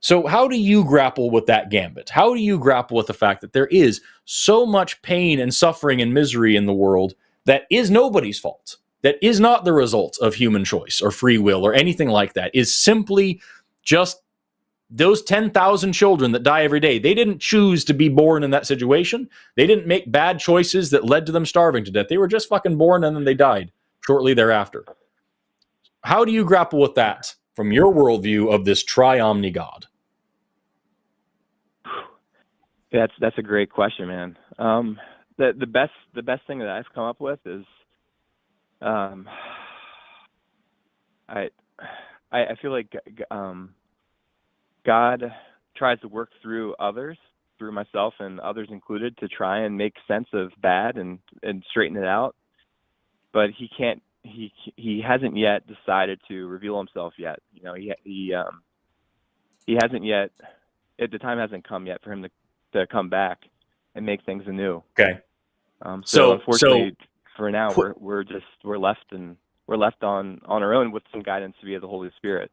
So how do you grapple with that gambit? How do you grapple with the fact that there is so much pain and suffering and misery in the world that is nobody's fault, that is not the result of human choice or free will or anything like that, is simply just those 10,000 children that die every day? They didn't choose to be born in that situation. They didn't make bad choices that led to them starving to death. They were just fucking born and then they died shortly thereafter. How do you grapple with that from your worldview of this tri-omni God? That's a great question, man. The best thing that I've come up with is, I feel like God tries to work through others, through myself and others included, to try and make sense of bad and straighten it out. But he can't. He hasn't yet decided to reveal himself yet. He hasn't yet. The time hasn't come yet for him to come back and make things anew. Okay. So unfortunately, for now, we're left on our own with some guidance via the Holy Spirit.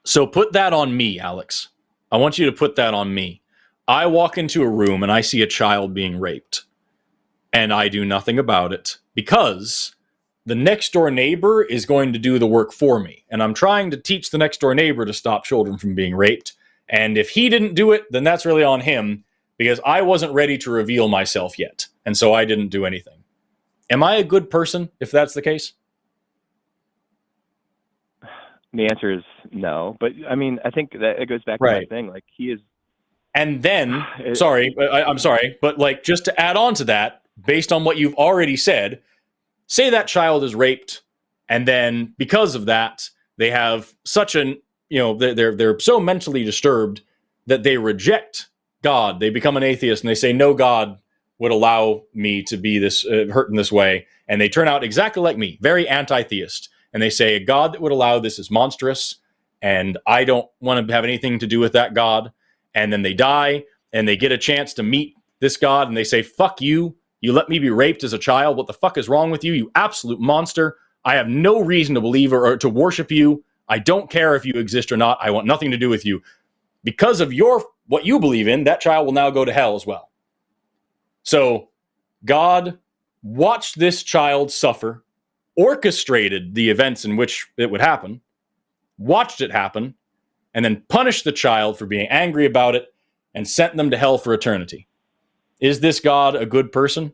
So put that on me, Alex. I want you to put that on me. I walk into a room and I see a child being raped, and I do nothing about it because the next door neighbor is going to do the work for me. And I'm trying to teach the next door neighbor to stop children from being raped. And if he didn't do it, then that's really on him, because I wasn't ready to reveal myself yet. And so I didn't do anything. Am I a good person if that's the case? The answer is no. But I mean, I think that it goes back to my thing. Like, he is. And then, I'm sorry, but like, just to add on to that, based on what you've already said, say that child is raped, and then because of that, they have such an, they're so mentally disturbed that they reject God. They become an atheist and they say, no God would allow me to be this hurt in this way. And they turn out exactly like me, very anti-theist. And they say a God that would allow this is monstrous, and I don't want to have anything to do with that God. And then they die and they get a chance to meet this God, and they say, fuck you. You let me be raped as a child. What the fuck is wrong with you, you absolute monster? I have no reason to believe or to worship you. I don't care if you exist or not. I want nothing to do with you. Because of what you believe in, that child will now go to hell as well. So God watched this child suffer, orchestrated the events in which it would happen, watched it happen, and then punished the child for being angry about it and sent them to hell for eternity. Is this God a good person?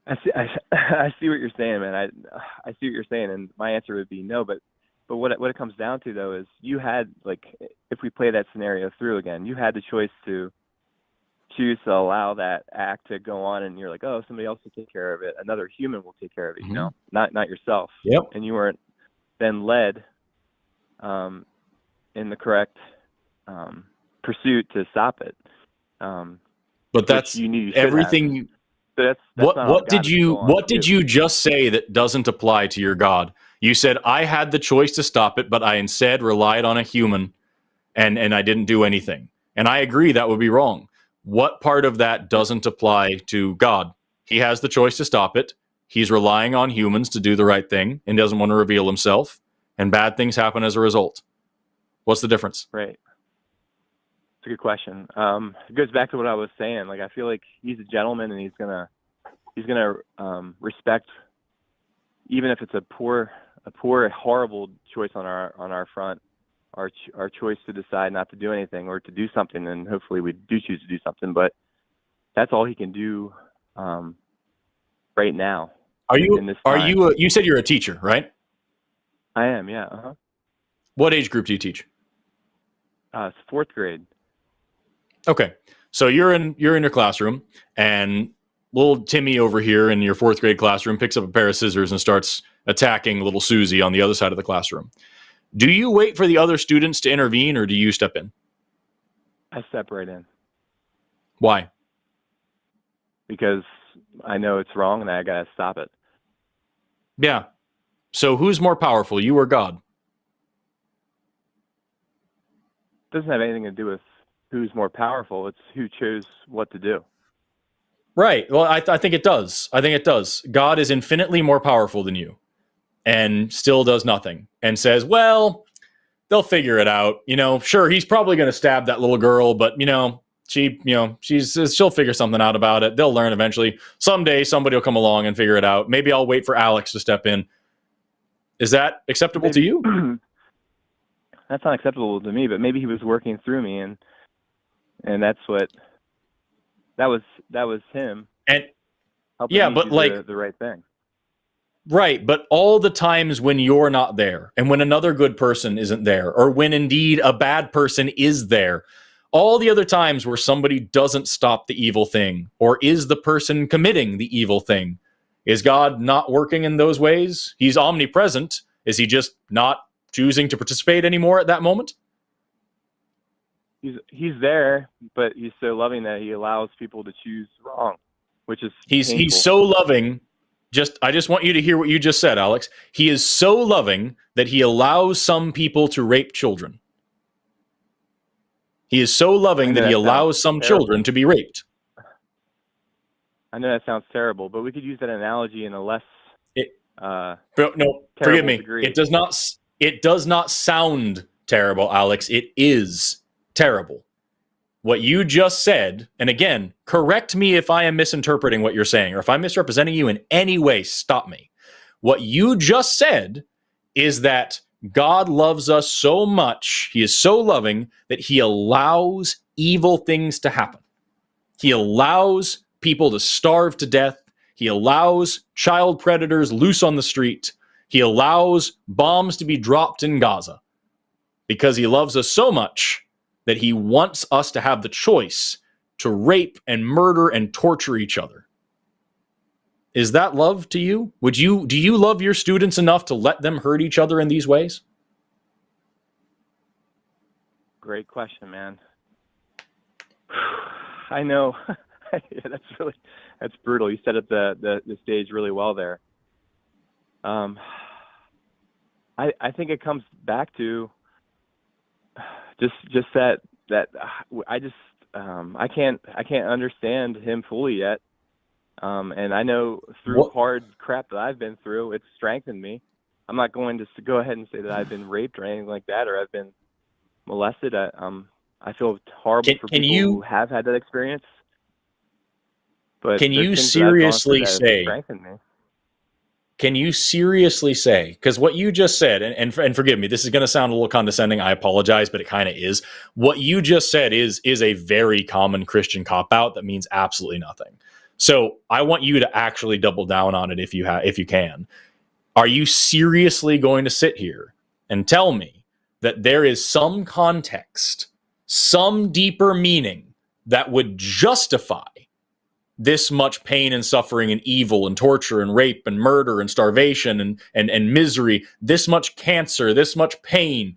I see what you're saying, man. I see what you're saying, and my answer would be no. But what it comes down to, though, is you had, like, if we play that scenario through again, you had the choice to choose to allow that act to go on, and you're like, oh, somebody else will take care of it. Another human will take care of it, you know, not yourself. Yep. And you weren't then led in the correct pursuit to stop it. But that's everything. What did you just say that doesn't apply to your God? You said, I had the choice to stop it, but I instead relied on a human and I didn't do anything. And I agree that would be wrong. What part of that doesn't apply to God? He has the choice to stop it. He's relying on humans to do the right thing and doesn't want to reveal himself. And bad things happen as a result. What's the difference? Right. It's a good question. It goes back to what I was saying. Like, I feel like he's a gentleman, and he's gonna respect, even if it's a poor, horrible choice on our front, our choice to decide not to do anything or to do something, and hopefully we do choose to do something. But that's all he can do right now. You said you're a teacher, right? I am, yeah. Uh-huh. What age group do you teach? It's 4th grade. Okay, so you're in your classroom, and little Timmy over here in your 4th grade classroom picks up a pair of scissors and starts attacking little Susie on the other side of the classroom. Do you wait for the other students to intervene, or do you step in? I step right in. Why? Because I know it's wrong, and I gotta stop it. Yeah. So who's more powerful, you or God? Doesn't have anything to do with who's more powerful. It's who chose what to do. Right. Well, I think it does. I think it does. God is infinitely more powerful than you and still does nothing and says, well, they'll figure it out. You know, sure, he's probably going to stab that little girl, but, she'll figure something out about it. They'll learn eventually. Someday somebody will come along and figure it out. Maybe I'll wait for Alex to step in. Is that acceptable to you? That's not acceptable to me, but maybe he was working through me, and that was him. And helping me do the right thing. Right, but all the times when you're not there, and when another good person isn't there, or when indeed a bad person is there, all the other times where somebody doesn't stop the evil thing, or is the person committing the evil thing, is God not working in those ways? He's omnipresent. Is he just not choosing to participate anymore at that moment? He's there, but he's so loving that he allows people to choose wrong, which is he's so loving. I just want you to hear what you just said, Alex. He is so loving that he allows some people to rape children. He is so loving that he allows some children to be raped. I know that sounds terrible, but we could use that analogy in a less forgive me. Degree. It does not sound terrible, Alex. It is terrible. What you just said, and again, correct me if I am misinterpreting what you're saying, or if I'm misrepresenting you in any way, stop me. What you just said is that God loves us so much, he is so loving, that he allows evil things to happen. He allows people to starve to death. He allows child predators loose on the street. He allows bombs to be dropped in Gaza because he loves us so much that he wants us to have the choice to rape and murder and torture each other. Is that love to you? Do you love your students enough to let them hurt each other in these ways? Great question, man. I know. Yeah, that's brutal. You set up the stage really well there. I think it comes back to just that I can't understand him fully yet. And I know through hard crap that I've been through, it's strengthened me. I'm not going to go ahead and say that I've been raped or anything like that, or I've been molested. I feel horrible for people who have had that experience. But can you seriously say? Strengthened me. Can you seriously say? Because what you just said, and forgive me, this is going to sound a little condescending. I apologize, but it kind of is. What you just said is a very common Christian cop out that means absolutely nothing. So I want you to actually double down on it if you can. Are you seriously going to sit here and tell me that there is some context, some deeper meaning that would justify this much pain and suffering and evil and torture and rape and murder and starvation and misery, this much cancer, this much pain?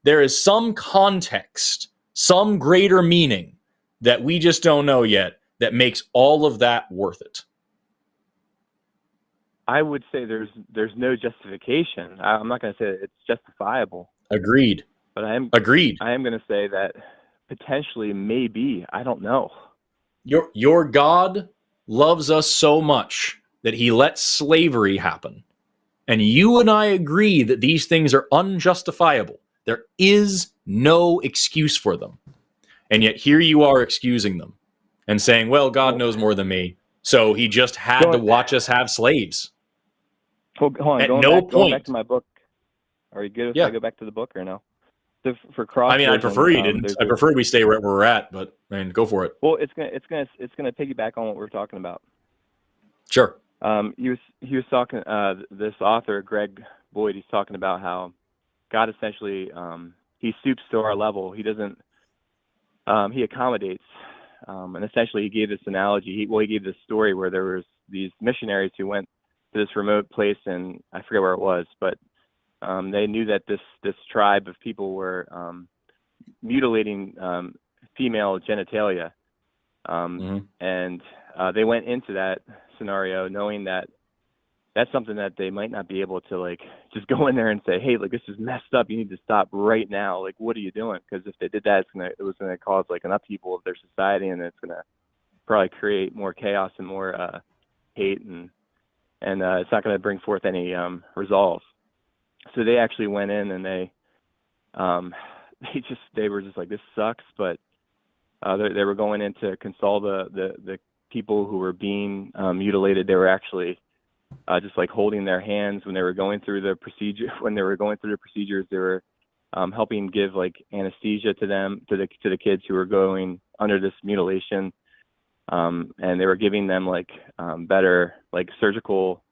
There is some context, some greater meaning that we just don't know yet that makes all of that worth it. I would say there's no justification. I'm not going to say it's justifiable. Agreed. But I am going to say that potentially, maybe, I don't know. Your God loves us so much that he let slavery happen. And you and I agree that these things are unjustifiable. There is no excuse for them. And yet here you are excusing them and saying, well, God knows more than me, so he just had to watch us have slaves. Hold on. At Going back to my book. Are you good if I go back to the book or no? So for cross. I mean, I prefer you didn't. I prefer we stay where we're at, but go for it. Well, it's gonna piggyback on what we're talking about. Sure. He was talking. This author, Greg Boyd, he's talking about how God essentially he stoops to our level. He doesn't. He accommodates. And essentially, he gave this analogy. He gave this story where there was these missionaries who went to this remote place, and I forget where it was, but they knew that this tribe of people were mutilating female genitalia, and they went into that scenario knowing that that's something that they might not be able to like just go in there and say, hey, like this is messed up, you need to stop right now, like what are you doing? Because if they did that, it was gonna cause like an upheaval of their society, and it's gonna probably create more chaos and more hate, and it's not going to bring forth any resolve. So they actually went in and they were just like, this sucks, but they were going in to console the people who were being mutilated. They were actually just like holding their hands when they were going through the procedure. When they were going through the procedures, they were helping give like anesthesia to them, to the kids who were going under this mutilation. And they were giving them like better like surgical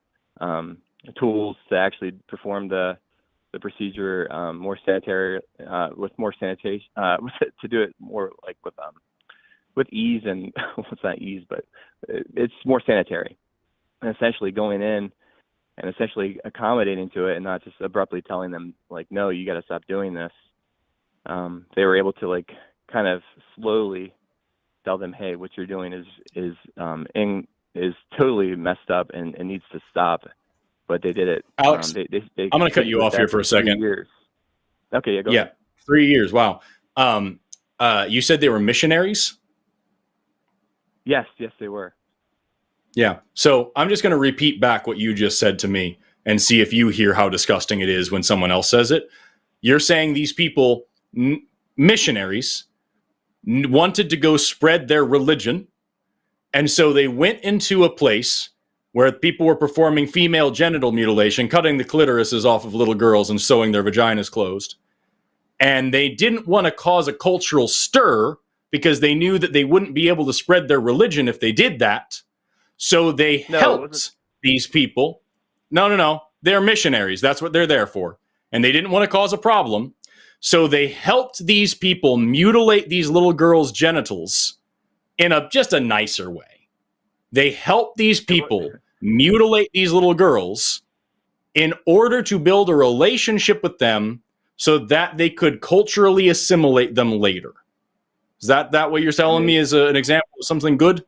tools to actually perform the procedure more sanitary, with more sanitation, to do it more like with ease, and well, it's not ease, but it's more sanitary, and essentially going in and essentially accommodating to it and not just abruptly telling them like, no, you got to stop doing this. They were able to like kind of slowly tell them, hey, what you're doing is totally messed up and needs to stop. But they did it. Alex, they I'm going to cut you off here for a second. 3 years. Okay, yeah, go ahead. 3 years. Wow. You said they were missionaries? Yes, they were. Yeah. So I'm just going to repeat back what you just said to me and see if you hear how disgusting it is when someone else says it. You're saying these people, missionaries, wanted to go spread their religion, and so they went into a place where people were performing female genital mutilation, cutting the clitorises off of little girls and sewing their vaginas closed. And they didn't want to cause a cultural stir because they knew that they wouldn't be able to spread their religion if they did that. So they helped these people. No. They're missionaries. That's what they're there for. And they didn't want to cause a problem. So they helped these people mutilate these little girls' genitals in just a nicer way. They helped these people mutilate these little girls in order to build a relationship with them so that they could culturally assimilate them later. Is that what you're telling me is an example of something good?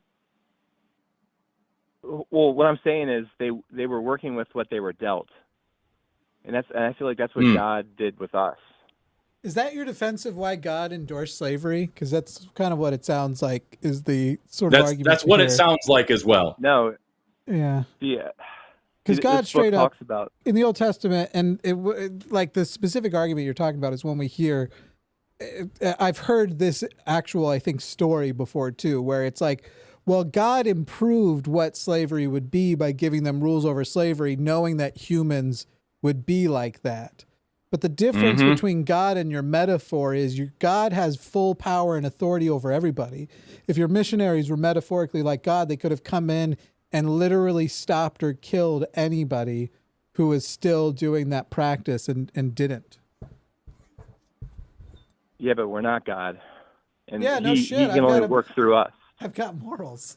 Well, what I'm saying is they were working with what they were dealt. And I feel like that's what God did with us. Is that your defense of why God endorsed slavery? Because that's kind of what it sounds like is the sort of argument. That's what it sounds like as well. No. Yeah. Yeah. Because God straight up talks about in the Old Testament, and like the specific argument you're talking about is when we hear, I've heard this actual, I think, story before too, where it's like, well, God improved what slavery would be by giving them rules over slavery, knowing that humans would be like that. But the difference between God and your metaphor is God has full power and authority over everybody. If your missionaries were metaphorically like God, they could have come in and literally stopped or killed anybody who was still doing that practice and didn't. Yeah, but we're not God. And yeah, no he shit. can only work through us. I've got morals.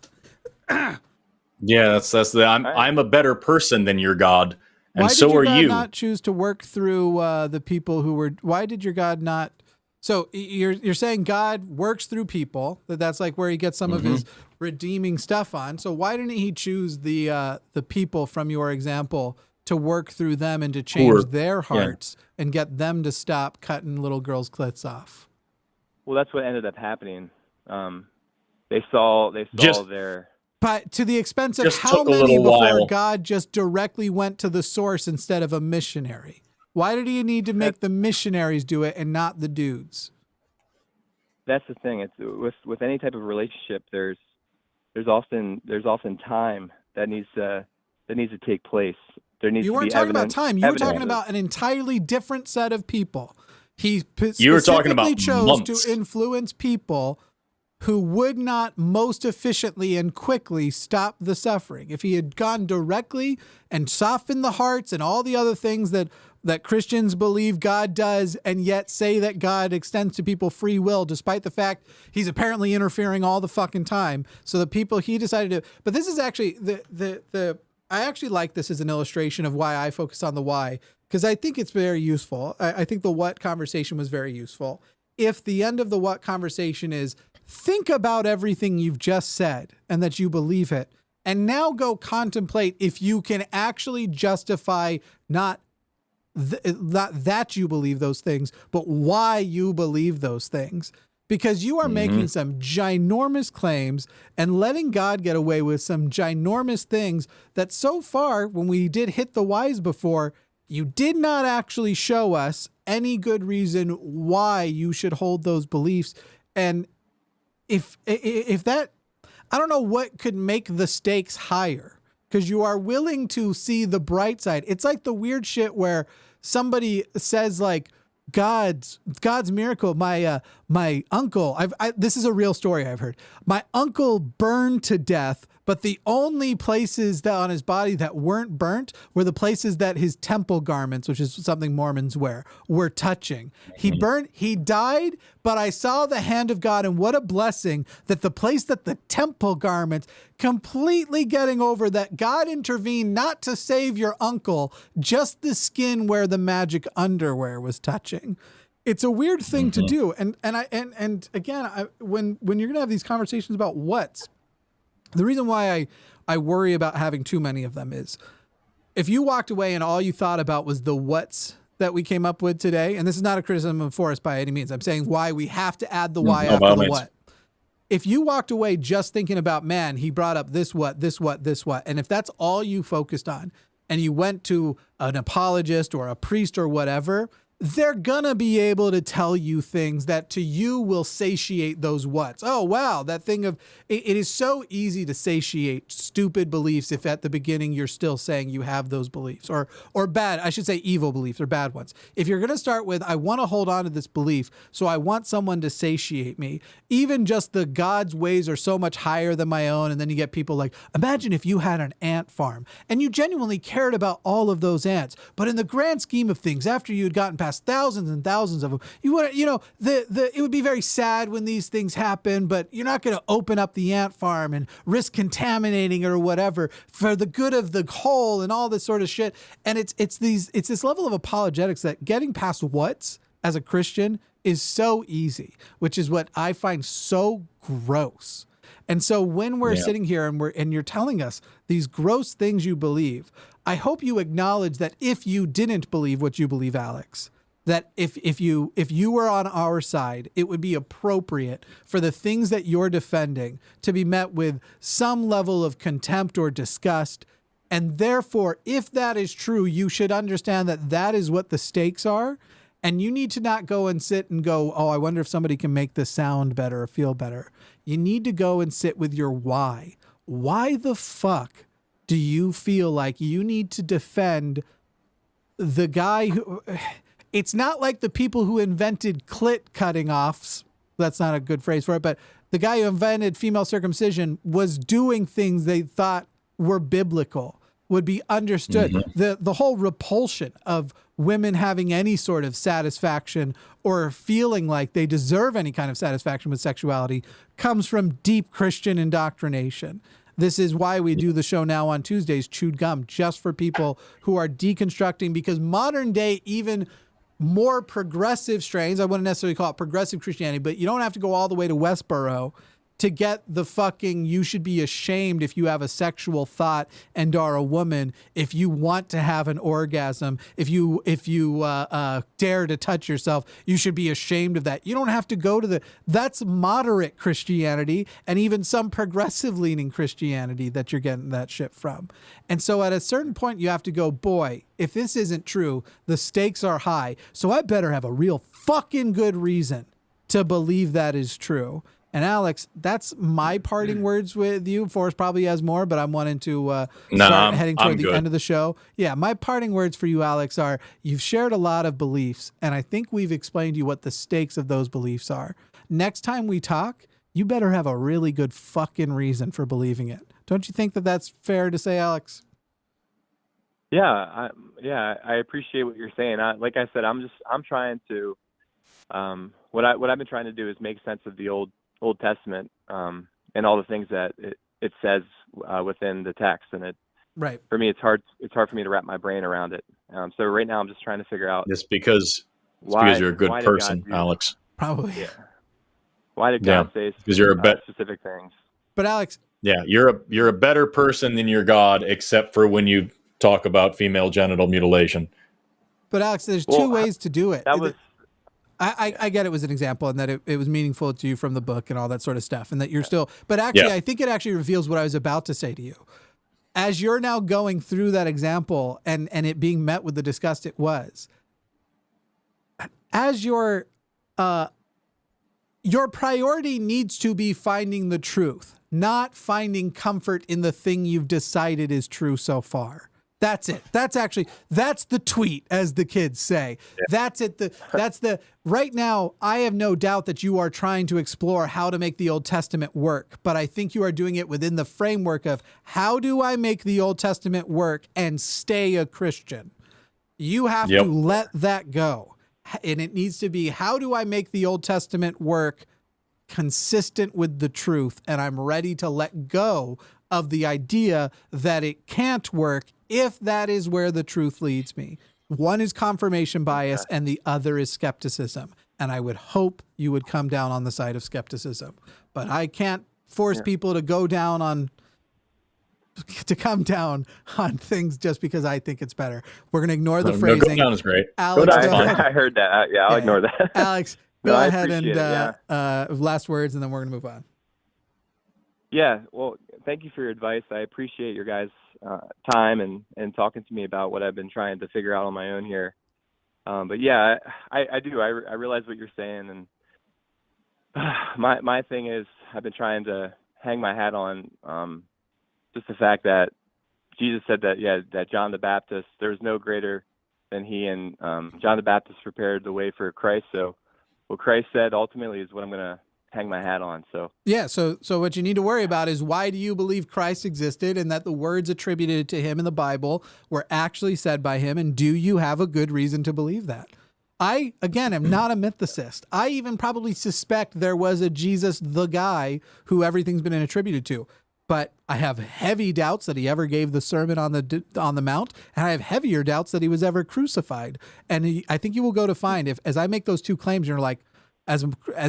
Yeah, that's I'm a better person than your God. And why so did your are God you. not choose to work through the people who were? Why did your God not? So you're saying God works through people. That's like where he gets some of his redeeming stuff on. So why didn't he choose the people from your example to work through them and to change their hearts and get them to stop cutting little girls' clits off? Well, that's what ended up happening. They saw their. But to the expense of how many before God just directly went to the source instead of a missionary? Why did he need to make the missionaries do it and not the dudes? That's the thing. It's with any type of relationship. There's often time that needs to take place. There needs you to weren't be talking evidence, about time. You were talking about an entirely different set of people. He you were talking about chose months. to influence people who would not most efficiently and quickly stop the suffering. If he had gone directly and softened the hearts and all the other things that Christians believe God does and yet say that God extends to people free will, despite the fact he's apparently interfering all the fucking time. So the people he decided to, but this is actually I actually like this as an illustration of why I focus on the why, because I think it's very useful. I think the what conversation was very useful. If the end of the what conversation is, think about everything you've just said and that you believe it, and now go contemplate if you can actually justify not that you believe those things, but why you believe those things. Because you are making some ginormous claims and letting God get away with some ginormous things that so far, when we did hit the whys before, you did not actually show us any good reason why you should hold those beliefs. And if that, I don't know what could make the stakes higher, because you are willing to see the bright side. It's like the weird shit where somebody says like, God's miracle. My uncle, this is a real story I've heard. My uncle burned to death, but the only places that on his body that weren't burnt were the places that his temple garments, which is something Mormons wear, were touching. He died, but I saw the hand of God, and what a blessing that the place that the temple garments completely getting over that God intervened not to save your uncle, just the skin where the magic underwear was touching. It's a weird thing to do. And again, when you're going to have these conversations about what's, the reason why I worry about having too many of them is if you walked away and all you thought about was the what's that we came up with today, and this is not a criticism of Forrest by any means. I'm saying why we have to add the why after the what. If you walked away just thinking about, man, he brought up this what, and if that's all you focused on, and you went to an apologist or a priest or whatever, they're gonna be able to tell you things that to you will satiate those whats. Oh, wow, that thing of, it is so easy to satiate stupid beliefs if at the beginning you're still saying you have those beliefs, or bad, I should say evil beliefs or bad ones. If you're gonna start with, I wanna hold on to this belief, so I want someone to satiate me, even just the God's ways are so much higher than my own, and then you get people like, imagine if you had an ant farm, and you genuinely cared about all of those ants, but in the grand scheme of things, after you had gotten past thousands and thousands of them, it would be very sad when these things happen, but you're not going to open up the ant farm and risk contaminating it or whatever for the good of the whole and all this sort of shit. And it's this level of apologetics that getting past what's as a Christian is so easy, which is what I find so gross. And so when we're sitting here and you're telling us these gross things you believe, I hope you acknowledge that if you didn't believe what you believe, Alex, that if you were on our side, it would be appropriate for the things that you're defending to be met with some level of contempt or disgust. And therefore, if that is true, you should understand that that is what the stakes are. And you need to not go and sit and go, oh, I wonder if somebody can make this sound better or feel better. You need to go and sit with your why. Why the fuck do you feel like you need to defend the guy who... It's not like the people who invented clit cutting offs. That's not a good phrase for it, but the guy who invented female circumcision was doing things they thought were biblical, would be understood. Mm-hmm. The whole repulsion of women having any sort of satisfaction or feeling like they deserve any kind of satisfaction with sexuality comes from deep Christian indoctrination. This is why we do the show now on Tuesdays, Chewed Gum, just for people who are deconstructing, because modern day, even more progressive strains, I wouldn't necessarily call it progressive Christianity, but you don't have to go all the way to Westboro to get the fucking, you should be ashamed if you have a sexual thought and are a woman, if you want to have an orgasm, if you dare to touch yourself, you should be ashamed of that. You don't have to go to that's moderate Christianity and even some progressive leaning Christianity that you're getting that shit from. And so at a certain point you have to go, boy, if this isn't true, the stakes are high. So I better have a real fucking good reason to believe that is true. And Alex, that's my parting words with you. Forrest probably has more, but I'm wanting to start heading toward the end of the show. Yeah, my parting words for you, Alex, are you've shared a lot of beliefs, and I think we've explained to you what the stakes of those beliefs are. Next time we talk, you better have a really good fucking reason for believing it. Don't you think that that's fair to say, Alex? Yeah, I appreciate what you're saying. Like I said, I'm trying to what I've been trying to do is make sense of the Old Testament and all the things that it says within the text, and right, for me it's hard for me to wrap my brain around it. So right now I'm just trying to figure out. It's because you're a good person, Alex. Probably. Yeah. Why did God say specific things? But Alex, yeah, you're a better person than your God, except for when you talk about female genital mutilation. But Alex, there's two ways to do it. That was. I get it was an example and that it was meaningful to you from the book and all that sort of stuff, and that you're still, but actually, I think it actually reveals what I was about to say to you. As you're now going through that example and it being met with the disgust it was, as your priority needs to be finding the truth, not finding comfort in the thing you've decided is true so far. That's it. That's the tweet, as the kids say. Yeah. That's it. Right now, I have no doubt that you are trying to explore how to make the Old Testament work, but I think you are doing it within the framework of how do I make the Old Testament work and stay a Christian? You have to let that go. And it needs to be, how do I make the Old Testament work consistent with the truth? And I'm ready to let go of the idea that it can't work if that is where the truth leads me. One is confirmation bias and the other is skepticism. And I would hope you would come down on the side of skepticism. But I can't force people to come down on things just because I think it's better. We're going to ignore the phrasing. Go down is great. Alex, I heard that. Yeah, I'll ignore that. Alex, go ahead and last words, and then we're going to move on. Yeah, well, thank you for your advice. I appreciate your guys' time and talking to me about what I've been trying to figure out on my own here. But yeah, I do. I realize what you're saying, and my thing is I've been trying to hang my hat on just the fact that Jesus said that John the Baptist, there's no greater than he, and John the Baptist prepared the way for Christ. So what Christ said ultimately is what I'm going to hang my hat on. So what you need to worry about is, why do you believe Christ existed and that the words attributed to him in the Bible were actually said by him, and do you have a good reason to believe that? I, again, am not a mythicist. I even probably suspect there was a Jesus the guy who everything's been attributed to, but I have heavy doubts that he ever gave the Sermon on the Mount, and I have heavier doubts that he was ever crucified. And I think you will go to find, as I make those two claims, you're like, as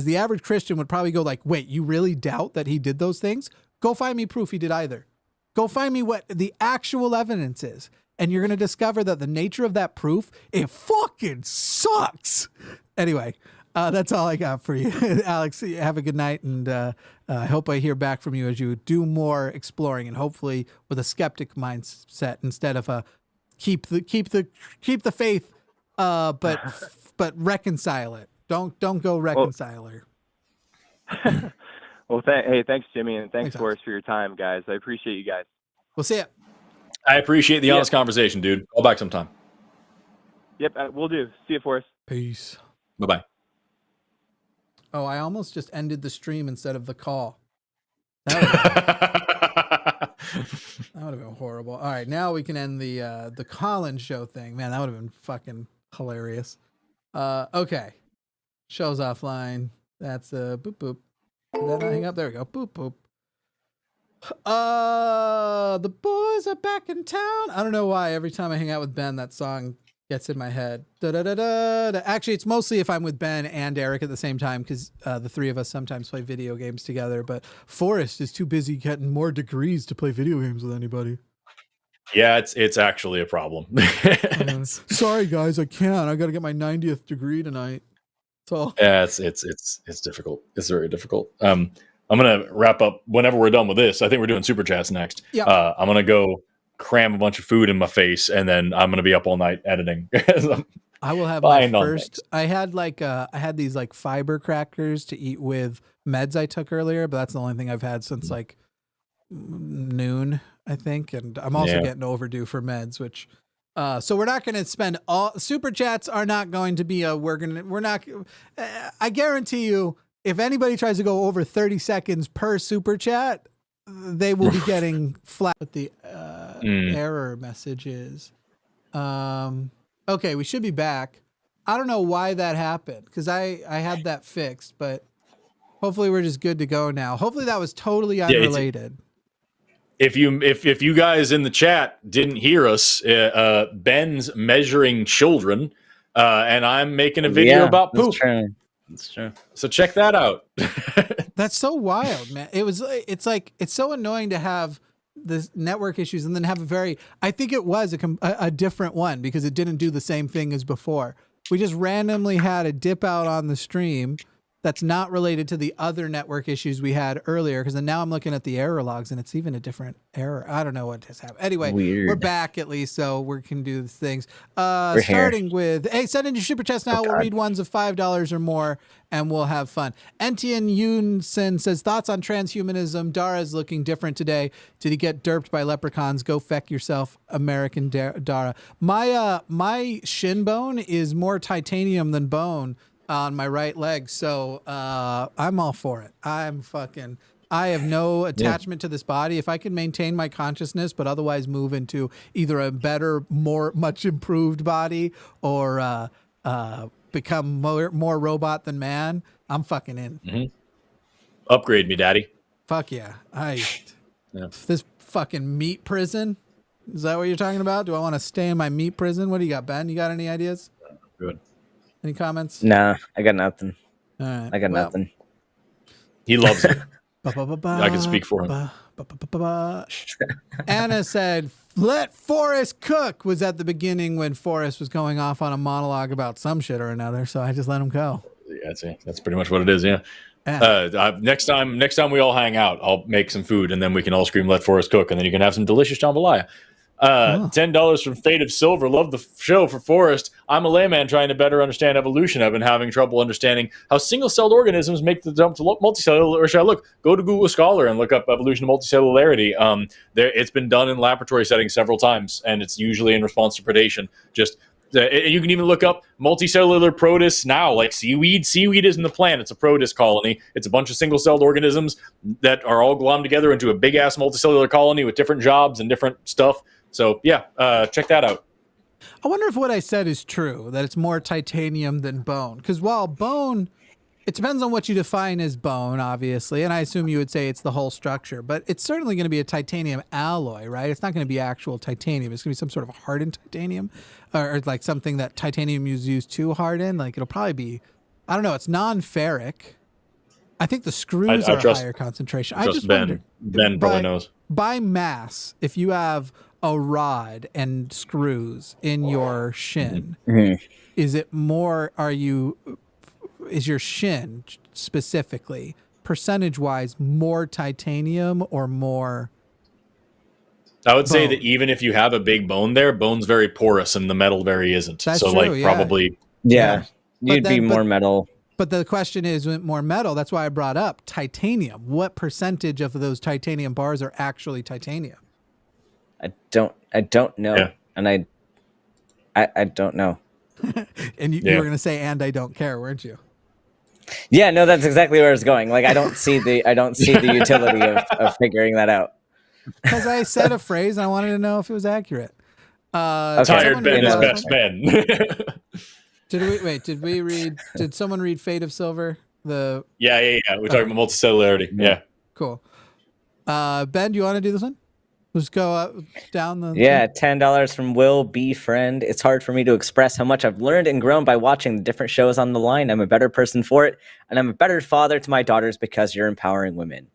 the average Christian would probably go like, wait, you really doubt that he did those things? Go find me proof he did either. Go find me what the actual evidence is. and you're going to discover that the nature of that proof, it fucking sucks. Anyway, that's all I got for you. Alex, have a good night, and I hope I hear back from you as you do more exploring, and hopefully with a skeptic mindset instead of a keep the faith, but reconcile it. Don't go reconciler. Well, hey, thanks, Jimmy, and thanks, Forrest, for your time, guys. I appreciate you guys. We'll see ya. I appreciate the honest conversation, dude. Call back sometime. Yep, we'll do. See you, Forrest. Peace. Bye-bye. Oh, I almost just ended the stream instead of the call. That would have been horrible. All right, now we can end the Colin show thing. Man, that would have been fucking hilarious. Okay. Show's offline. That's boop boop. Did that not hang up? There we go. Boop boop. The boys are back in town. I don't know why every time I hang out with Ben, that song gets in my head. Da, da, da, da, da. Actually, it's mostly if I'm with Ben and Eric at the same time, because the three of us sometimes play video games together. But Forrest is too busy getting more degrees to play video games with anybody. Yeah, it's actually a problem. Sorry, guys, I can't. I got to get my 90th degree tonight. So yeah, it's difficult. It's very difficult. I'm gonna wrap up whenever we're done with this. I think we're doing super chats next. Yeah. I'm gonna go cram a bunch of food in my face, and then I'm gonna be up all night editing. I will have my first. I had these like fiber crackers to eat with meds I took earlier, but that's the only thing I've had since like noon, I think. And I'm also getting overdue for meds, which. So we're not going to spend all super chats are not going to be I guarantee you, if anybody tries to go over 30 seconds per super chat, they will be getting flat with the error messages. Okay, we should be back. I don't know why that happened because I had that fixed, but hopefully we're just good to go now. Hopefully that was totally unrelated. If you guys in the chat didn't hear us, Ben's measuring children, and I'm making a video about poop. That's true. So check that out. That's so wild, man. It's so annoying to have the network issues and then have I think it was a different one because it didn't do the same thing as before. We just randomly had a dip out on the stream. That's not related to the other network issues we had earlier, because now I'm looking at the error logs and it's even a different error. I don't know what just happened. Anyway, we're back at least, so we can do these things. Starting with, hey, send in your super chats now. We'll read ones of $5 or more, and we'll have fun. Entian Yunsen says, thoughts on transhumanism? Dara's looking different today. Did he get derped by leprechauns? Go feck yourself, American Dara. My shin bone is more titanium than bone on my right leg, so I'm all for it. I have no attachment to this body. If I can maintain my consciousness but otherwise move into either a better, much improved body or become more robot than man, I'm fucking in. Mm-hmm. Upgrade me, daddy. Fuck yeah. This fucking meat prison, is that what you're talking about? Do I want to stay in my meat prison? What do you got, Ben? You got any ideas? Good. Any comments? Nah, I got nothing. All right. I got nothing. He loves it. I can speak for him. Anna said, let Forrest cook, was at the beginning when Forrest was going off on a monologue about some shit or another, so I just let him go. Yeah, that's pretty much what it is, yeah. Next time we all hang out, I'll make some food, and then we can all scream, let Forrest cook, and then you can have some delicious jambalaya. $10 from Fate of Silver. Love the show for Forrest. I'm a layman trying to better understand evolution. I've been having trouble understanding how single-celled organisms make the jump to multicellular. Or should I go to Google Scholar and look up evolution of multicellularity? It's been done in laboratory settings several times, and it's usually in response to predation. You can even look up multicellular protists now, like seaweed. Seaweed isn't the plant; it's a protist colony. It's a bunch of single-celled organisms that are all glommed together into a big-ass multicellular colony with different jobs and different stuff. So yeah, check that out. I wonder if what I said is true, that it's more titanium than bone. Because while bone, it depends on what you define as bone, obviously, and I assume you would say it's the whole structure, but it's certainly going to be a titanium alloy, right? It's not going to be actual titanium. It's going to be some sort of hardened titanium, or like something that titanium is used to harden. Like it'll probably be, I don't know, it's non-ferric. I think the screws are a higher concentration. I just Ben. wonder. Ben probably knows. By mass, if you have a rod and screws in your shin, Mhm. is it more, is your shin specifically, percentage-wise, more titanium or more I would say bone? that even if you have a big bone there, bone's very porous and the metal very isn't. That's so true, like yeah. probably Yeah. You'd be more metal. But the question is more metal. That's why I brought up titanium. What percentage of those titanium bars are actually titanium? I don't know. Yeah. And I don't know. And you were going to say, and I don't care, weren't you? Yeah, no, that's exactly where it's going. Like I don't see the utility of figuring that out. Because I said a phrase and I wanted to know if it was accurate. Tired Ben is best Ben. Did someone read Fate of Silver? Yeah. We're talking about multicellularity. Yeah. Cool. Ben, do you want to do this one? Let's go up, down the... Yeah, $10 from Will B. Friend. It's hard for me to express how much I've learned and grown by watching the different shows on the line. I'm a better person for it, and I'm a better father to my daughters because you're empowering women.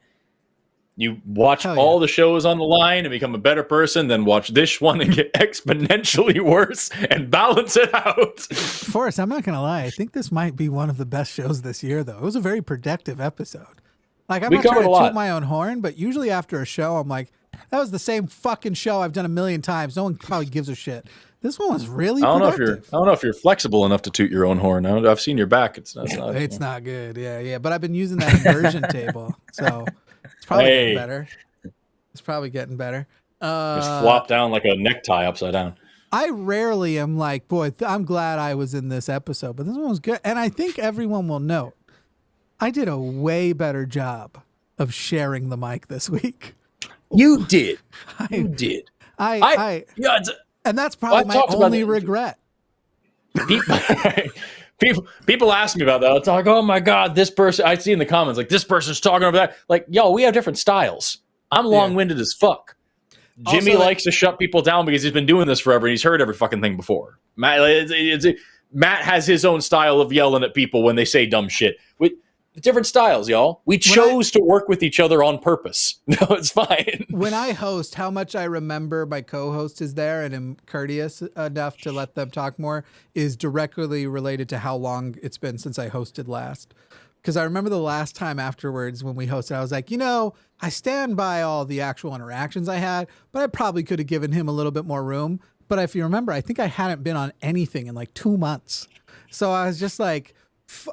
You watch all the shows on the line and become a better person, then watch this one and get exponentially worse and balance it out. Forrest, I'm not going to lie. I think this might be one of the best shows this year, though. It was a very productive episode. Like, I'm not trying to toot my own horn, but usually after a show, I'm like, that was the same fucking show I've done a million times. No one probably gives a shit. This one was really productive. I don't know if you're flexible enough to toot your own horn. I've seen your back. It's not good. Yeah. But I've been using that inversion table, so it's probably getting better. It's probably getting better. Just flop down like a necktie upside down. I rarely am like, boy, I'm glad I was in this episode, but this one was good. And I think everyone will note, I did a way better job of sharing the mic this week. You did. You did. And that's probably my only regret. People ask me about that. It's like, oh my God, this person, I see in the comments, like, this person's talking over that. Like, yo, we have different styles. I'm long-winded as fuck. Jimmy likes to shut people down because he's been doing this forever and he's heard every fucking thing before. Matt has his own style of yelling at people when they say dumb shit. Different styles, y'all. We chose to work with each other on purpose. No, it's fine. When I host, how much I remember my co-host is there and am courteous enough to let them talk more is directly related to how long it's been since I hosted last. Because I remember the last time afterwards when we hosted, I was like, I stand by all the actual interactions I had, but I probably could have given him a little bit more room. But if you remember, I think I hadn't been on anything in like 2 months. So I was just like,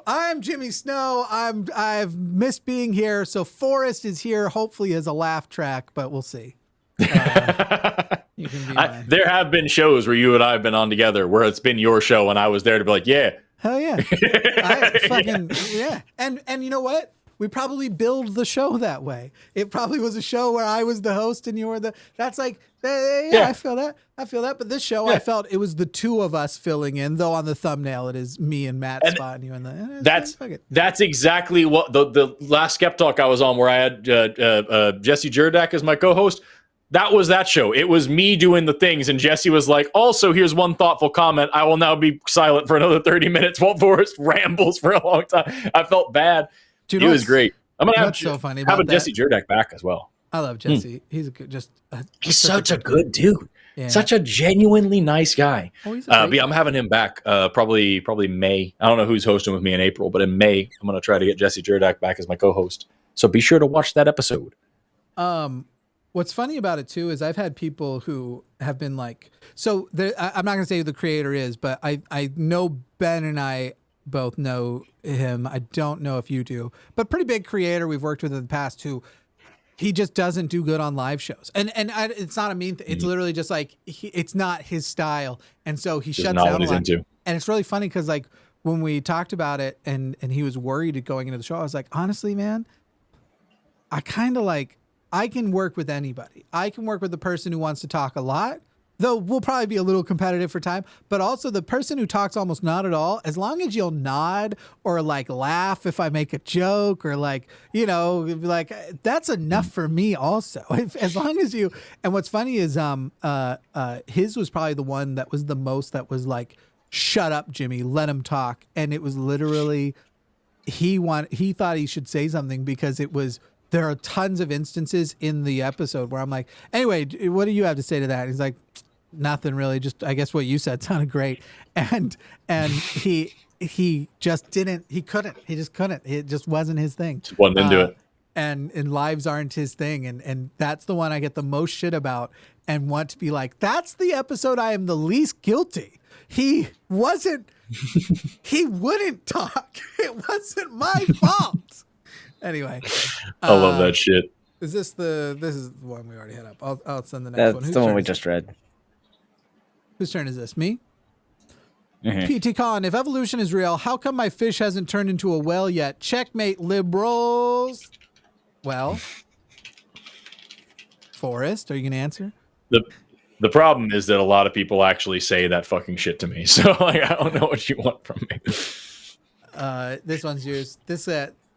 I'm Jimmy Snow. I've missed being here. So Forrest is here, hopefully as a laugh track, but we'll see. You can be there have been shows where you and I have been on together where it's been your show and I was there to be like, yeah. Hell yeah. Yeah. And you know what? We probably build the show that way. It probably was a show where I was the host and you were that's like, yeah. I feel that. But this show, I felt it was the two of us filling in, though on the thumbnail it is me and Matt spotting you in the. That's exactly what the last Skeptalk I was on, where I had Jesse Jerdak as my co-host. That was that show. It was me doing the things, and Jesse was like, also, here's one thoughtful comment. I will now be silent for another 30 minutes while Forrest rambles for a long time. I felt bad. Dude, it was great. I'm going to have Jesse Jerdak back as well. I love Jesse. He's he's such a good dude. Yeah. Such a genuinely nice guy. I'm having him back probably May. I don't know who's hosting with me in April, but in May, I'm going to try to get Jesse Jerdak back as my co-host. So be sure to watch that episode. What's funny about it too is I've had people who have been like, so I'm not going to say who the creator is, but I know Ben and I both know him. I don't know if you do, but pretty big creator we've worked with in the past who he just doesn't do good on live shows. And it's not a mean thing. It's literally just like, it's not his style. And so he shuts down a lot. And it's really funny because like when we talked about it and he was worried going into the show, I was like, honestly, man, I kind of like, I can work with anybody. I can work with the person who wants to talk a lot, though we'll probably be a little competitive for time, but also the person who talks almost not at all, as long as you'll nod or like laugh if I make a joke or like, like that's enough for me also. As long as you, and what's funny is his was probably the one that was the most that was like, shut up, Jimmy, let him talk. And it was literally, he thought he should say something because it was there are tons of instances in the episode where I'm like, anyway, what do you have to say to that? He's like, nothing really. Just, I guess what you said sounded great. And he just didn't, he just couldn't. It just wasn't his thing. Just wasn't into it. And lives aren't his thing. And that's the one I get the most shit about and want to be like, that's the episode I am the least guilty. He wouldn't talk. It wasn't my fault. Anyway. I love that shit. Is this this is the one we already had up. I'll send the next one. That's the one we just read. Whose turn is this? Me? Mm-hmm. PT Con, if evolution is real, how come my fish hasn't turned into a whale yet? Checkmate, liberals. Well, Forrest, are you going to answer? The problem is that a lot of people actually say that fucking shit to me. So like, I don't know what you want from me. This one's yours.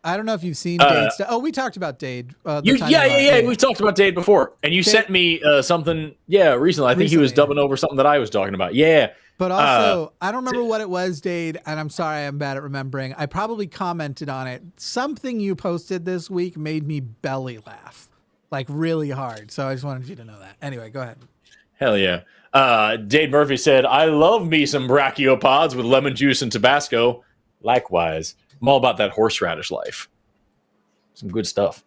I don't know if you've seen Dade stuff. Oh, we talked about Dade. Yeah. We've talked about Dade before. And you sent me something, recently. I think he was dubbing over something that I was talking about. Yeah. But also, I don't remember what it was, Dade, and I'm sorry I'm bad at remembering. I probably commented on it. Something you posted this week made me belly laugh, like really hard. So I just wanted you to know that. Anyway, go ahead. Hell yeah. Dade Murphy said, I love me some brachiopods with lemon juice and Tabasco. Likewise. I'm all about that horseradish life. Some good stuff.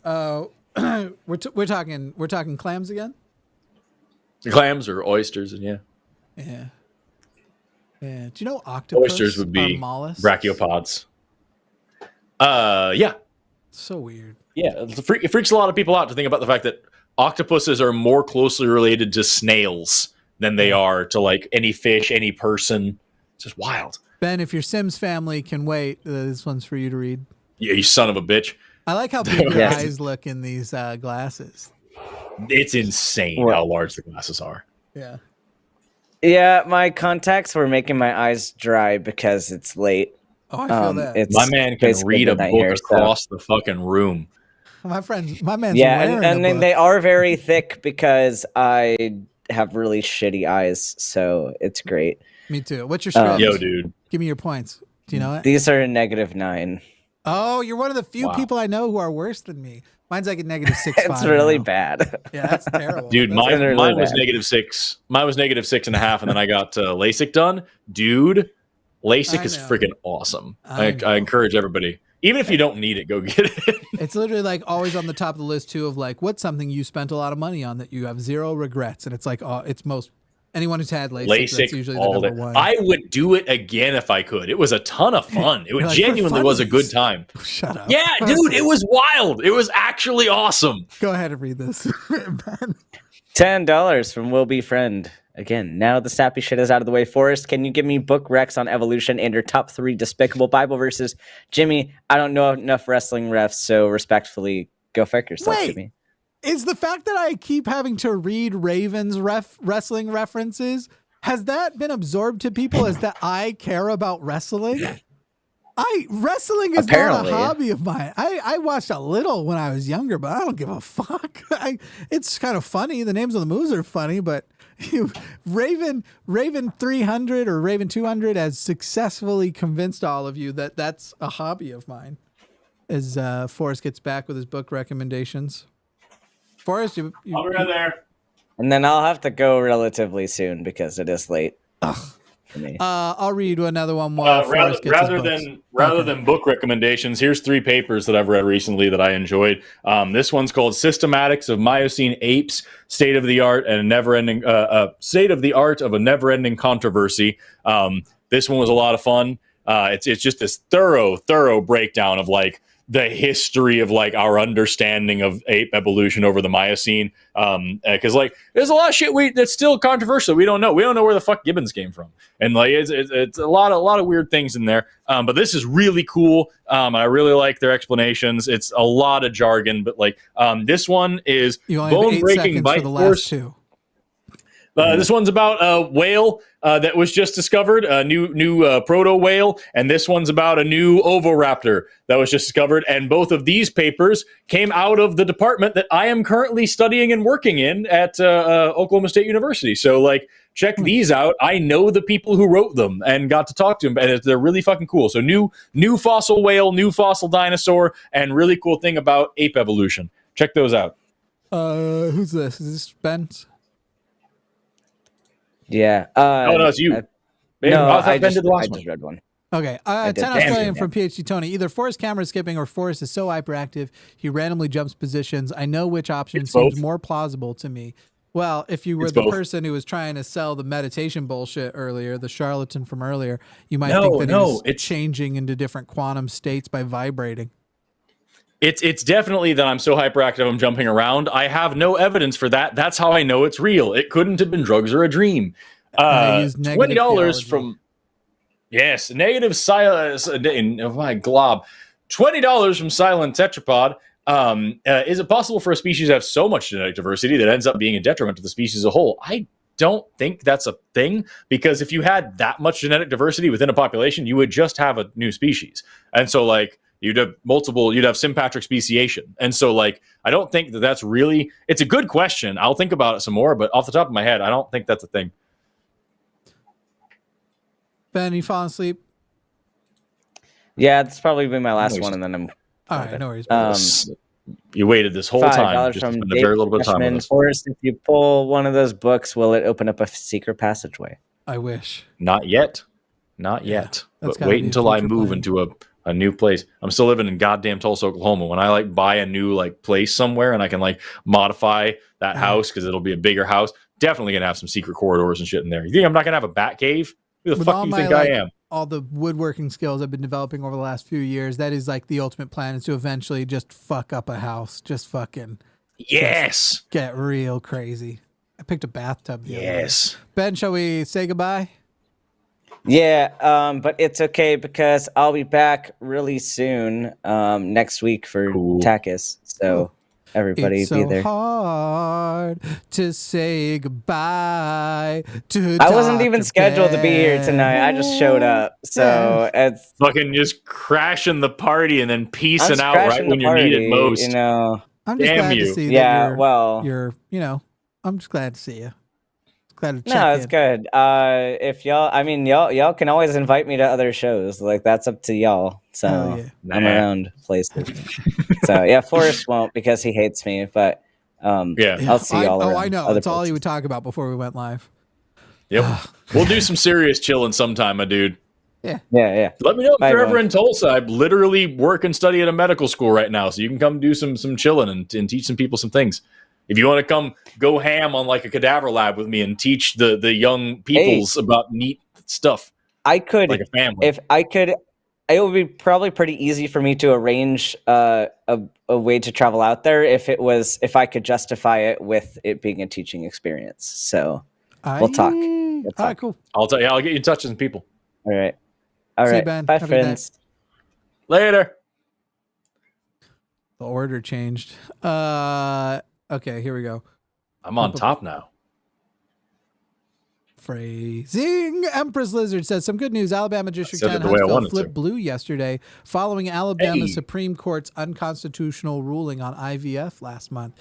We're talking clams again? Clams or oysters, and Yeah. Do you know octopus oysters would be mollusks? brachiopods? Yeah. So weird. Yeah, it freaks a lot of people out to think about the fact that octopuses are more closely related to snails than they are to like any fish, any person. It's just wild. Ben, if your Sims family can wait, this one's for you to read. Yeah, you son of a bitch. I like how big your eyes look in these glasses. It's insane how large the glasses are. Yeah. Yeah, my contacts were making my eyes dry because it's late. Oh, I feel that. My man can read a book across the fucking room. My man's wearing and a book. they are very thick because I have really shitty eyes, so it's great. Me too. What's your script? Yo, dude. Give me your points. Do you know it? These are a -9. Oh, you're one of the few people I know who are worse than me. Mine's like a -6.5. It's really bad. Yeah, that's terrible. Dude, mine was -6. Mine was -6.5, and then I got LASIK done. Dude, LASIK is freaking awesome. I encourage everybody. Even if you don't need it, go get it. It's literally like always on the top of the list too of like, what's something you spent a lot of money on that you have zero regrets? And it's like, anyone who's had LASIK that's usually the number one. I would do it again if I could. It was a ton of fun. It genuinely was a good time. Shut up. Yeah, dude, it was wild. It was actually awesome. Go ahead and read this. $10 from Will Be Friend. Again, now the sappy shit is out of the way. Forrest, can you give me book recs on evolution and your top 3 despicable Bible verses? Jimmy, I don't know enough wrestling refs, so respectfully, go fuck yourself, Jimmy. Is the fact that I keep having to read Raven's wrestling references, has that been absorbed to people as that I care about wrestling? Wrestling is not a hobby of mine. I watched a little when I was younger, but I don't give a fuck. It's kind of funny. The names of the moves are funny, but Raven 300 or Raven 200 has successfully convinced all of you that that's a hobby of mine. As Forrest gets back with his book recommendations. Forrest, I'll be right there. And then I'll have to go relatively soon because it is late. For me. I'll read another one while Forrest gets his books. Rather than book recommendations, here's 3 papers that I've read recently that I enjoyed. This one's called "Systematics of Miocene Apes: State of the Art and a Never-Ending State of the Art of a Never-Ending Controversy." This one was a lot of fun. It's just this thorough breakdown of like the history of like our understanding of ape evolution over the Miocene. Because like there's a lot of shit that's still controversial. We don't know where the fuck gibbons came from, and like it's a lot of weird things in there. But this is really cool. I really like their explanations. It's a lot of jargon, but like this one is bone breaking bite force. This one's about a whale that was just discovered, a new proto whale, and this one's about a new oviraptor that was just discovered. And both of these papers came out of the department that I am currently studying and working in at Oklahoma State University. So, like, check these out. I know the people who wrote them and got to talk to them, and they're really fucking cool. So, new fossil whale, new fossil dinosaur, and really cool thing about ape evolution. Check those out. Who's this? Is this Ben? Yeah. Oh, no, it's you. I just read one. Okay. 10 Australian from PhD Tony. Either Forrest camera skipping or Forrest is so hyperactive he randomly jumps positions. I know which option seems more plausible to me. Well, if you were the person who was trying to sell the meditation bullshit earlier, the charlatan from earlier, you might think that it's changing into different quantum states by vibrating. It's definitely that I'm so hyperactive I'm jumping around. I have no evidence for that. That's how I know it's real. It couldn't have been drugs or a dream. $20 from negative silence. Oh my glob. $20 from Silent Tetrapod. Is it possible for a species to have so much genetic diversity that ends up being a detriment to the species as a whole? I don't think that's a thing, because if you had that much genetic diversity within a population, you would just have a new species. And so, like, you'd have sympatric speciation. And so, like, I don't think that that's really, it's a good question. I'll think about it some more, but off the top of my head, I don't think that's a thing. Ben, you falling asleep? Yeah, that's probably been my last one, and then I'm... All right, no worries. You waited this whole time. Just spent a very little bit of time on this. Forrest, if you pull one of those books, will it open up a secret passageway? I wish. Not yet. But wait until I move into a new place. I'm still living in goddamn Tulsa, Oklahoma. When I like buy a new like place somewhere and I can like modify that house because it'll be a bigger house, definitely gonna have some secret corridors and shit in there. You think I'm not gonna have a bat cave? Who the fuck do you think I am? All the woodworking skills I've been developing over the last few years, that is like the ultimate plan, is to eventually just fuck up a house. Just fucking just get real crazy. I picked a bathtub the other day. Ben, shall we say goodbye? Yeah, but it's okay because I'll be back really soon next week for TACIS. So everybody it's be there. It's so hard to say goodbye to I wasn't even scheduled to be here tonight. I just showed up. So it's fucking just crashing the party and then peacing out right when you need it most. You know, I'm just glad to see that you're, you know, I'm just glad to see you. Glad to check no, it's good. If y'all can always invite me to other shows. Like, that's up to y'all. So I'm around places. So yeah, Forrest won't because he hates me. But I'll see y'all. I know. That's all he would talk about before we went live. Yep. We'll do some serious chilling sometime, my dude. Yeah. Let me know if you're ever in Tulsa. I literally work and study at a medical school right now, so you can come do some chilling and teach some people some things. If you want to come go ham on like a cadaver lab with me and teach the young peoples about neat stuff. I could, like a family. If I could, it would be probably pretty easy for me to arrange a way to travel out there if I could justify it with it being a teaching experience. So we'll talk. All right, cool. I'll get you in touch with some people. All right. See you, Ben. Bye, friends. Later. The order changed. Okay, here we go. I'm on top now. Phrasing. Empress Lizard says, some good news. Alabama District 10 House bill flipped blue yesterday following Alabama Supreme Court's unconstitutional ruling on IVF last month.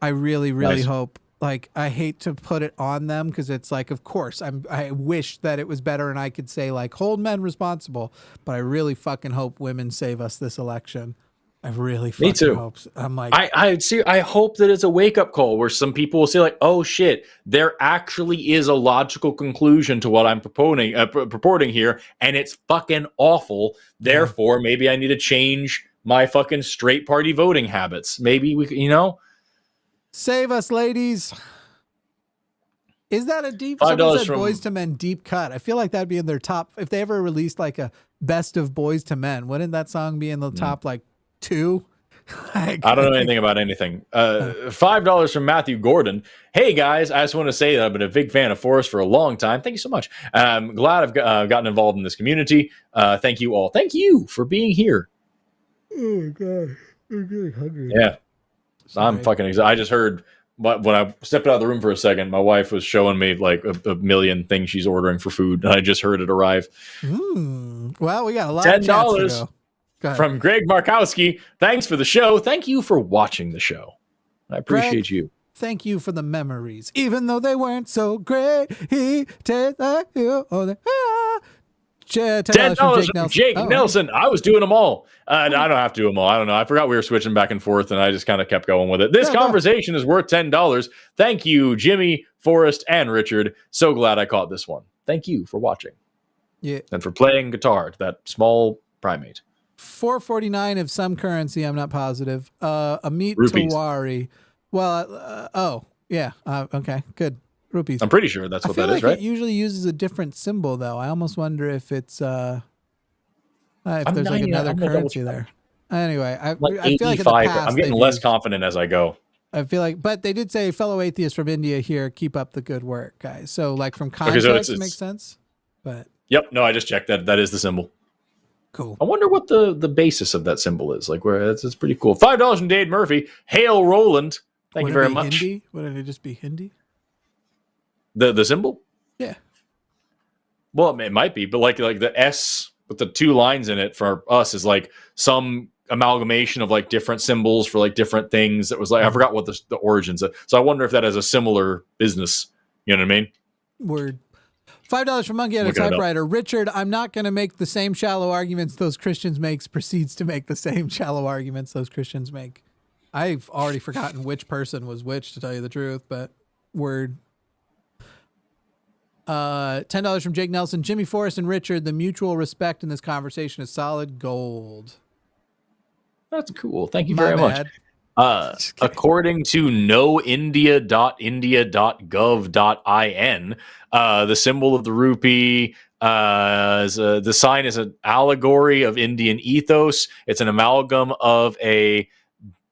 I really, really hope, like, I hate to put it on them because it's like, of course, I wish that it was better and I could say, like, hold men responsible, but I really fucking hope women save us this election. I really fucking hope so. I'm like, I hope that it's a wake up call where some people will say like, oh shit, there actually is a logical conclusion to what I'm purporting here, and it's fucking awful. Therefore, maybe I need to change my fucking straight party voting habits. Maybe we, save us, ladies. Is that a deep? $5 said from Boys to Men deep cut. I feel like that'd be in their top if they ever released like a best of Boys to Men. Wouldn't that song be in the top like 2? I don't know anything about anything. $5 from Matthew Gordon. Hey guys, I just want to say that I've been a big fan of Forrest for a long time. Thank you so much. I'm glad I've gotten involved in this community. Thank you all. Thank you for being here. Oh my god, I'm getting hungry. Yeah, I'm fucking excited. I just heard when I stepped out of the room for a second, my wife was showing me like a million things she's ordering for food, and I just heard it arrive. Well, we got a lot of $10 from Greg Markowski. Thanks for the show. Thank you for watching the show. I appreciate you. Thank you for the memories, even though they weren't so great. He $10 from Jake Nelson. I was doing them all. I don't have to do them all. I don't know. I forgot we were switching back and forth, and I just kind of kept going with it. This conversation is worth $10. Thank you, Jimmy, Forrest, and Richard. So glad I caught this one. Thank you for watching. Yeah. And for playing guitar to that small primate. $4.49 of some currency. I'm not positive. Amit Rupees. Tawari. Well, okay, good. Rupees. I'm pretty sure that's what that is, right? It usually uses a different symbol, though. I almost wonder if it's if there's like another currency there. Anyway, I feel like in the past, I'm getting less confident as I go. I feel like, but they did say, fellow atheists from India here, keep up the good work, guys. So, like from context, it makes sense. But yep, no, I just checked that. That is the symbol. Cool. I wonder what the basis of that symbol is. Like, where it's pretty cool. $5 from Dade Murphy. Hail Roland. Thank you very much. Hindi? Wouldn't it just be Hindi? The symbol? Yeah. Well, it might be, but like the S with the two lines in it for us is like some amalgamation of like different symbols for like different things. That was like, I forgot what the origins of. So I wonder if that has a similar business. You know what I mean? Word. $5 from Monkey at a Typewriter. Richard, I'm not going to make the same shallow arguments those Christians make. Proceeds to make the same shallow arguments those Christians make. I've already forgotten which person was which, to tell you the truth, but word. $10 from Jake Nelson. Jimmy, Forrest, and Richard, the mutual respect in this conversation is solid gold. That's cool. Thank you very much. According to noindia.india.gov.in, the symbol of the rupee, the sign is an allegory of Indian ethos. It's an amalgam of a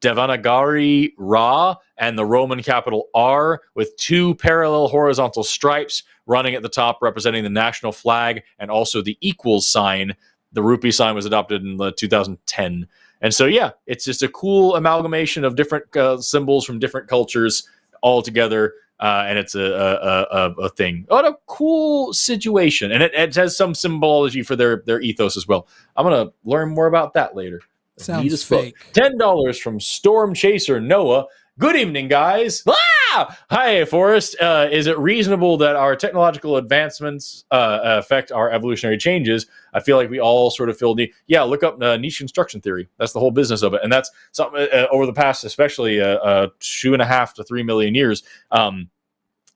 Devanagari Ra and the Roman capital R with two parallel horizontal stripes running at the top representing the national flag and also the equals sign. The rupee sign was adopted in 2010. And so, yeah, it's just a cool amalgamation of different symbols from different cultures all together. And it's a thing. What a cool situation. And it has some symbology for their ethos as well. I'm going to learn more about that later. Sounds fake. $10 from Storm Chaser Noah. Good evening, guys. Hi, Forrest. Is it reasonable that our technological advancements affect our evolutionary changes? I feel like we all sort of feel look up niche construction theory. That's the whole business of it. And that's something over the past, especially 2.5 to 3 million years.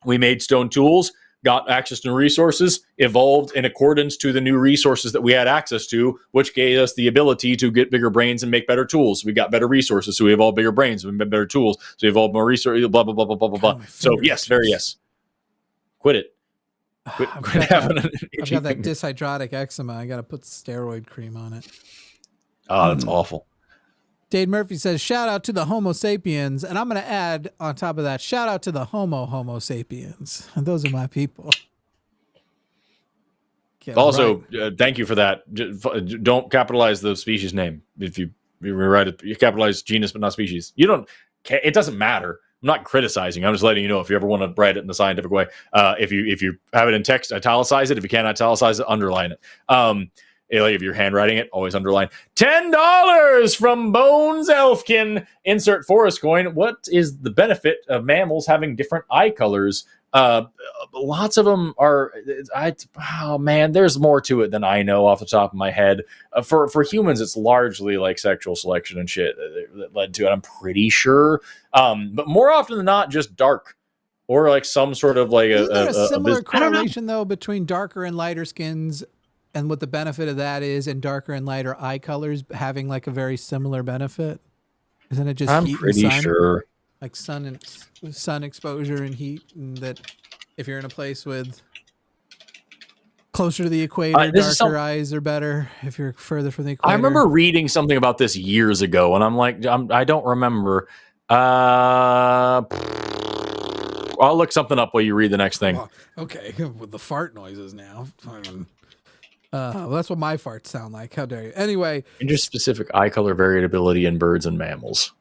We made stone tools, got access to resources, evolved in accordance to the new resources that we had access to, which gave us the ability to get bigger brains and make better tools. We got better resources, so we evolved bigger brains. We made better tools, so we evolved more resources, blah, blah, blah, blah, blah, blah, blah. So, yes, very yes. Quit it. Quit having an itchy I've got that finger. dyshydrotic eczema. I got to put steroid cream on it. Oh, that's awful. Dade Murphy says, shout out to the Homo sapiens. And I'm going to add on top of that, shout out to the Homo sapiens. And those are my people. Also, thank you for that. Don't capitalize the species name. If you write it, you capitalize genus, but not species. You don't, it doesn't matter. I'm not criticizing. I'm just letting you know if you ever want to write it in the scientific way. If you have it in text, italicize it. If you can't italicize it, underline it. Like if you're handwriting it, always underline. $10 from Bones Elfkin. Insert Forest coin. What is the benefit of mammals having different eye colors? Lots of them are. Oh man, there's more to it than I know off the top of my head. For humans, it's largely like sexual selection and shit that led to it. I'm pretty sure. But more often than not, just dark. Or like some sort of like a similar correlation though between darker and lighter skins. And what the benefit of that is, and darker and lighter eye colors having like a very similar benefit. Isn't it just I'm heat pretty and sun? sure. Like sun exposure and heat, and that if you're in a place with closer to the equator, darker eyes are better. If you're further from the equator. I remember reading something about this years ago, and I'm like, I don't remember. I'll look something up while you read the next thing. Okay, with the fart noises now. Well, that's what my farts sound like. How dare you? Anyway. Interspecific eye color variability in birds and mammals.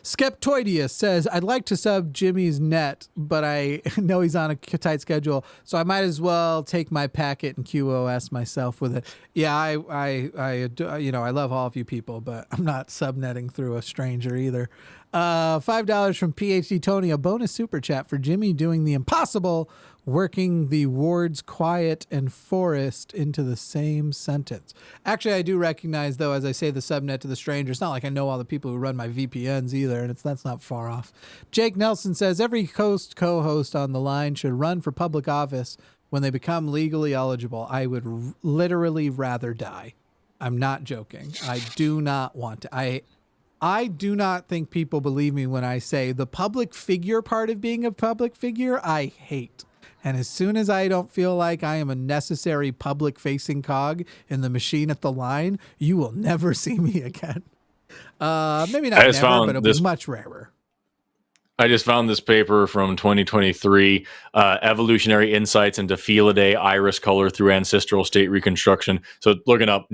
Skeptoidius says, I'd like to sub Jimmy's net, but I know he's on a tight schedule, so I might as well take my packet and QoS myself with it. Yeah, I love all of you people, but I'm not subnetting through a stranger either. $5 from PhD Tony, a bonus super chat for Jimmy doing the impossible, working the words quiet and forest into the same sentence. Actually, I do recognize, though, as I say the subnet to the stranger, it's not like I know all the people who run my VPNs either, and that's not far off. Jake Nelson says, every co-host on the line should run for public office when they become legally eligible. I would literally rather die. I'm not joking. I do not want to. I do not think people believe me when I say the public figure part of being a public figure, I hate. And as soon as I don't feel like I am a necessary public-facing cog in the machine at the line, you will never see me again. Maybe not never, but it'll be much rarer. I just found this paper from 2023, Evolutionary Insights into Felidae Iris Color Through Ancestral State Reconstruction. So looking up,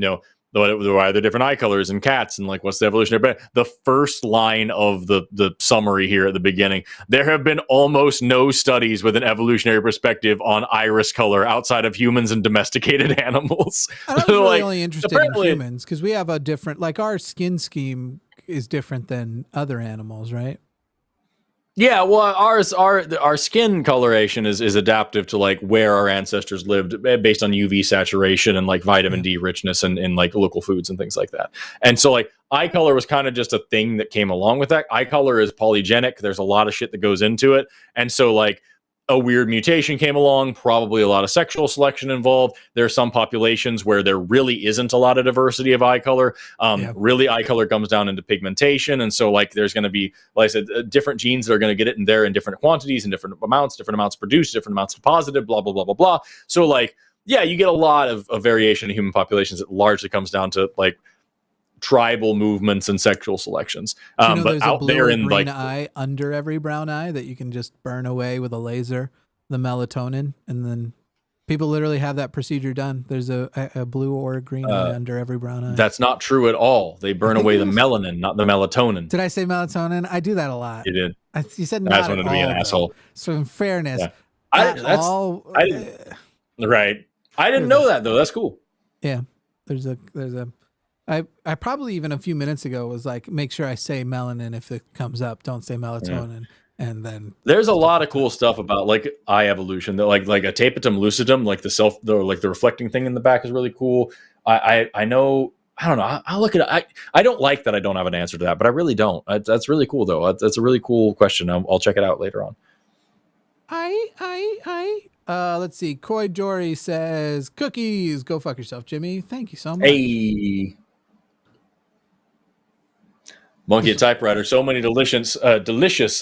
why are there different eye colors in cats and like what's the evolutionary? But the first line of the summary here at the beginning, there have been almost no studies with an evolutionary perspective on iris color outside of humans and domesticated animals. I'm really only interested in humans because we have a different, like our skin scheme is different than other animals, right? Yeah, well, our skin coloration is adaptive to like where our ancestors lived based on UV saturation and like vitamin D richness and like local foods and things like that. And so like eye color was kind of just a thing that came along with that. Eye color is polygenic. There's a lot of shit that goes into it. And so like a weird mutation came along, probably a lot of sexual selection involved. There are some populations where there really isn't a lot of diversity of eye color. Really, eye color comes down into pigmentation. And so like there's going to be, like I said, different genes that are going to get it in there in different quantities and different amounts produced, different amounts deposited, blah, blah, blah, blah, blah. So like, yeah, you get a lot of variation in human populations. It largely comes down to like tribal movements and sexual selections. But out there in like eye under every brown eye that you can just burn away with a laser, the melatonin, and then people literally have that procedure done. There's a blue or a green eye under every brown eye. That's not true at all. They burn away the melanin, not the melatonin. Did I say melatonin? I do that a lot. You did. You said not I just wanted to be an asshole. So in fairness, right. I didn't know that though. That's cool. Yeah. I probably even a few minutes ago was like, make sure I say melanin if it comes up. Don't say melatonin. Yeah. And then there's a lot of cool stuff about like eye evolution that like a tapetum lucidum, like the reflecting thing in the back is really cool. I know. I don't know. I'll look at it. I don't like that I don't have an answer to that, but I really don't. That's really cool though. That's a really cool question. I'll check it out later on. Let's see. Coy Jory says cookies. Go fuck yourself, Jimmy. Thank you so much. Hey. Monkey at typewriter. So many delicious,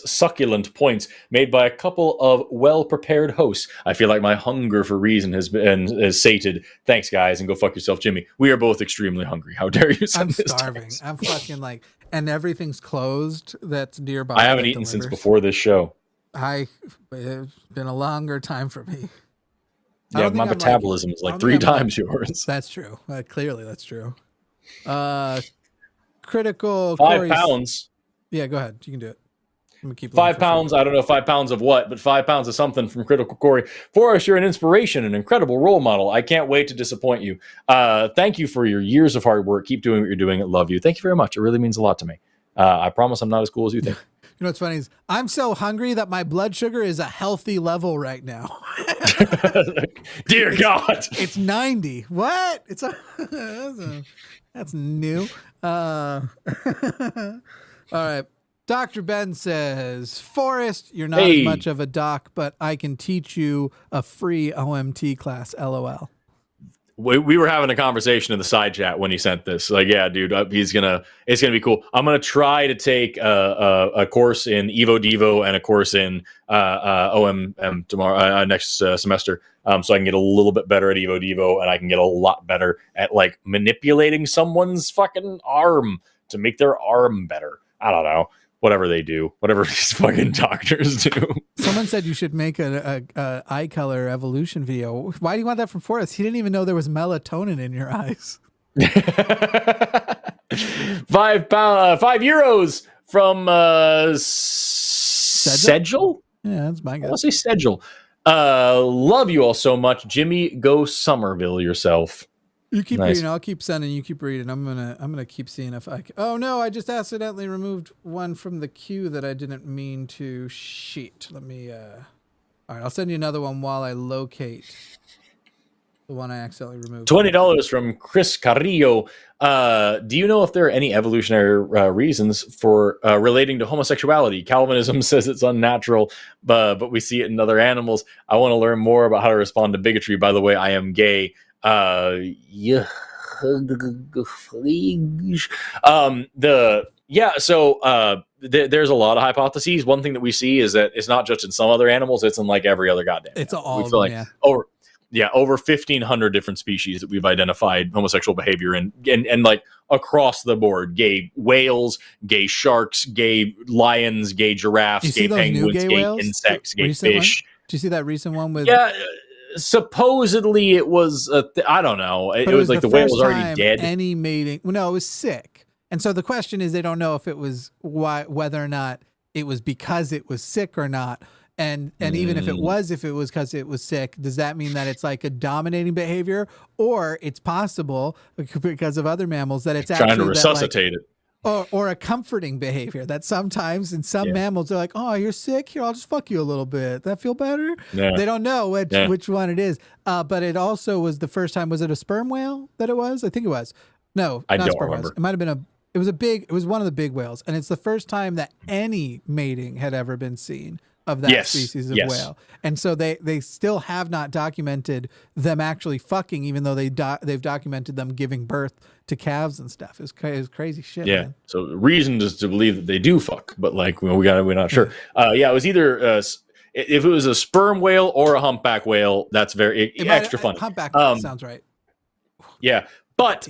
succulent points made by a couple of well-prepared hosts. I feel like my hunger for reason has sated. Thanks, guys, and go fuck yourself, Jimmy. We are both extremely hungry. How dare you? I'm starving. I'm fucking like, and everything's closed. That's nearby. I haven't eaten since before this show. It's been a longer time for me. Yeah, my metabolism is like 3 times yours. That's true. Clearly, that's true. Critical 5 pounds. Yeah, go ahead. You can do it. I'm gonna keep 5 pounds. I don't know 5 pounds of what, but 5 pounds of something from Critical Corey. Forrest, you're an inspiration, an incredible role model. I can't wait to disappoint you. Thank you for your years of hard work. Keep doing what you're doing. I love you. Thank you very much. It really means a lot to me. I promise I'm not as cool as you think. You know what's funny is I'm so hungry that my blood sugar is a healthy level right now. Dear God. It's 90. What? That's new. All right. Dr. Ben says, Forrest, you're not as much of a doc, but I can teach you a free OMT class. LOL. We were having a conversation in the side chat when he sent this. Like, yeah, dude, it's gonna be cool. I'm gonna try to take a course in Evo Devo and a course in OMM tomorrow next semester, so I can get a little bit better at Evo Devo, and I can get a lot better at like manipulating someone's fucking arm to make their arm better. I don't know. Whatever they do, whatever these fucking doctors do. Someone said you should make a eye color evolution video. Why do you want that from Forrest? He didn't even know there was melatonin in your eyes. €5 from Sedgel? Yeah, that's my guess. I want to say Sedgel. Love you all so much. Jimmy, go Somerville yourself. You keep reading. I'll keep sending. You keep reading. I'm gonna keep seeing if I can. Oh no! I just accidentally removed one from the queue that I didn't mean to. Shit. Let me. All right. I'll send you another one while I locate the one I accidentally removed. $20 from Chris Carrillo. Do you know if there are any evolutionary reasons for relating to homosexuality? Calvinism says it's unnatural, but we see it in other animals. I want to learn more about how to respond to bigotry. By the way, I am gay. There's a lot of hypotheses. One thing that we see is that it's not just in some other animals, it's in like every other goddamn it's animal. all we of feel them, like yeah. over 1,500 different species that we've identified homosexual behavior in, and like across the board: gay whales, gay sharks, gay lions, gay giraffes, gay penguins, gay insects, gay fish. Did you see that recent one with? Yeah. Supposedly it was I don't know. It was like the whale was already dead. Any mating? Well, no, it was sick. And so the question is, they don't know if it was whether or not it was because it was sick or not. And even if it was because it was sick, does that mean that it's like a dominating behavior, or it's possible because of other mammals that it's trying actually to resuscitate it? Or a comforting behavior that sometimes in some mammals they're like, oh, you're sick? Here, I'll just fuck you a little bit. That feel better? Yeah. They don't know which one it is. But it also was the first time. Was it a sperm whale that it was? I think it was. No, I not don't sperm remember. whales. It might have been it was one of the big whales. And it's the first time that any mating had ever been seen of that species of whale. And so they still have not documented them actually fucking, even though they've documented them giving birth to calves and stuff. It's crazy shit. Yeah. Man. So the reason is to believe that they do fuck, but like we're not sure. It was either if it was a sperm whale or a humpback whale, that's very extra funny. Humpback sounds right. Yeah, but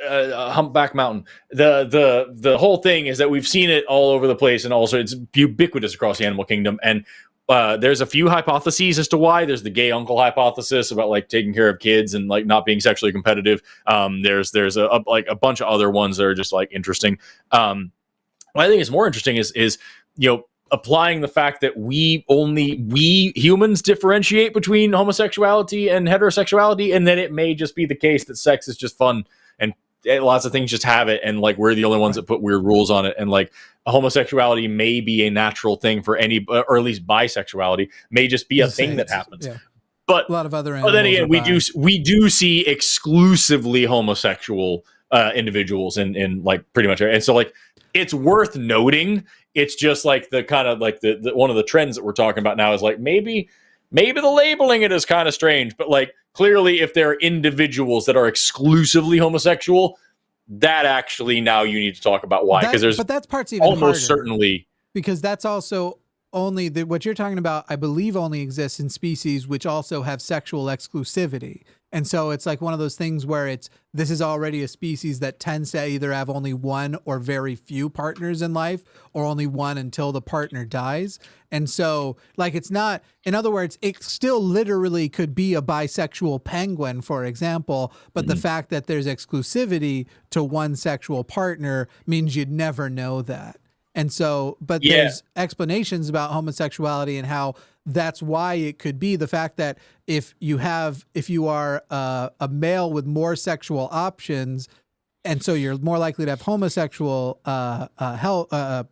Humpback Mountain. The whole thing is that we've seen it all over the place, and also it's ubiquitous across the animal kingdom. And there's a few hypotheses as to why. There's the gay uncle hypothesis about like taking care of kids and like not being sexually competitive. There's a bunch of other ones that are just like interesting. What I think is more interesting is applying the fact that we humans differentiate between homosexuality and heterosexuality, and then it may just be the case that sex is just fun and lots of things just have it, and like we're the only ones that put weird rules on it, and like homosexuality may be a natural thing for any, or at least bisexuality may just be a thing that happens. Yeah. But a lot of other animals. But then again, we do see exclusively homosexual individuals in like pretty much, and so like it's worth noting. It's just like the kind of like the one of the trends that we're talking about now is like maybe the labeling it is kind of strange, but like clearly if there are individuals that are exclusively homosexual, that actually now you need to talk about why, because but that's part's even almost harder, certainly, because that's also only what you're talking about, I believe, only exists in species which also have sexual exclusivity. And so it's like one of those things where this is already a species that tends to either have only one or very few partners in life, or only one until the partner dies. And so like, it's not, in other words, it still literally could be a bisexual penguin, for example, but the fact that there's exclusivity to one sexual partner means you'd never know that. And so, but there's explanations about homosexuality and how that's why it could be the fact that if you are a male with more sexual options, and so you're more likely to have homosexual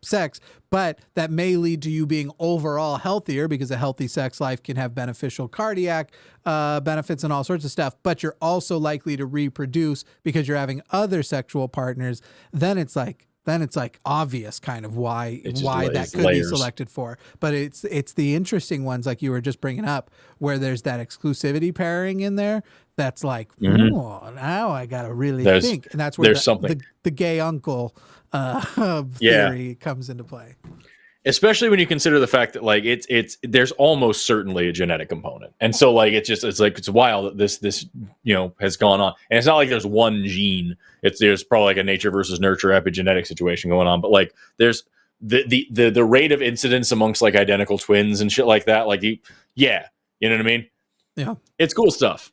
sex, but that may lead to you being overall healthier, because a healthy sex life can have beneficial cardiac benefits and all sorts of stuff, but you're also likely to reproduce because you're having other sexual partners. Then it's like obvious kind of why that could be selected for. But it's the interesting ones like you were just bringing up, where there's that exclusivity pairing in there. That's like, oh, now I got to really think. And that's where the gay uncle theory comes into play. Especially when you consider the fact that like there's almost certainly a genetic component, and so like it's wild that this has gone on, and it's not like there's one gene. There's probably like a nature versus nurture epigenetic situation going on, but like there's the rate of incidence amongst like identical twins and shit like that. Like you know what I mean? Yeah, it's cool stuff.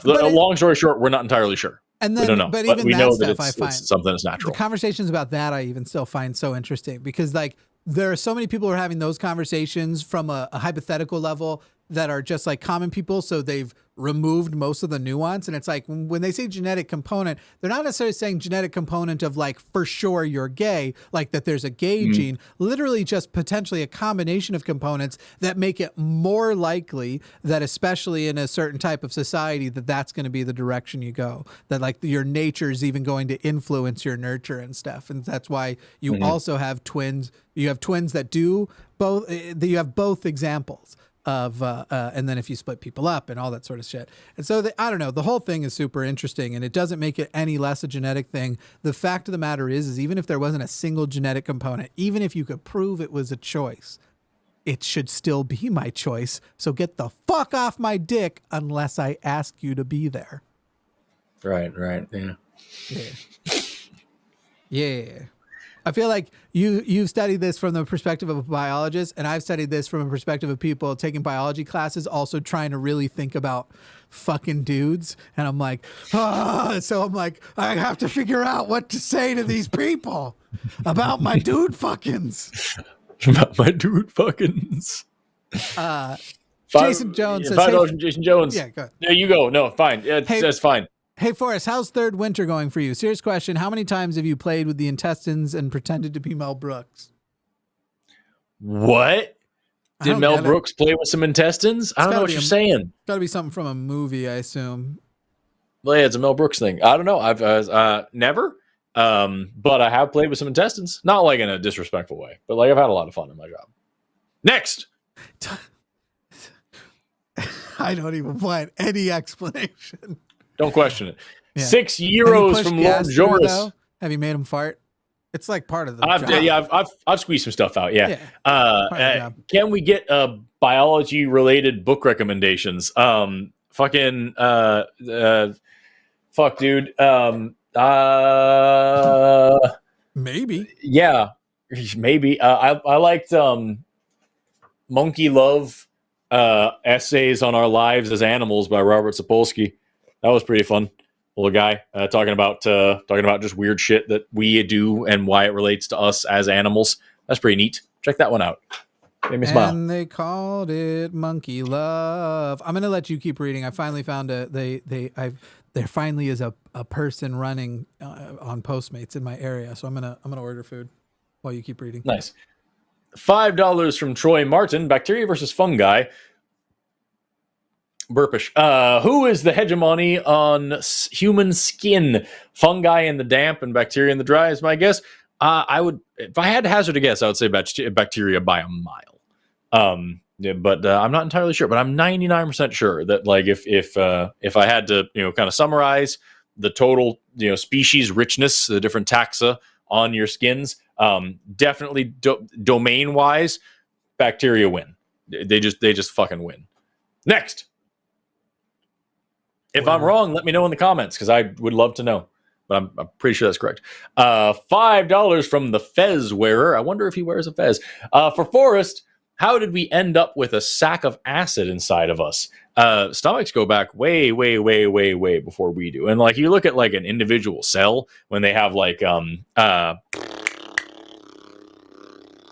Long story short, we're not entirely sure. And then, we don't know. but even we that know stuff, that I find it's something that's natural. The conversations about that I even still find so interesting because like there are so many people who are having those conversations from a hypothetical level that are just like common people. So they've removed most of the nuance. And it's like when they say genetic component, they're not necessarily saying genetic component of like, for sure you're gay, like that there's a gay gene, literally just potentially a combination of components that make it more likely that, especially in a certain type of society, that that's going to be the direction you go, that like your nature is even going to influence your nurture and stuff. And that's why you also have twins. You have twins that do both. You have both examples of and then if you split people up and all that sort of shit. And so I don't know, the whole thing is super interesting and it doesn't make it any less a genetic thing. The fact of the matter is even if there wasn't a single genetic component, even if you could prove it was a choice, it should still be my choice. So get the fuck off my dick unless I ask you to be there. Right, yeah. I feel like you've studied this from the perspective of a biologist, and I've studied this from a perspective of people taking biology classes, also trying to really think about fucking dudes. And I'm like, so I'm like, I have to figure out what to say to these people about my dude fuckins. About my dude fuckins. Jason Jones says, $5 from Jason Jones. Yeah, go ahead. There you go. No, fine. That's fine. Hey, Forrest, how's Third Winter going for you? Serious question. How many times have you played with the intestines and pretended to be Mel Brooks? What? Did Mel Brooks play with some intestines? I don't know what you're saying. It's got to be something from a movie, I assume. Well, yeah, it's a Mel Brooks thing. I don't know. I've never, but I have played with some intestines. Not like in a disrespectful way, but like I've had a lot of fun in my job. Next. I don't even want any explanation. Don't question it. Yeah. €6 from Lord Joris. Have you made him fart? It's like part of the job. Yeah, I've squeezed some stuff out. Yeah. Can we get biology related book recommendations? Fuck, dude. Maybe. Yeah, maybe. I liked Monkey Love Essays on Our Lives as Animals by Robert Sapolsky. That was pretty fun. Little guy talking about just weird shit that we do and why it relates to us as animals. That's pretty neat. Check that one out. Made me smile. And they called it Monkey Love. I'm gonna let you keep reading. I finally found there finally is a person running on Postmates in my area, so I'm gonna order food while you keep reading. Nice. $5 from Troy Martin. Bacteria versus fungi. Burpish. Who is the hegemony on human skin? Fungi in the damp and bacteria in the dry is my guess. I would, if I had to hazard a guess, I would say bacteria by a mile. But I'm not entirely sure. But I'm 99% sure that, like, if I had to, kind of summarize the total, species richness, the different taxa on your skins, definitely domain wise, bacteria win. They just fucking win. Next. If I'm wrong, let me know in the comments because I would love to know. But I'm pretty sure that's correct. $5 from the Fez wearer. I wonder if he wears a Fez. For Forrest, how did we end up with a sack of acid inside of us? Stomachs go back way, way, way, way, way before we do. And like you look at like an individual cell when they have like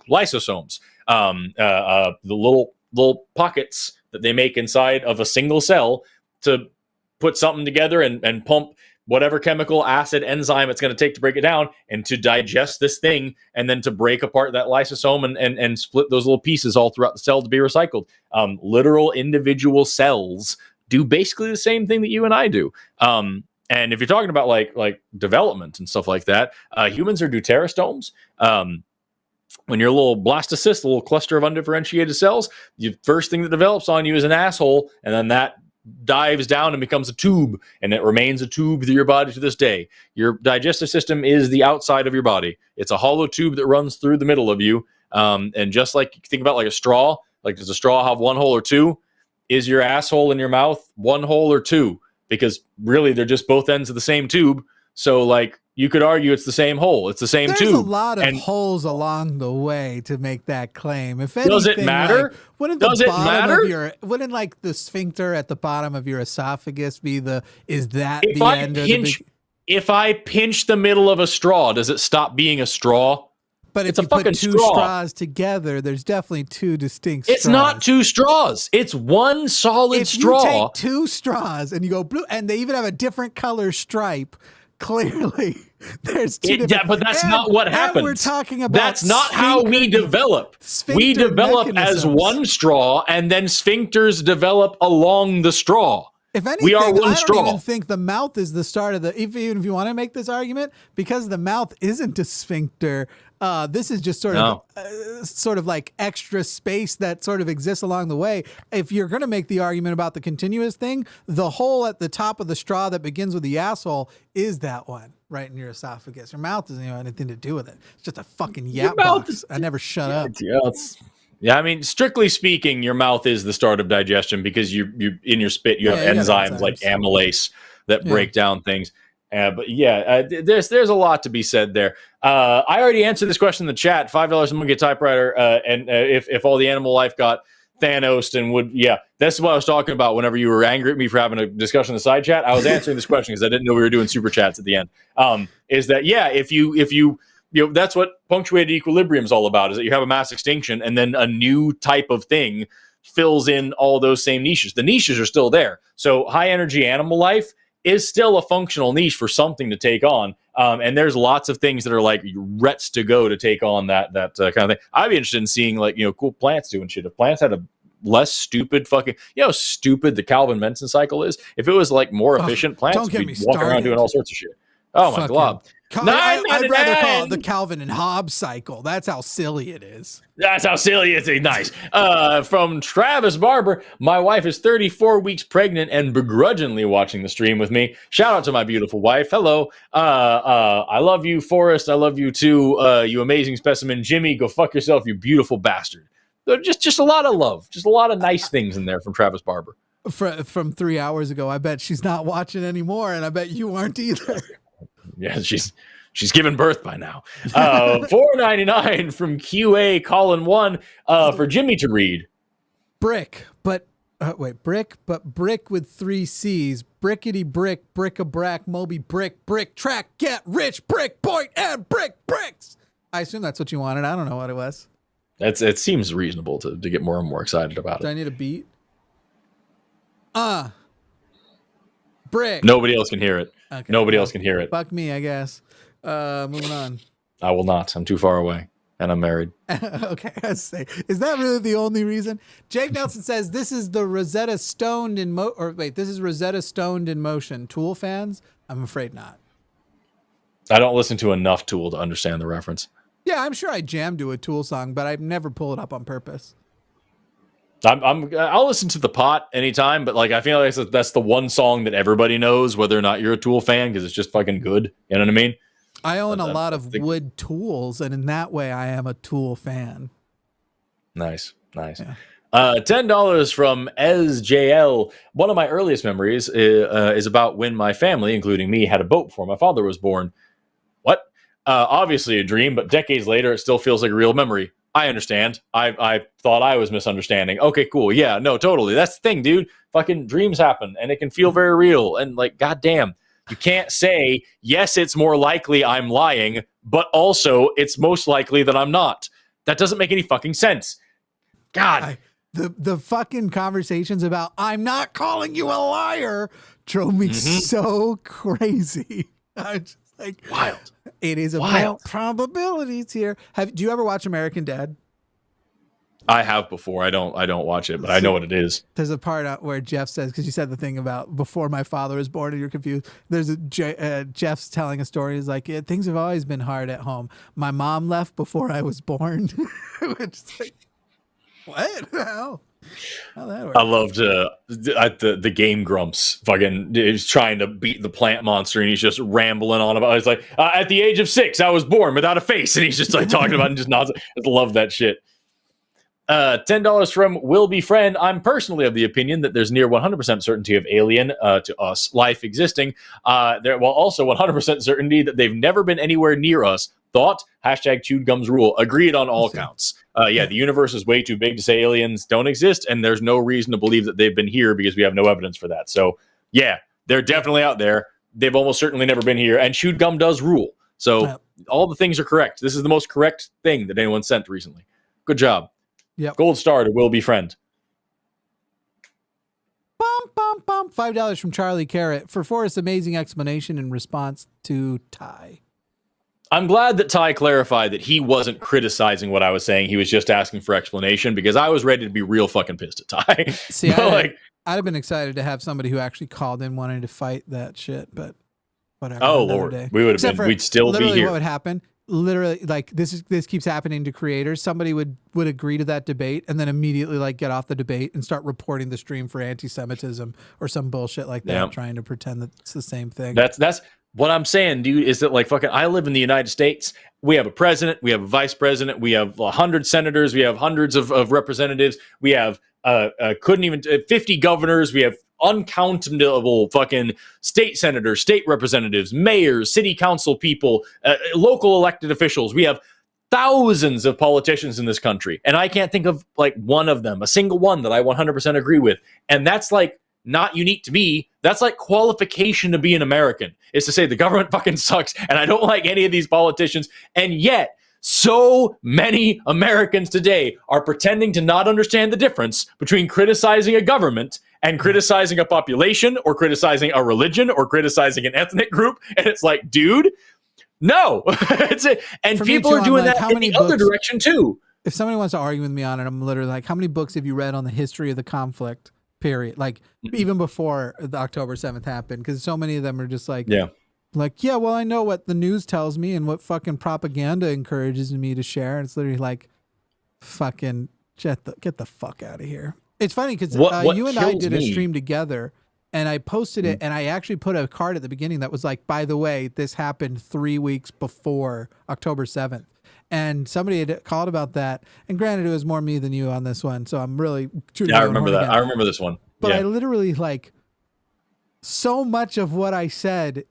lysosomes, the little pockets that they make inside of a single cell to put something together and pump whatever chemical, acid, enzyme it's going to take to break it down and to digest this thing and then to break apart that lysosome and split those little pieces all throughout the cell to be recycled. Literal individual cells do basically the same thing that you and I do. And if you're talking about like development and stuff like that, humans are deuterostomes. When you're a little blastocyst, a little cluster of undifferentiated cells, the first thing that develops on you is an asshole, and then that dives down and becomes a tube, and it remains a tube through your body to this day. Your digestive system is the outside of your body. It's a hollow tube that runs through the middle of you. And just like you think about like a straw, like does a straw have one hole or two? Is your asshole in your mouth one hole or two? Because really they're just both ends of the same tube. So like you could argue it's the same hole. It's the same tube. There's a lot of holes along the way to make that claim. If anything, does it matter? Like, wouldn't like the sphincter at the bottom of your esophagus be the end of the If I pinch the middle of a straw, does it stop being a straw? But it's if a you fucking put two straw. straws together, there's definitely two distinct straws. It's not two straws. It's one solid straw. If you take two straws and you go blue, and they even have a different color stripe, clearly there's two different. Yeah, but that's not what happens. We're talking about that's not how we develop. We develop as one straw, and then sphincters develop along the straw. If anything, we are one I straw. don't even think the mouth is the start of the. Even if you want to make this argument, because the mouth isn't a sphincter. This is just sort of like extra space that sort of exists along the way. If you're going to make the argument about the continuous thing, the hole at the top of the straw that begins with the asshole is that one right in your esophagus. Your mouth doesn't have anything to do with it. It's just a fucking yap box. I never shut up. Yeah, I mean, strictly speaking, your mouth is the start of digestion because you in your spit you have enzymes like amylase that break down things. There's a lot to be said there. I already answered this question in the chat. $5 and we'll get typewriter. And if all the animal life got Thanos and would, that's what I was talking about. Whenever you were angry at me for having a discussion in the side chat, I was answering this question because I didn't know we were doing super chats at the end. Is that if you that's what punctuated equilibrium is all about. Is that you have a mass extinction and then a new type of thing fills in all those same niches. The niches are still there. So high energy animal life is still a functional niche for something to take on. And there's lots of things that are like rets to go to take on that kind of thing. I'd be interested in seeing cool plants doing shit. If plants had a less stupid fucking, how stupid the Calvin Benson cycle is. If it was like more efficient, plants would be walking around doing all sorts of shit. Oh my God. I'd rather call it the Calvin and Hobbes cycle. That's how silly it is. That's how silly it is. Nice. From Travis Barber, my wife is 34 weeks pregnant and begrudgingly watching the stream with me. Shout out to my beautiful wife. Hello. I love you, Forrest. I love you too. You amazing specimen. Jimmy, go fuck yourself, you beautiful bastard. Just a lot of love. Just a lot of nice things in there from Travis Barber. From 3 hours ago. I bet she's not watching anymore, and I bet you aren't either. Yeah, she's given birth by now. $4.99 from QA Colin 1 for Jimmy to read. Brick with 3 C's. Brickety brick, brick-a-brack, Moby brick, track, get rich, brick, point, and bricks. I assume that's what you wanted. I don't know what it was. It seems reasonable to get more and more excited about it. Do I need a beat? Brick. Nobody else can hear it. Okay. Nobody else can hear it. Fuck me, I guess. Moving on. I will not. I'm too far away, and I'm married. Okay, I say. Is that really the only reason? Jake Nelson says this is the Rosetta Stoned in this is Rosetta Stoned in motion. Tool fans? I'm afraid not. I don't listen to enough Tool to understand the reference. Yeah, I'm sure I jammed to a Tool song, but I've never pulled it up on purpose. I'll listen to The Pot anytime, but I feel like that's the one song that everybody knows, whether or not you're a Tool fan, because it's just fucking good. You know what I mean? I own a lot of wood tools, and in that way, I am a Tool fan. Nice. Yeah. $10 from SJL. One of my earliest memories is about when my family, including me, had a boat before my father was born. What? Obviously a dream, but decades later, it still feels like a real memory. I understand. I thought I was misunderstanding. Okay, cool. Yeah, no, totally. That's the thing, dude. Fucking dreams happen, and it can feel very real. And goddamn, you can't say, yes, it's more likely I'm lying, but also it's most likely that I'm not. That doesn't make any fucking sense. God. The fucking conversations about I'm not calling you a liar drove me so crazy. I'm just wild. It is about probabilities here. Do you ever watch American Dad? I have before. I don't watch it, but I know what it is. There's a part where Jeff says, because you said the thing about before my father was born and you're confused. There's Jeff's telling a story. He's like, things have always been hard at home. My mom left before I was born. What? How that works? I loved the Game Grumps fucking he's trying to beat the plant monster and he's just rambling on about it's like at the age of 6 I was born without a face and he's just talking about it and just nods. I love that shit. $10 from Will Be Friend. I'm personally of the opinion that there's near 100% certainty of alien to us life existing. While also 100% certainty that they've never been anywhere near us. Thought, #chewed gums rule. Agreed on all counts. The universe is way too big to say aliens don't exist, and there's no reason to believe that they've been here because we have no evidence for that. So, yeah, they're definitely out there. they've almost certainly never been here, and chewed gum does rule. So all the things are correct. This is the most correct thing that anyone sent recently. Good job. Yep. Gold star to Will Be Friend. $5 from Charlie Carrot for Forrest's amazing explanation in response to Ty. I'm glad that Ty clarified that he wasn't criticizing what I was saying. He was just asking for explanation, because I was ready to be real fucking pissed at Ty. See, I'd have been excited to have somebody who actually called in wanting to fight that shit, but whatever. Oh Lord, we would have been. We'd still be here. What would happen? Literally, like this keeps happening to creators. Somebody would agree to that debate and then immediately like get off the debate and start reporting the stream for anti-Semitism or some bullshit like that, trying to pretend that it's the same thing. That's what I'm saying, dude, is that like fucking I live in the United States. We have a president, we have a vice president, we have 100 senators, we have hundreds of representatives, we have 50 governors, we have uncountable fucking state senators, state representatives, mayors, city council people, local elected officials. We have thousands of politicians in this country, and I can't think of like one of them, a single one that I 100% agree with. And that's like not unique to me. That's like qualification to be an American, is to say the government fucking sucks and I don't like any of these politicians. And yet so many Americans today are pretending to not understand the difference between criticizing a government and criticizing a population, or criticizing a religion, or criticizing an ethnic group. And it's like, dude, no. And for people are doing that in the other direction too. If somebody wants to argue with me on it, I'm literally like, how many books have you read on the history of the conflict? Period. Like even before the October 7th happened, because so many of them are just like, well, I know what the news tells me and what fucking propaganda encourages me to share. And it's literally like, fucking get the fuck out of here. It's funny because you and I did a stream together, and I posted it, and I actually put a card at the beginning that was like, by the way, this happened 3 weeks before October 7th. And somebody had called about that. And granted, it was more me than you on this one. So I'm really I remember that. I remember this one. But I literally like so much of what I said,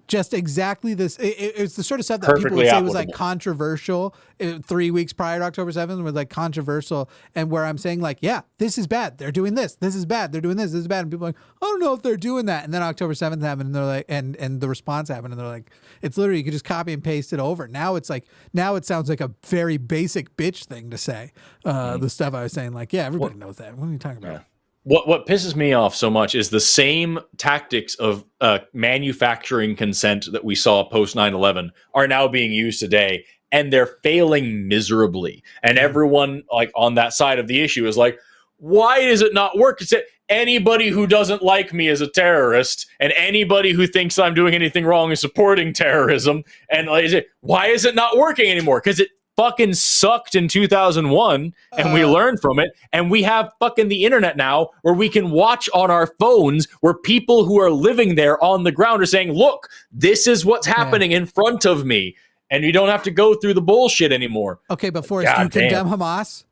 just exactly this. It's the sort of stuff that people would say was like controversial 3 weeks prior to October 7th, was like controversial. And where I'm saying like, yeah, this is bad. They're doing this. This is bad. They're doing this. This is bad. And people are like, I don't know if they're doing that. And then October 7th happened, and they're like, and the response happened, and they're like, it's literally, you could just copy and paste it over. Now it's like, now it sounds like a very basic bitch thing to say. The stuff I was saying, like, yeah, everybody knows that. What are you talking about? What pisses me off so much is the same tactics of manufacturing consent that we saw post 9/11 are now being used today, and they're failing miserably. And everyone like on that side of the issue is like, why does it not work? It's that anybody who doesn't like me is a terrorist, and anybody who thinks I'm doing anything wrong is supporting terrorism. And like, why is it not working anymore? Because it fucking sucked in 2001, and we learned from it, and we have fucking the internet now where we can watch on our phones where people who are living there on the ground are saying, look, this is what's happening in front of me, and you don't have to go through the bullshit anymore. Okay, but Forrest, do you condemn Hamas?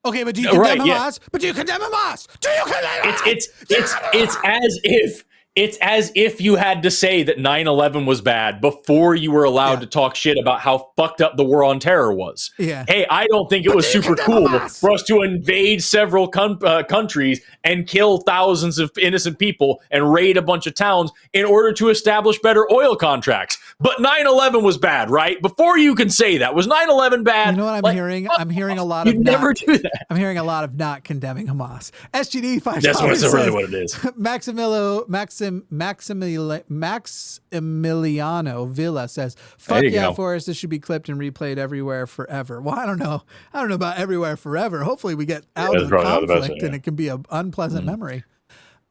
Okay, but do you condemn Hamas? But do you condemn Hamas? Do you condemn Hamas? It's as if you had to say that 9/11 was bad before you were allowed to talk shit about how fucked up the war on terror was. Yeah. Hey, I don't think it was super cool for us to invade several countries and kill thousands of innocent people and raid a bunch of towns in order to establish better oil contracts. But 9/11 was bad, right? Before you can say that, was 9/11 bad? You know what I'm hearing? I'm hearing a lot of never do that. I'm hearing a lot of not condemning Hamas. SGD $5. That's really what it is. Maximiliano Villa says, fuck yeah, Forrest, this should be clipped and replayed everywhere forever. Well, I don't know about everywhere forever. Hopefully we get out of the conflict and it can be an unpleasant memory.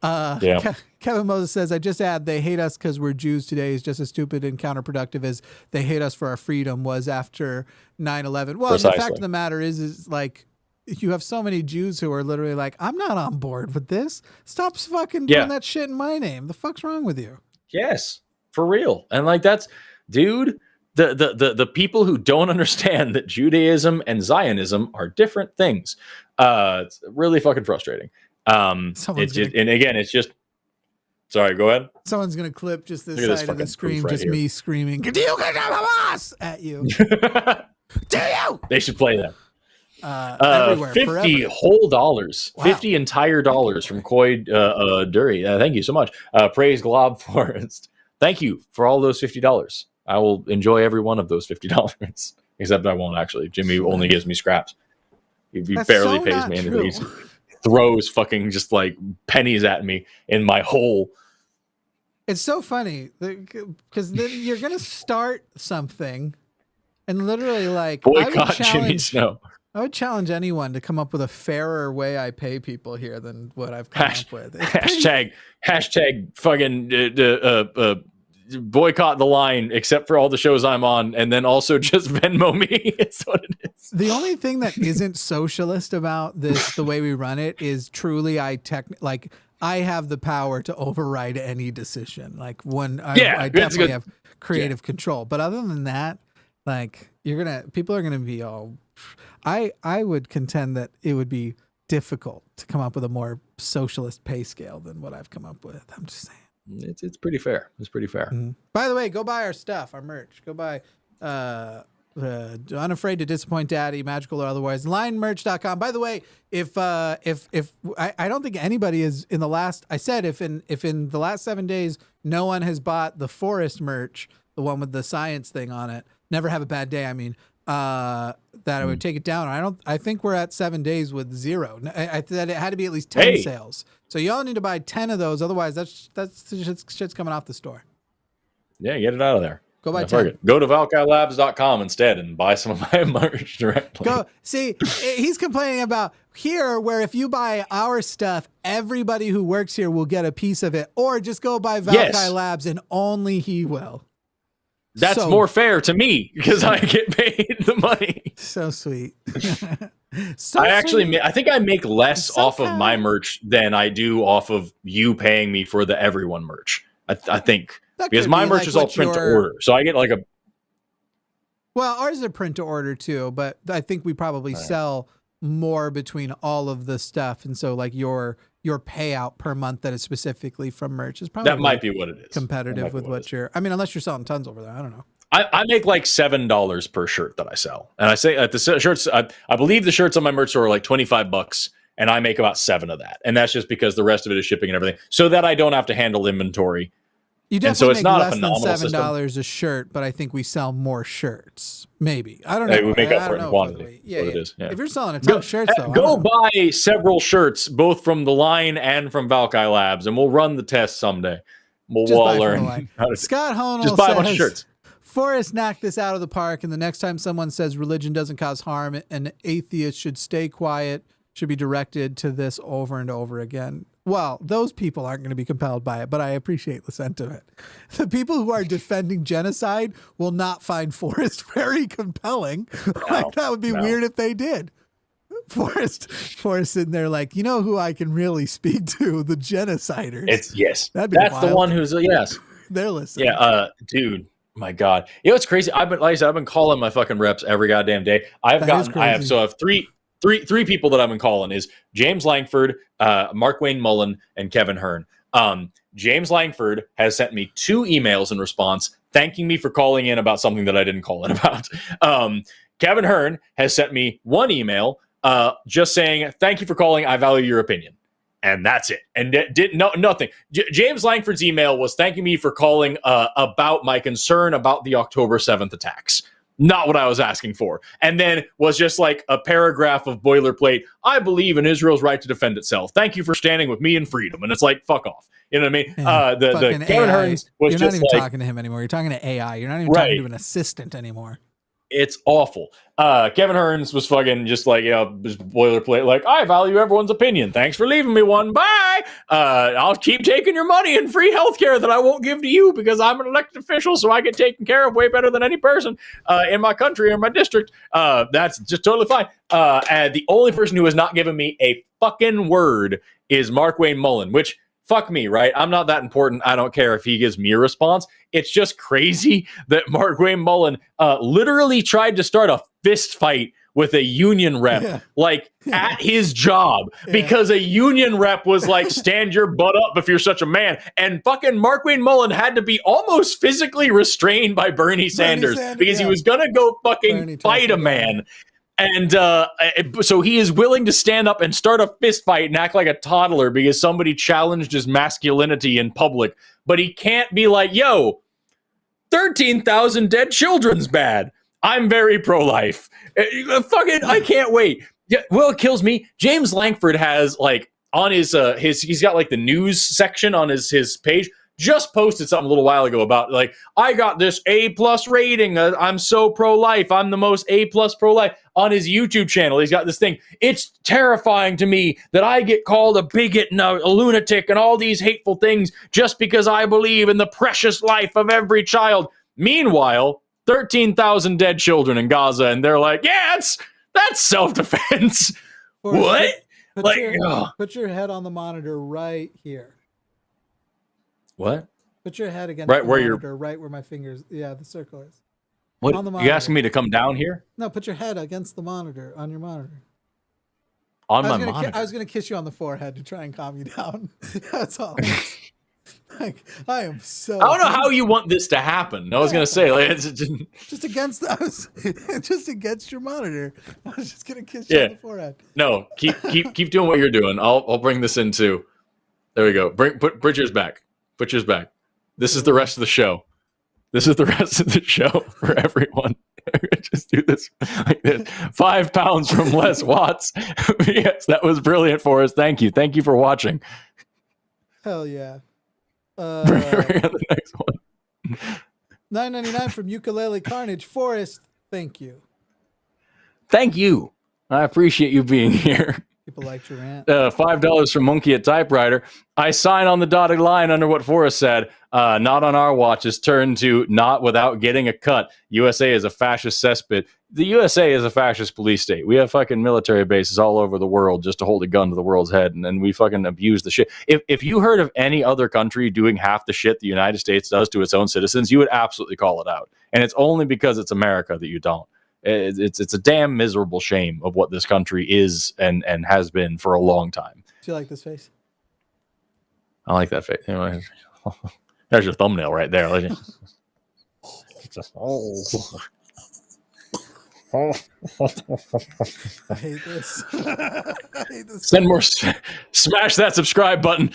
Kevin Moses says, I just add, they hate us because we're Jews today is just as stupid and counterproductive as they hate us for our freedom was after 9/11. Well, the fact of the matter is like, you have so many Jews who are literally like, I'm not on board with this. Stop fucking doing that shit in my name. The fuck's wrong with you? Yes, for real. And like, that's, dude, the people who don't understand that Judaism and Zionism are different things. It's really fucking frustrating. And again, it's just, sorry, go ahead. Someone's going to clip just this side of the screen, just me screaming, do you condemn Hamas at you? Do you? They should play that. everywhere. 50 forever. whole dollars. Wow. 50 entire dollars from Coy Dury. Thank you so much. Praise Glob Forest. Thank you for all those $50. I will enjoy every one of those $50. Except I won't actually. Jimmy only gives me scraps. He barely pays me anything. He throws fucking just like pennies at me in my hole. It's so funny because then you're gonna start something, and literally like boycott Jimmy Snow. I would challenge anyone to come up with a fairer way I pay people here than what I've come up with. Hashtag fucking boycott the line, except for all the shows I'm on, and then also just Venmo me. It's what it is. The only thing that isn't socialist about this, the way we run it, is truly I have the power to override any decision. Like I definitely have creative control. But other than that, like people are gonna be all. I would contend that it would be difficult to come up with a more socialist pay scale than what I've come up with. I'm just saying. It's pretty fair. It's pretty fair. Mm-hmm. By the way, go buy our stuff, our merch. Go buy Unafraid to Disappoint Daddy, magical or otherwise, linemerch.com. By the way, if I don't think anybody is in the last, I said if in the last 7 days no one has bought the Forrest merch, the one with the science thing on it, never have a bad day, I mean, that I would take it down. I think we're at 7 days with 0. I thought it had to be at least 10 sales. So y'all need to buy 10 of those. Otherwise that's shit's coming off the store. Yeah, get it out of there. Go buy 10. Go to valkailabs.com instead and buy some of my merch directly. Go see, he's complaining about here where if you buy our stuff, everybody who works here will get a piece of it, or just go buy Valkai Labs and only he will. That's more fair to me because I get paid the money. So sweet. I think I make less off of my merch than I do off of you paying me for the everyone merch. I think because my merch is all print to order, so I get like a. Well, ours is a print to order too, but I think we probably sell more between all of the stuff, and so like your payout per month that is specifically from merch is probably that might be what it is. Competitive with what you're. I mean, unless you're selling tons over there, I don't know. I make like $7 per shirt that I sell, and I say at the shirts. I believe the shirts on my merch store are like $25, and I make about 7 of that, and that's just because the rest of it is shipping and everything, so that I don't have to handle inventory. You definitely make less than $7 a shirt, but I think we sell more shirts. Maybe I don't know. Hey, we make up for it in quantity. Yeah. It is. Yeah. If you're selling a ton of shirts, though, go buy several shirts, both from the line and from Valkai Labs, and we'll run the test someday. We'll all learn. Scott Honel just buy a bunch of shirts. Forrest knocked this out of the park, and the next time someone says religion doesn't cause harm, an atheist should stay quiet, should be directed to this over and over again. Well, those people aren't going to be compelled by it, but I appreciate the sentiment. The people who are defending genocide will not find Forrest very compelling. That would be weird if they did. Forrest sitting there like, you know who I can really speak to? The genociders. That's wild. The one who's yes. They're listening. Yeah, dude. My God, you know it's crazy. I've been calling my fucking reps every goddamn day. I have three people that I've been calling is James Langford, Mark Wayne Mullen, and Kevin Hearn. James Langford has sent me 2 emails in response thanking me for calling in about something that I didn't call in about. Kevin Hearn has sent me 1 email just saying thank you for calling. I value your opinion. And that's it. And nothing. James Langford's email was thanking me for calling about my concern about the October 7th attacks. Not what I was asking for. And then was just like a paragraph of boilerplate. I believe in Israel's right to defend itself. Thank you for standing with me in freedom. And it's like, fuck off. You know what I mean? The Kevin Hearns was You're just not even talking to him anymore. You're talking to AI. You're not even talking to an assistant anymore. It's awful. Kevin Hearns was fucking just like, just boilerplate, like, I value everyone's opinion. Thanks for leaving me one. Bye. I'll keep taking your money and free healthcare that I won't give to you because I'm an elected official, so I get taken care of way better than any person in my country or my district. That's just totally fine. And the only person who has not given me a fucking word is Mark Wayne Mullen, which fuck me, right? I'm not that important. I don't care if he gives me a response. It's just crazy that Mark Wayne Mullen literally tried to start a fist fight with a union rep, at his job, because a union rep was like, stand your butt up if you're such a man. And fucking Mark Wayne Mullen had to be almost physically restrained by Bernie Sanders because he was going to go fucking fight a man. And so he is willing to stand up and start a fist fight and act like a toddler because somebody challenged his masculinity in public. But he can't be like, yo, 13,000 dead children's bad. I'm very pro-life. Fucking, I can't wait. Yeah, well, it kills me. James Langford has like on his he's got like the news section on his page. Just posted something a little while ago about like, I got this A+ rating. I'm so pro-life. I'm the most A+ pro-life on his YouTube channel. He's got this thing. It's terrifying to me that I get called a bigot and a lunatic and all these hateful things just because I believe in the precious life of every child. Meanwhile, 13,000 dead children in Gaza, and they're like, yeah, that's self-defense. What? Put your head on the monitor right here. What? Put your head against right the where monitor, right where my fingers, the circle is. What? On the You asking me to come down here? No, put your head against the monitor, on your monitor. On my monitor? I was going to kiss you on the forehead to try and calm you down. That's all. Like, I am so... I don't know how you want this to happen. I was going to say, like, it's just against just against your monitor. I was just going to kiss you on the forehead. No, keep doing what you're doing. I'll bring this in too. There we go. Put yours back. Put yours back. This is the rest of the show. This is the rest of the show for everyone. Just do this like this. 5 pounds from Les Watts. Yes, that was brilliant for us. Thank you. Thank you for watching. Hell yeah. Bring on the next one. $9.99 from Ukulele Carnage. Forrest, thank you. Thank you. I appreciate you being here. People liked your rant. $5 from Monkey at Typewriter. I sign on the dotted line under what Forrest said. Not on our watch is turned to not without getting a cut. USA is a fascist cesspit. The USA is a fascist police state. We have fucking military bases all over the world just to hold a gun to the world's head, and we fucking abuse the shit. If you heard of any other country doing half the shit the United States does to its own citizens, you would absolutely call it out. And it's only because it's America that you don't. It's a damn miserable shame of what this country is and has been for a long time. Do you like this face? I like that face. Anyway, there's your thumbnail right there. I hate this. I hate this. Send more. Smash that subscribe button.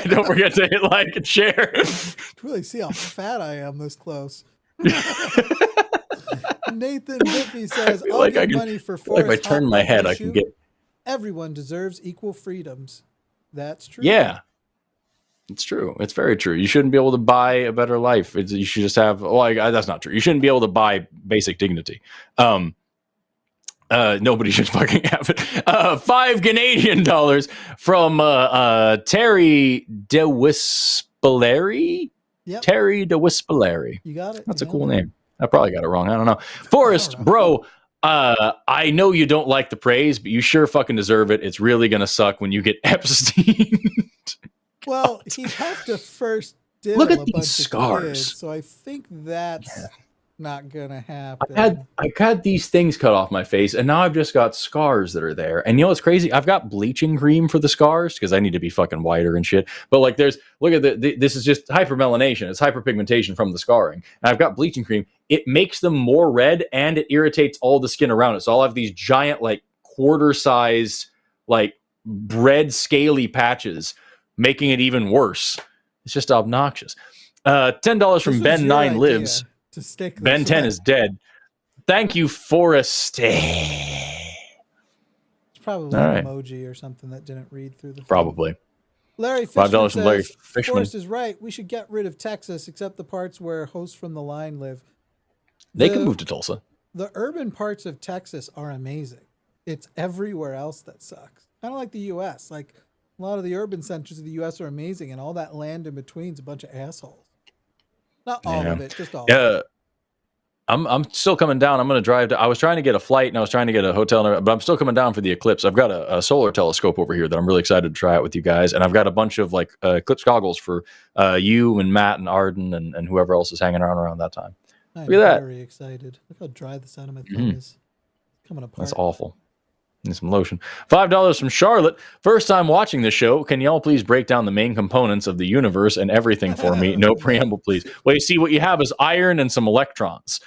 Don't forget to hit like and share. Really see how fat I am this close. Nathan Biffy says, I'll like give money for Forrest. If I turn my head, I can get... Everyone deserves equal freedoms. That's true. Yeah. It's true. It's very true. You shouldn't be able to buy a better life. You should just have... that's not true. You shouldn't be able to buy basic dignity. Nobody should fucking have it. $5 Canadian from Terry DeWispelary. Yep. Terry DeWispelary. You got it. That's a cool name. I probably got it wrong. I don't know. Forrest, bro, I know you don't like the praise, but you sure fucking deserve it. It's really going to suck when you get Epstein. Well, he'd have to first look at these scars. Kids, so I think that's not going to happen. I've had these things cut off my face, and now I've just got scars that are there. And you know what's crazy? I've got bleaching cream for the scars because I need to be fucking whiter and shit. But like, this is just hypermelanation. It's hyperpigmentation from the scarring. And I've got bleaching cream. It makes them more red, and it irritates all the skin around it. So I'll have these giant, like quarter-sized, like red scaly patches, making it even worse. It's just obnoxious. $10 from Ben 9 Lives. Ben 10 is dead. Thank you, Forrest. It's probably an emoji or something that didn't read through the. Probably. Larry Fishman $5 from Larry says, Fishman. Forrest is right. We should get rid of Texas, except the parts where hosts from the line live. They can move to Tulsa. The urban parts of Texas are amazing. It's everywhere else that sucks. Kind of like the U.S. Like a lot of the urban centers of the U.S. are amazing, and all that land in between is a bunch of assholes. Not all of it, just all of it. I'm still coming down. I'm going to drive. I was trying to get a flight and I was trying to get a hotel, but I'm still coming down for the eclipse. I've got a solar telescope over here that I'm really excited to try out with you guys, and I've got a bunch of like eclipse goggles for you and Matt and Arden and whoever else is hanging around that time. I'm Look at that. very excited. Look how dry the side of my thumb is. It's coming apart. That's awful. Need some lotion. $5 from Charlotte. First time watching the show. Can y'all please break down the main components of the universe and everything for me? No preamble, please. Well, you see, what you have is iron and some electrons.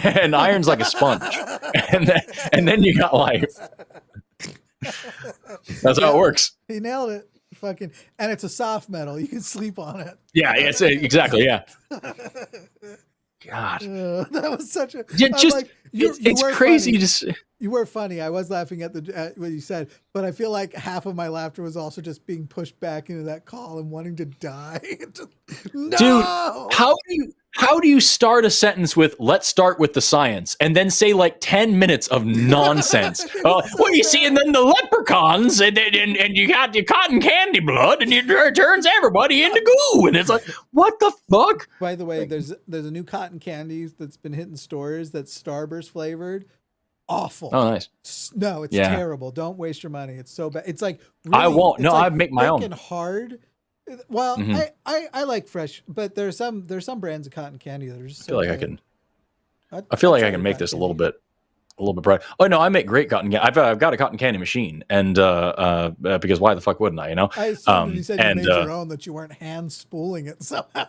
And iron's like a sponge. And then you got life. That's how it works. He nailed it. Fucking, and it's a soft metal. You can sleep on it. Yeah, it's exactly. Yeah. God, that was such a. Yeah, just like, it's crazy. Funny. Just you were funny. I was laughing at what you said, but I feel like half of my laughter was also just being pushed back into that call and wanting to die. No! Dude, how do you start a sentence with "Let's start with the science" and then say like 10 minutes of nonsense? Well, you see, and then the leprechauns, and you got your cotton candy blood, and it turns everybody into goo, and it's like, what the fuck? By the way, there's a new cotton candy that's been hitting stores that's Starburst flavored. Awful. Oh, nice. No, it's terrible. Don't waste your money. It's so bad. It's like really, I won't. No, like I make my own. Hard. Well, I like fresh, but there's some brands of cotton candy that are just. So I feel like I can make this a little bit bright. Oh no, I make great cotton candy. I've got a cotton candy machine, and because why the fuck wouldn't I? You know. I assumed you said you made your own, that you weren't hand spooling it somehow.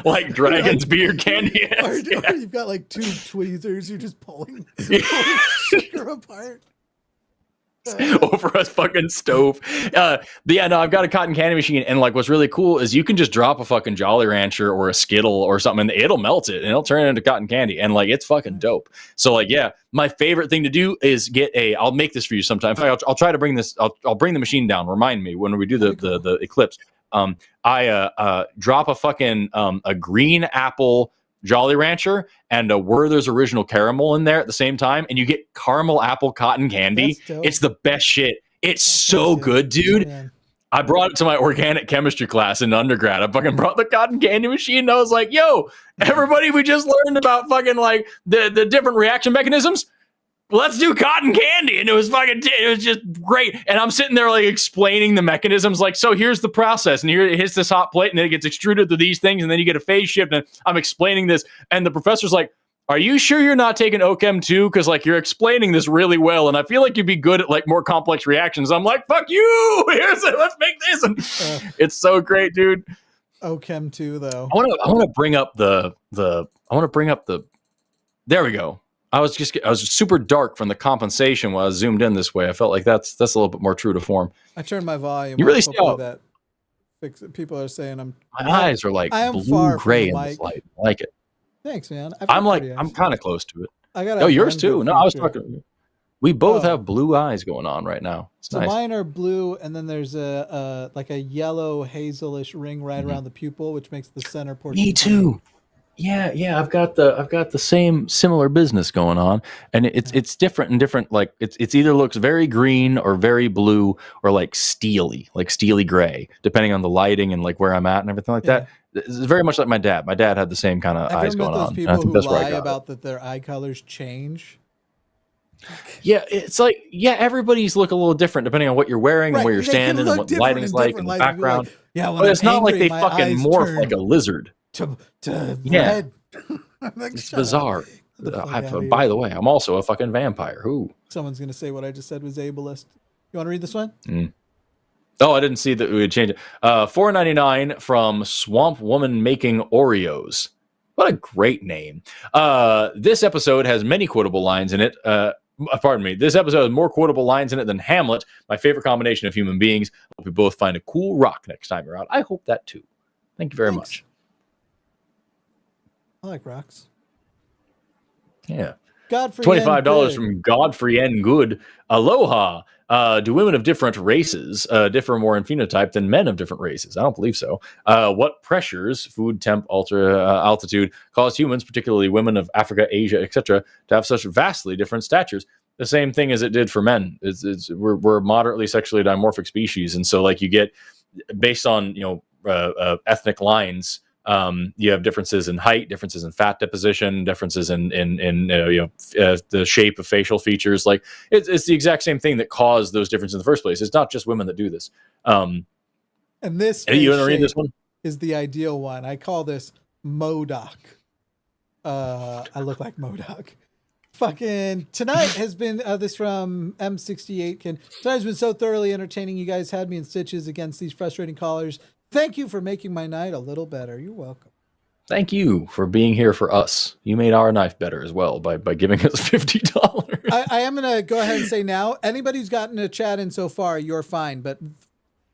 like Dragon's beard candy. Or you've got like two tweezers. You're just pulling sugar apart. Over a fucking stove. I've got a cotton candy machine, and like what's really cool is you can just drop a fucking Jolly Rancher or a Skittle or something, and it'll melt it and it'll turn it into cotton candy, and like it's fucking dope. So like, yeah, my favorite thing to do is I'll make this for you sometime. In fact, I'll try to bring this. I'll bring the machine down. Remind me when we do the eclipse. I drop a fucking a green apple Jolly Rancher and a Werther's Original Caramel in there at the same time, and you get caramel apple cotton candy. It's the best shit. It's so good, dude. Man. I brought it to my organic chemistry class in undergrad. I fucking brought the cotton candy machine, and I was like, yo, everybody, we just learned about fucking like the different reaction mechanisms. Let's do cotton candy. And it was just great. And I'm sitting there like explaining the mechanisms, like, so here's the process, and here it hits this hot plate, and then it gets extruded to these things, and then you get a phase shift, and I'm explaining this, and the professor's like, are you sure you're not taking OChem too? Because like you're explaining this really well, and I feel like you'd be good at like more complex reactions. I'm like, fuck you. Let's make this. And it's so great, dude. OChem too, though. I want to bring up the there we go. I was super dark from the compensation while I was zoomed in this way. I felt like that's a little bit more true to form. I turned my volume. You really saw that. People are saying my eyes are like blue gray in this light. I like it. Thanks, man. I'm kind of close to it. Yours too. No, I was talking. We both have blue eyes going on right now. It's nice. Mine are blue, and then there's a yellow hazelish ring right around the pupil, which makes the center portion. Me too. Yeah. I've got the same similar business going on, and it's different and different. Like it's either looks very green or very blue or like steely gray, depending on the lighting and like where I'm at and everything like that. It's very much like my dad. My dad had the same kind of eyes going on. People who lie about that their eye colors change. Yeah, it's like everybody's look a little different depending on what you're wearing and where you're standing and what the lighting's like in the background. But it's not like they fucking morph like a lizard. To red. It's bizarre. By the way, I'm also a fucking vampire. Who? Someone's gonna say what I just said was ableist. You want to read this one? Oh, I didn't see that we would change it. $4.99 from Swamp Woman Making Oreos. What a great name. This episode has many quotable lines in it. Pardon me. This episode has more quotable lines in it than Hamlet, my favorite combination of human beings. Hope we both find a cool rock next time you're out. I hope that too. Thank you very much. I like rocks. Yeah. Godfrey $25 from Godfrey N. Good. Aloha. Do women of different races differ more in phenotype than men of different races? I don't believe so. What pressures, food, temp, altitude, cause humans, particularly women of Africa, Asia, etc., to have such vastly different statures? The same thing as it did for men. We're moderately sexually dimorphic species, and so like you get based on ethnic lines. You have differences in height, differences in fat deposition, differences in the shape of facial features. Like it's the exact same thing that caused those differences in the first place. It's not just women that do this. And this you want to read this one? Is the ideal one. I call this MODOK. I look like MODOK. Fucking tonight has been this from M68. Tonight has been so thoroughly entertaining. You guys had me in stitches against these frustrating callers. Thank you for making my night a little better. You're welcome. Thank you for being here for us. You made our knife better as well by giving us $50. I am going to go ahead and say now, anybody who's gotten a chat in so far, you're fine. But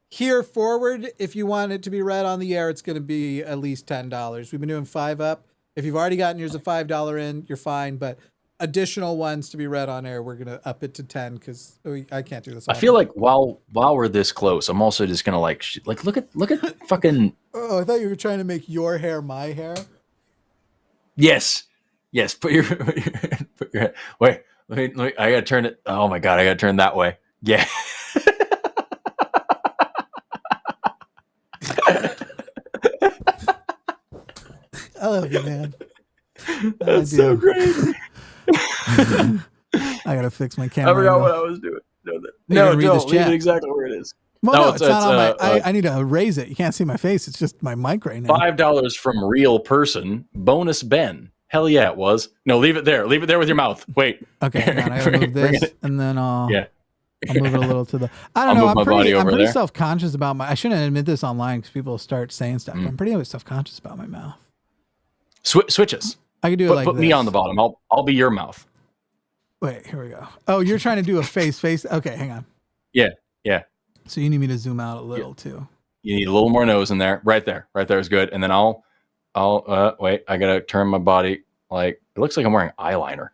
here forward, if you want it to be read on the air, it's going to be at least $10. We've been doing 5 up. If you've already gotten yours a $5 in, you're fine. But additional ones to be read on air, we're going to up it to 10 because I can't do this. I feel like while we're this close, I'm also just going to like look at fucking. Oh, I thought you were trying to make your hair my hair. Yes. Put your head. Wait. Let me. I gotta turn it. Oh my god, I gotta turn that way. Yeah. I love you, man. That's so great. I gotta fix my camera. I forgot what I was doing. No, don't leave it exactly where it is. Well, no, it's not on my. I need to raise it. You can't see my face. It's just my mic right now. $5 from real person. Bonus Ben. Hell yeah, it was. No, leave it there. Leave it there with your mouth. Wait. Okay, hang on. I gotta move this, and then I'll move it a little to the. I don't I'll know. move I'm pretty there. self-conscious about my. I shouldn't admit this online because people start saying stuff. I'm pretty self-conscious about my mouth. Switches. I can do it like put this. me on the bottom. I'll be your mouth. Wait, here we go. Oh, you're trying to do a face. Okay, hang on. Yeah. So you need me to zoom out a little too. You need a little more nose in there. Right there is good. And then I'll wait. I gotta turn my body like it looks like I'm wearing eyeliner.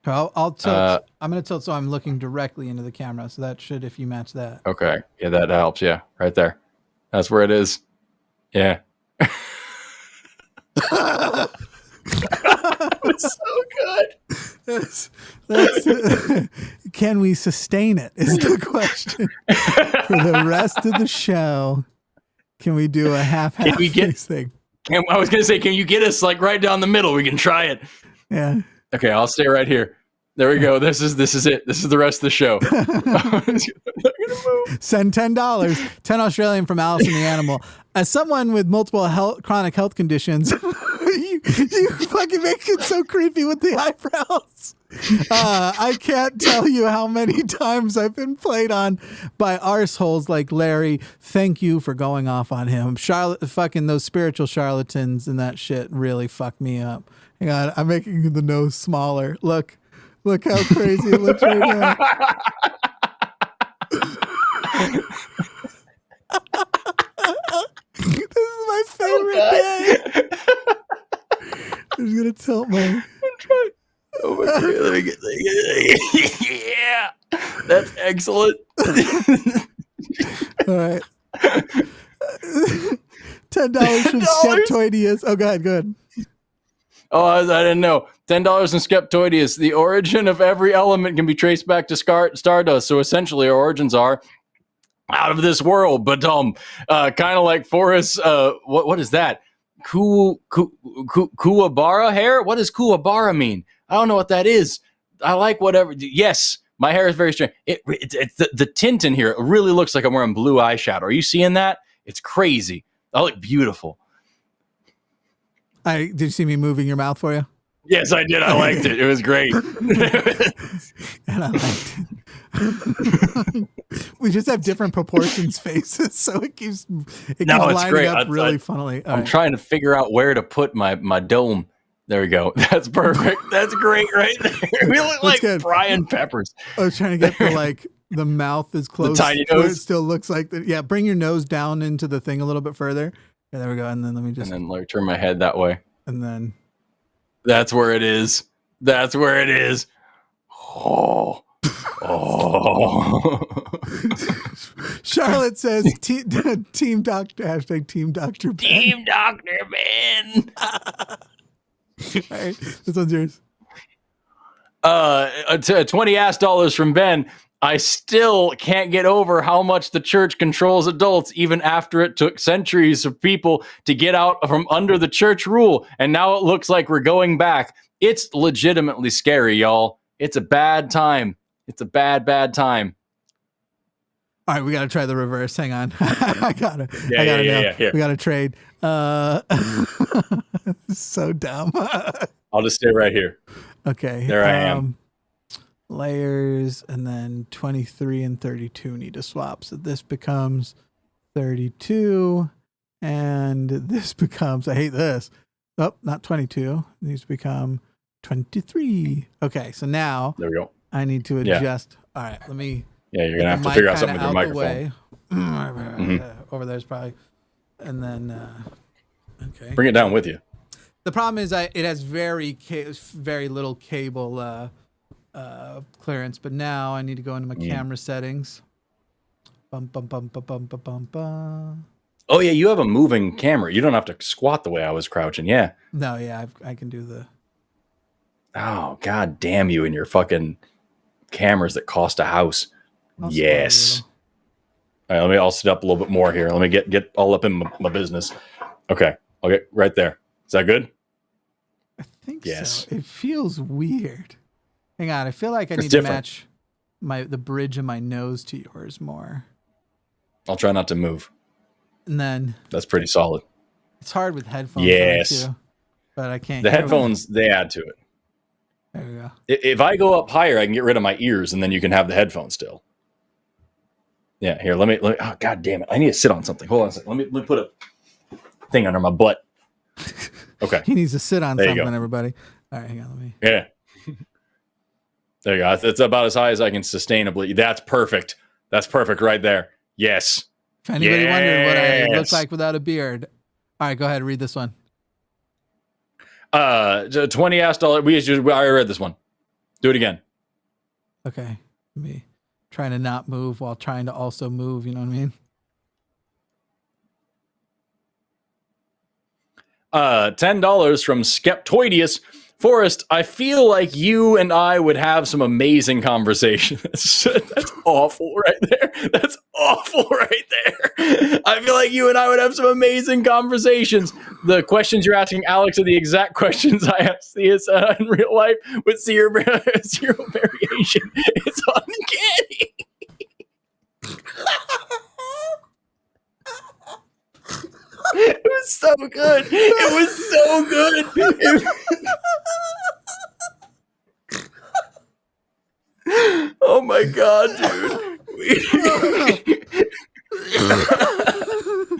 I'll tilt. I'm gonna tilt so I'm looking directly into the camera. So that should, if you match that. Okay. Yeah, that helps. Yeah, right there. That's where it is. Yeah. It's so good. That's can we sustain it is the question for the rest of the show. Can we do a half thing? I was gonna say, can you get us like right down the middle? We can try it. Yeah. Okay, I'll stay right here. There we go. This is it. This is the rest of the show. Send $10. 10 Australian from Alice and the Animal. As someone with multiple chronic health conditions, you fucking make it so creepy with the eyebrows. I can't tell you how many times I've been played on by arseholes like Larry. Thank you for going off on him. Fucking those spiritual charlatans and that shit really fucked me up. Hang on, I'm making the nose smaller. Look how crazy it looks right now. This is my favorite day. I'm just gonna tilt my. I'm trying. Oh my god! Let me get. Yeah, that's excellent. All right. $10 from Skeptoidius. Oh, go ahead. Oh, I didn't know. $10 in Skeptoidius. The origin of every element can be traced back to stardust. So essentially, our origins are out of this world. But kind of like Forrest. What is that? Kuwabara hair? What does Kuwabara mean? I don't know what that is. I like whatever. Yes, my hair is very strange. It's the tint in here. It really looks like I'm wearing blue eyeshadow. Are you seeing that? It's crazy. I look beautiful. Did you see me moving your mouth for you? Yes, I did. I liked it. It was great. And I liked it. We just have different proportions faces, so it keeps lining great. up really funnily. I'm trying to figure out where to put my dome. There we go. That's perfect. That's great right there. We look like Brian Peppers. I was trying to get the mouth is close. The tiny nose. It still looks like that. Yeah, bring your nose down into the thing a little bit further. Yeah, there we go. And then let me just. And then like turn my head that way. And then. That's where it is. That's where it is. Oh. Charlotte says team doctor, hashtag team Dr. Ben. Team Dr. Ben. All right, this one's yours. $20 from Ben. I still can't get over how much the church controls adults, even after it took centuries of people to get out from under the church rule. And now it looks like we're going back. It's legitimately scary, y'all. It's a bad time. It's a bad time. All right, we got to try the reverse. Hang on. I got it. Yeah. We got to trade. This is so dumb. I'll just stay right here. Okay. There I am. Layers, and then 23 and 32 need to swap. So this becomes 32, and this becomes, I hate this. Oh, not 22. It needs to become 23. Okay, so now there we go. I need to adjust. All right, let me. Yeah, you're gonna have to figure out something with your microphone. Over there's probably, and then okay. Bring it down with you. The problem is it has very little cable clearance, but now I need to go into my camera settings. Bum, bum, bum, bum, bum, bum, bum, bum. Oh yeah, you have a moving camera. You don't have to squat the way I was crouching. Yeah. No, yeah, I can do the. Oh god damn you and your fucking cameras that cost a house. Yes. All right, I'll sit up a little bit more here. Let me get all up in my business. Okay, right there. Is that good? I think so. It feels weird. Hang on, I feel like I need different. To match the bridge of my nose to yours more. I'll try not to move. And then that's pretty solid. It's hard with headphones. Yes, too, but I can't. The headphones they add to it. There we go. If I go up higher, I can get rid of my ears, and then you can have the headphones still. Yeah, here. Let me. Oh god damn it! I need to sit on something. Hold on a second. Let me put a thing under my butt. Okay. He needs to sit on something, everybody. All right, hang on. Let me. Yeah. There you go. It's about as high as I can sustainably. That's perfect. That's perfect right there. Yes. If anybody wondered what I look like without a beard, all right, go ahead and read this one. $20. I already read this one. Do it again. Okay. Me trying to not move while trying to also move. You know what I mean? $10 from Skeptoidius. Forrest, I feel like you and I would have some amazing conversations. That's awful right there. That's awful right there. I feel like you and I would have some amazing conversations. The questions you're asking Alex are the exact questions I ask Thea in real life with zero variation. It's uncanny. It was so good. It was so good. Oh my god, dude.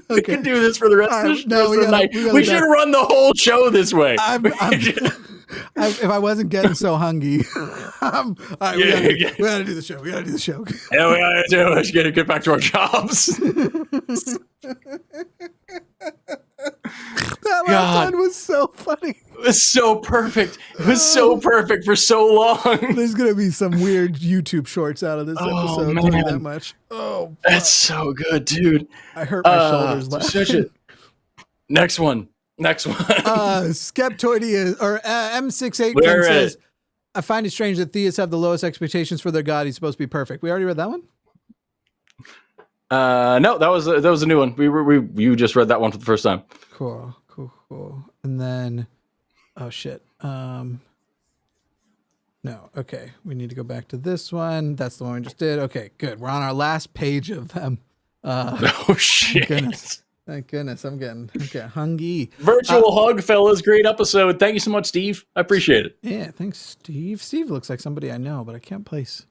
We can do this for the rest of the night. We should run the whole show this way. If I wasn't getting so hungry. All right, we gotta do the show. We gotta do the show. Yeah, we gotta do it. Let's get back to our jobs. That last one was so funny. It was so perfect. It was so perfect for so long. There's gonna be some weird YouTube shorts out of this episode. Man. Tell you that much. Oh, that's so good, dude. I hurt my shoulders laughing. Next one. Skeptoidia or M68 says, I find it strange that theists have the lowest expectations for their god. He's supposed to be perfect. We already read that one? No, that was a new one. You just read that one for the first time. Cool. And then, oh shit. No, okay. We need to go back to this one. That's the one we just did. Okay, good. We're on our last page of them. Oh shit. Thank goodness. I'm getting hungry. Virtual hug, fellas. Great episode. Thank you so much, Steve. I appreciate it. Yeah, thanks, Steve. Steve looks like somebody I know, but I can't place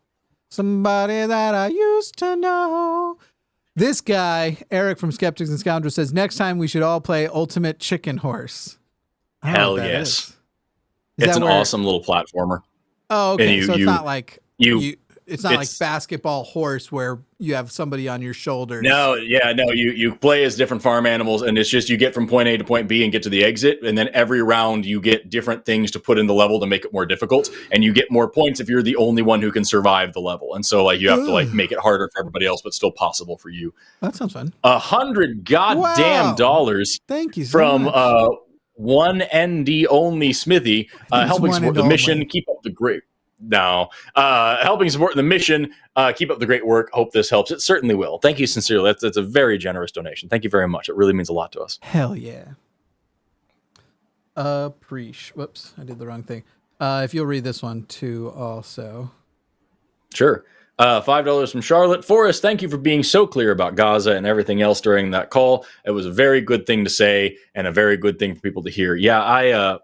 somebody that I used to know. This guy, Eric from Skeptics and Scoundrels, says next time we should all play Ultimate Chicken Horse. Hell yes. It's an awesome little platformer. Oh, okay. So it's not like it's not like basketball horse where you have somebody on your shoulders. No, you play as different farm animals, and it's just you get from point A to point B and get to the exit, and then every round you get different things to put in the level to make it more difficult, and you get more points if you're the only one who can survive the level. And so like you have to make it harder for everybody else, but still possible for you. That sounds fun. $100 goddamn dollars. Thank you so from much. One ND only Smithy, helping support the mission. Keep up the great. No, helping support the mission. Keep up the great work. Hope this helps. It certainly will. Thank you sincerely. That's a very generous donation. Thank you very much. It really means a lot to us. Hell yeah. Whoops, I did the wrong thing. If you'll read this one too, also. Sure. $5 from Charlotte. Forrest, thank you for being so clear about Gaza and everything else during that call. It was a very good thing to say and a very good thing for people to hear. Yeah,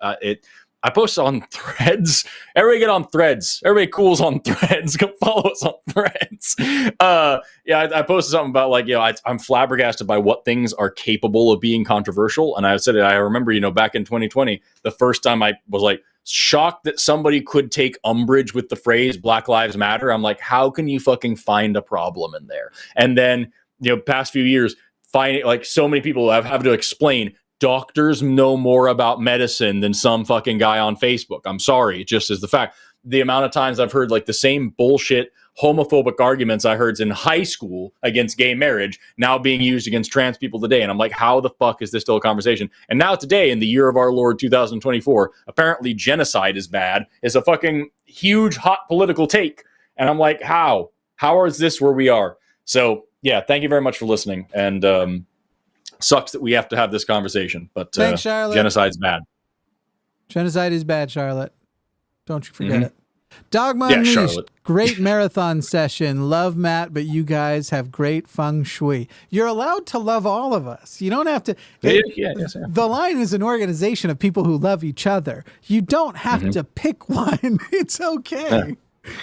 I post on Threads. Everybody get on Threads. Everybody cools on Threads. Go follow us on Threads. I posted something about like, I'm flabbergasted by what things are capable of being controversial. And I said it. I remember, back in 2020, the first time I was like shocked that somebody could take umbrage with the phrase Black Lives Matter. I'm like, how can you fucking find a problem in there? And then, past few years, finding like so many people have to explain doctors know more about medicine than some fucking guy on Facebook. I'm sorry. It just is the fact. The amount of times I've heard like the same bullshit homophobic arguments I heard in high school against gay marriage now being used against trans people today. And I'm like, how the fuck is this still a conversation? And now today, in the year of our Lord 2024, apparently genocide is bad is a fucking huge hot political take. And I'm like, how is this where we are? So yeah, thank you very much for listening. And sucks that we have to have this conversation, but thanks, Charlotte. Genocide's bad. Genocide is bad, Charlotte. Don't you forget it. Dogma Unleashed, Charlotte. Great marathon session. Love Matt, but you guys have great feng shui. You're allowed to love all of us. You don't have to. The line is an organization of people who love each other. You don't have to pick one. It's okay.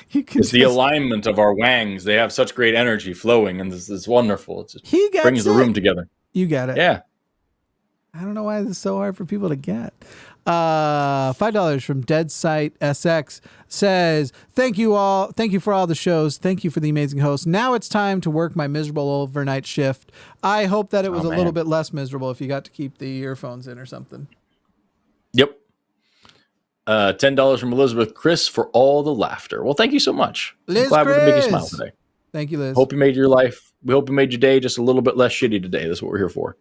Yeah. It's the alignment of our wangs. They have such great energy flowing, and this is wonderful. It just brings the room together. You got it. Yeah. I don't know why this is so hard for people to get. $5 from Dead Sight SX says, thank you all. Thank you for all the shows. Thank you for the amazing host. Now it's time to work my miserable overnight shift. I hope that it was a little bit less miserable if you got to keep the earphones in or something. Yep. $10 from Elizabeth Chris for all the laughter. Well, thank you so much. Liz I'm glad we could make you smile Chris. today. Thank you, Liz. Hope you made your life. We hope you made your day just a little bit less shitty today. That's what we're here for.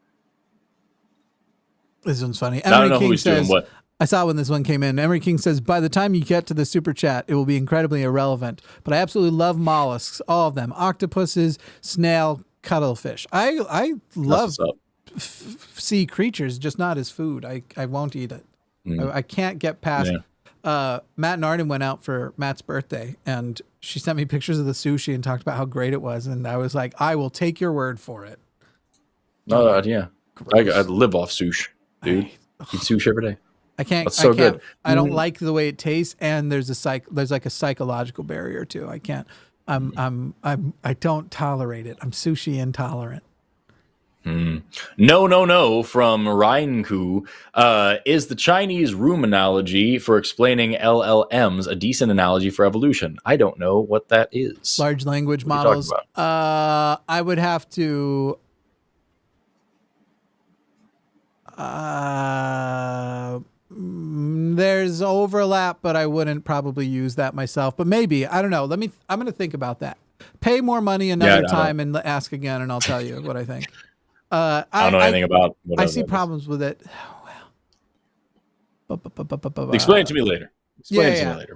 This one's funny. I don't Emery know King who's doing says, what. I saw when this one came in. Emery King says, by the time you get to the super chat, it will be incredibly irrelevant. But I absolutely love mollusks, all of them. Octopuses, snail, cuttlefish. I love sea creatures, just not as food. I won't eat it. I can't get past. Matt and Arden went out for Matt's birthday, and she sent me pictures of the sushi and talked about how great it was. And I was like, I will take your word for it. Yeah. I live off sushi, dude. Eat sushi every day. I can't. That's so good. I don't like the way it tastes, and there's like a psychological barrier too. I can't. I don't tolerate it. I'm sushi intolerant. No from Ryan Ku. Is the Chinese room analogy for explaining LLMs a decent analogy for evolution? I don't know what that is. Large language models. I would have to. There's overlap, but I wouldn't probably use that myself. But maybe, I don't know. I'm going to think about that. Pay more money another time and ask again, and I'll tell you what I think. I don't know anything about. I see problems with it. Explain it to me later. Explain it to me later.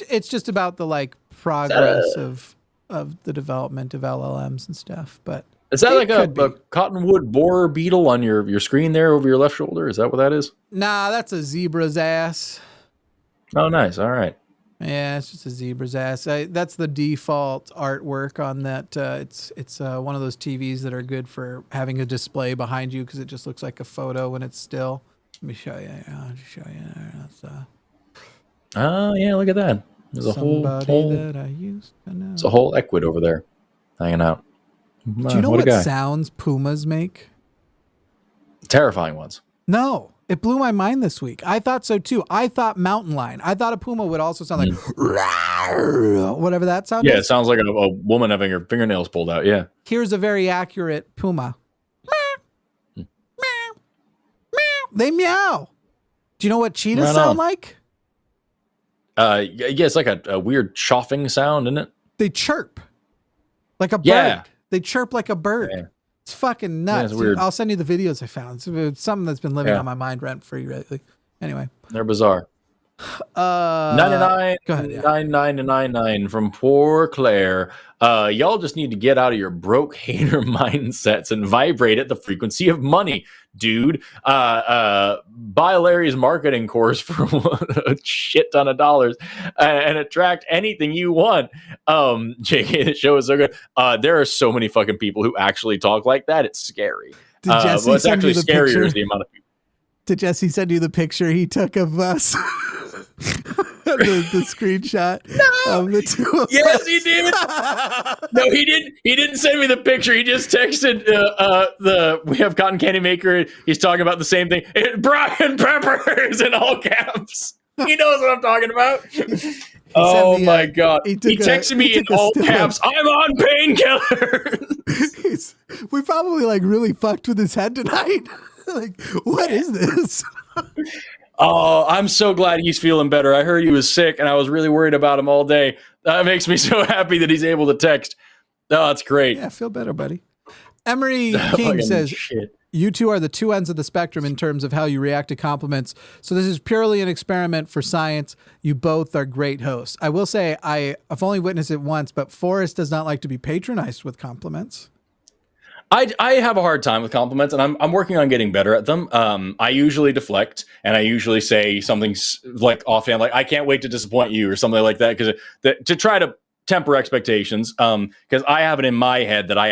It's just about the progress of the development of LLMs and stuff. But is that like a cottonwood borer beetle on your screen there over your left shoulder? Is that what that is? Nah, that's a zebra's ass. Oh, nice. All right. Yeah, it's just a zebra's ass. That's the default artwork on that. It's one of those TVs that are good for having a display behind you because it just looks like a photo when it's still. Let me show you. I'll just show you. Oh yeah, look at that. There's a whole that I used to know. It's a whole equid over there, hanging out. Do you know what sounds pumas make? Terrifying ones. No. It blew my mind this week. I thought so too. I thought mountain lion. I thought a puma would also sound like whatever that sound is. Yeah, it sounds like a woman having her fingernails pulled out. Yeah. Here's a very accurate puma. They meow. Do you know what cheetahs sound like? Yeah, it's like a weird chopping sound, isn't it? They chirp like a bird. Yeah. They chirp like a bird. Yeah. It's fucking nuts. Yeah, it's weird. I'll send you the videos I found. It's something that's been living on my mind rent free lately. Anyway. They're bizarre. 99 from poor Claire. Y'all just need to get out of your broke hater mindsets and vibrate at the frequency of money, dude. Buy Larry's marketing course for a shit ton of dollars and attract anything you want. JK, the show is so good. There are so many fucking people who actually talk like that. It's scary. Did Jesse what's send actually you the scarier picture? is the amount of people. Did Jesse send you the picture he took of us? the screenshot of the two of Yes, us. he did. No, he didn't. He didn't send me the picture. He just texted we have Cotton Candy Maker. He's talking about the same thing. Brian Peppers in all caps. He knows what I'm talking about. Oh my God. He texted me in all caps. I'm on painkillers. We probably like really fucked with his head tonight. Like, what is this? Oh, I'm so glad he's feeling better. I heard he was sick and I was really worried about him all day. That makes me so happy that he's able to text. Oh, that's great. Yeah, feel better, buddy. Emery King says, you two are the two ends of the spectrum in terms of how you react to compliments. So this is purely an experiment for science. You both are great hosts. I will say I've only witnessed it once, but Forrest does not like to be patronized with compliments. I have a hard time with compliments, and I'm working on getting better at them. I usually deflect, and I usually say something like offhand, like "I can't wait to disappoint you" or something like that, because to try to temper expectations. Because I have it in my head that I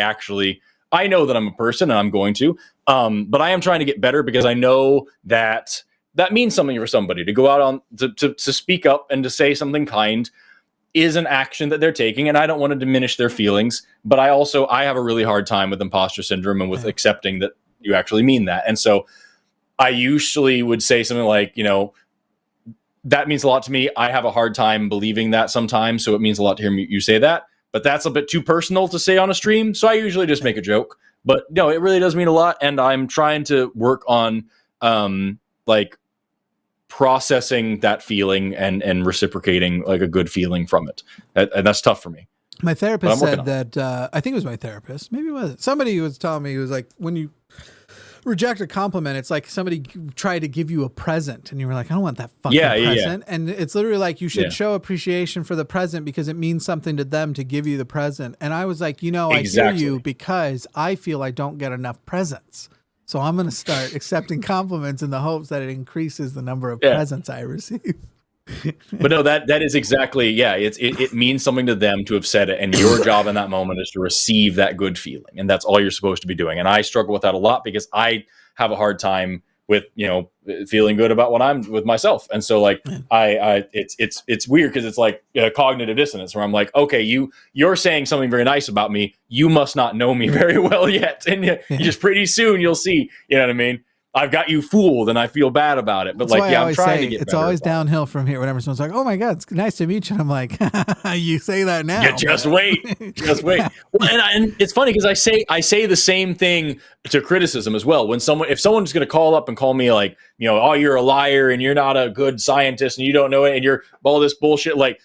know that I'm a person, and I'm going to. But I am trying to get better because I know that means something for somebody to go out on to speak up and to say something kind is an action that they're taking, and I don't want to diminish their feelings, but I have a really hard time with imposter syndrome and with accepting that you actually mean that. And so I usually would say something like, that means a lot to me. I have a hard time believing that sometimes, so it means a lot to hear you say that, but that's a bit too personal to say on a stream, so I usually just make a joke. But no, it really does mean a lot, and I'm trying to work on processing that feeling and reciprocating like a good feeling from it. And that's tough for me. My therapist said that, I think it was my therapist, maybe it wasn't. Somebody who was telling me, it was like, when you reject a compliment, it's like somebody tried to give you a present and you were like, I don't want that fucking present. Yeah. And it's literally like, you should show appreciation for the present because it means something to them to give you the present. And I was like, I hear you, because I feel I don't get enough presents. So I'm going to start accepting compliments in the hopes that it increases the number of presents I receive. But no, that is exactly, it means something to them to have said it. And your job in that moment is to receive that good feeling. And that's all you're supposed to be doing. And I struggle with that a lot because I have a hard time with, feeling good about what I'm with myself. And so like, it's weird because it's like a cognitive dissonance where I'm like, okay, you're saying something very nice about me. You must not know me very well yet. And you just pretty soon you'll see, you know what I mean? I've got you fooled and I feel bad about it. But that's I'm trying to get it's always downhill from here. Whenever someone's like, oh my God, it's nice to meet you. And I'm like, you say that now. Yeah, just wait. Well, and it's funny because I say the same thing to criticism as well. If someone's going to call up and call me like, oh, you're a liar and you're not a good scientist and you don't know it and you're all this bullshit, like,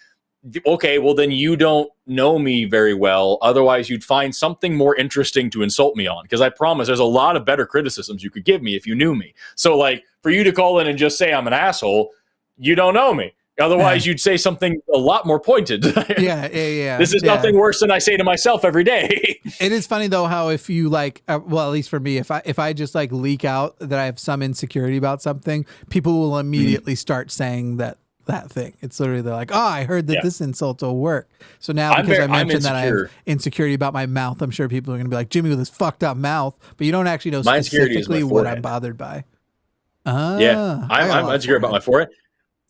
okay, well then you don't know me very well. Otherwise you'd find something more interesting to insult me on. Because I promise there's a lot of better criticisms you could give me if you knew me. So like for you to call in and just say I'm an asshole, you don't know me. Otherwise you'd say something a lot more pointed. Yeah. This is nothing worse than I say to myself every day. It is funny though how if you like, well, at least for me, if I just like leak out that I have some insecurity about something, people will immediately start saying that thing. It's literally, they're like, oh, I heard that this insult will work. So now because I mentioned that I have insecurity about my mouth, I'm sure people are going to be like, Jimmy with his fucked up mouth, but you don't actually know specifically what I'm bothered by. I'm insecure about my forehead.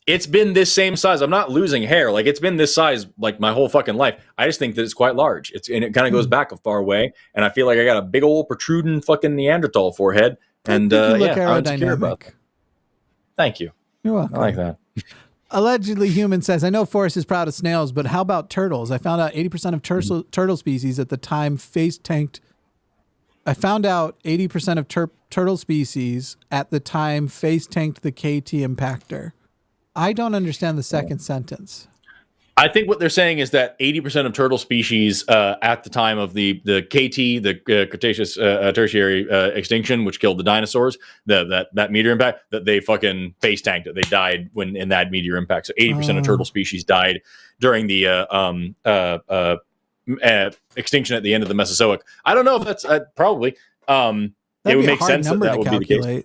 It's been this same size. I'm not losing hair. Like it's been this size like my whole fucking life. I just think that it's quite large. And it kind of goes back a far way. And I feel like I got a big old protruding fucking Neanderthal forehead. And I'm insecure about that. Thank you. You're welcome. I like that. Allegedly Human says, I know Forrest is proud of snails, but how about turtles? I found out 80% of turtle species at the time face tanked. I found out 80% of turtle species at the time face tanked the KT impactor. I don't understand the second sentence. I think what they're saying is that 80% of turtle species at the time of the KT, the Cretaceous tertiary extinction, which killed the dinosaurs, that meteor impact, that they fucking face tanked it. They died in that meteor impact. So 80% of turtle species died during the extinction at the end of the Mesozoic. I don't know if that's probably. It would make sense that would be the case.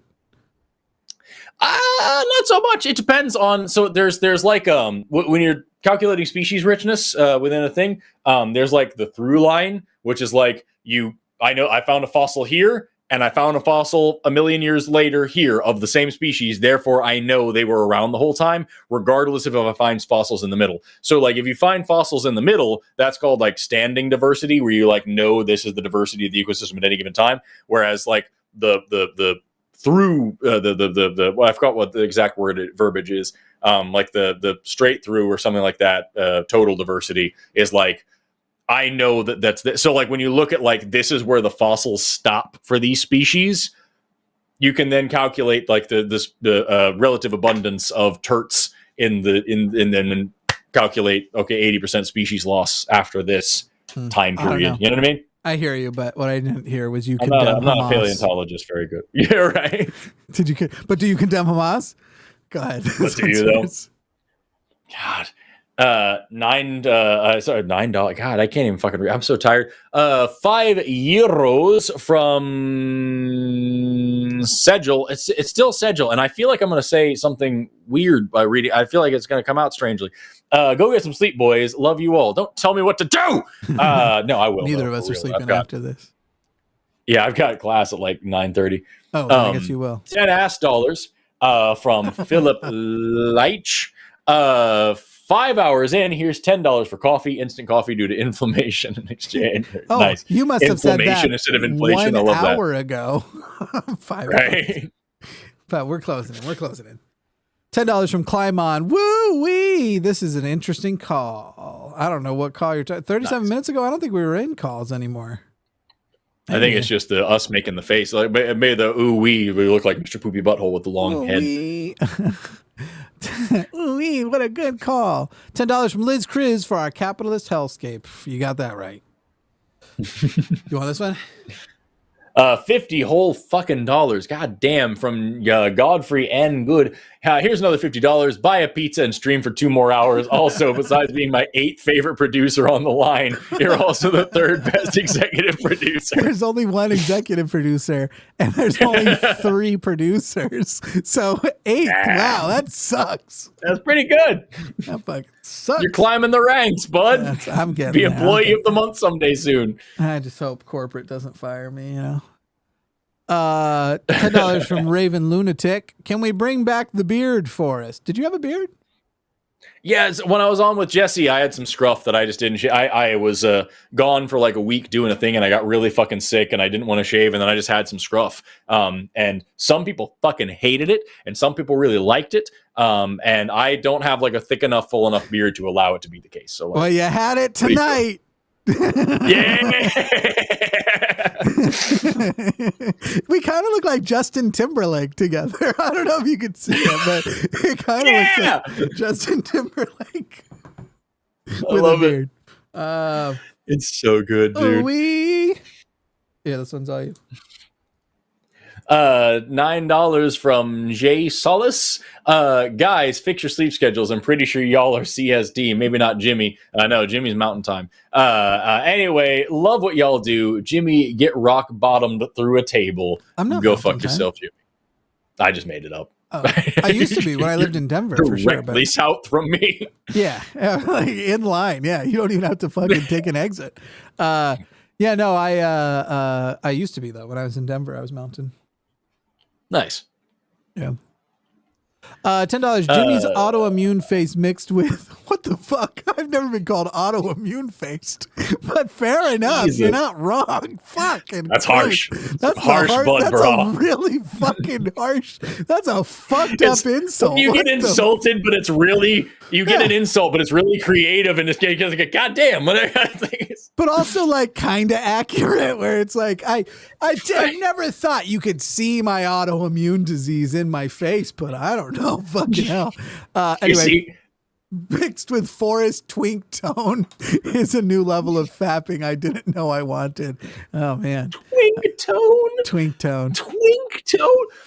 Not so much. It depends on. So there's like when you're calculating species richness within a thing, there's like the through line, which is like I found a fossil here, and I found a fossil a million years later here of the same species. Therefore, I know they were around the whole time, regardless of if I find fossils in the middle. So, like, if you find fossils in the middle, that's called like standing diversity, where you like know this is the diversity of the ecosystem at any given time. Whereas, like well, I forgot what the exact verbiage is. Like the straight through or something like that. Total diversity is like, I know that's so like when you look at like this is where the fossils stop for these species, you can then calculate like the relative abundance of terts and then calculate 80% species loss after this time period. You know what I mean? I hear you, but what I didn't hear was you I'm condemn not Hamas. a paleontologist. Very good. Yeah, right. But do you condemn Hamas? Go ahead. But do you though? God. $9. God, I can't even fucking read. I'm so tired. 5 euros from Segel. It's still Segel, and I feel like I'm gonna say something weird by reading. I feel like it's gonna come out strangely. Go get some sleep, boys. Love you all. Don't tell me what to do. No, I will. Neither of us are sleeping after this. Yeah, I've got class at like 9:30. Oh, I guess you will. $10 from Philip Leitch. 5 hours in, here's $10 for coffee, instant coffee due to inflammation in exchange. Oh, nice. You must have said that instead of inflation. 1 I love hour that. ago. 5 right. hours. But we're closing in. $10 from Climon. Woo wee! This is an interesting call. I don't know what call you're talking. 37 minutes ago, I don't think we were in calls anymore. I think it's just us making the face. Like it made the ooh wee. We look like Mr. Poopy Butthole with the long head. Ooh, what a good call. $10 from Liz Criz for our capitalist hellscape. You got that right. You want this one? 50 whole fucking dollars. God damn, from Godfrey and Good. Here's another $50. Buy a pizza and stream for 2 more hours. Also, besides being my 8th favorite producer on the line, you're also the 3rd best executive producer. There's only 1 executive producer, and there's only 3 producers. So 8. Wow, that sucks. That's pretty good. That fucking sucks. You're climbing the ranks, bud. I'm getting Be employee of the month someday soon. I just hope corporate doesn't fire me, you know. $10 from Raven Lunatic. Can we bring back the beard for us? Did you have a beard? Yeah, when I was on with Jesse, I had some scruff that I just didn't shave. I was gone for like a week doing a thing, and I got really fucking sick, and I didn't want to shave, and then I just had some scruff. And some people fucking hated it, and some people really liked it. And I don't have like a thick enough, full enough beard to allow it to be the case. So, well, you had it tonight. Yeah. We kind of look like Justin Timberlake together. I don't know if you could see it, but it kind of looks like Justin Timberlake. I love it. It's so good, dude. Yeah, this one's all you. $9 from Jay Solis. Guys, fix your sleep schedules. I'm pretty sure y'all are CSD. Maybe not Jimmy. No, Jimmy's Mountain Time. Anyway, love what y'all do. Jimmy, get rock bottomed through a table. I'm not go fuck yourself, Jimmy. I just made it up. Oh, I used to be when I lived in Denver for sure. Directly south from me. Yeah, like in line. Yeah, you don't even have to fucking take an exit. Yeah, no, I used to be though when I was in Denver. I was Mountain. Nice. Yeah. $10. Jimmy's autoimmune face mixed with what the fuck? I've never been called autoimmune faced, but fair enough. Jesus. You're not wrong. Fucking that's harsh. That's harsh, bud, that's bro. a really fucking harsh. That's a fucked up insult. You get insulted, but it's really you get an insult, but it's really creative, and it's like goddamn. But also like kind of accurate, where it's like I never thought you could see my autoimmune disease in my face, but I don't know. Fucking hell. Anyway, mixed with Forrest Twink Tone is a new level of fapping I didn't know I wanted. Oh man. Twink Tone.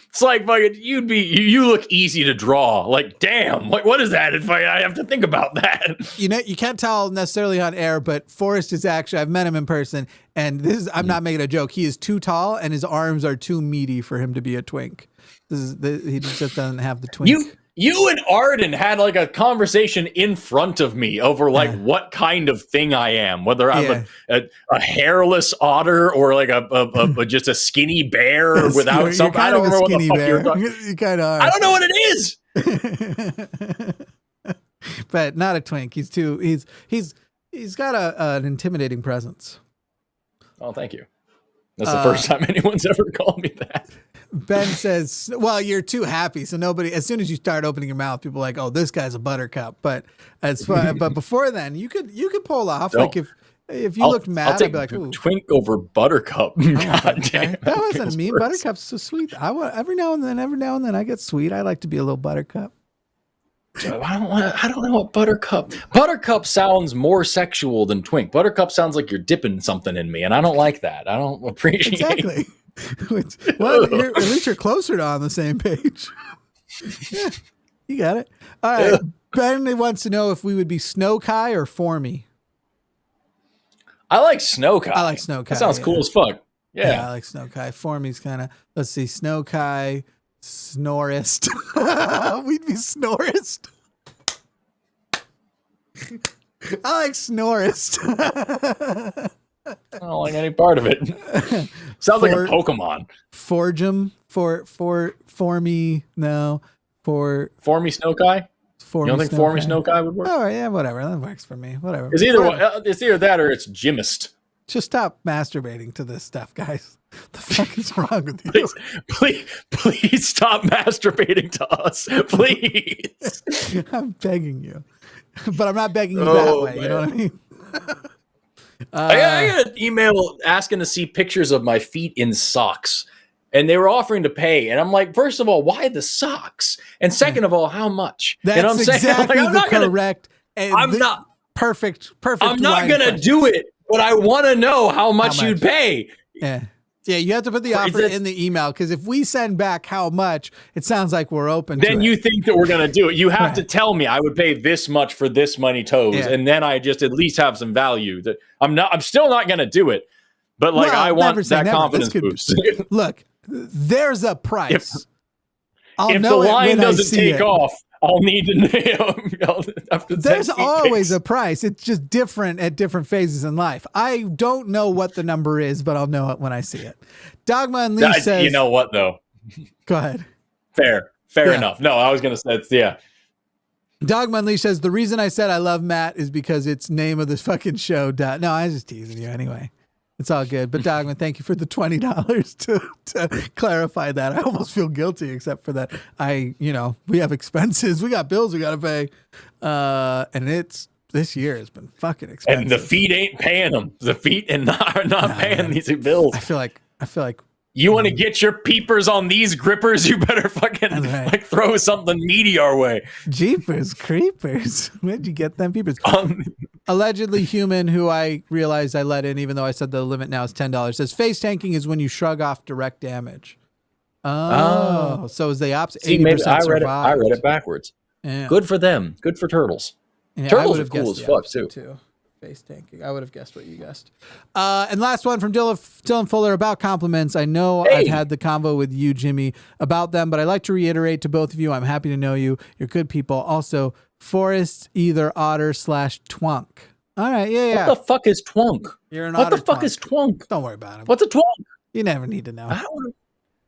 It's like fucking you look easy to draw. Like damn, like what is that? If I have to think about that. You know, you can't tell necessarily on air, but Forrest is actually, I've met him in person, and I'm not making a joke. He is too tall and his arms are too meaty for him to be a twink. He just doesn't have the twink. You and Arden had like a conversation in front of me over like what kind of thing I am, whether I'm a hairless otter or like a just a skinny bear without something. I don't know what the fuck you're talking. You kind of are. I don't know what it is. But not a twink. He's got an intimidating presence. Oh, thank you. That's the first time anyone's ever called me that. Ben says, well, you're too happy. So nobody, as soon as you start opening your mouth, people are like, oh, this guy's a buttercup. But but before then, you could pull off. Like if you looked mad, I'd be like, ooh. Twink over buttercup. God damn. That wasn't mean. Buttercup's so sweet. Every now and then I get sweet. I like to be a little buttercup. I don't know what Buttercup sounds more sexual than twink. Buttercup sounds like you're dipping something in me, and I don't like that. I don't appreciate exactly. Well, at least you're closer to on the same page. Yeah, you got it. All right. Ben wants to know if we would be Snow Kai or Formy. I like Snow Kai. I like Snow Kai. That sounds cool as fuck. Yeah, I like Snow Kai. Formy's kind of, let's see, Snow Kai, Snorist. We'd be Snorist. I like Snorist. I don't like any part of it. Sounds like a Pokemon. Forgem, Formy, no. Formy Snow Kai? You don't think Formy Snow Kai would work? Oh, yeah, whatever. That works for me. Whatever. It's either that or it's Gymist. Just stop masturbating to this stuff, guys. The fuck is wrong with you? Please stop masturbating to us. Please. I'm begging you. But I'm not begging you that way. Man. You know what I mean? I got an email asking to see pictures of my feet in socks, and they were offering to pay. And I'm like, first of all, why the socks? And second of all, how much? That's you know what I'm exactly saying? Like, correct. I'm not perfect. I'm not gonna do it, but I want to know how much you'd pay. Yeah, you have to put the offer in the email, because if we send back how much, it sounds like we're open to it. Then you think that we're going to do it. You have to tell me I would pay this much for this many toes, and then I just at least have some value. That I'm still not going to do it, but like I want that confidence boost. Look, there's a price. If the line doesn't take off, I'll need to There's always a price. It's just different at different phases in life. I don't know what the number is, but I'll know it when I see it. Dogma Unleashed says... You know what, though? Go ahead. Fair enough. No, I was going to say, Dogma Unleashed says, the reason I said I love Matt is because it's name of this fucking show. No, I was just teasing you anyway. It's all good. But Dogman, thank you for the $20 to clarify that. I almost feel guilty, except for that we have expenses. We got bills we got to pay. And this year has been fucking expensive. And the feet ain't paying them. The feet are not paying these bills. I feel like you want to get your peepers on these grippers, you better fucking like throw something meaty our way. Jeepers creepers. Where'd you get them peepers? Allegedly Human, who I realized I let in, even though I said the limit now is $10, says face tanking is when you shrug off direct damage. So is the opposite. 80% I read it backwards. Yeah. Good for them. Good for turtles. Yeah, turtles are cool as fuck too. Face tanking. I would have guessed what you guessed. And last one from Dylan Fuller about compliments. I know I've had the convo with you, Jimmy, about them, but I'd like to reiterate to both of you, I'm happy to know you. You're good people. Also, Forrest either otter / twunk. All right, yeah. What the fuck is twunk? You're an otter. What the fuck is twunk? Don't worry about it. What's a twunk? You never need to know.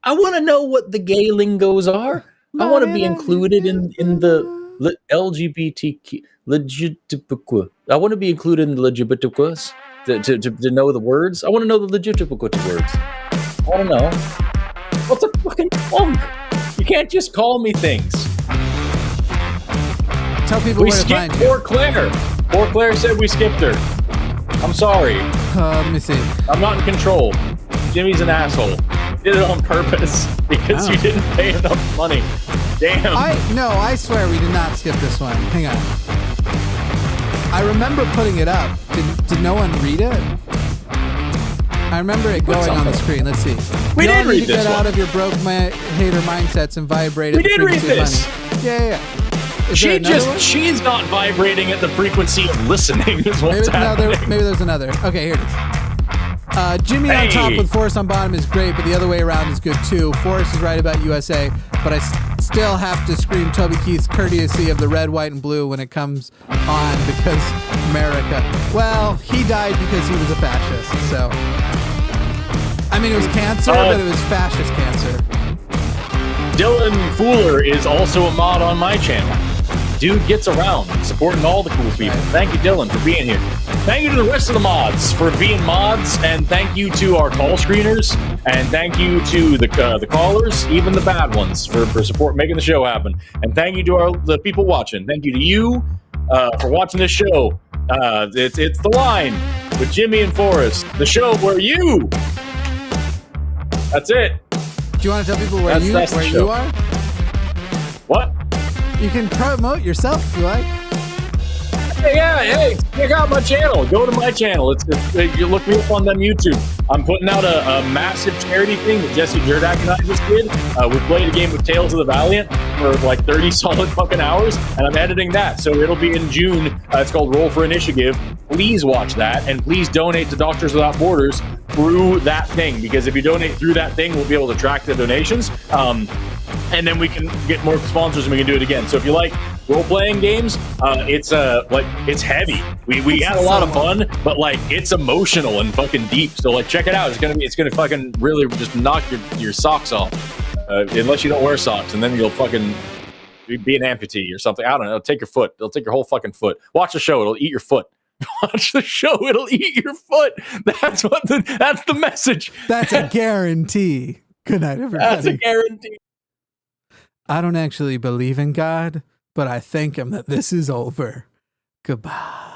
I want to know what the gay lingos are. I want to be included in the LGBTQ. I want to be included in the LGBTQs to know the words. I want to know the LGBTQ words. I want to know. What's a fucking twunk? You can't just call me things. Tell people we where to skipped find you. Poor Claire. Poor Claire said we skipped her. I'm sorry. Let me see. I'm not in control. Jimmy's an asshole. Did it on purpose because you didn't pay enough money. Damn. I swear we did not skip this one. Hang on. I remember putting it up. Did no one read it? I remember it going on the screen. Let's see. We did read this one. Get out of your broke hater mindsets and vibrate. We did read this. Yeah. She's not vibrating at the frequency of listening. Is what's happening. Maybe there's another. Okay, here it is. Jimmy on top with Forrest on bottom is great, but the other way around is good too. Forrest is right about USA, but I still have to scream Toby Keith's courtesy of the red, white, and blue when it comes on because America. Well, he died because he was a fascist, so. I mean, it was cancer, but it was fascist cancer. Dylan Fooler is also a mod on my channel. Dude gets around, supporting all the cool people. Thank you, Dylan, for being here. Thank you to the rest of the mods for being mods, and thank you to our call screeners, and thank you to the callers, even the bad ones, for support making the show happen. And thank you to the people watching. Thank you to you for watching this show. It's The Line with Jimmy and Forrest, the show where you. That's it. Do you want to tell people where you are? What? You can promote yourself if you like. Hey, check out my channel. Go to my channel. You look me up on them YouTube. I'm putting out a massive charity thing that Jesse Jerdak and I just did. We played a game with Tales of the Valiant for like 30 solid fucking hours, and I'm editing that. So it'll be in June. It's called Roll for Initiative. Please watch that, and please donate to Doctors Without Borders through that thing, because if you donate through that thing, we'll be able to track the donations. And then we can get more sponsors and we can do it again. So if you like role-playing games, it's heavy. We had a lot of fun, but like it's emotional and fucking deep. So like check it out. It's gonna fucking really just knock your socks off. Unless you don't wear socks, and then you'll fucking be an amputee or something. I don't know. It'll take your foot. It'll take your whole fucking foot. Watch the show. It'll eat your foot. Watch the show. It'll eat your foot. That's the message. That's a guarantee. Good night, everybody. That's a guarantee. I don't actually believe in God, but I thank him that this is over. Goodbye.